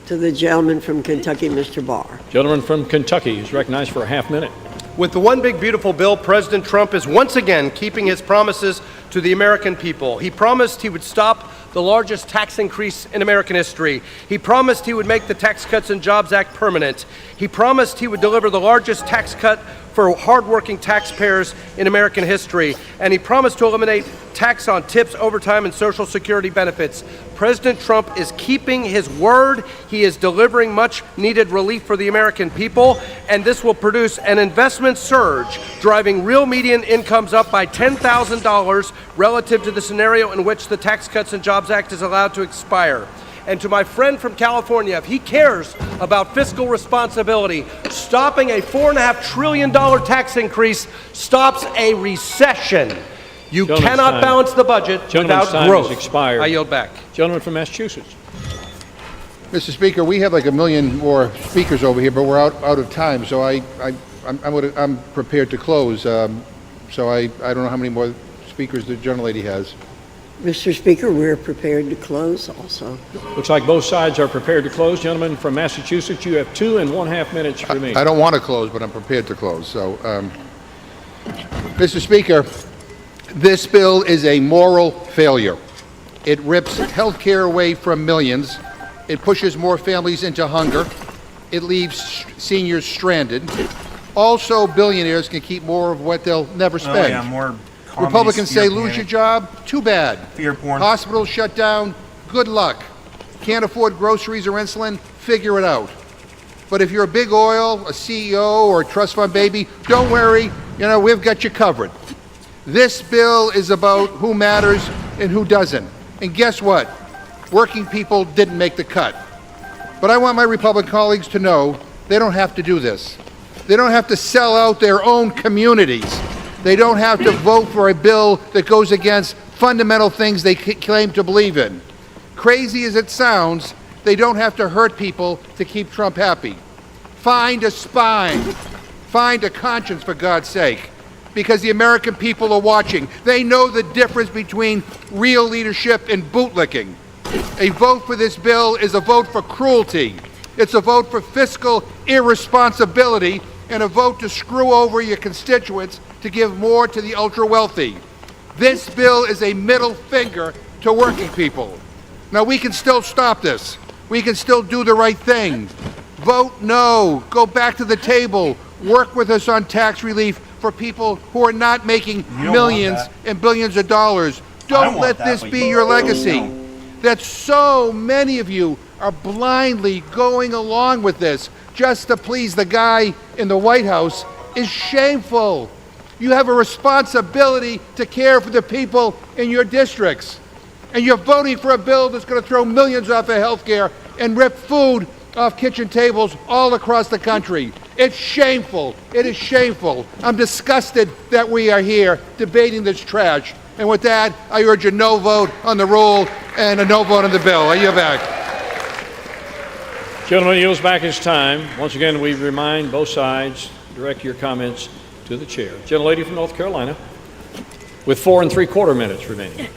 to the gentleman from Kentucky, Mr. Barr. Gentleman from Kentucky is recognized for a half minute. With the One Big Beautiful Bill, President Trump is once again keeping his promises to the American people. He promised he would stop the largest tax increase in American history. He promised he would make the Tax Cuts and Jobs Act permanent. He promised he would deliver the largest tax cut for hardworking taxpayers in American history. And he promised to eliminate tax on tips, overtime, and Social Security benefits. President Trump is keeping his word. He is delivering much needed relief for the American people, and this will produce an investment surge, driving real median incomes up by $10,000 relative to the scenario in which the Tax Cuts and Jobs Act is allowed to expire. And to my friend from California, if he cares about fiscal responsibility, stopping a $4.5 trillion tax increase stops a recession. You cannot balance the budget without growth. Expired. I yield back. Gentleman from Massachusetts. Mr. Speaker, we have like a million more speakers over here, but we're out of time, so I'm prepared to close. So I don't know how many more speakers the gentlelady has. Mr. Speaker, we're prepared to close also. Looks like both sides are prepared to close. Gentleman from Massachusetts, you have 2 1/2 minutes remaining. I don't want to close, but I'm prepared to close. So, Mr. Speaker, this bill is a moral failure. It rips health care away from millions. It pushes more families into hunger. It leaves seniors stranded. Also, billionaires can keep more of what they'll never spend. Oh, yeah, more Republicans say, lose your job? Too bad. Fear porn. Hospitals shut down? Good luck. Can't afford groceries or insulin? Figure it out. But if you're a big oil, a CEO, or a trust fund baby, don't worry, we've got you covered. This bill is about who matters and who doesn't. And guess what? Working people didn't make the cut. But I want my Republican colleagues to know they don't have to do this. They don't have to sell out their own communities. They don't have to vote for a bill that goes against fundamental things they claim to believe in. Crazy as it sounds, they don't have to hurt people to keep Trump happy. Find a spine. Find a conscience, for God's sake. Because the American people are watching. They know the difference between real leadership and bootlicking. A vote for this bill is a vote for cruelty. It's a vote for fiscal irresponsibility and a vote to screw over your constituents to give more to the ultra-wealthy. This bill is a middle finger to working people. Now, we can still stop this. We can still do the right thing. Vote no. Go back to the table. Work with us on tax relief for people who are not making millions and billions of dollars. Don't let this be your legacy. That so many of you are blindly going along with this just to please the guy in the White House is shameful. You have a responsibility to care for the people in your districts. And you're voting for a bill that's going to throw millions off of health care and rip food off kitchen tables all across the country. It's shameful. It is shameful. I'm disgusted that we are here debating this trash. And with that, I urge a no vote on the rule and a no vote on the bill. I yield back. Gentleman yields back his time. Once again, we remind both sides, direct your comments to the chair. Gentlelady from North Carolina, with 4 3/4 minutes remaining.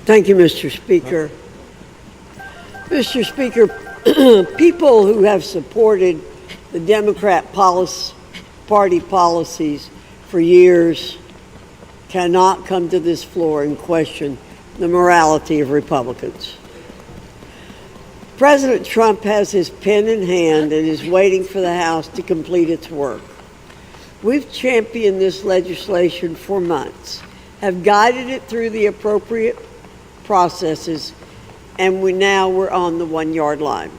Thank you, Mr. Speaker. Mr. Speaker, people who have supported the Democrat Party policies for years cannot come to this floor and question the morality of Republicans. President Trump has his pen in hand and is waiting for the House to complete its work. We've championed this legislation for months, have guided it through the appropriate processes, and we're on the 1 yard line.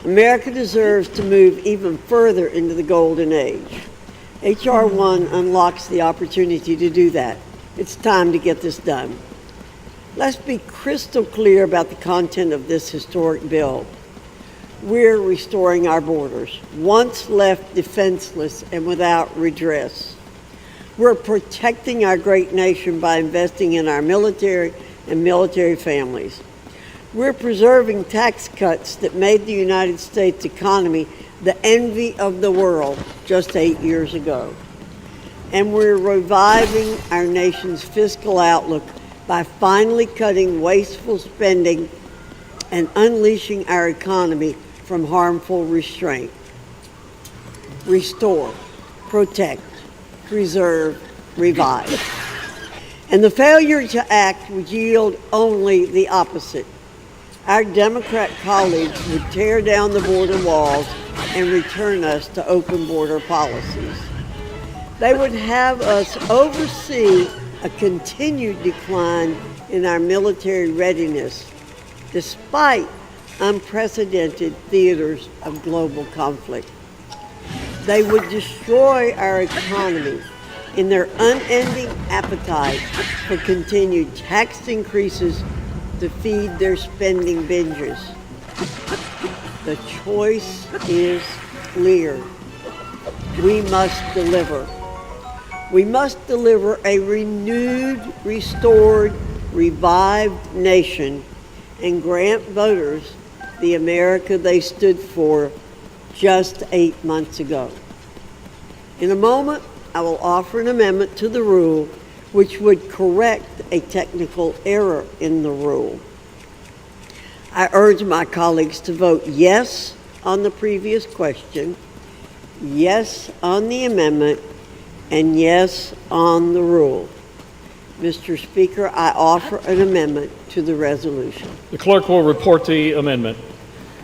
America deserves to move even further into the golden age. H.R. 1 unlocks the opportunity to do that. It's time to get this done. Let's be crystal clear about the content of this historic bill. We're restoring our borders, once left defenseless and without redress. We're protecting our great nation by investing in our military and military families. We're preserving tax cuts that made the United States economy the envy of the world just 8 years ago. And we're reviving our nation's fiscal outlook by finally cutting wasteful spending and unleashing our economy from harmful restraint. Restore, protect, preserve, revive. And the failure to act would yield only the opposite. Our Democrat colleagues would tear down the border walls and return us to open border policies. They would have us oversee a continued decline in our military readiness, despite unprecedented theaters of global conflict. They would destroy our economy in their unending appetite for continued tax increases to feed their spending binges. The choice is clear. We must deliver. We must deliver a renewed, restored, revived nation and grant voters the America they stood for just 8 months ago. In a moment, I will offer an amendment to the rule which would correct a technical error in the rule. I urge my colleagues to vote yes on the previous question, yes on the amendment, and yes on the rule. Mr. Speaker, I offer an amendment to the resolution. The clerk will report the amendment.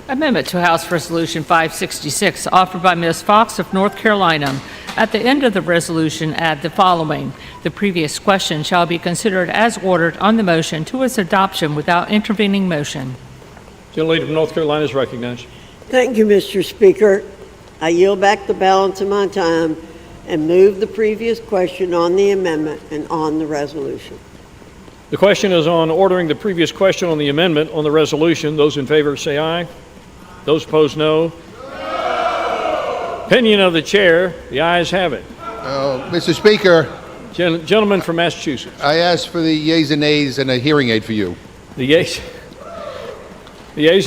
Amendment to House Resolution 566, offered by Ms. Fox of North Carolina. At the end of the resolution, add the following. The previous question shall be considered as ordered on the motion to its adoption without intervening motion. Gentlelady from North Carolina is recognized. Thank you, Mr. Speaker. I yield back the balance of my time and move the previous question on the amendment and on the resolution. The question is on ordering the previous question on the amendment on the resolution. Those in favor say aye. Those opposed, no. Opinion of the chair, the ayes have it. Mr. Speaker. Gentleman from Massachusetts. I ask for the yeas and nays and a hearing aid for you. The yeas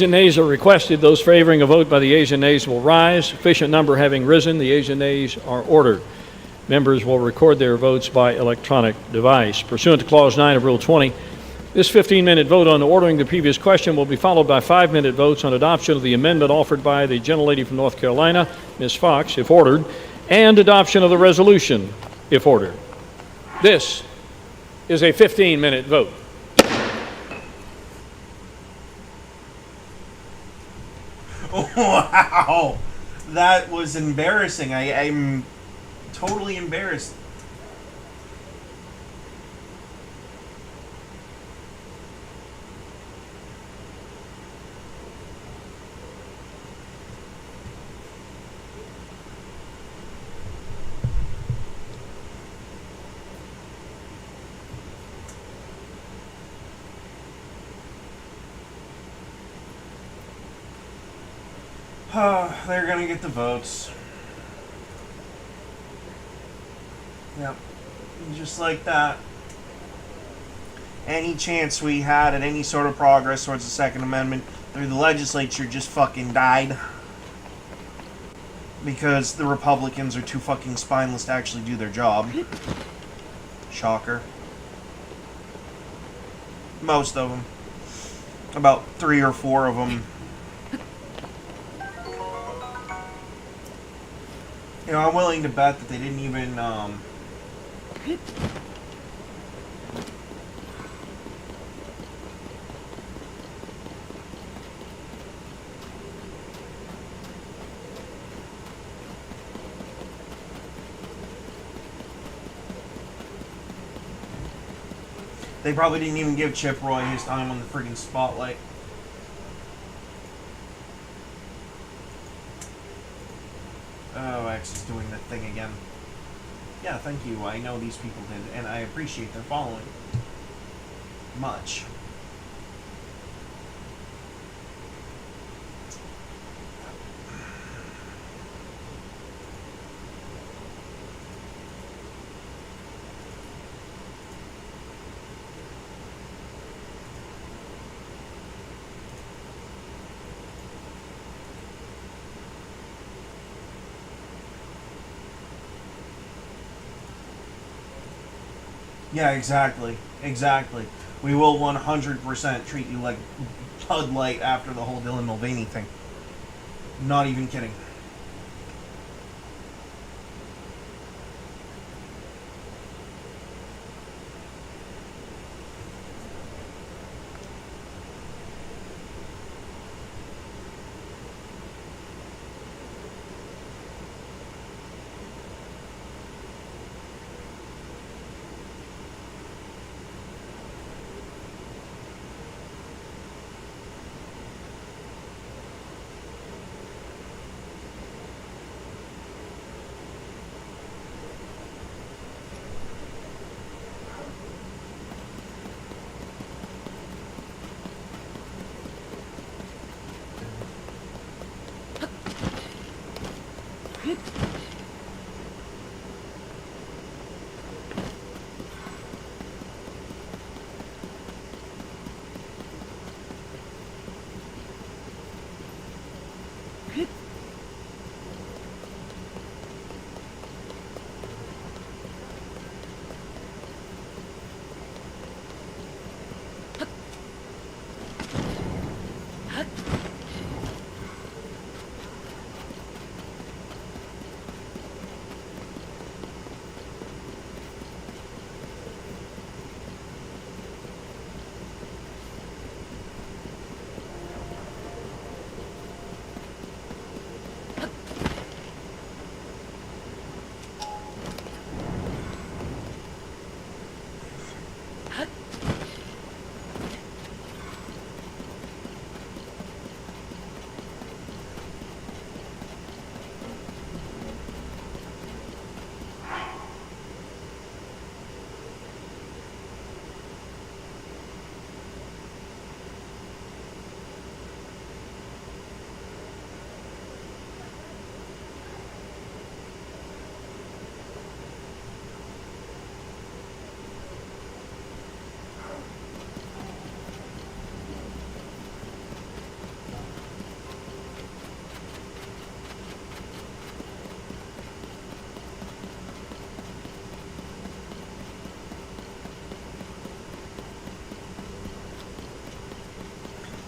and nays are requested. Those favoring a vote by the yeas and nays will rise. Sufficient number having risen, the yeas and nays are ordered. Members will record their votes by electronic device. Pursuant to Clause 9 of Rule 20, this 15-minute vote on ordering the previous question will be followed by 5-minute votes on adoption of the amendment offered by the gentlelady from North Carolina, Ms. Fox, if ordered, and adoption of the resolution, if ordered. This is a 15-minute vote. Wow. That was embarrassing. I'm totally embarrassed. They're gonna get the votes. Yep. Just like that. Any chance we had at any sort of progress towards the Second Amendment through the legislature just fucking died. Because the Republicans are too fucking spineless to actually do their job. Shocker. Most of them. About 3 or 4 of them. You know, I'm willing to bet that they didn't even, they probably didn't even give Chip Roy his time on the friggin' spotlight. Oh, X is doing the thing again. Yeah, thank you. I know these people did, and I appreciate their following. Much. Yeah, exactly. Exactly. We will 100% treat you like Bud Light after the whole Dylan Mulvaney thing. Not even kidding.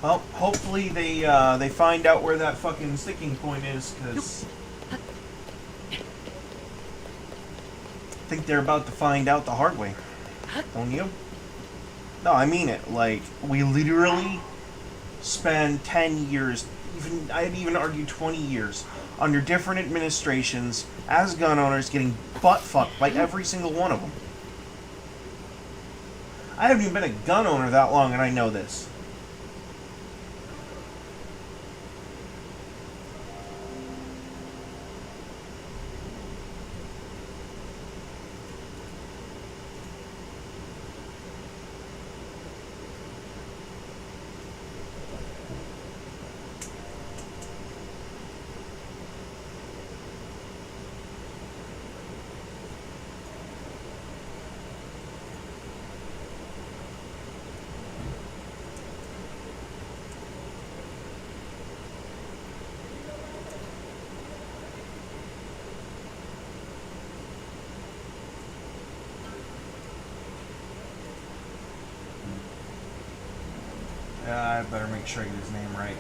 Well, hopefully they find out where that fucking sticking point is, because I think they're about to find out the hard way. Don't you? No, I mean it. Like, we literally spend 10 years I'd even argue 20 years under different administrations as gun owners getting butt fucked by every single one of them. I haven't even been a gun owner that long, and I know this. I better make sure I get his name right.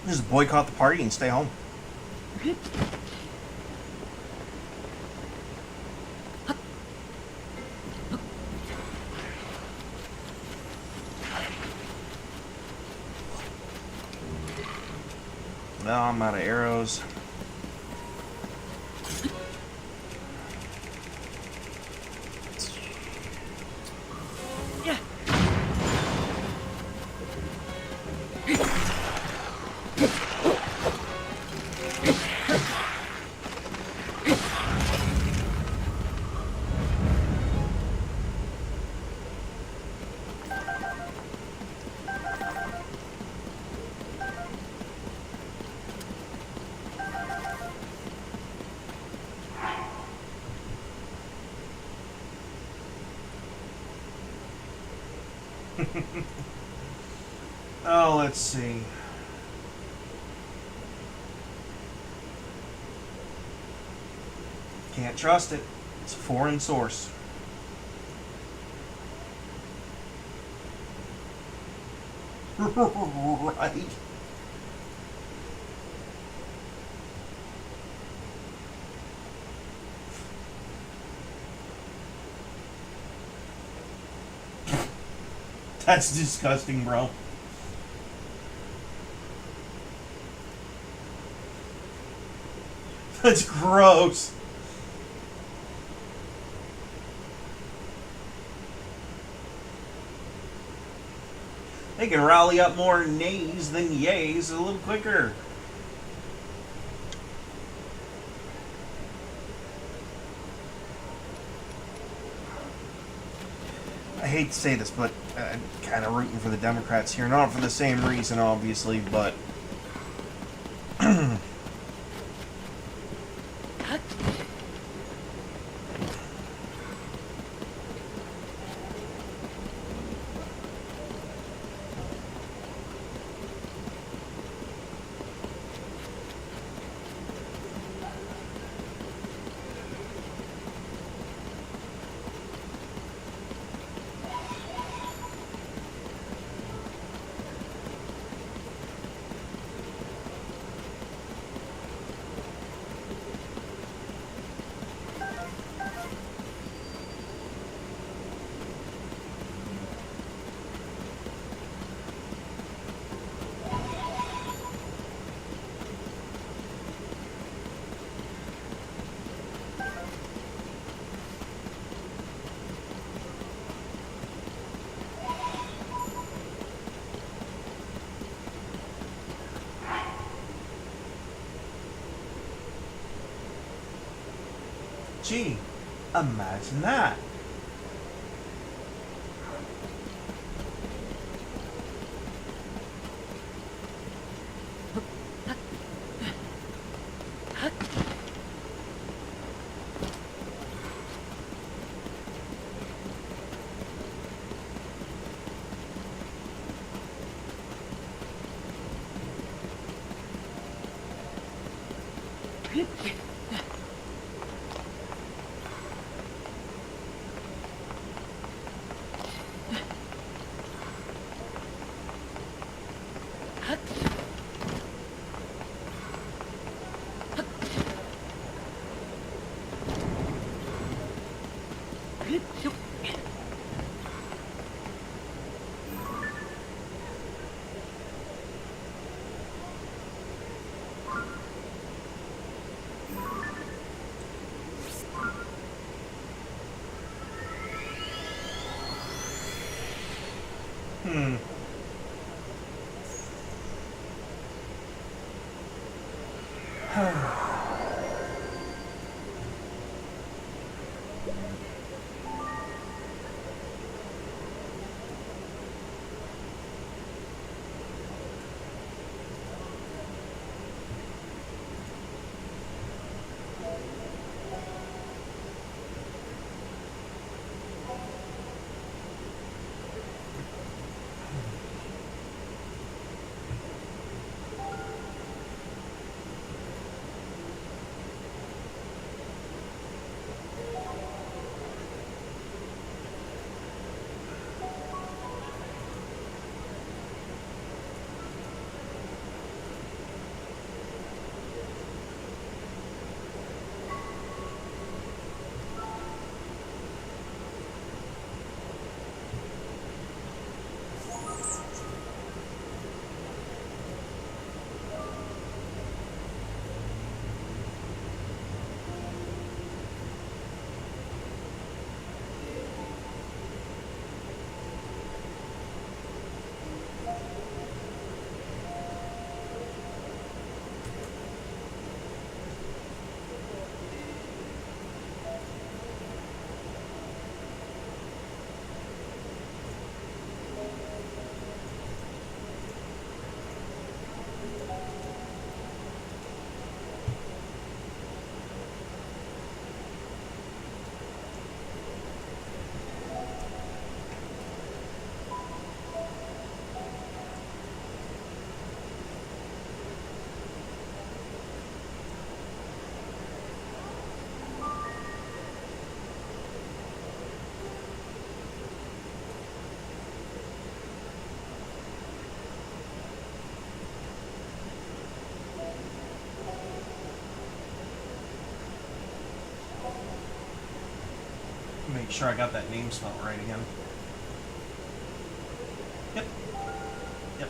Just boycott the party and stay home. Now I'm out of arrows. Oh, let's see. Can't trust it. It's a foreign source. Right. That's disgusting, bro. That's gross. They can rally up more nays than yays a little quicker. I hate to say this, but I'm kind of rooting for the Democrats here. Not for the same reason, obviously, but... Gee, imagine that. Make sure I got that name spelled right again. Yep. Yep.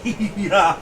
Yeah.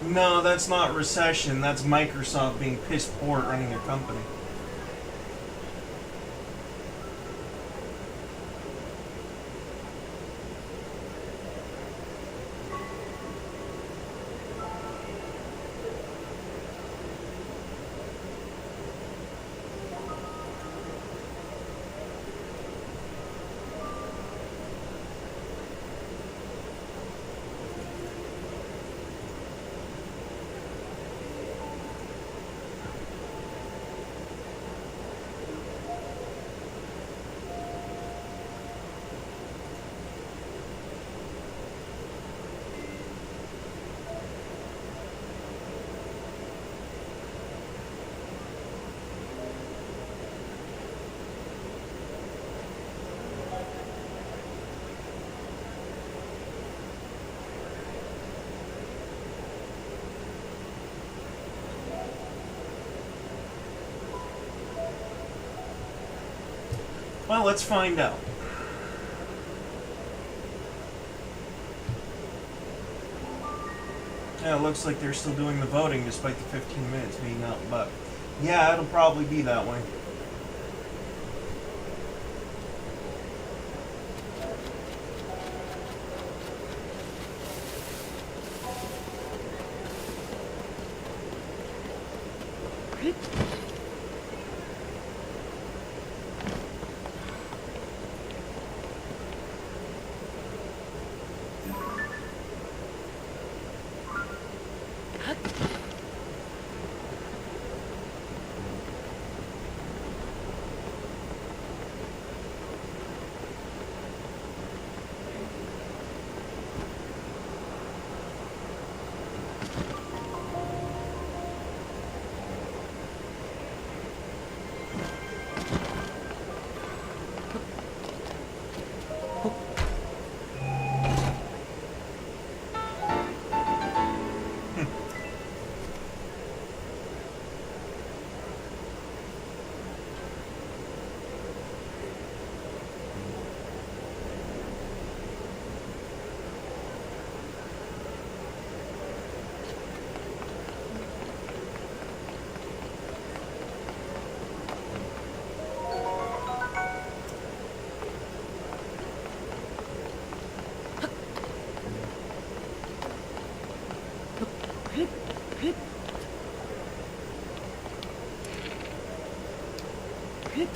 No, that's not recession. That's Microsoft being piss poor at running their company. Well, let's find out. Yeah, it looks like they're still doing the voting despite the 15 minutes being up, but yeah, it'll probably be that way. Yep.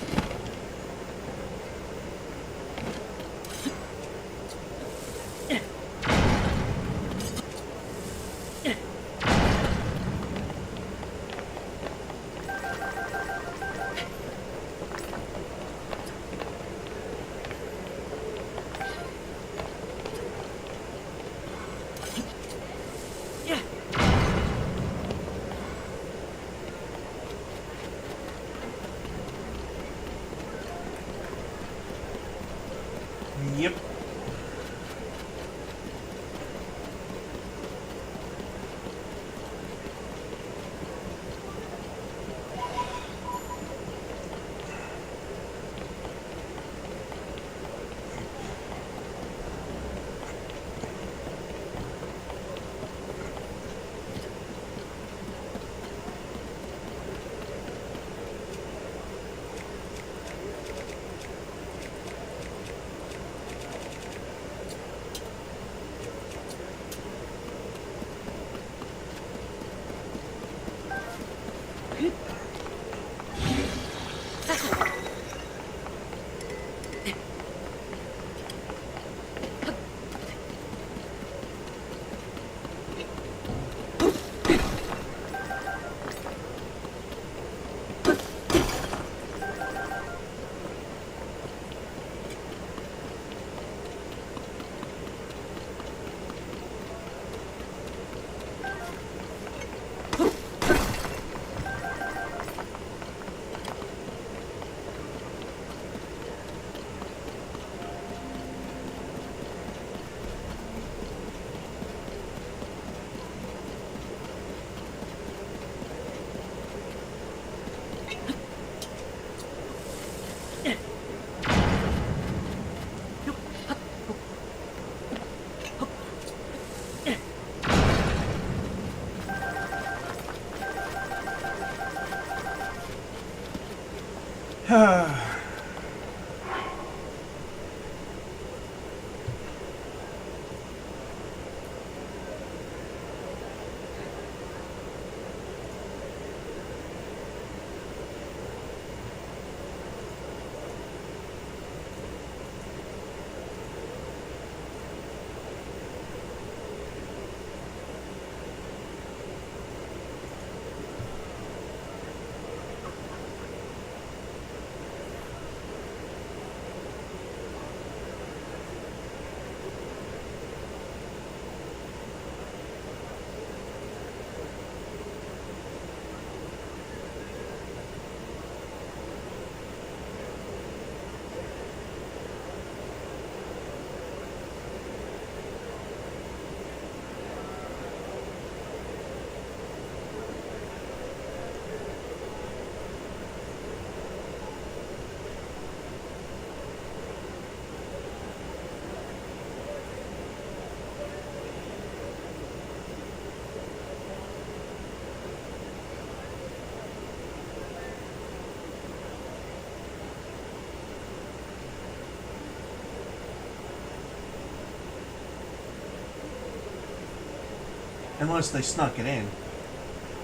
Unless they snuck it in.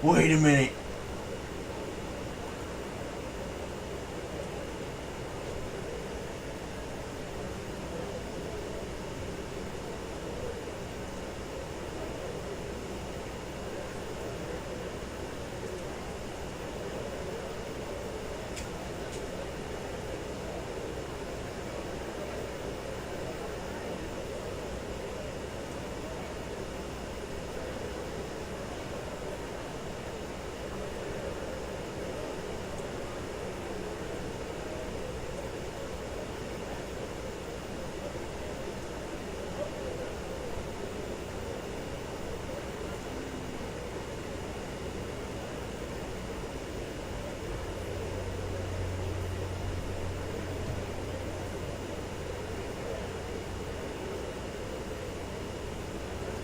Wait a minute.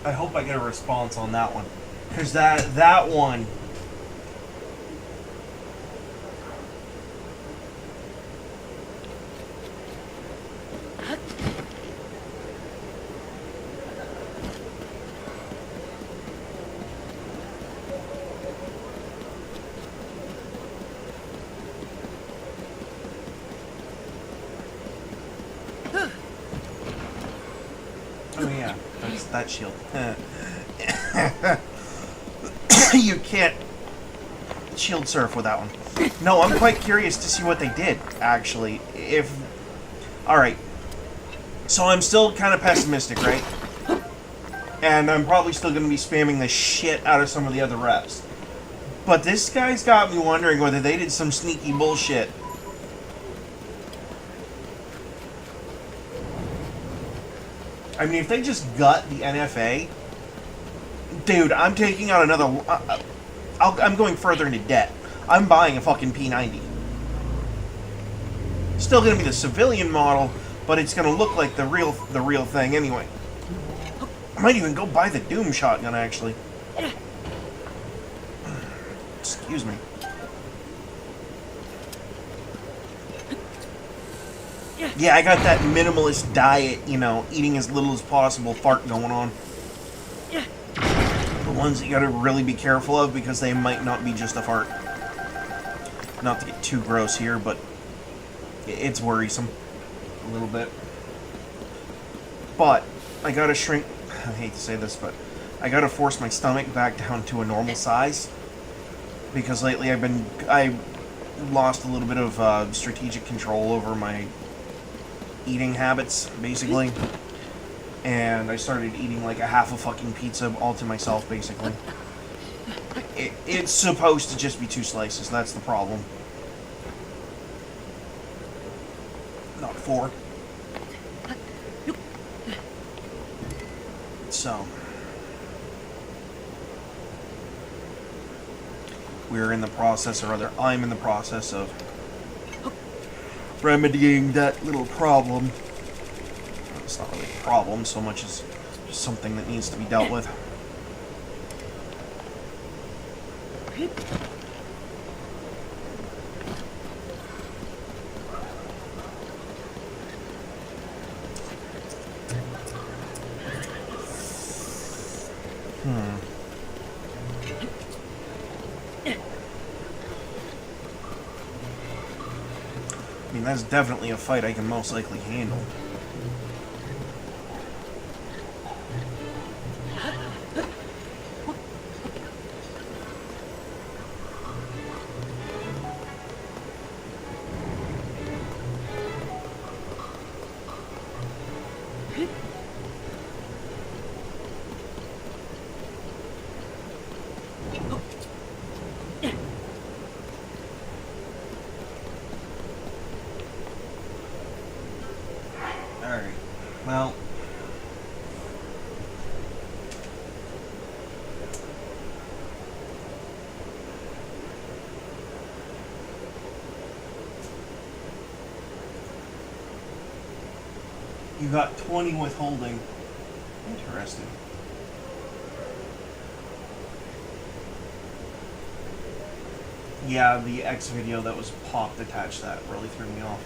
I hope I get a response on that one. Because that one... that shield. You can't shield surf with that one. No, I'm quite curious to see what they did, actually. Alright. So I'm still kind of pessimistic, right? And I'm probably still going to be spamming the shit out of some of the other reps. But this guy's got me wondering whether they did some sneaky bullshit. I mean, if they just gut the NFA, dude, I'm taking out another... I'm going further into debt. I'm buying a fucking P90. Still going to be the civilian model, but it's going to look like the real thing anyway. I might even go buy the Doom shotgun, actually. Excuse me. Yeah, I got that minimalist diet, you know, eating as little as possible fart going on. The ones that you gotta really be careful of because they might not be just a fart. Not to get too gross here, but it's worrisome. A little bit. But I gotta shrink... I hate to say this, but I gotta force my stomach back down to a normal size. Because lately I lost a little bit of strategic control over my eating habits, basically. And I started eating like a half a fucking pizza all to myself, basically. It's supposed to just be 2 slices, that's the problem. Not 4. So... we're in the process, or rather, I'm in the process of remedying that little problem. It's not really a problem so much as just something that needs to be dealt with. I mean, that's definitely a fight I can most likely handle. Alright, well... you got 20 withholding. Interesting. Yeah, the X video that was popped attached that really threw me off.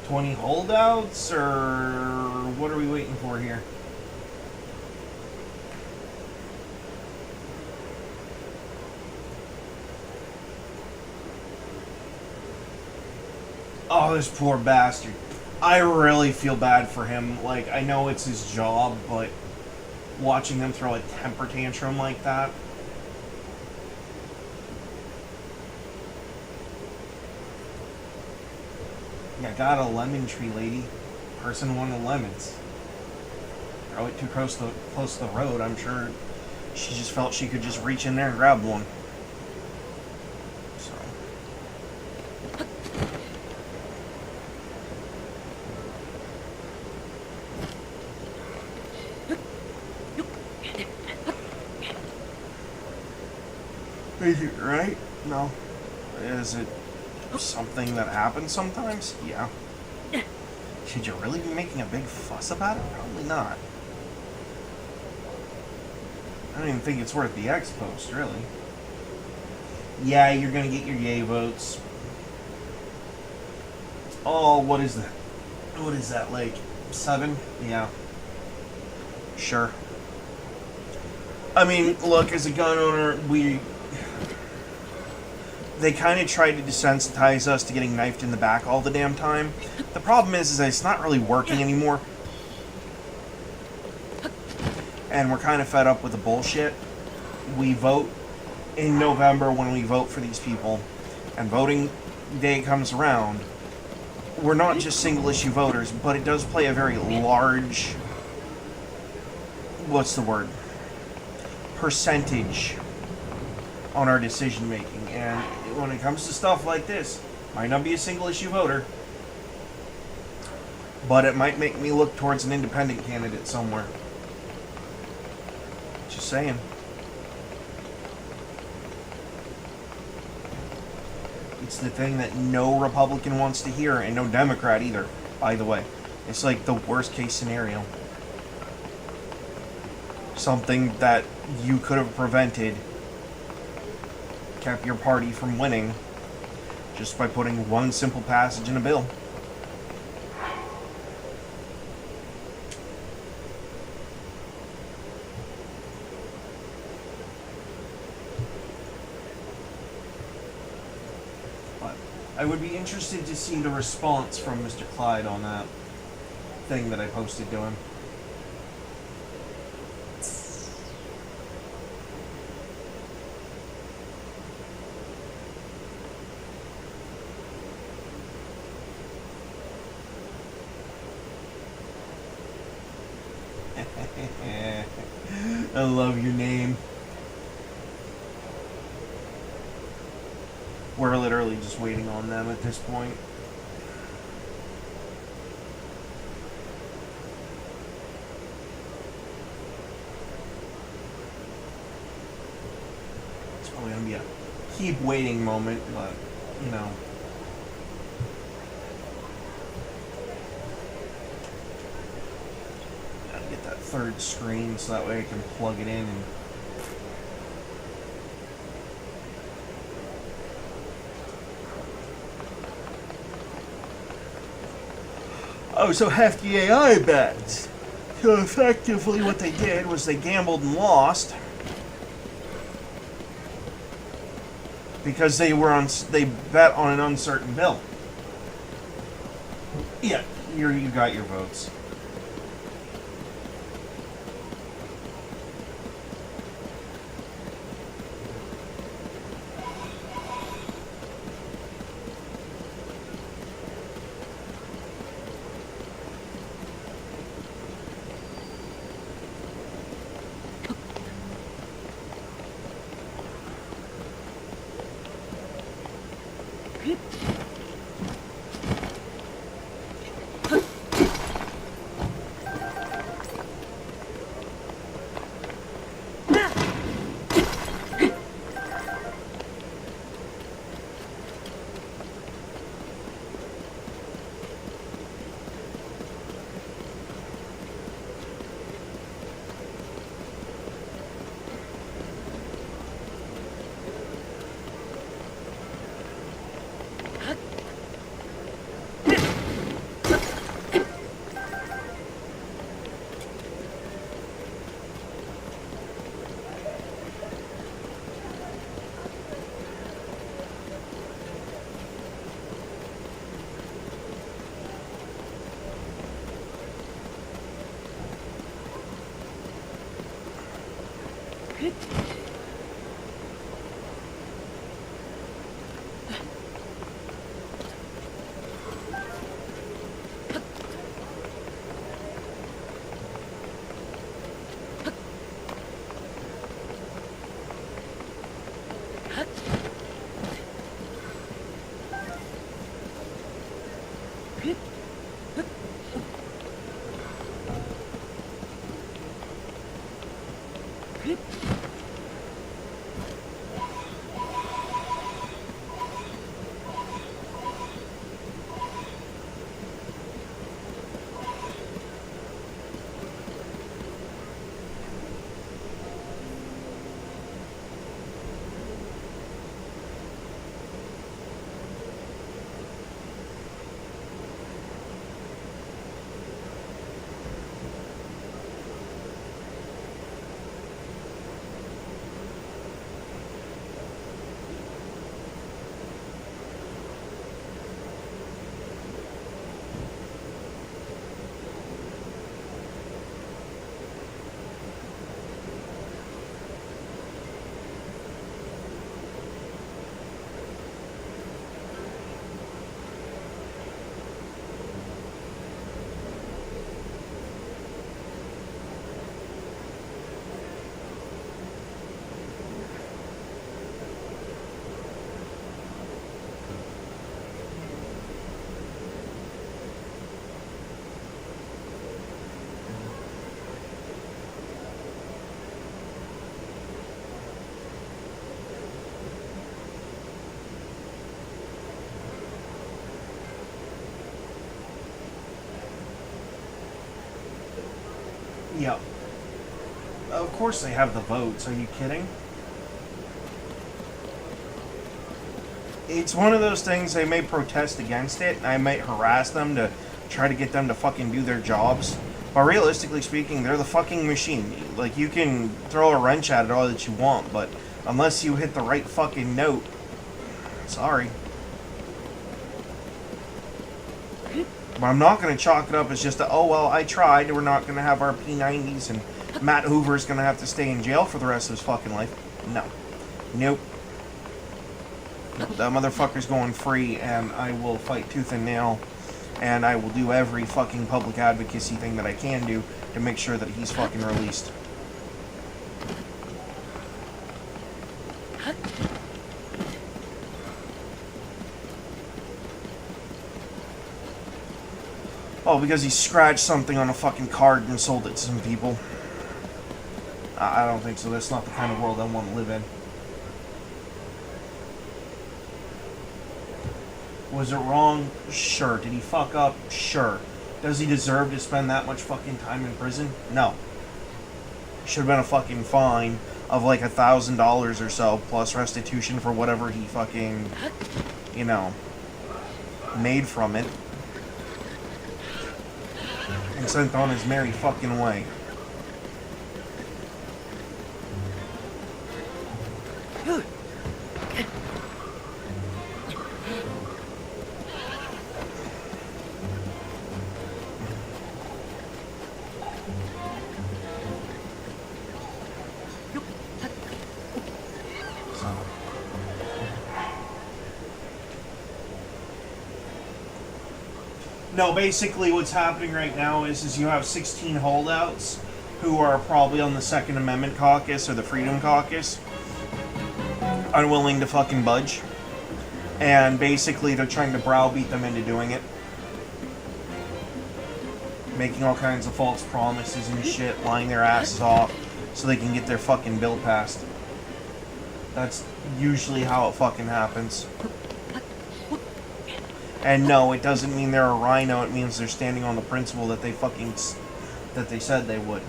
$20 holdouts, or what are we waiting for here? Oh, this poor bastard. I really feel bad for him. Like, I know it's his job, but watching him throw a temper tantrum like that. I got a lemon tree, lady. Person wanted lemons. Throw it too close to the road, I'm sure she just felt she could just reach in there and grab one. So. Is it right? No. Is it something that happens sometimes? Yeah. Should you really be making a big fuss about it? Probably not. I don't even think it's worth the X post, really. Yeah, you're gonna get your yay votes. Oh, what is that? What is that, like 7? Yeah. Sure. I mean, look, as a gun owner, they kind of tried to desensitize us to getting knifed in the back all the damn time. The problem is that it's not really working anymore. And we're kind of fed up with the bullshit. We vote in November when we vote for these people, and voting day comes around. We're not just single issue voters, but it does play a very large, what's the word, percentage on our decision making. And when it comes to stuff like this, might not be a single issue voter, but it might make me look towards an independent candidate somewhere. Just saying. It's the thing that no Republican wants to hear, and no Democrat either, by the way. It's like the worst case scenario. Something that you could have prevented, kept your party from winning, just by putting one simple passage in a bill. I would be interested to see the response from Mr. Clyde on that thing that I posted to him. I love your name. We're literally just waiting on them at this point. It's probably going to be a keep waiting moment, but, you know. Gotta get that third screen so that way I can plug it in and oh, so hefty AI bets. So effectively what they did was they gambled and lost because they bet on an uncertain bill. Yeah, you got your votes. Of course they have the votes. Are you kidding? It's one of those things, they may protest against it, and I might harass them to try to get them to fucking do their jobs. But realistically speaking, they're the fucking machine. Like, you can throw a wrench at it all that you want, but unless you hit the right fucking note, sorry. But I'm not going to chalk it up as just a, oh, well, I tried, we're not going to have our P90s, and Matt Hoover's going to have to stay in jail for the rest of his fucking life. No. Nope. That motherfucker's going free, and I will fight tooth and nail, and I will do every fucking public advocacy thing that I can do to make sure that he's fucking released. Oh, because he scratched something on a fucking card and sold it to some people. I don't think so. That's not the kind of world I want to live in. Was it wrong? Sure. Did he fuck up? Sure. Does he deserve to spend that much fucking time in prison? No. Should have been a fucking fine of like $1,000 or so, plus restitution for whatever he fucking, you know, made from it. And sent on his merry fucking way. No, basically what's happening right now is you have 16 holdouts who are probably on the Second Amendment caucus or the Freedom Caucus, unwilling to fucking budge. And basically they're trying to browbeat them into doing it. Making all kinds of false promises and shit, lying their asses off so they can get their fucking bill passed. That's usually how it fucking happens. And no, it doesn't mean they're a rhino, it means they're standing on the principle that they fucking, that they said they would.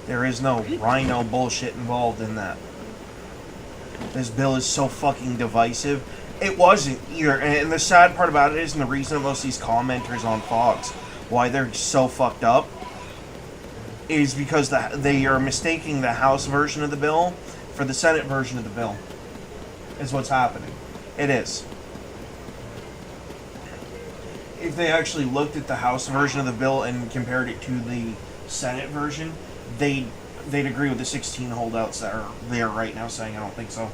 There is no rhino bullshit involved in that. This bill is so fucking divisive. It wasn't either, and the sad part about it is, and the reason most of these commenters on Fox, why they're so fucked up, is because they are mistaking the House version of the bill for the Senate version of the bill, is what's happening. It is. If they actually looked at the House version of the bill and compared it to the Senate version, they'd agree with the 16 holdouts that are there right now saying, I don't think so.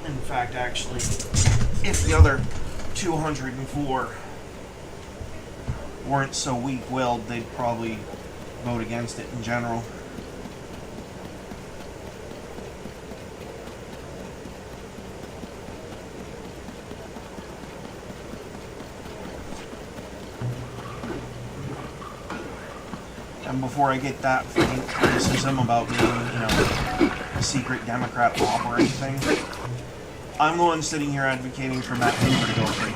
In fact, actually, if the other 204 weren't so weak-willed, they'd probably vote against it in general. And before I get that faint criticism about being, you know, a secret Democrat op or anything, I'm the one sitting here advocating for Matt Hoover to go free.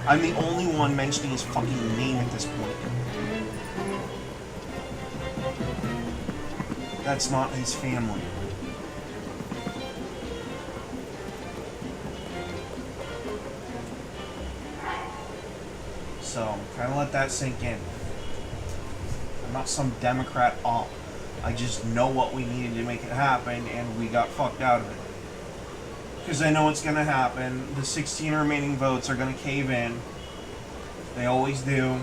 I'm the only one mentioning his fucking name at this point. That's not his family. So, kind of let that sink in. I'm not some Democrat op. I just know what we needed to make it happen, and we got fucked out of it. Because I know what's going to happen. The 16 remaining votes are going to cave in. They always do.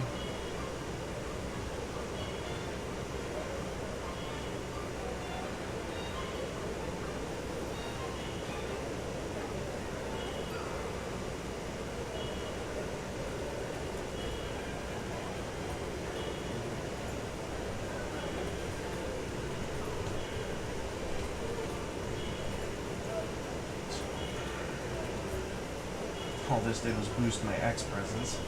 All this did was boost my ex presence.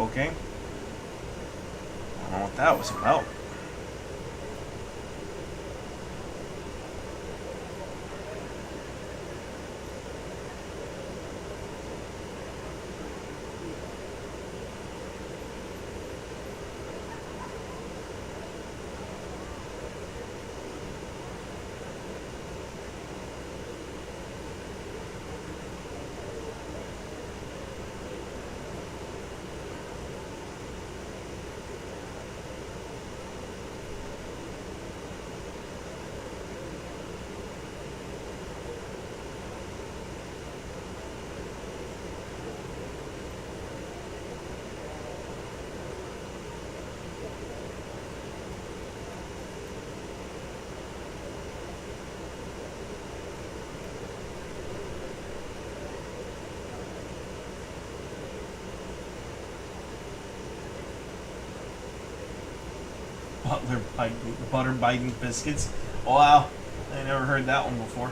Okay. I don't know what that was about. Butter Biden biscuits. Wow, I never heard that one before.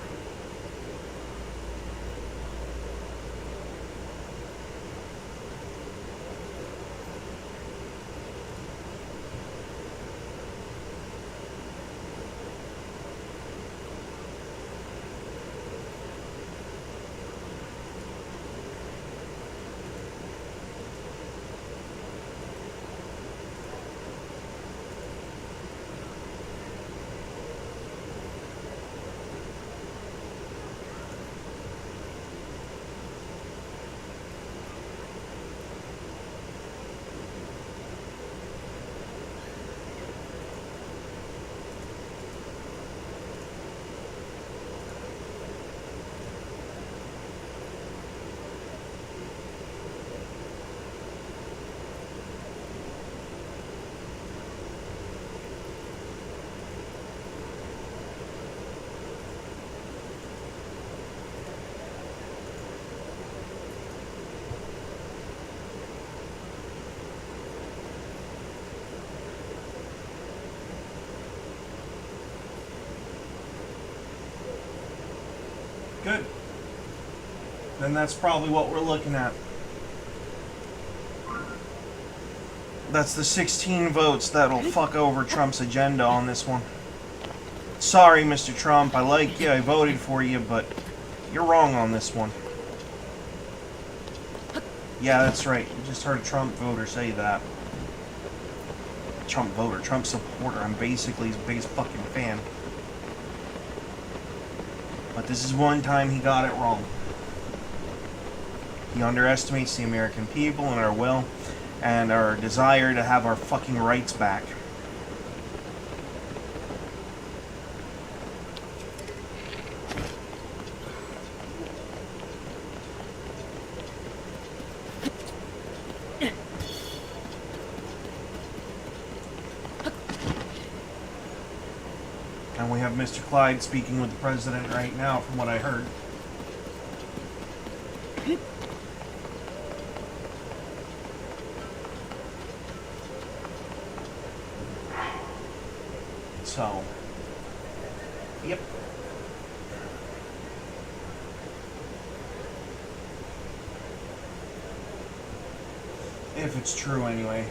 Good. Then that's probably what we're looking at. That's the 16 votes that'll fuck over Trump's agenda on this one. Sorry, Mr. Trump, I like you, I voted for you, but you're wrong on this one. Yeah, that's right. You just heard a Trump voter say that. Trump voter, Trump supporter. I'm basically his biggest fucking fan. But this is one time he got it wrong. He underestimates the American people and our will and our desire to have our fucking rights back. And we have Mr. Clyde speaking with the president right now, from what I heard. So, yep. If it's true, anyway.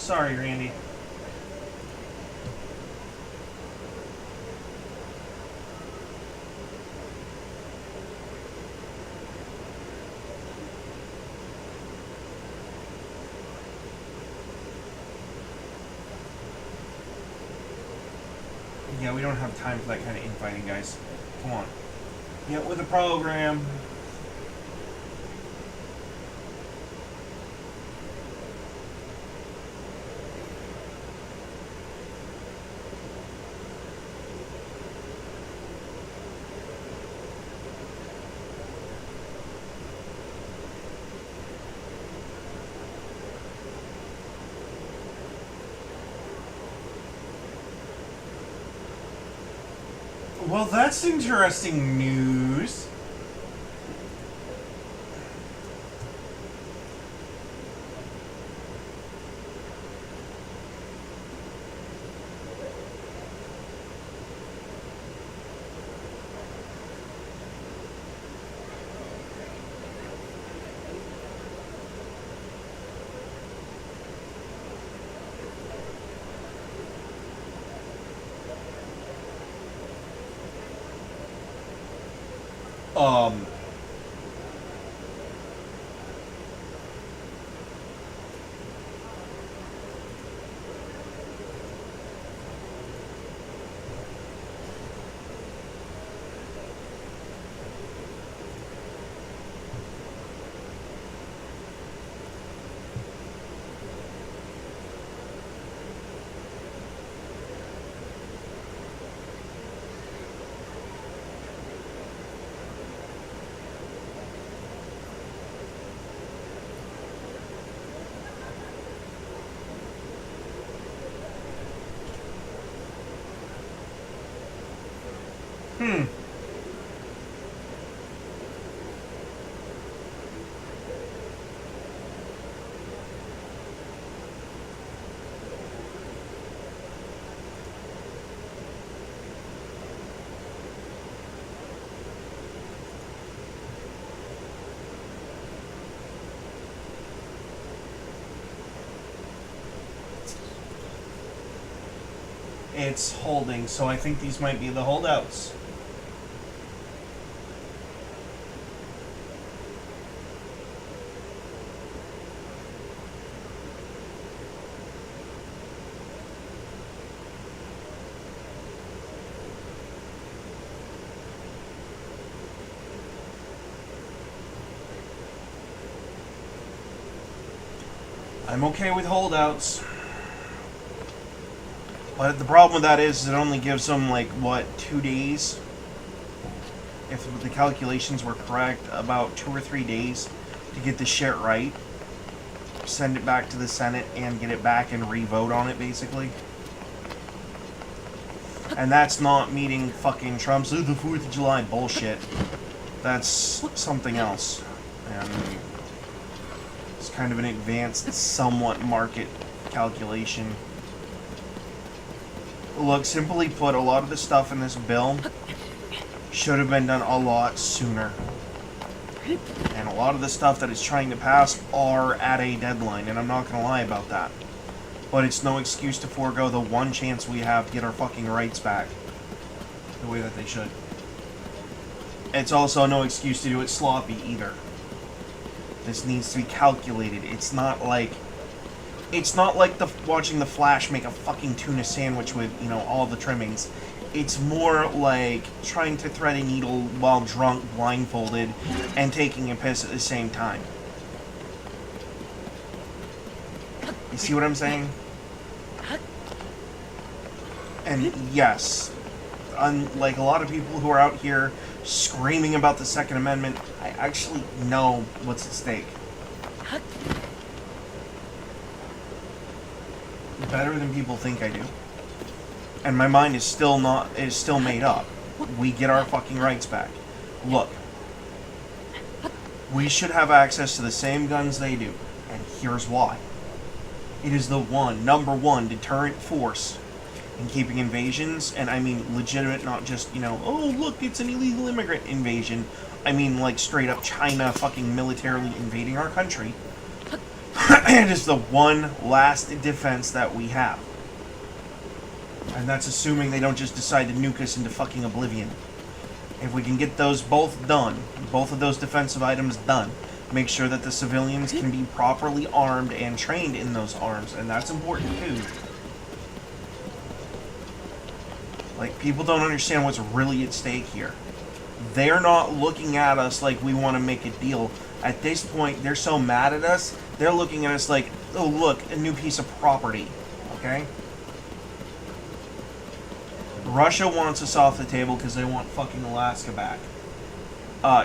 Sorry, Randy. Yeah, we don't have time for that kind of infighting, guys. Come on. Get with the program. Well, that's interesting news. It's holding, so I think these might be the holdouts. I'm okay with holdouts. But the problem with that is it only gives them, like, what, 2 days? If the calculations were correct, about 2 or 3 days to get the shit right. Send it back to the Senate and get it back and re-vote on it, basically. And that's not meeting fucking Trump's the 4th of July bullshit. That's something else. And it's kind of an advanced, somewhat market calculation. Look, simply put, a lot of the stuff in this bill should have been done a lot sooner. And a lot of the stuff that it's trying to pass are at a deadline, and I'm not going to lie about that. But it's no excuse to forego the one chance we have to get our fucking rights back the way that they should. It's also no excuse to do it sloppy either. This needs to be calculated. It's not like watching the Flash make a fucking tuna sandwich with, you know, all the trimmings. It's more like trying to thread a needle while drunk, blindfolded, and taking a piss at the same time. You see what I'm saying? And yes, unlike a lot of people who are out here screaming about the Second Amendment, I actually know what's at stake. Better than people think I do. And my mind is still made up. We get our fucking rights back. Look, we should have access to the same guns they do, and here's why. It is the number one deterrent force in keeping invasions, and I mean legitimate, not just, you know, oh look, it's an illegal immigrant invasion. I mean like straight up China fucking militarily invading our country. It is the one last defense that we have. And that's assuming they don't just decide to nuke us into fucking oblivion. If we can get those both done, both of those defensive items done, make sure that the civilians can be properly armed and trained in those arms, and that's important too. Like, people don't understand what's really at stake here. They're not looking at us like we want to make a deal. At this point, they're so mad at us, they're looking at us like, oh look, a new piece of property, okay? Russia wants us off the table because they want fucking Alaska back.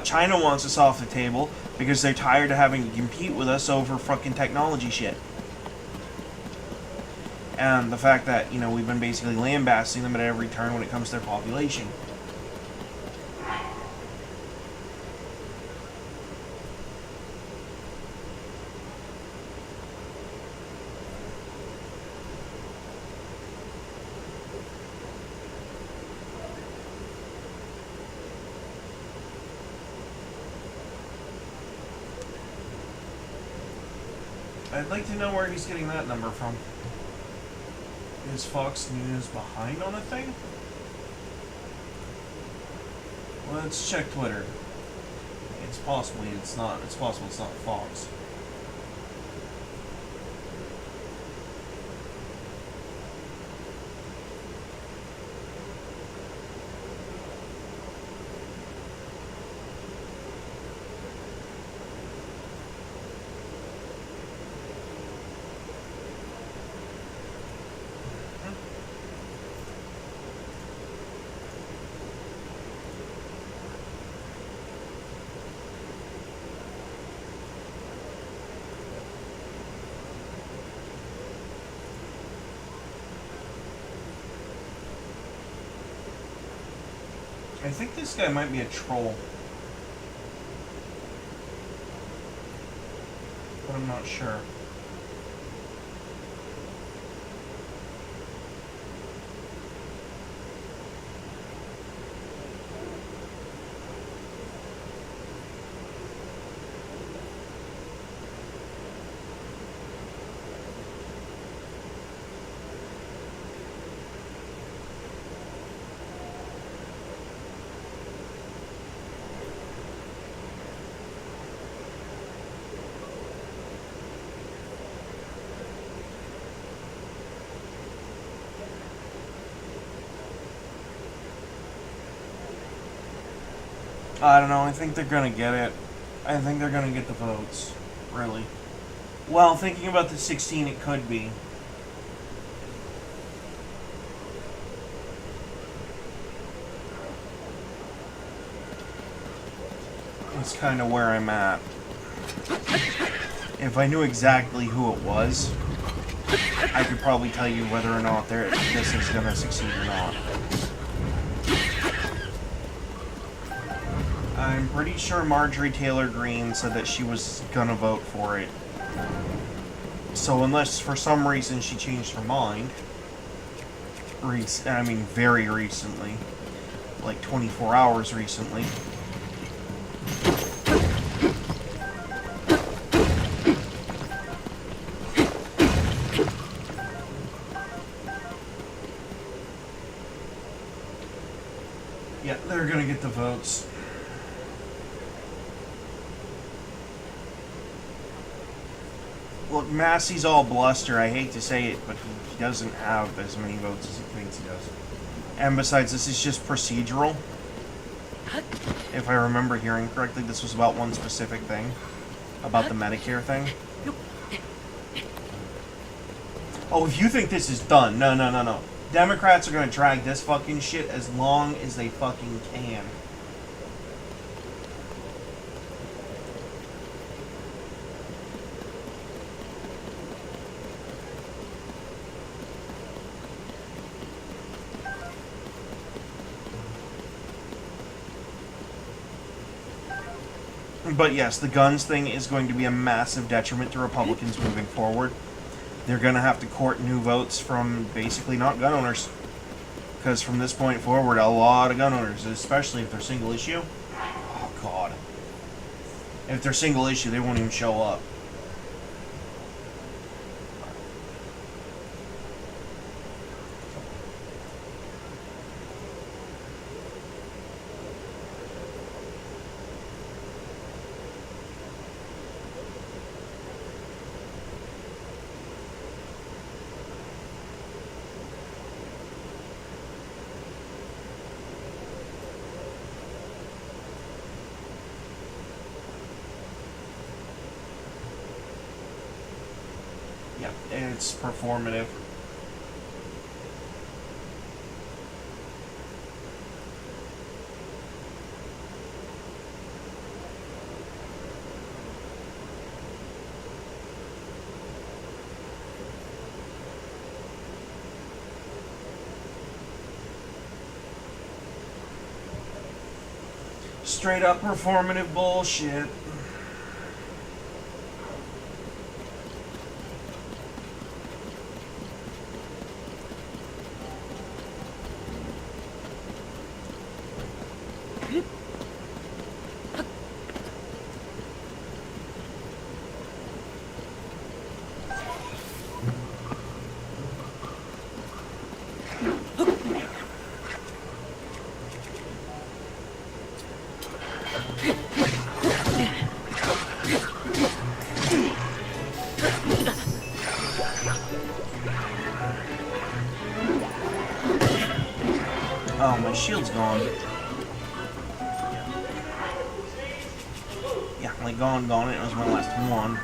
China wants us off the table because they're tired of having to compete with us over fucking technology shit. And the fact that, you know, we've been basically lambasting them at every turn when it comes to their population. I'd like to know where he's getting that number from. Is Fox News behind on a thing? Let's check Twitter. It's possible it's not Fox. I think this guy might be a troll. But I'm not sure. I don't know, I think they're gonna get it. I think they're gonna get the votes. Really. Well, thinking about the 16, it could be. That's kind of where I'm at. If I knew exactly who it was, I could probably tell you whether or not this is gonna succeed or not. I'm pretty sure Marjorie Taylor Greene said that she was gonna vote for it. So unless for some reason she changed her mind, I mean very recently, like 24 hours recently. Yeah, they're gonna get the votes. Look, Massey's all bluster. I hate to say it, but he doesn't have as many votes as he thinks he does. And besides, this is just procedural. If I remember hearing correctly, this was about one specific thing. About the Medicare thing. Oh, if you think this is done, no. Democrats are gonna drag this fucking shit as long as they fucking can. But yes, the guns thing is going to be a massive detriment to Republicans moving forward. They're going to have to court new votes from basically not gun owners. Because from this point forward, a lot of gun owners, especially if they're single issue. Oh, God. If they're single issue, they won't even show up. it's performative. Straight up performative bullshit. Oh, my shield's gone. Yeah, like gone. It was my last one.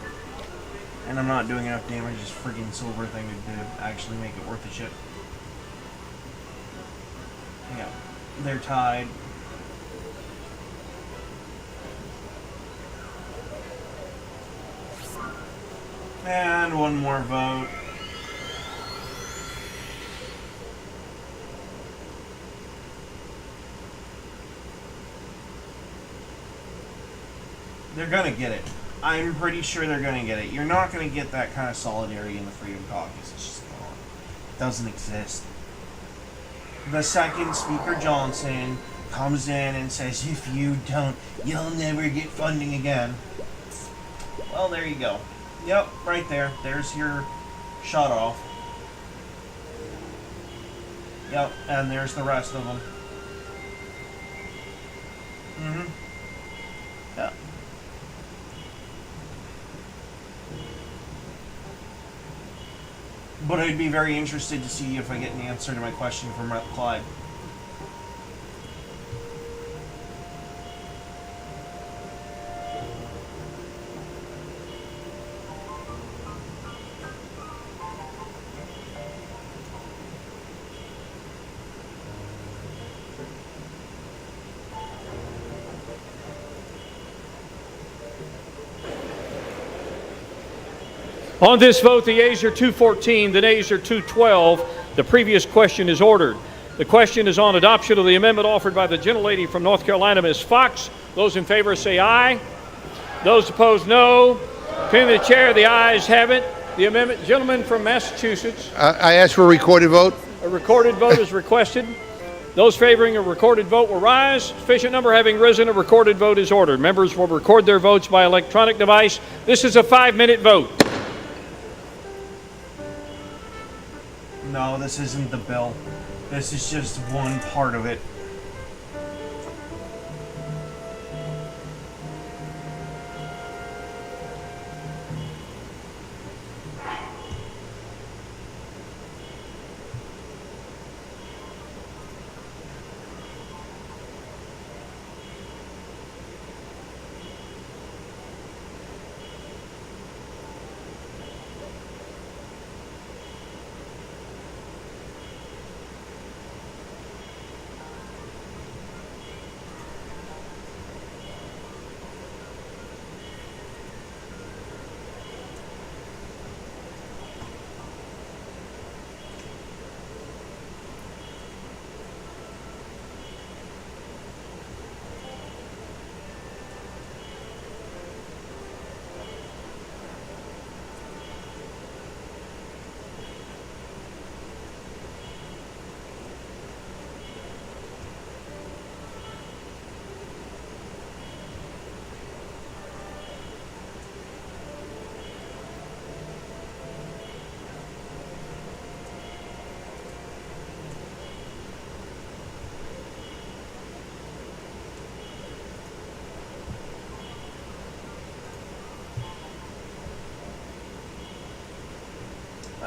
And I'm not doing enough damage, this freaking silver thing to actually make it worth the shit. Yeah, they're tied. And one more vote. They're gonna get it. I'm pretty sure they're gonna get it. You're not gonna get that kind of solidarity in the Freedom Caucus. It's just gone. It doesn't exist. The second Speaker Johnson comes in and says, if you don't, you'll never get funding again. Well, there you go. Yep, right there. There's your shut off. Yep, and there's the rest of them. Yeah. But I'd be very interested to see if I get an answer to my question from Clyde. On this vote, the yeas are 214, the nays are 212. The previous question is ordered. The question is on adoption of the amendment offered by the gentlelady from North Carolina, Ms. Fox. Those in favor say aye. Those opposed, no. Opinion of the chair, the ayes have it. The amendment, gentleman from Massachusetts. I ask for a recorded vote. A recorded vote is requested. Those favoring a recorded vote will rise. Sufficient number having risen, a recorded vote is ordered. Members will record their votes by electronic device. This is a 5-minute vote. No, this isn't the bill. This is just one part of it.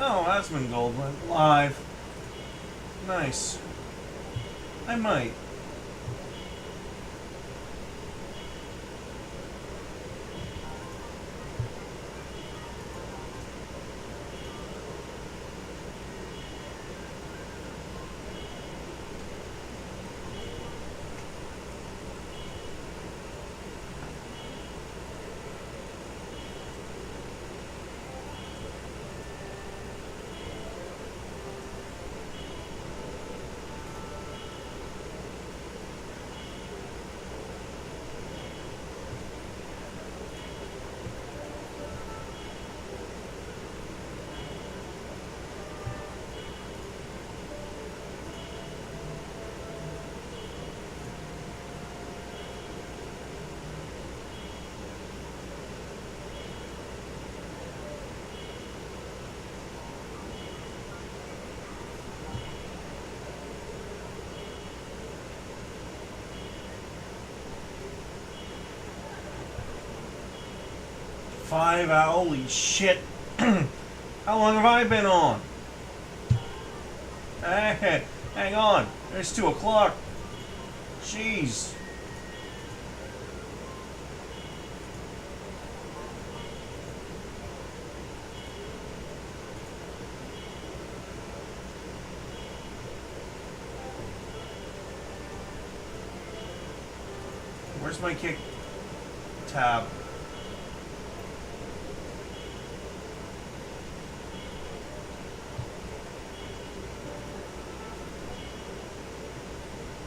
Oh, Asmongold went live. Nice. I might. 5 hours. Holy shit. How long have I been on? Hey, hang on. It's 2 o'clock. Jeez. Where's my kick tab?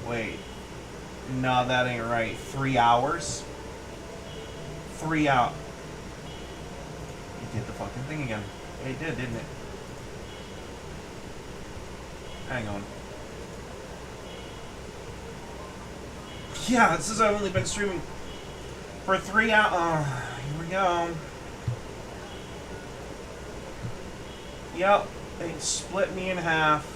Wait. No, that ain't right. 3 hours? 3 hours. It did the fucking thing again. It did, didn't it? Hang on. Yeah, it says I've only been streaming for 3 hours. Here we go. Yep, it split me in half.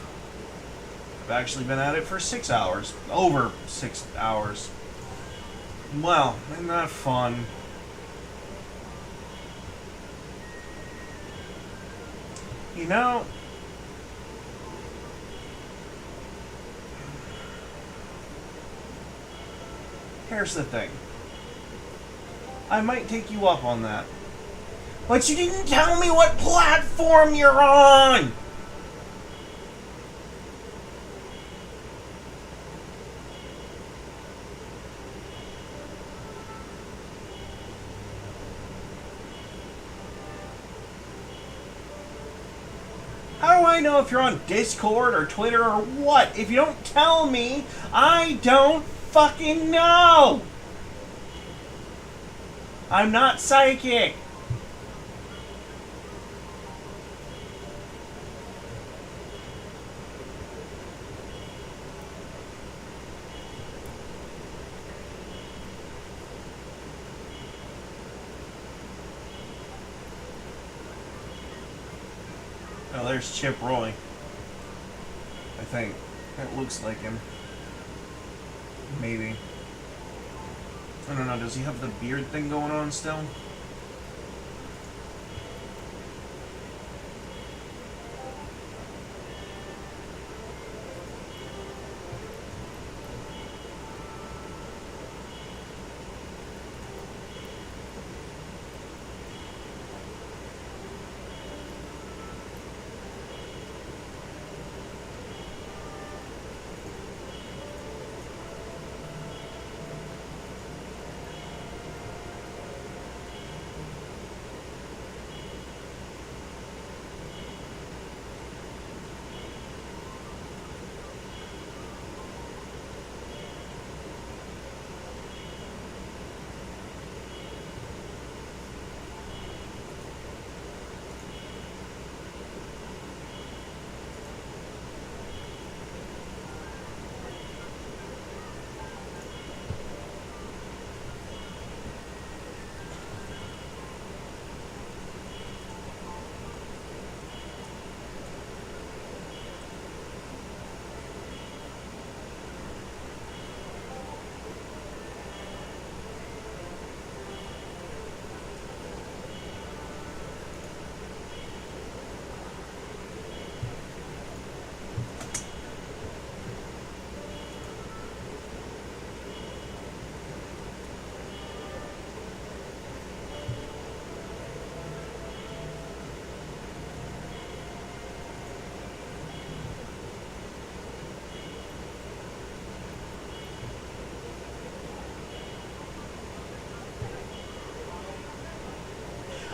I've actually been at it for 6 hours. Over 6 hours. Well, isn't that fun? You know, here's the thing. I might take you up on that. But you didn't tell me what platform you're on! How do I know if you're on Discord or Twitter or what? If you don't tell me, I don't fucking know! I'm not psychic! Oh, there's Chip Roy. I think. It looks like him. Maybe. I don't know, does he have the beard thing going on still?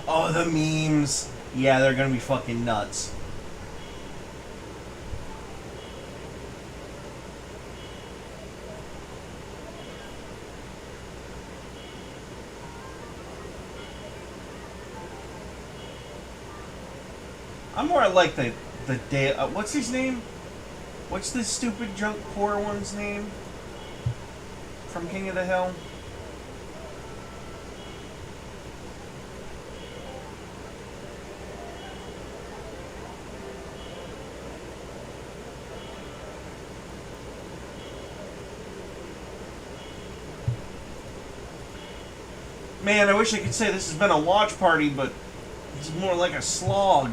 Oh, the memes. Yeah, they're gonna be fucking nuts. I'm more like the day. What's his name? What's this stupid drunk poor one's name? From King of the Hill? Man, I wish I could say this has been a watch party, but it's more like a slog.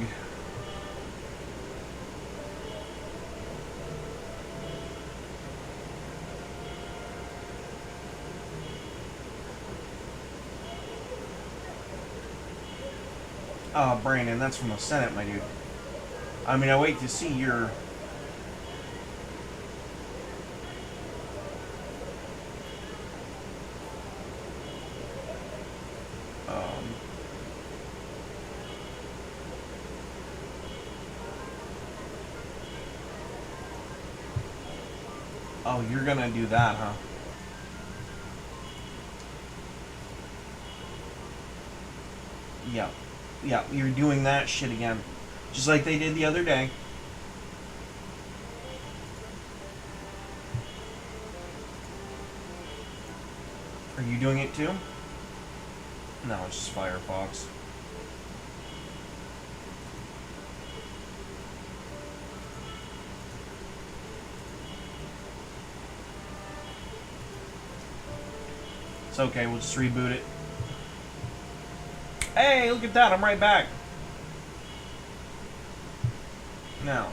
Oh, Brandon, that's from the Senate, my dude. I mean, I wait to see your... Oh, you're gonna do that, huh? Yeah. Yeah, you're doing that shit again. Just like they did the other day. Are you doing it too? No, it's just Firefox. It's okay, we'll just reboot it. Hey, look at that, I'm right back. Now.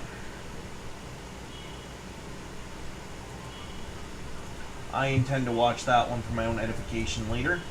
I intend to watch that one for my own edification later.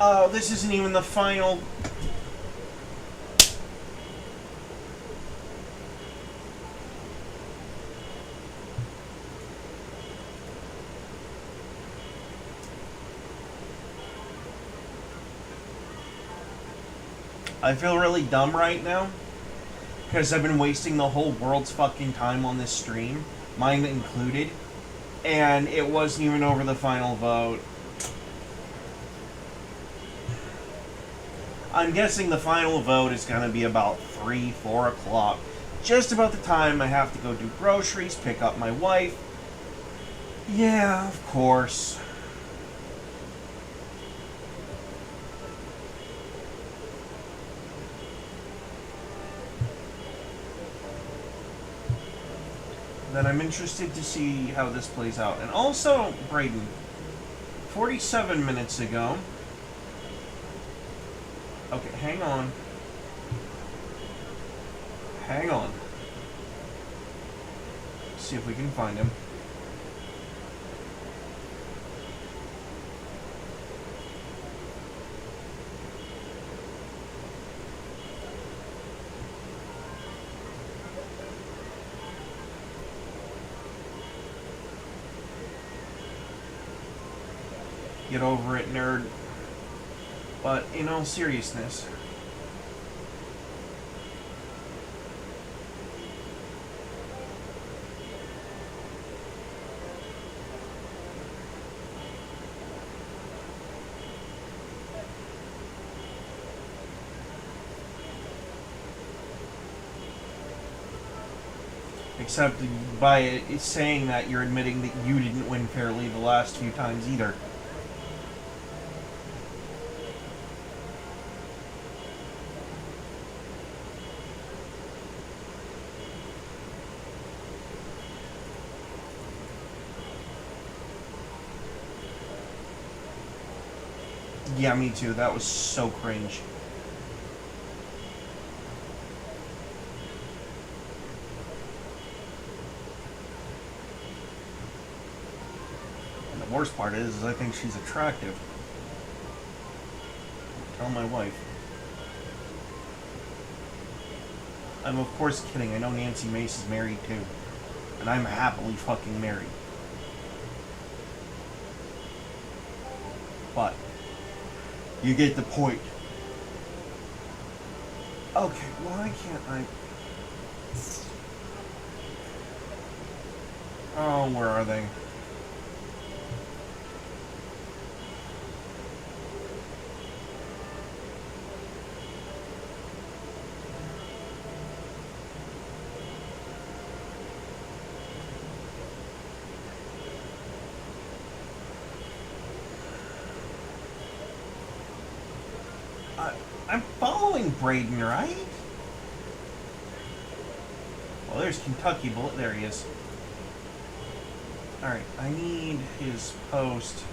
Oh, this isn't even the final. I feel really dumb right now because I've been wasting the whole world's fucking time on this stream, mine included, and it wasn't even over the final vote. I'm guessing the final vote is going to be about 3, 4 o'clock. Just about the time I have to go do groceries, pick up my wife. Yeah, of course. Then I'm interested to see how this plays out. And also, Braden, 47 minutes ago... Okay, hang on. Hang on. Let's see if we can find him. Get over it, nerd. But in all seriousness, except by it saying that you're admitting that you didn't win fairly the last few times either. Yeah, me too. That was so cringe. And the worst part is I think she's attractive. Tell my wife. I'm of course kidding. I know Nancy Mace is married too. And I'm happily fucking married. But you get the point. Okay, why can't I... Oh, where are they? I'm following Braden, right? Well, there's Kentucky Bullet. There he is. Alright, I need his post.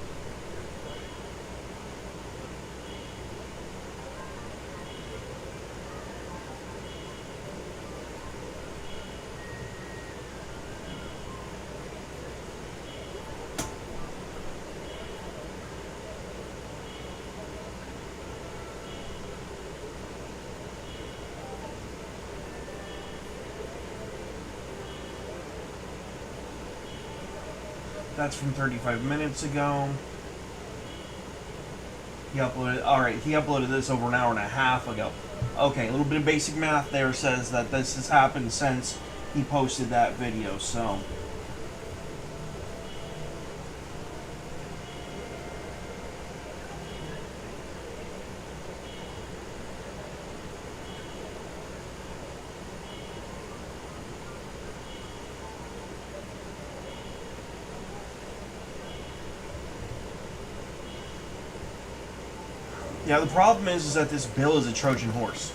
That's from 35 minutes ago. He uploaded, alright, he uploaded this over an hour and a half ago. Okay, a little bit of basic math there says that this has happened since he posted that video, so. Yeah, the problem is that this bill is a Trojan horse.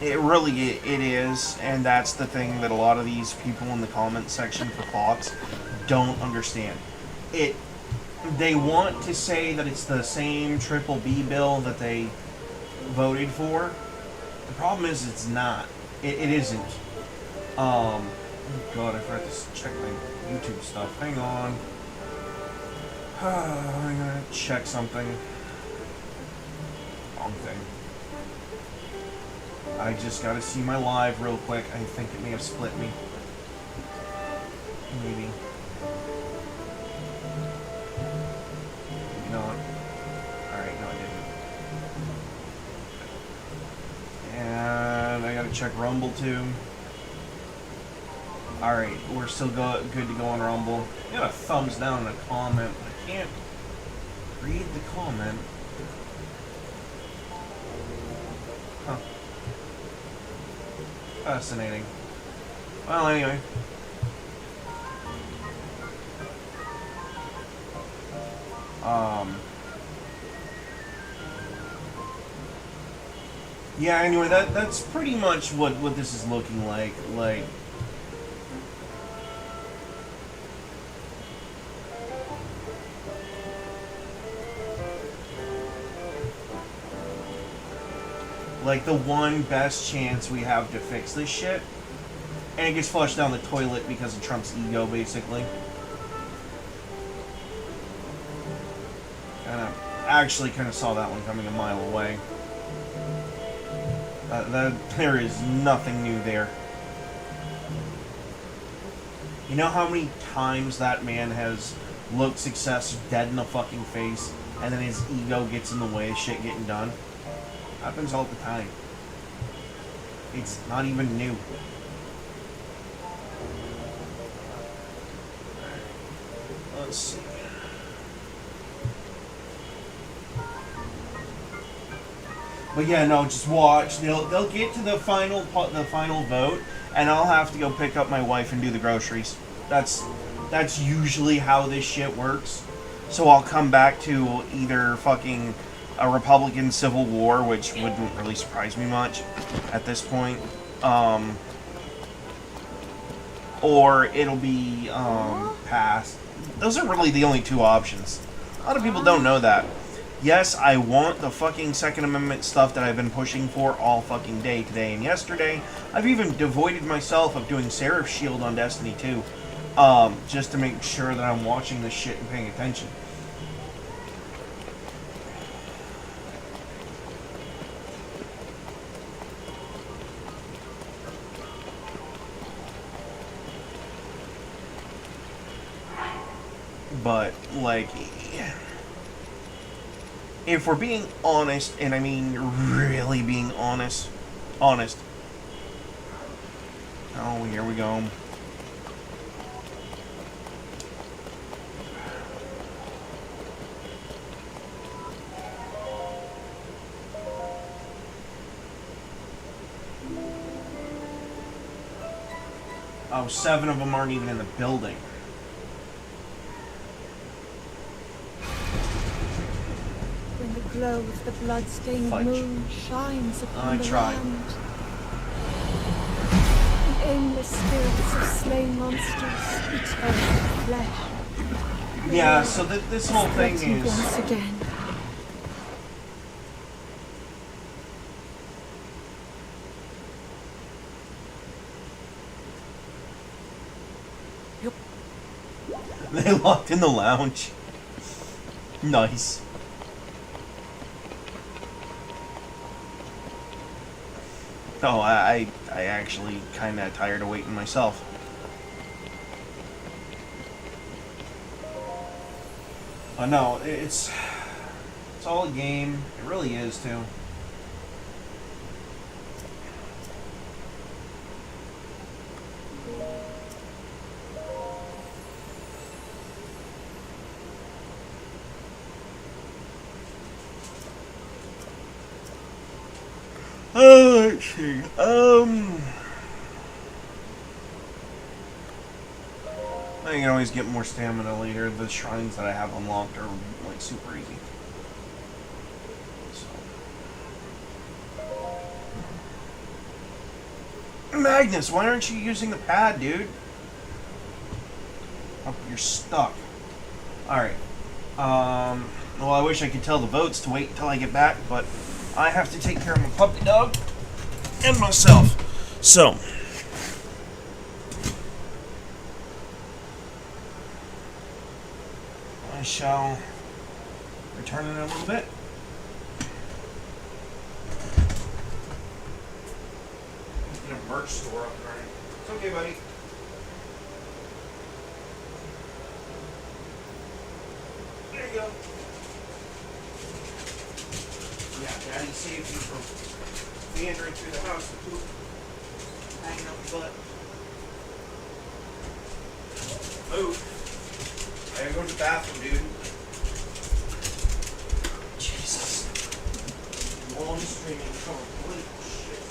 It really it is, and that's the thing that a lot of these people in the comment section for Fox don't understand. They want to say that it's the same Triple B bill that they voted for. The problem is it's not. It isn't. Oh God, I forgot to check my YouTube stuff. Hang on. I'm gonna check something. Wrong thing. I just gotta see my live real quick. I think it may have split me. Maybe. Maybe not. Alright, no, I didn't. And I gotta check Rumble too. Alright, we're still good to go on Rumble. I got a thumbs down in a comment. I can't read the comment. Huh. Fascinating. Well, anyway. Yeah, anyway, that's pretty much what this is looking like. Like the one best chance we have to fix this shit, and it gets flushed down the toilet because of Trump's ego, basically. Actually kind of saw that one coming a mile away. There is nothing new there. You know how many times that man has looked success dead in the fucking face, and then his ego gets in the way of shit getting done? Happens all the time. It's not even new. Let's see. But yeah, no, just watch. They'll get to the final vote, and I'll have to go pick up my wife and do the groceries. That's usually how this shit works. So I'll come back to either fucking a Republican Civil War, which wouldn't really surprise me much at this point, or it'll be passed. Those are really the only two options. A lot of people don't know that. Yes, I want the fucking Second Amendment stuff that I've been pushing for all fucking day today and yesterday. I've even devoided myself of doing Seraph Shield on Destiny 2, just to make sure that I'm watching this shit and paying attention. But, like, if we're being honest, and I mean really being honest. Oh, here we go. Oh, 7 of them aren't even in the building. When the glow of the blood-stained moon shines upon the land, the aimless spirits of slain monsters return to flesh. Yeah, so this whole thing is... Once again. They locked in the lounge. Nice. Oh, I actually kind of tired of waiting myself. No, it's all a game. It really is too. Let's see. I can always get more stamina later. The shrines that I have unlocked are like super easy. So. Magnus, why aren't you using the pad, dude? Oh, you're stuck. Alright. Well, I wish I could tell the votes to wait until I get back, but I have to take care of my puppy dog and myself. So. I shall return in a little bit. In a merch store up there. It's okay, buddy. There you go. Yeah, Daddy saved you from meandering through the house with poop hanging out the butt. Move. I gotta go to the bathroom, dude. Jesus. Long streaming complete shit.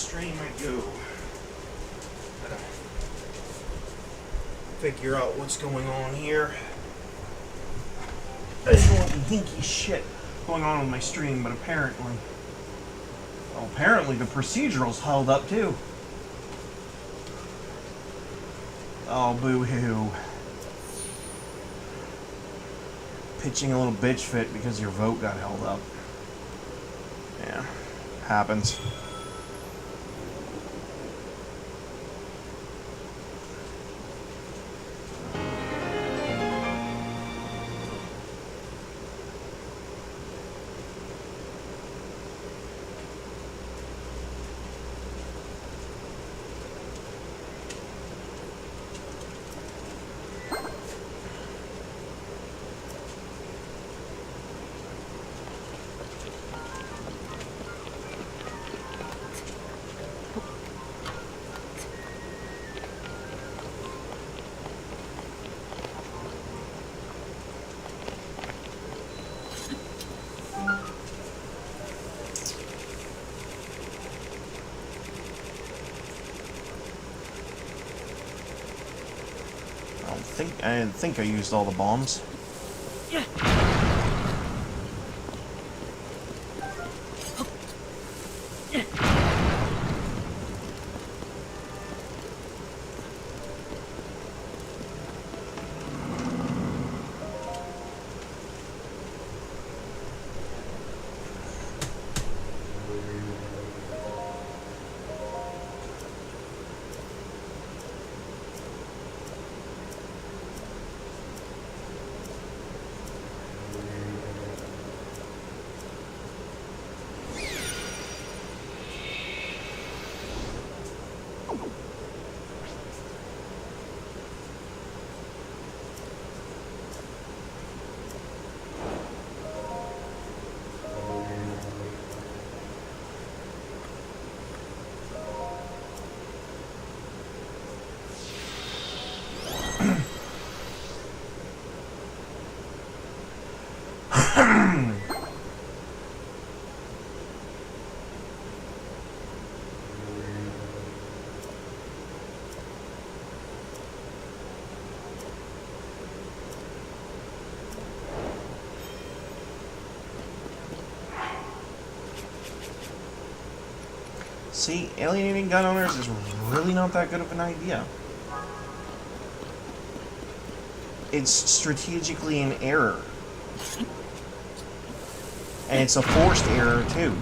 stream I go. Gotta figure out what's going on here. There's no hinky shit going on with my stream, but apparently the procedural's held up too. Oh, boo-hoo. Pitching a little bitch fit because your vote got held up. Yeah, happens. I didn't think I used all the bombs. Yeah. See, alienating gun owners is really not that good of an idea. It's strategically an error. And it's a forced error, too.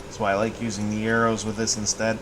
That's why I like using the arrows with this instead.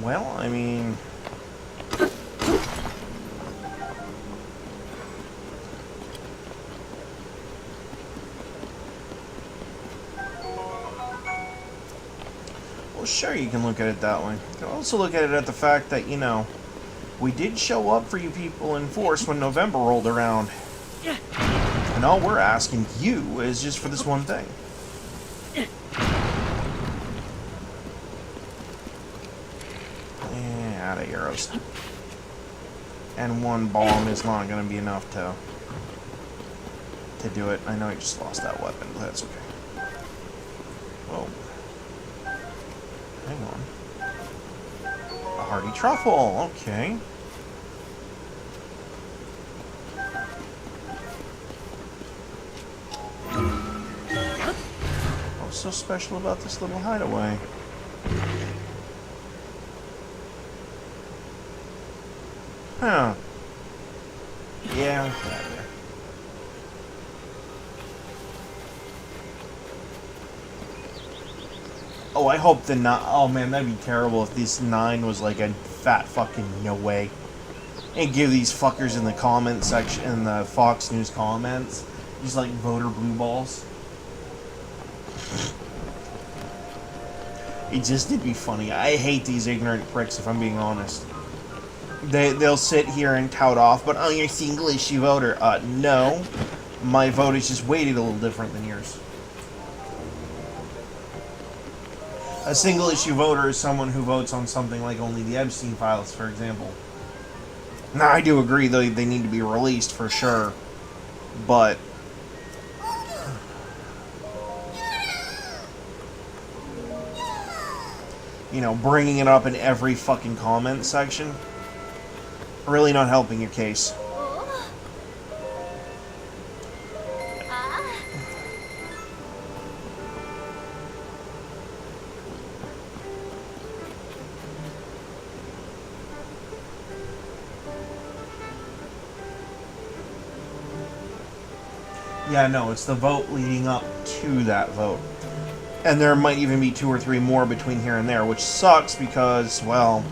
Well, I mean... Well, sure, you can look at it that way. You can also look at it at the fact that, you know, we did show up for you people in force when November rolled around. And all we're asking you is just for this one thing. Out of arrows. And one bomb is not going to be enough to do it. I know he just lost that weapon, but that's okay. Whoa. Hang on. A hearty truffle. Okay. Oh, so special about this little hideaway? Huh. Yeah, whatever. Oh, I hope the nine. Oh man, that'd be terrible if this 9 was like a fat fucking no way. And give these fuckers in the comment section, in the Fox News comments, just like voter blue balls. It just did be funny. I hate these ignorant pricks, if I'm being honest. They'll sit here and tout off, but oh, you're a single issue voter. No. My vote is just weighted a little different than yours. A single issue voter is someone who votes on something like only the Epstein files, for example. Now, I do agree, though, they need to be released for sure. But you know, bringing it up in every fucking comment section, really not helping your case. Yeah, no, it's the vote leading up to that vote. And there might even be 2 or 3 more between here and there, which sucks because, well...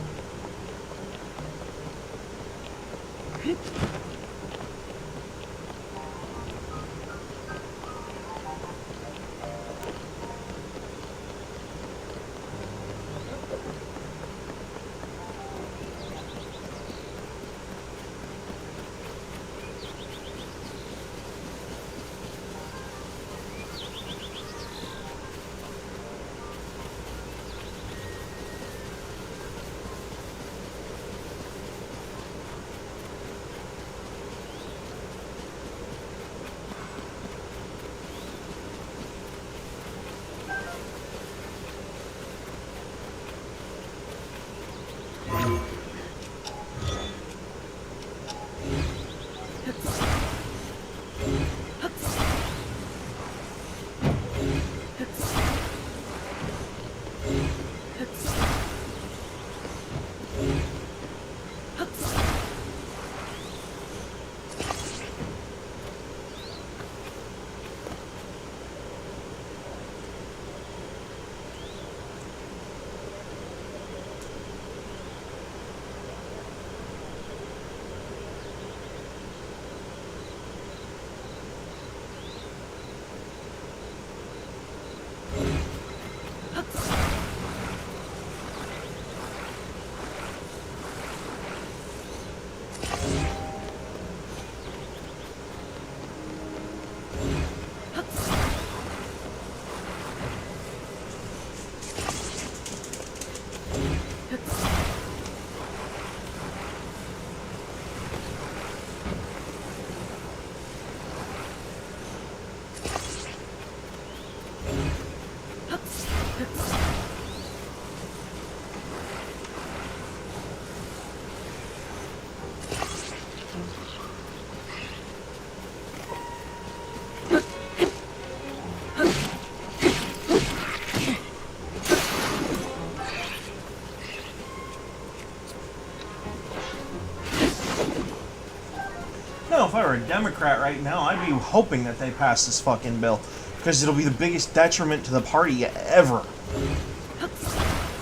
No, if I were a Democrat right now, I'd be hoping that they pass this fucking bill. Because it'll be the biggest detriment to the party ever.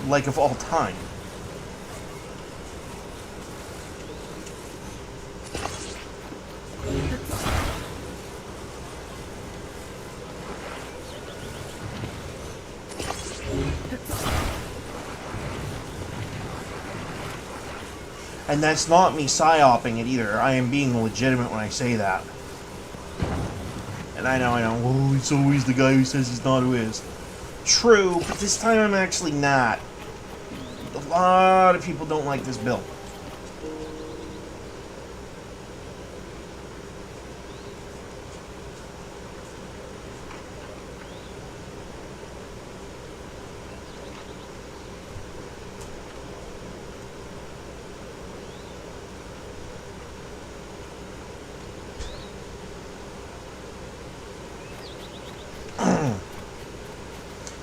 Like, of all time. And that's not me psyoping it either. I am being legitimate when I say that. And I know, oh, it's always the guy who says he's not who is. True, but this time I'm actually not. A lot of people don't like this bill.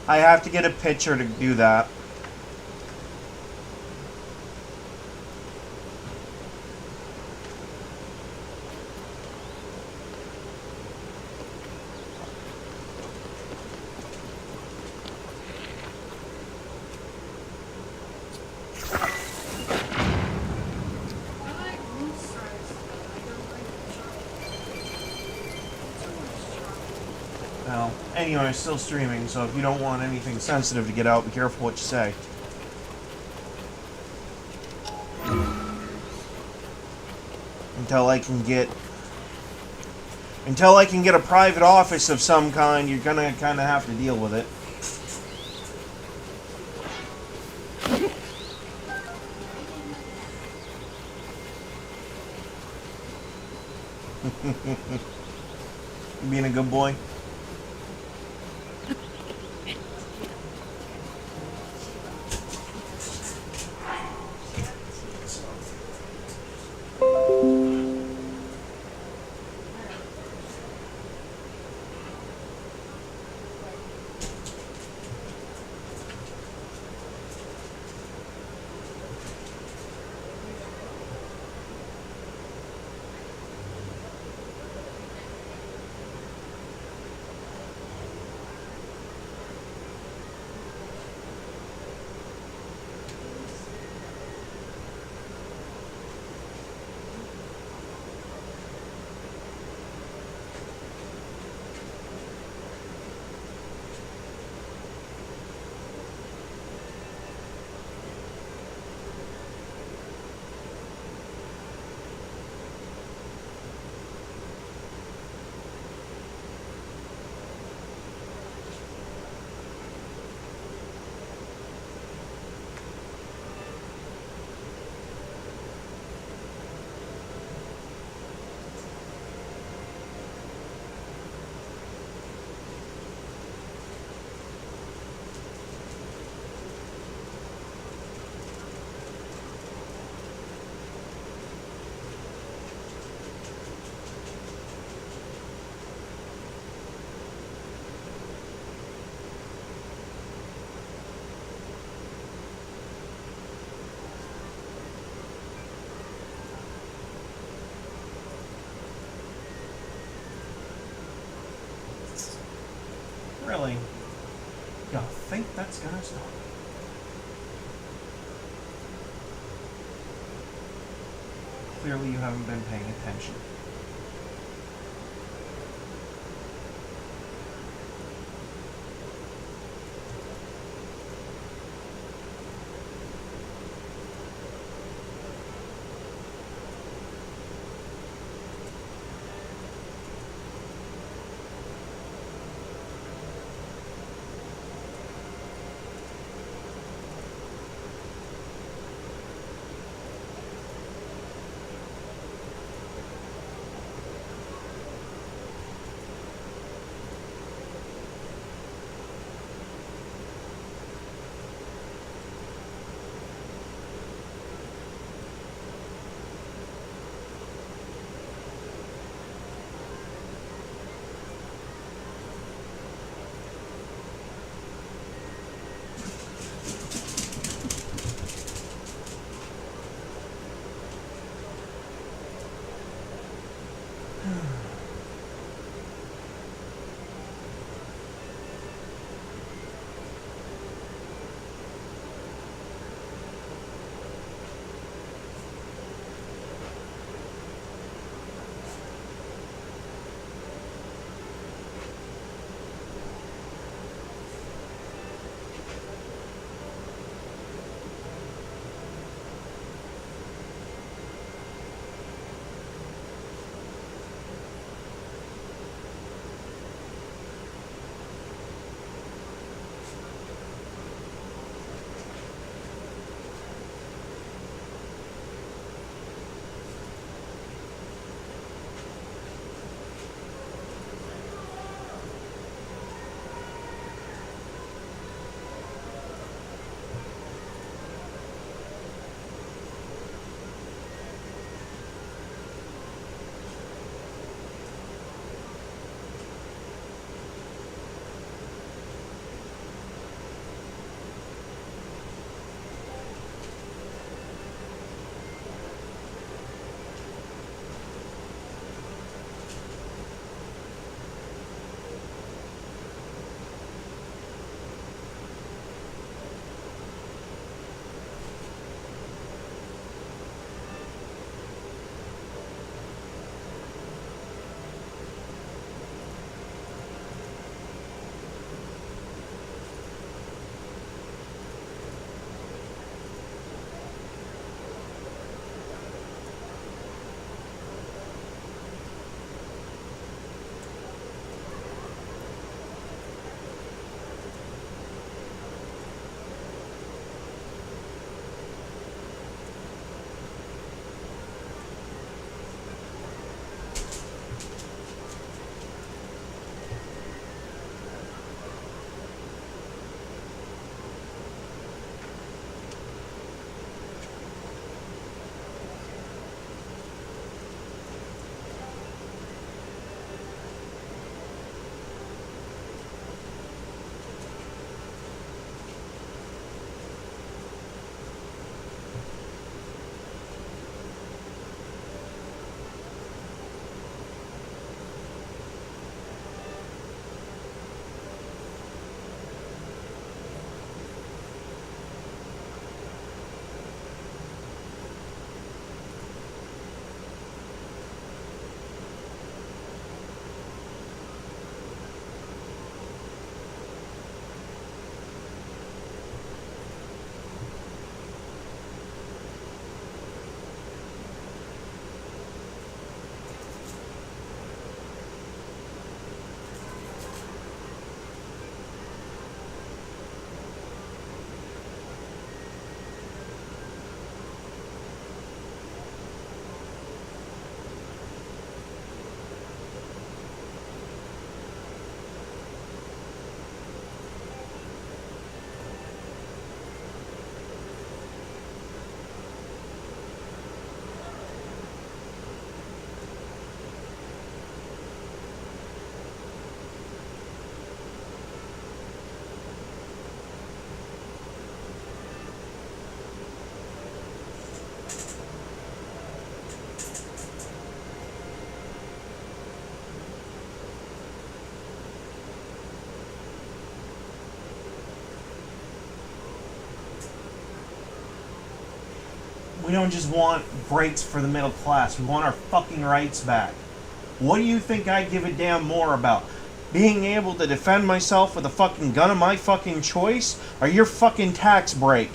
I have to get a picture to do that. Well, anyway, it's still streaming, so if you don't want anything sensitive to get out, be careful what you say. Until I can get a private office of some kind, you're gonna kind of have to deal with it. You being a good boy? Really? Y'all think that's gonna stop? Clearly you haven't been paying attention. We don't just want breaks for the middle class. We want our fucking rights back. What do you think I give a damn more about? Being able to defend myself with a fucking gun of my fucking choice, or your fucking tax break?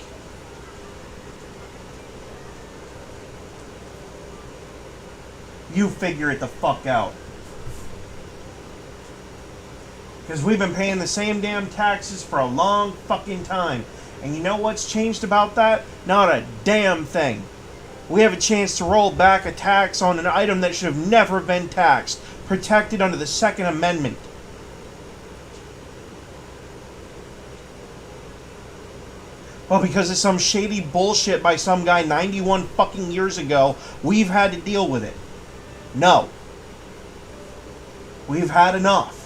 You figure it the fuck out. Because we've been paying the same damn taxes for a long fucking time. And you know what's changed about that? Not a damn thing. We have a chance to roll back a tax on an item that should have never been taxed, protected under the Second Amendment. Well, because of some shady bullshit by some guy 91 fucking years ago, we've had to deal with it. No. We've had enough.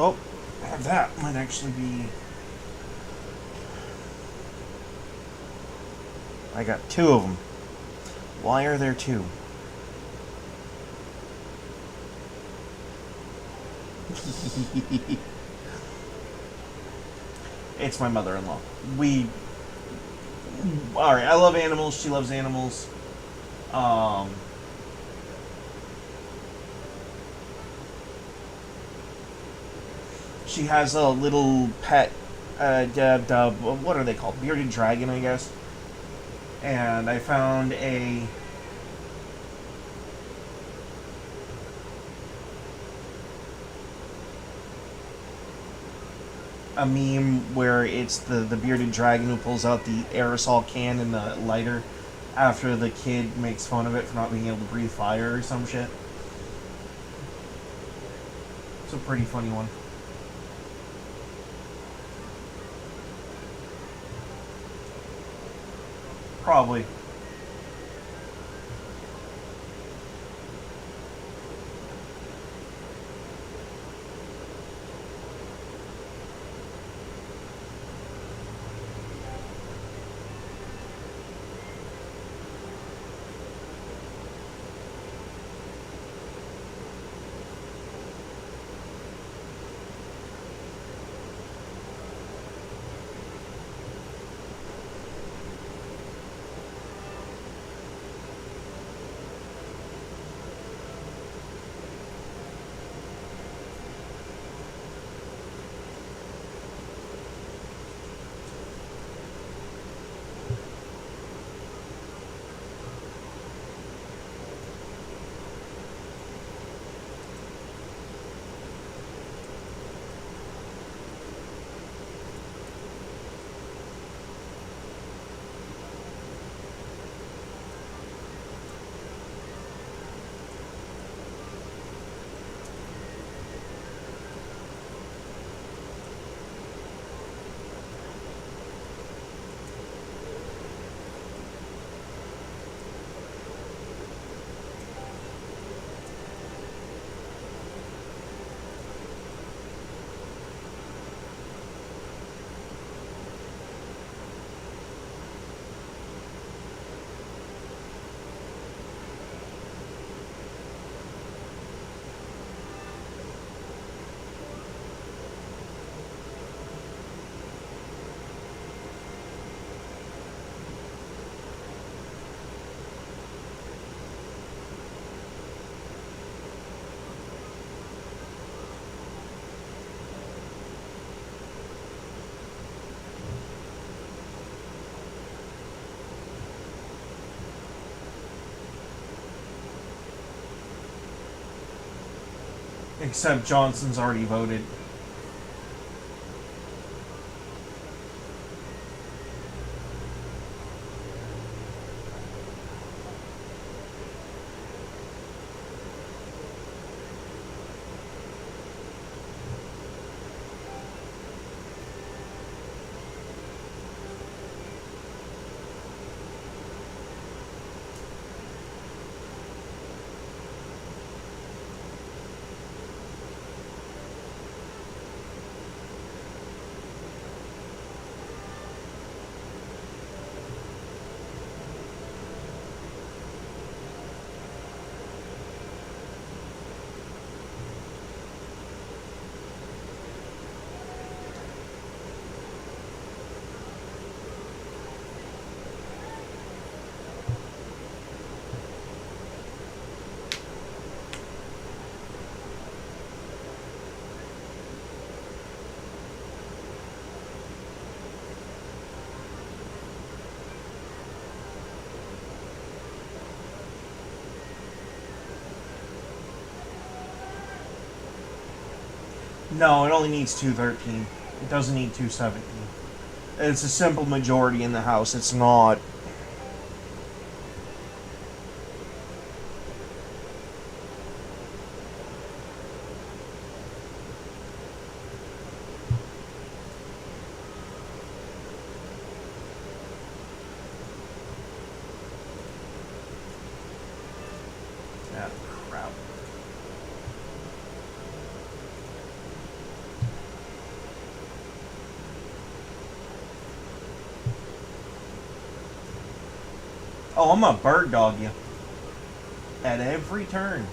Oh, that might actually be... I got two of them. Why are there two? It's my mother-in-law. Alright, I love animals. She loves animals. She has a little pet, what are they called? Bearded dragon, I guess. And I found a meme where it's the bearded dragon who pulls out the aerosol can and the lighter after the kid makes fun of it for not being able to breathe fire or some shit. It's a pretty funny one. Probably. Except Johnson's already voted. No, it only needs 213. It doesn't need 217. It's a simple majority in the House. It's not. Ah, crap. Oh, I'm gonna bird dog you. At every turn.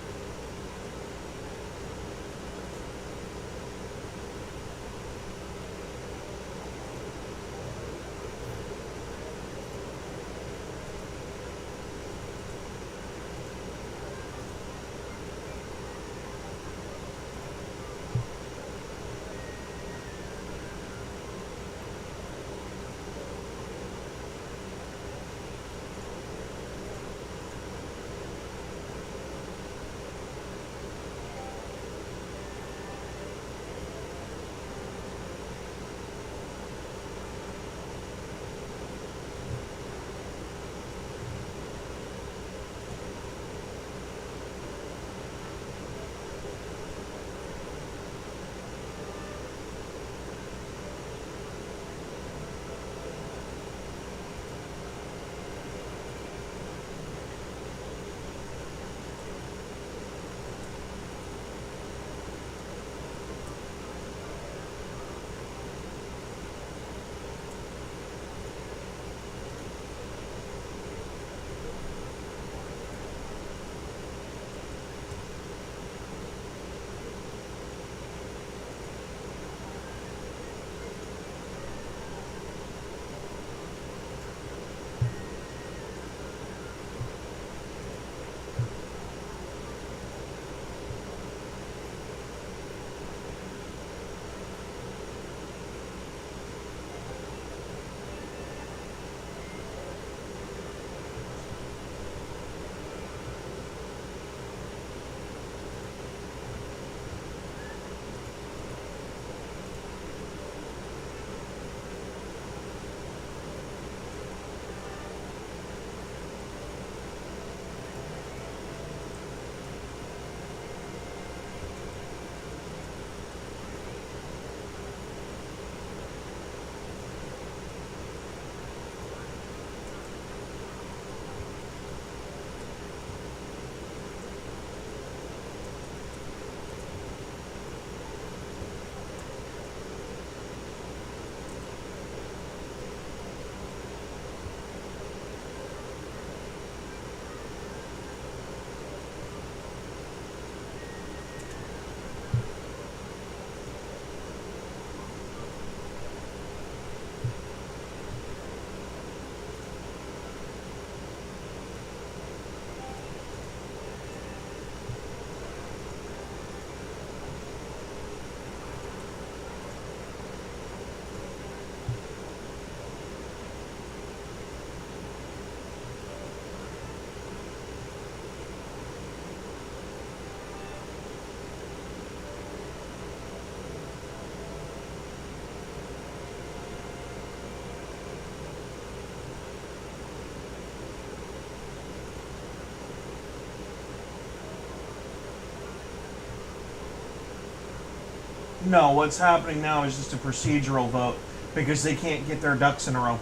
No, what's happening now is just a procedural vote because they can't get their ducks in a row.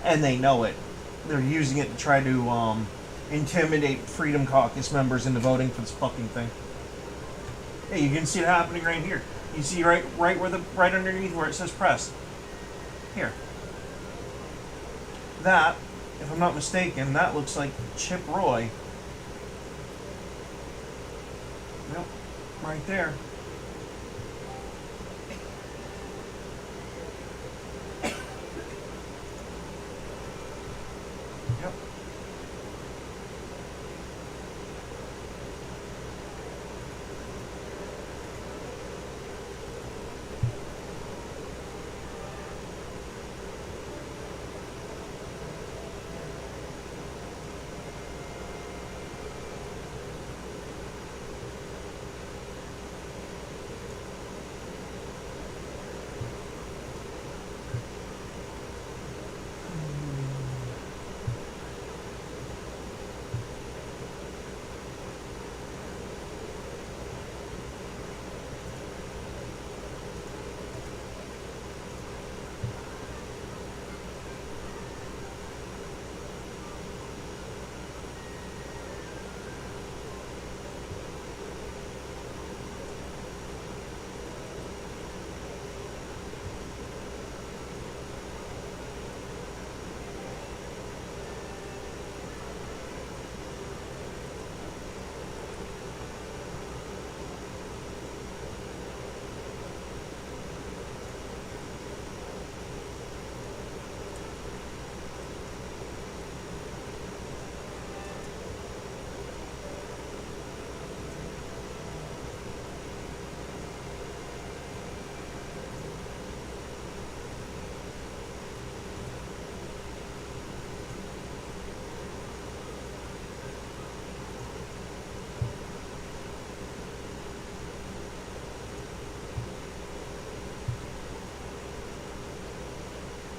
And they know it. They're using it to try to intimidate Freedom Caucus members into voting for this fucking thing. Hey, you can see it happening right here. You see right underneath where it says press. Here. That, if I'm not mistaken, that looks like Chip Roy. Yep, right there. Yep.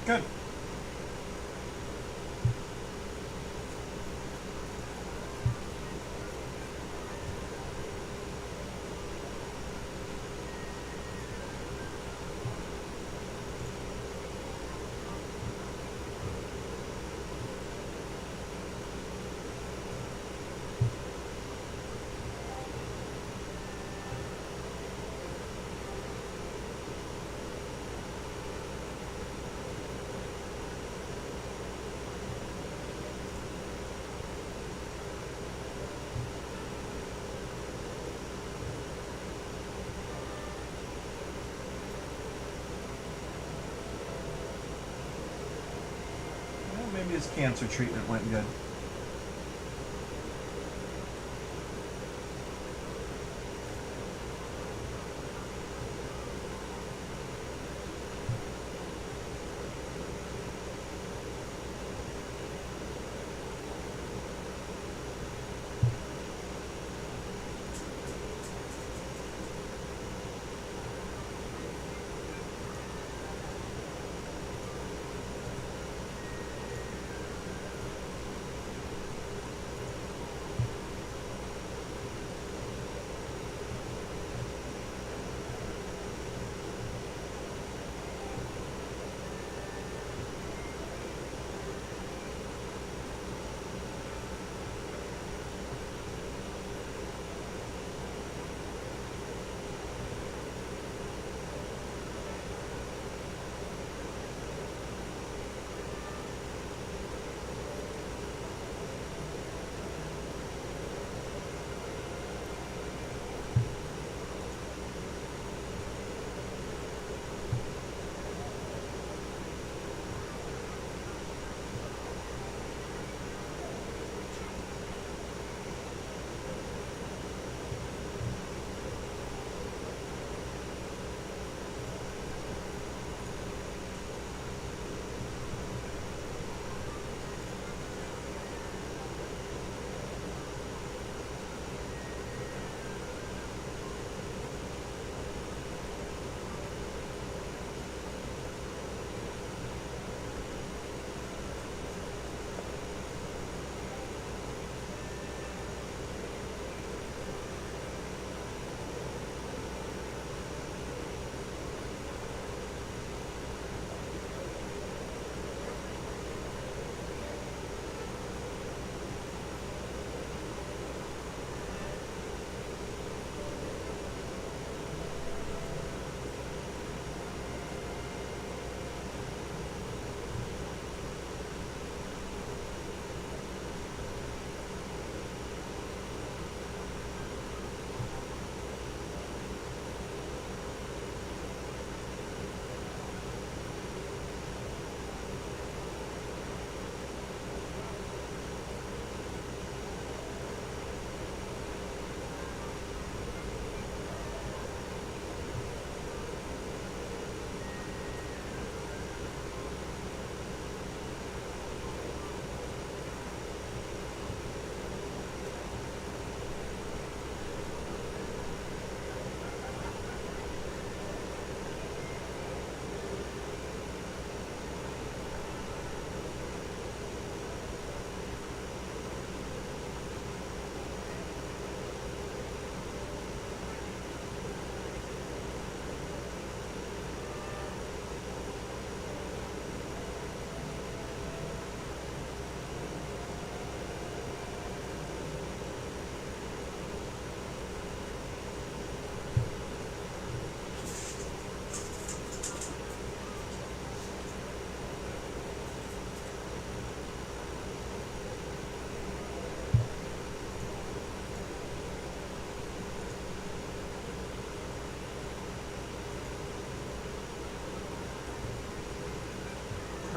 Good. Maybe his cancer treatment went good.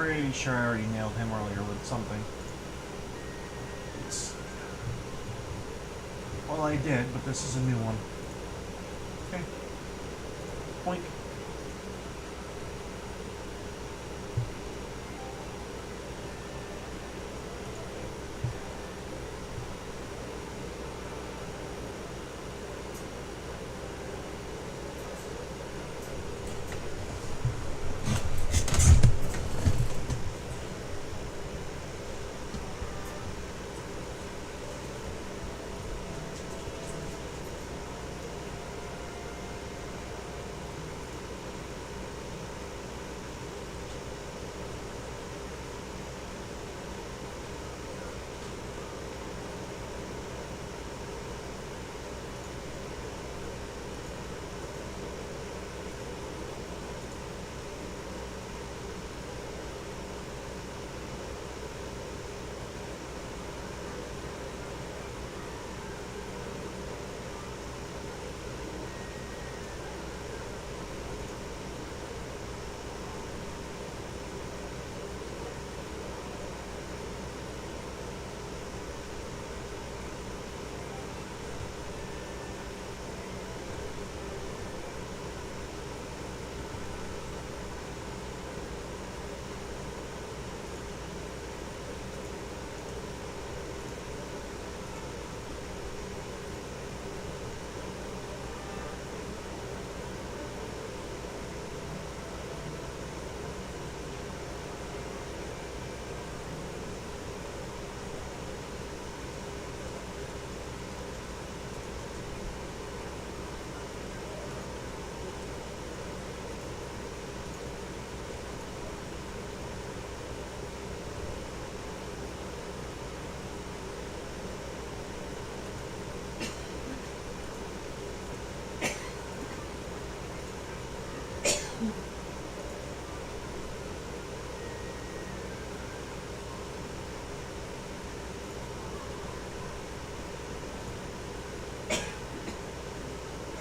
pretty sure I already nailed him earlier with something. Well, I did, but this is a new one. Okay. Point.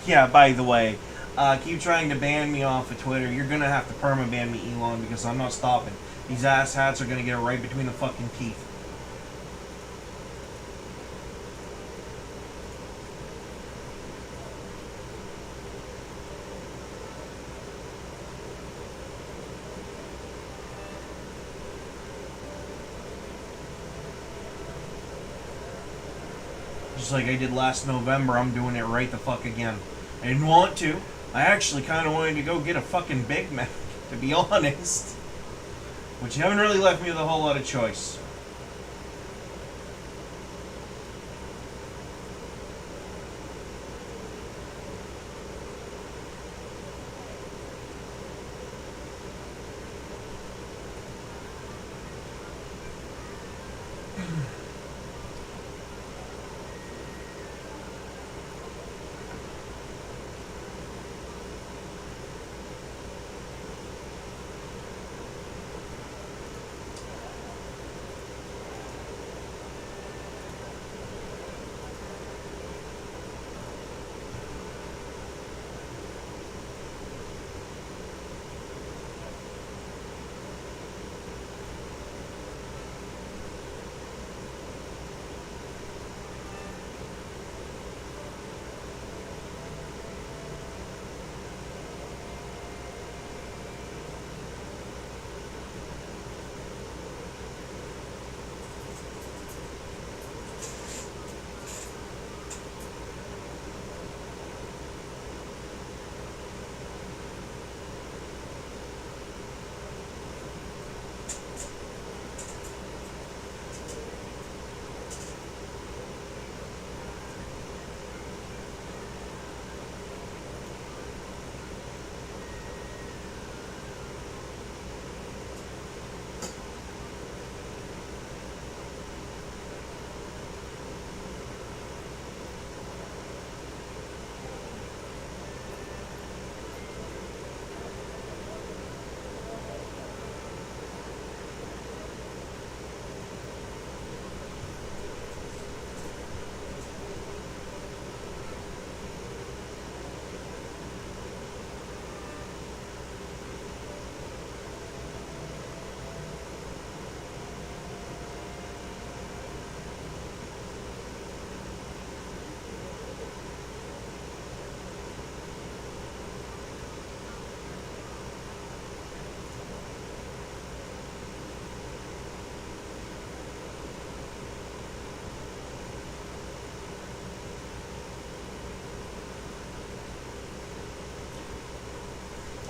Yeah, by the way, keep trying to ban me off of Twitter. You're gonna have to perma-ban me, Elon, because I'm not stopping. These ass hats are gonna get it right between the fucking teeth. Just like I did last November, I'm doing it right the fuck again. I didn't want to. I actually kind of wanted to go get a fucking Big Mac, to be honest. But you haven't really left me with a whole lot of choice.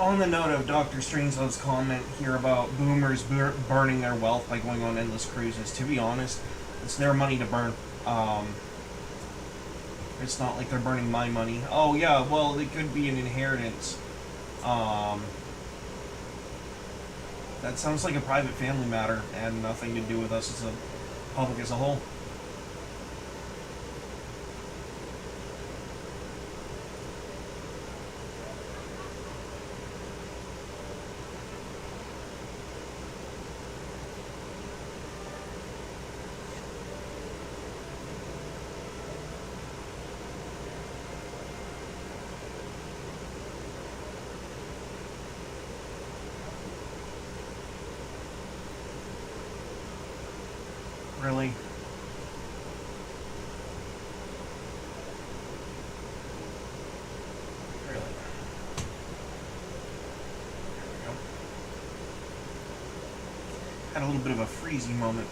On the note of Dr. Strangelove's comment here about boomers burning their wealth by going on endless cruises, to be honest, it's their money to burn. It's not like they're burning my money. Oh yeah, well, it could be an inheritance. That sounds like a private family matter and nothing to do with us as a public as a whole. Really? Really? There we go. Had a little bit of a freezy moment.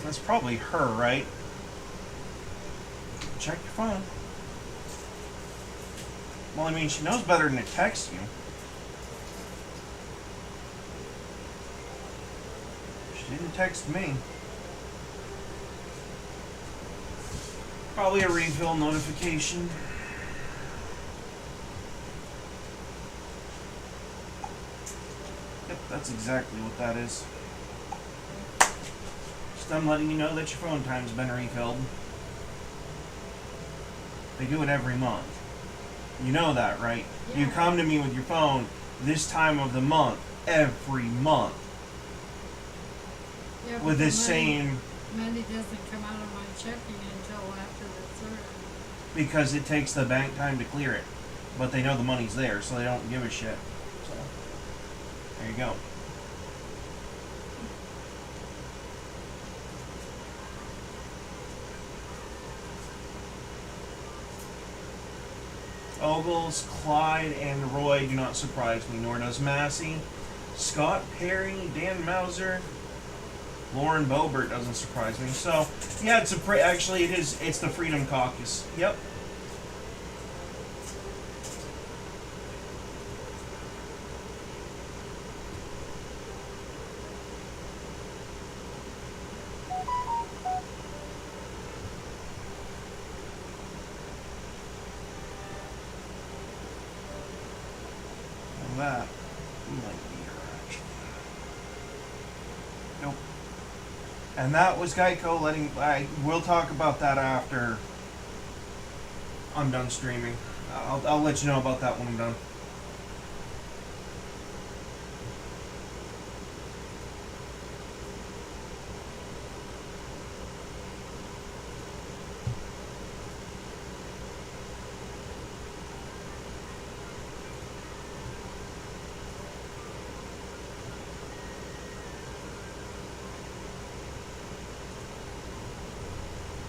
That's probably her, right? Check your phone. Well, I mean, she knows better than to text you. She didn't text me. Probably a refill notification. Yep, that's exactly what that is. Just I'm letting you know that your phone time's been refilled. They do it every month. You know that, right? Yeah. You come to me with your phone this time of the month, every month. Yeah, with this same... Money doesn't come out of my checking until after the 3rd. Because it takes the bank time to clear it. But they know the money's there, so they don't give a shit. So, there you go. Ogles, Clyde, and Roy do not surprise me, nor does Massey. Scott Perry, Dan Mauser, Lauren Boebert doesn't surprise me. So, yeah, it's actually it's the Freedom Caucus. Yep. That might be her, actually. Nope. And that was Geico we'll talk about that after I'm done streaming. I'll let you know about that when I'm done.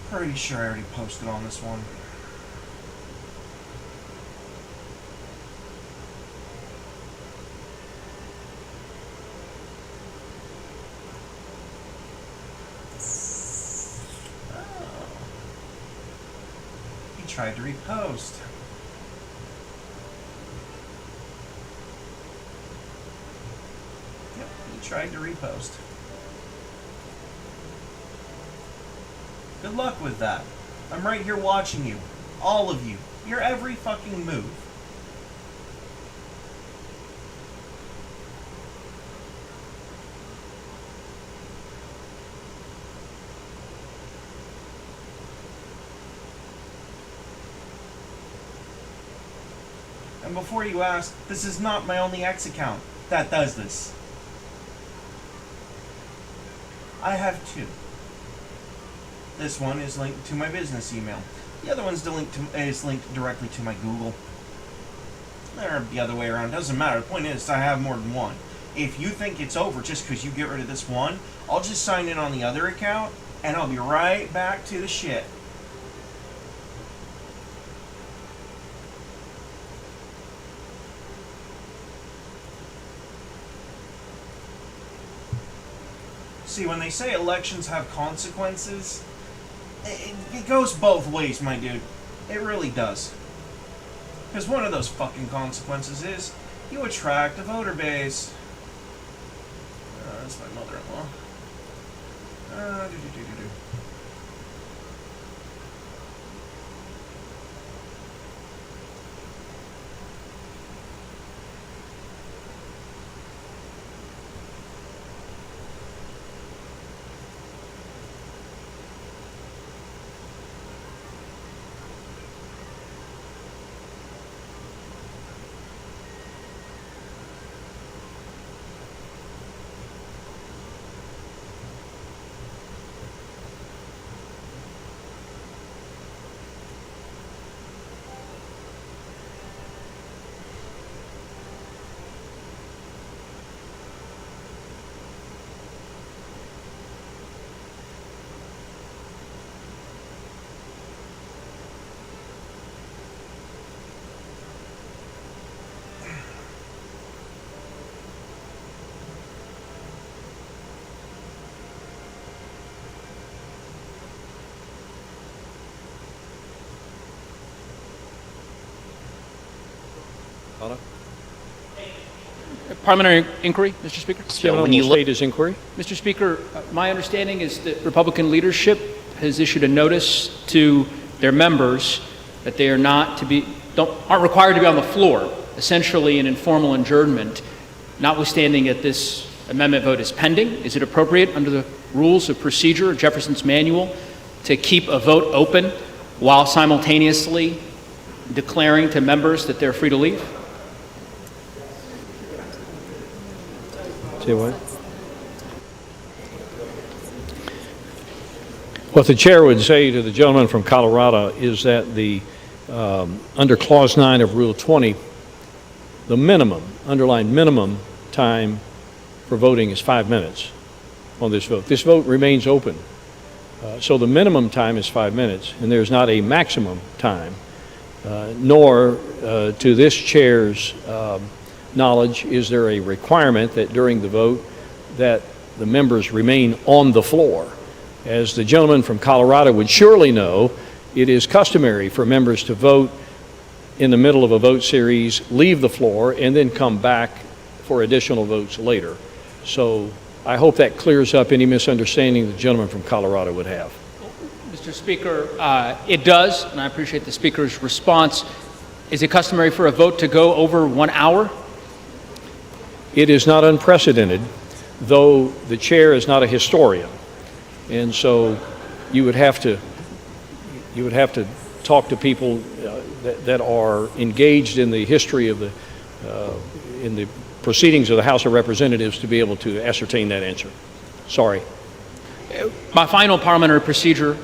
Pretty sure I already posted on this one. Oh. He tried to repost. Yep, he tried to repost. Good luck with that. I'm right here watching you. All of you. Your every fucking move. And before you ask, this is not my only X account that does this. I have 2. This one is linked to my business email. The other one's is linked directly to my Google. Or the other way around. Doesn't matter. The point is, I have more than one. If you think it's over just because you get rid of this one, I'll just sign in on the other account, and I'll be right back to the shit. See, when they say elections have consequences, it goes both ways, my dude. It really does. Because one of those fucking consequences is you attract a voter base. That's my mother-in-law. Parliamentary inquiry, Mr. Speaker. Gentleman will state his inquiry. Mr. Speaker, my understanding is that Republican leadership has issued a notice to their members that they are not to be, aren't required to be on the floor, essentially an informal adjournment, notwithstanding that this amendment vote is pending. Is it appropriate under the rules of procedure, Jefferson's manual, to keep a vote open while simultaneously declaring to members that they're free to leave? Say what? What the chair would say to the gentleman from Colorado is that the under Clause 9 of Rule 20, the minimum, underlined minimum time for voting is 5 minutes on this vote. This vote remains open. So the minimum time is 5 minutes, and there's not a maximum time, nor to this chair's knowledge is there a requirement that during the vote that the members remain on the floor. As the gentleman from Colorado would surely know, it is customary for members to vote in the middle of a vote series, leave the floor, and then come back for additional votes later. So I hope that clears up any misunderstanding the gentleman from Colorado would have. Mr. Speaker, it does, and I appreciate the Speaker's response. Is it customary for a vote to go over 1 hour? It is not unprecedented, though the chair is not a historian. And so you would have to talk to people that are engaged in the history of in the proceedings of the House of Representatives to be able to ascertain that answer. Sorry. My final parliamentary procedure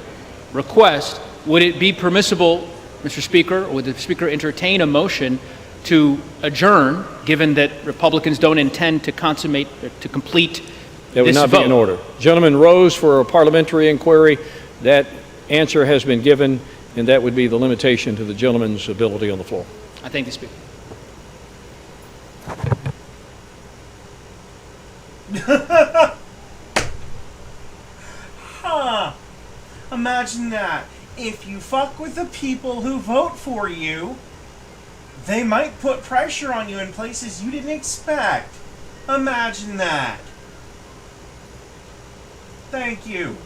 request, would it be permissible, Mr. Speaker, or would the Speaker entertain a motion to adjourn, given that Republicans don't intend to complete that would this not vote? be in order. Gentleman rose for a parliamentary inquiry. That answer has been given, and that would be the limitation to the gentleman's ability on the floor. I thank the Speaker. Huh. Imagine that. If you fuck with the people who vote for you, they might put pressure on you in places you didn't expect. Imagine that. Thank you.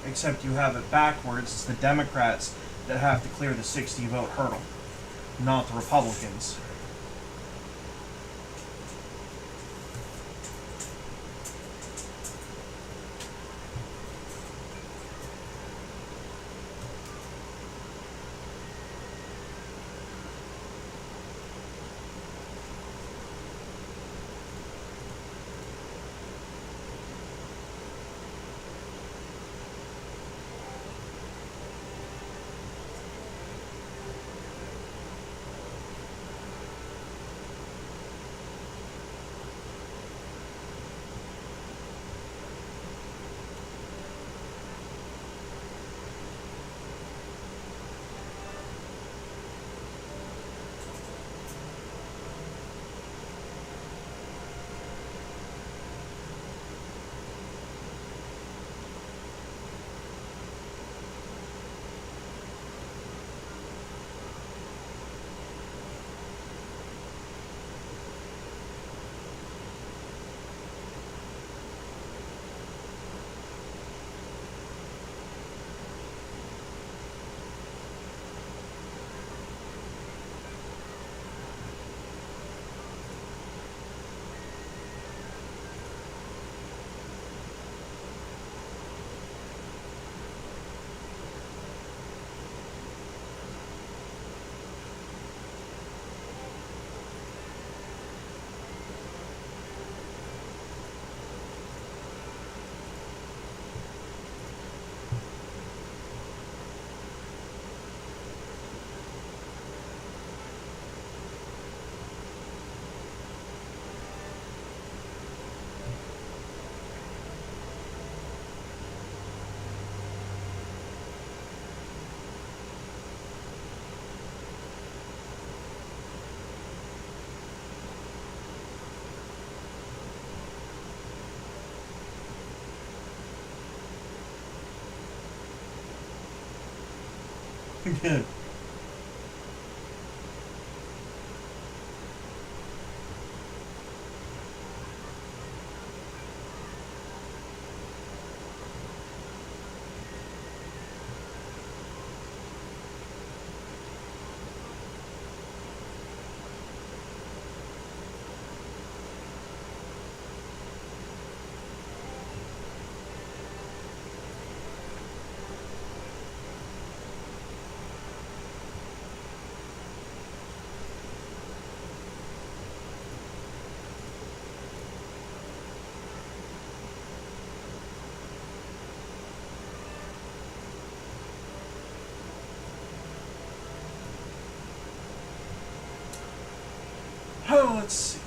except you have it backwards. It's the Democrats that have to clear the 60 vote hurdle, not the Republicans. Good. Oh, let's see.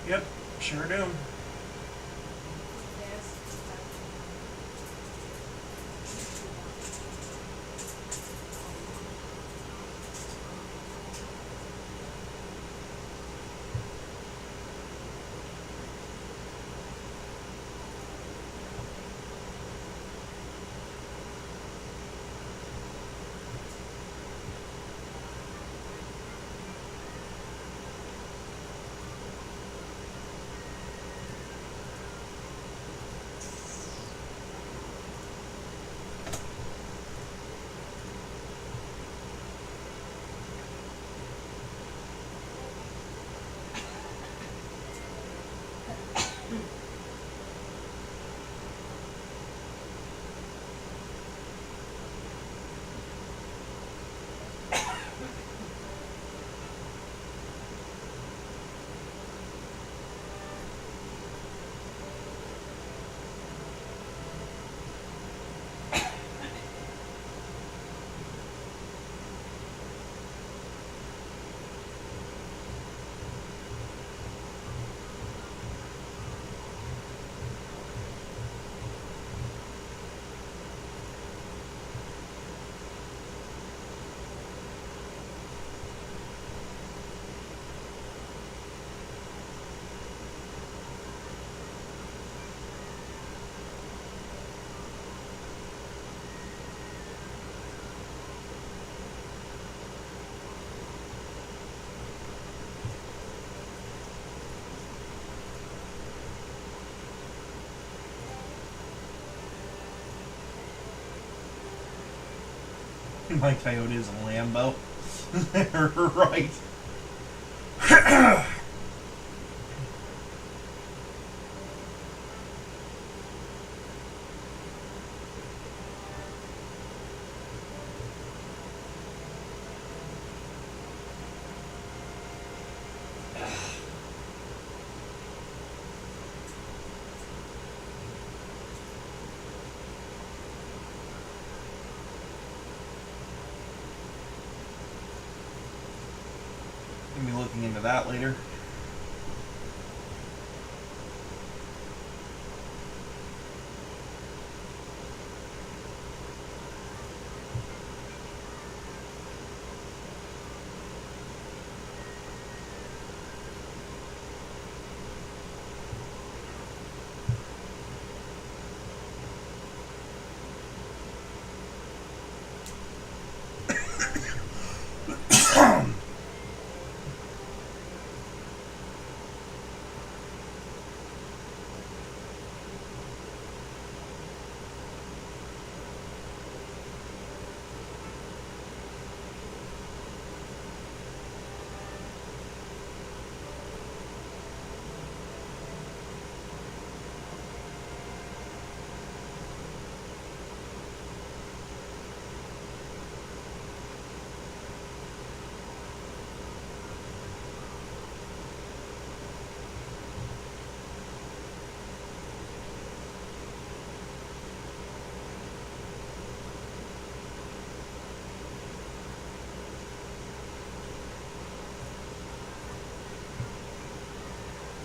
Yep, sure do. My Toyota is a Lambo. Right. I'll be looking into that later.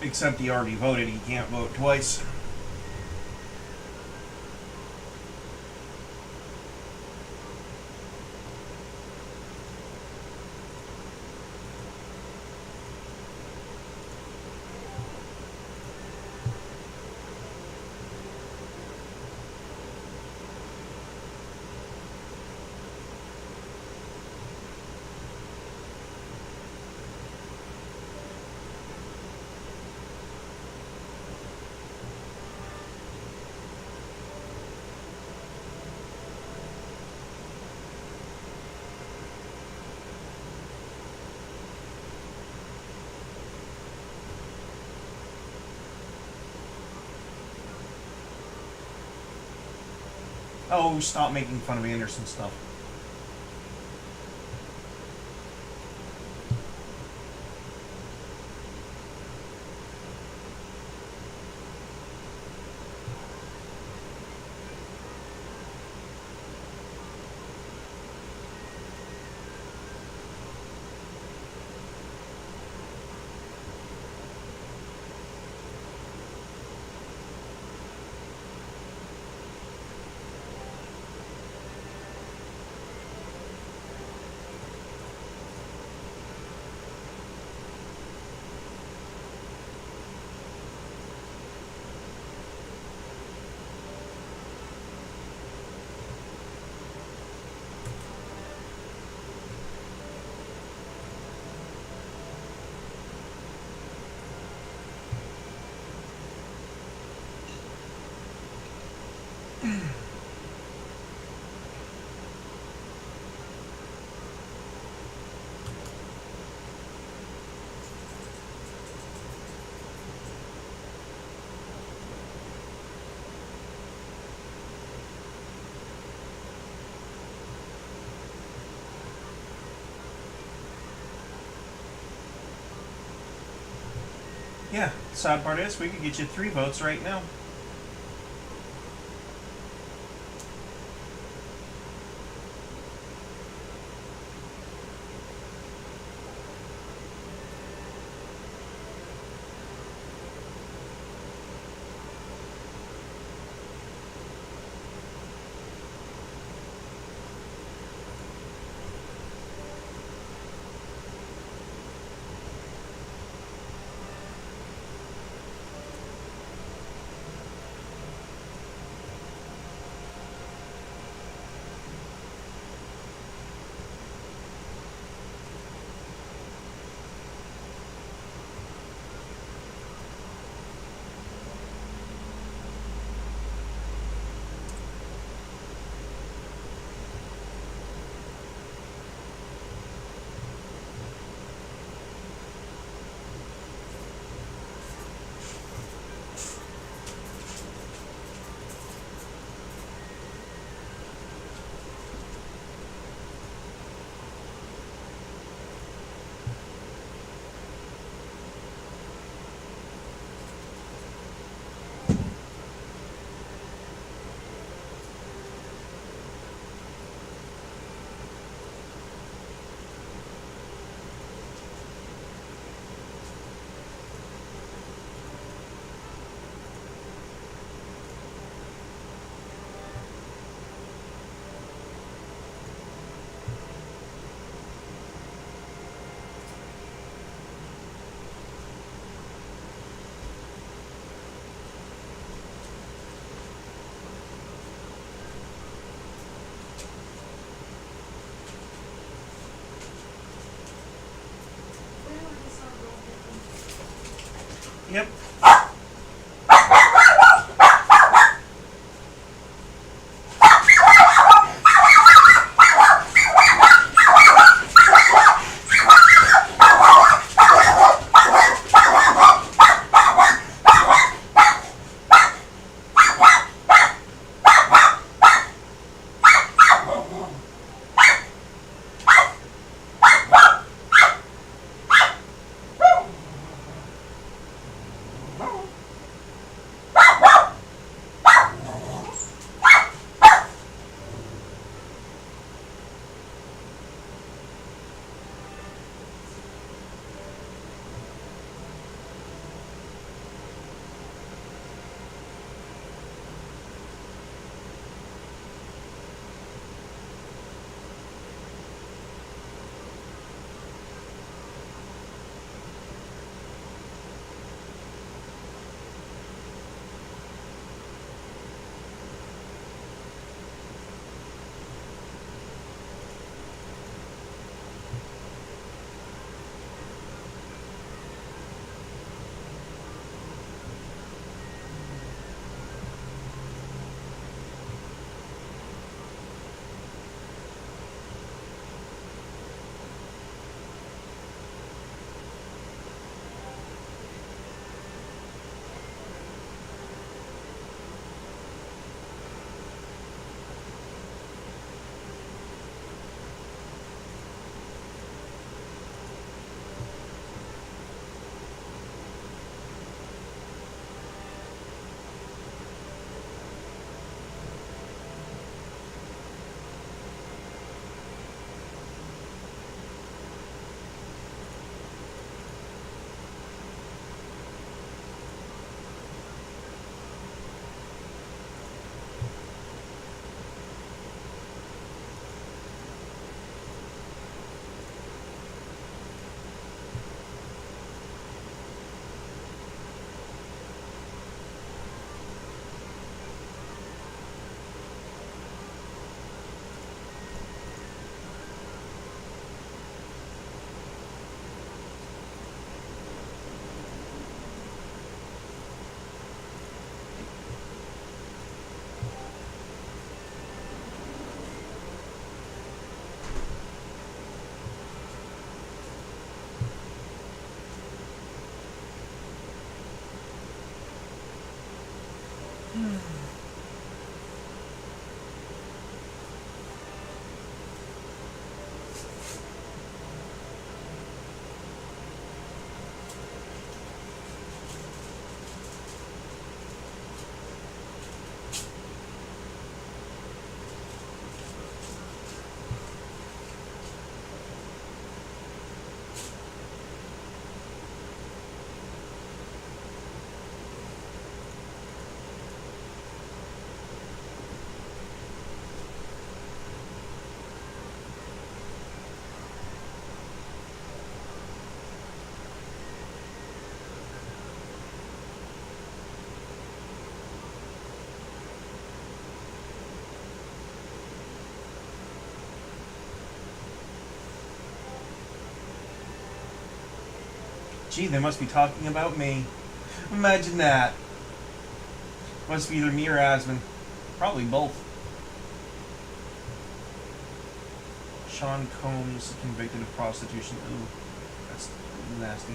Except he already voted, he can't vote twice. Oh, stop making fun of Anderson stuff. Yeah, sad part is we could get you 3 votes right now. Yep. Gee, they must be talking about me. Imagine that. Must be either me or Asman. Probably both. Sean Combs convicted of prostitution. Ooh, that's nasty.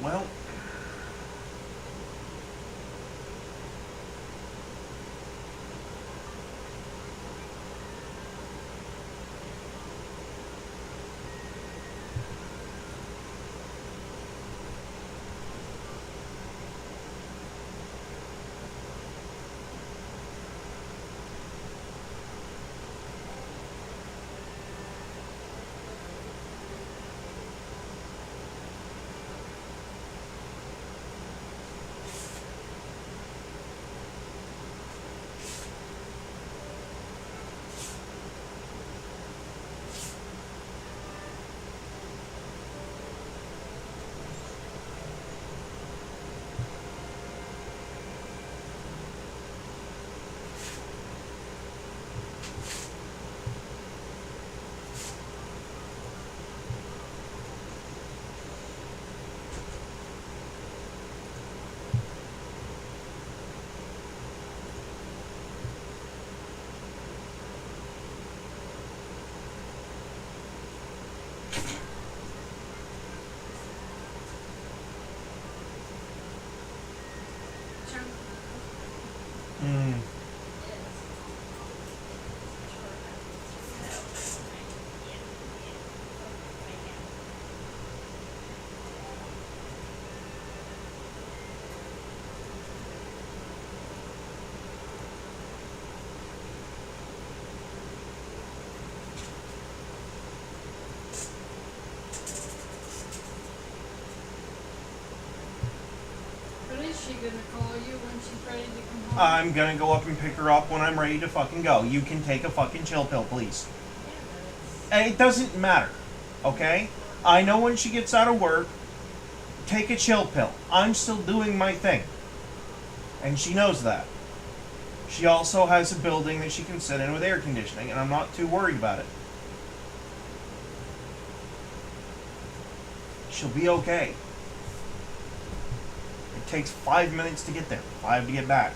Well, When is she gonna call you when she's ready to come home? I'm gonna go up and pick her up when I'm ready to fucking go. You can take a fucking chill pill, please. And it doesn't matter, okay? I know when she gets out of work, take a chill pill. I'm still doing my thing. And she knows that. She also has a building that she can sit in with air conditioning, and I'm not too worried about it. She'll be okay. It takes 5 minutes to get there, 5 to get back.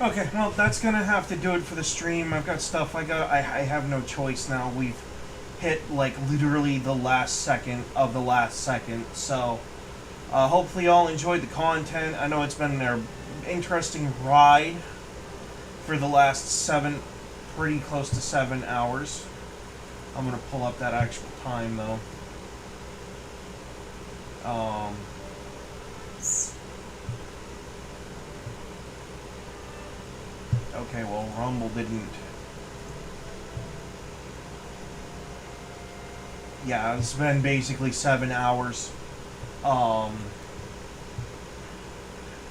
Okay, well, that's gonna have to do it for the stream. I've got stuff I have no choice now. We've hit, like, literally the last second of the last second. So, hopefully y'all enjoyed the content. I know it's been an interesting ride for the last pretty close to 7 hours. I'm gonna pull up that actual time, though. Okay, well, Rumble didn't. Yeah, it's been basically 7 hours.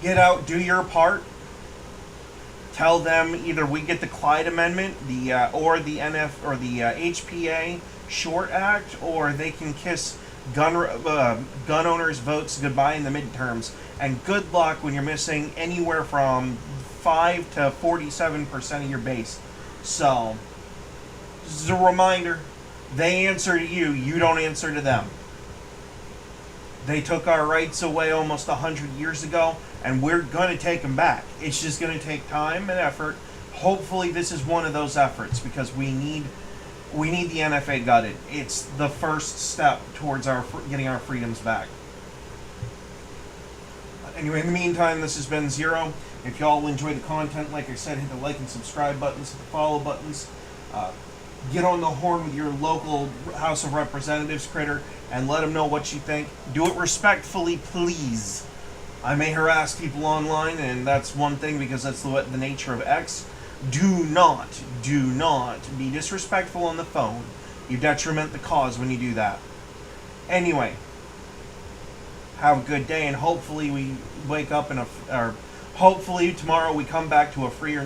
Get out, do your part. Tell them either we get the Clyde Amendment, or the HPA Short Act, or they can kiss gun owners' votes goodbye in the midterms. And good luck when you're missing anywhere from 5 to 47% of your base. So, this is a reminder. They answer to you, you don't answer to them. They took our rights away almost 100 years ago, and we're going to take them back. It's just going to take time and effort. Hopefully this is one of those efforts, because we need the NFA gutted. It's the first step towards getting our freedoms back. Anyway, in the meantime, this has been Zero. If y'all enjoy the content, like I said, hit the like and subscribe buttons, hit the follow buttons. Get on the horn with your local House of Representatives critter and let them know what you think. Do it respectfully, please. I may harass people online, and that's one thing because that's the nature of X. Do not be disrespectful on the phone. You detriment the cause when you do that. Anyway, have a good day, and hopefully we wake up hopefully tomorrow we come back to a freer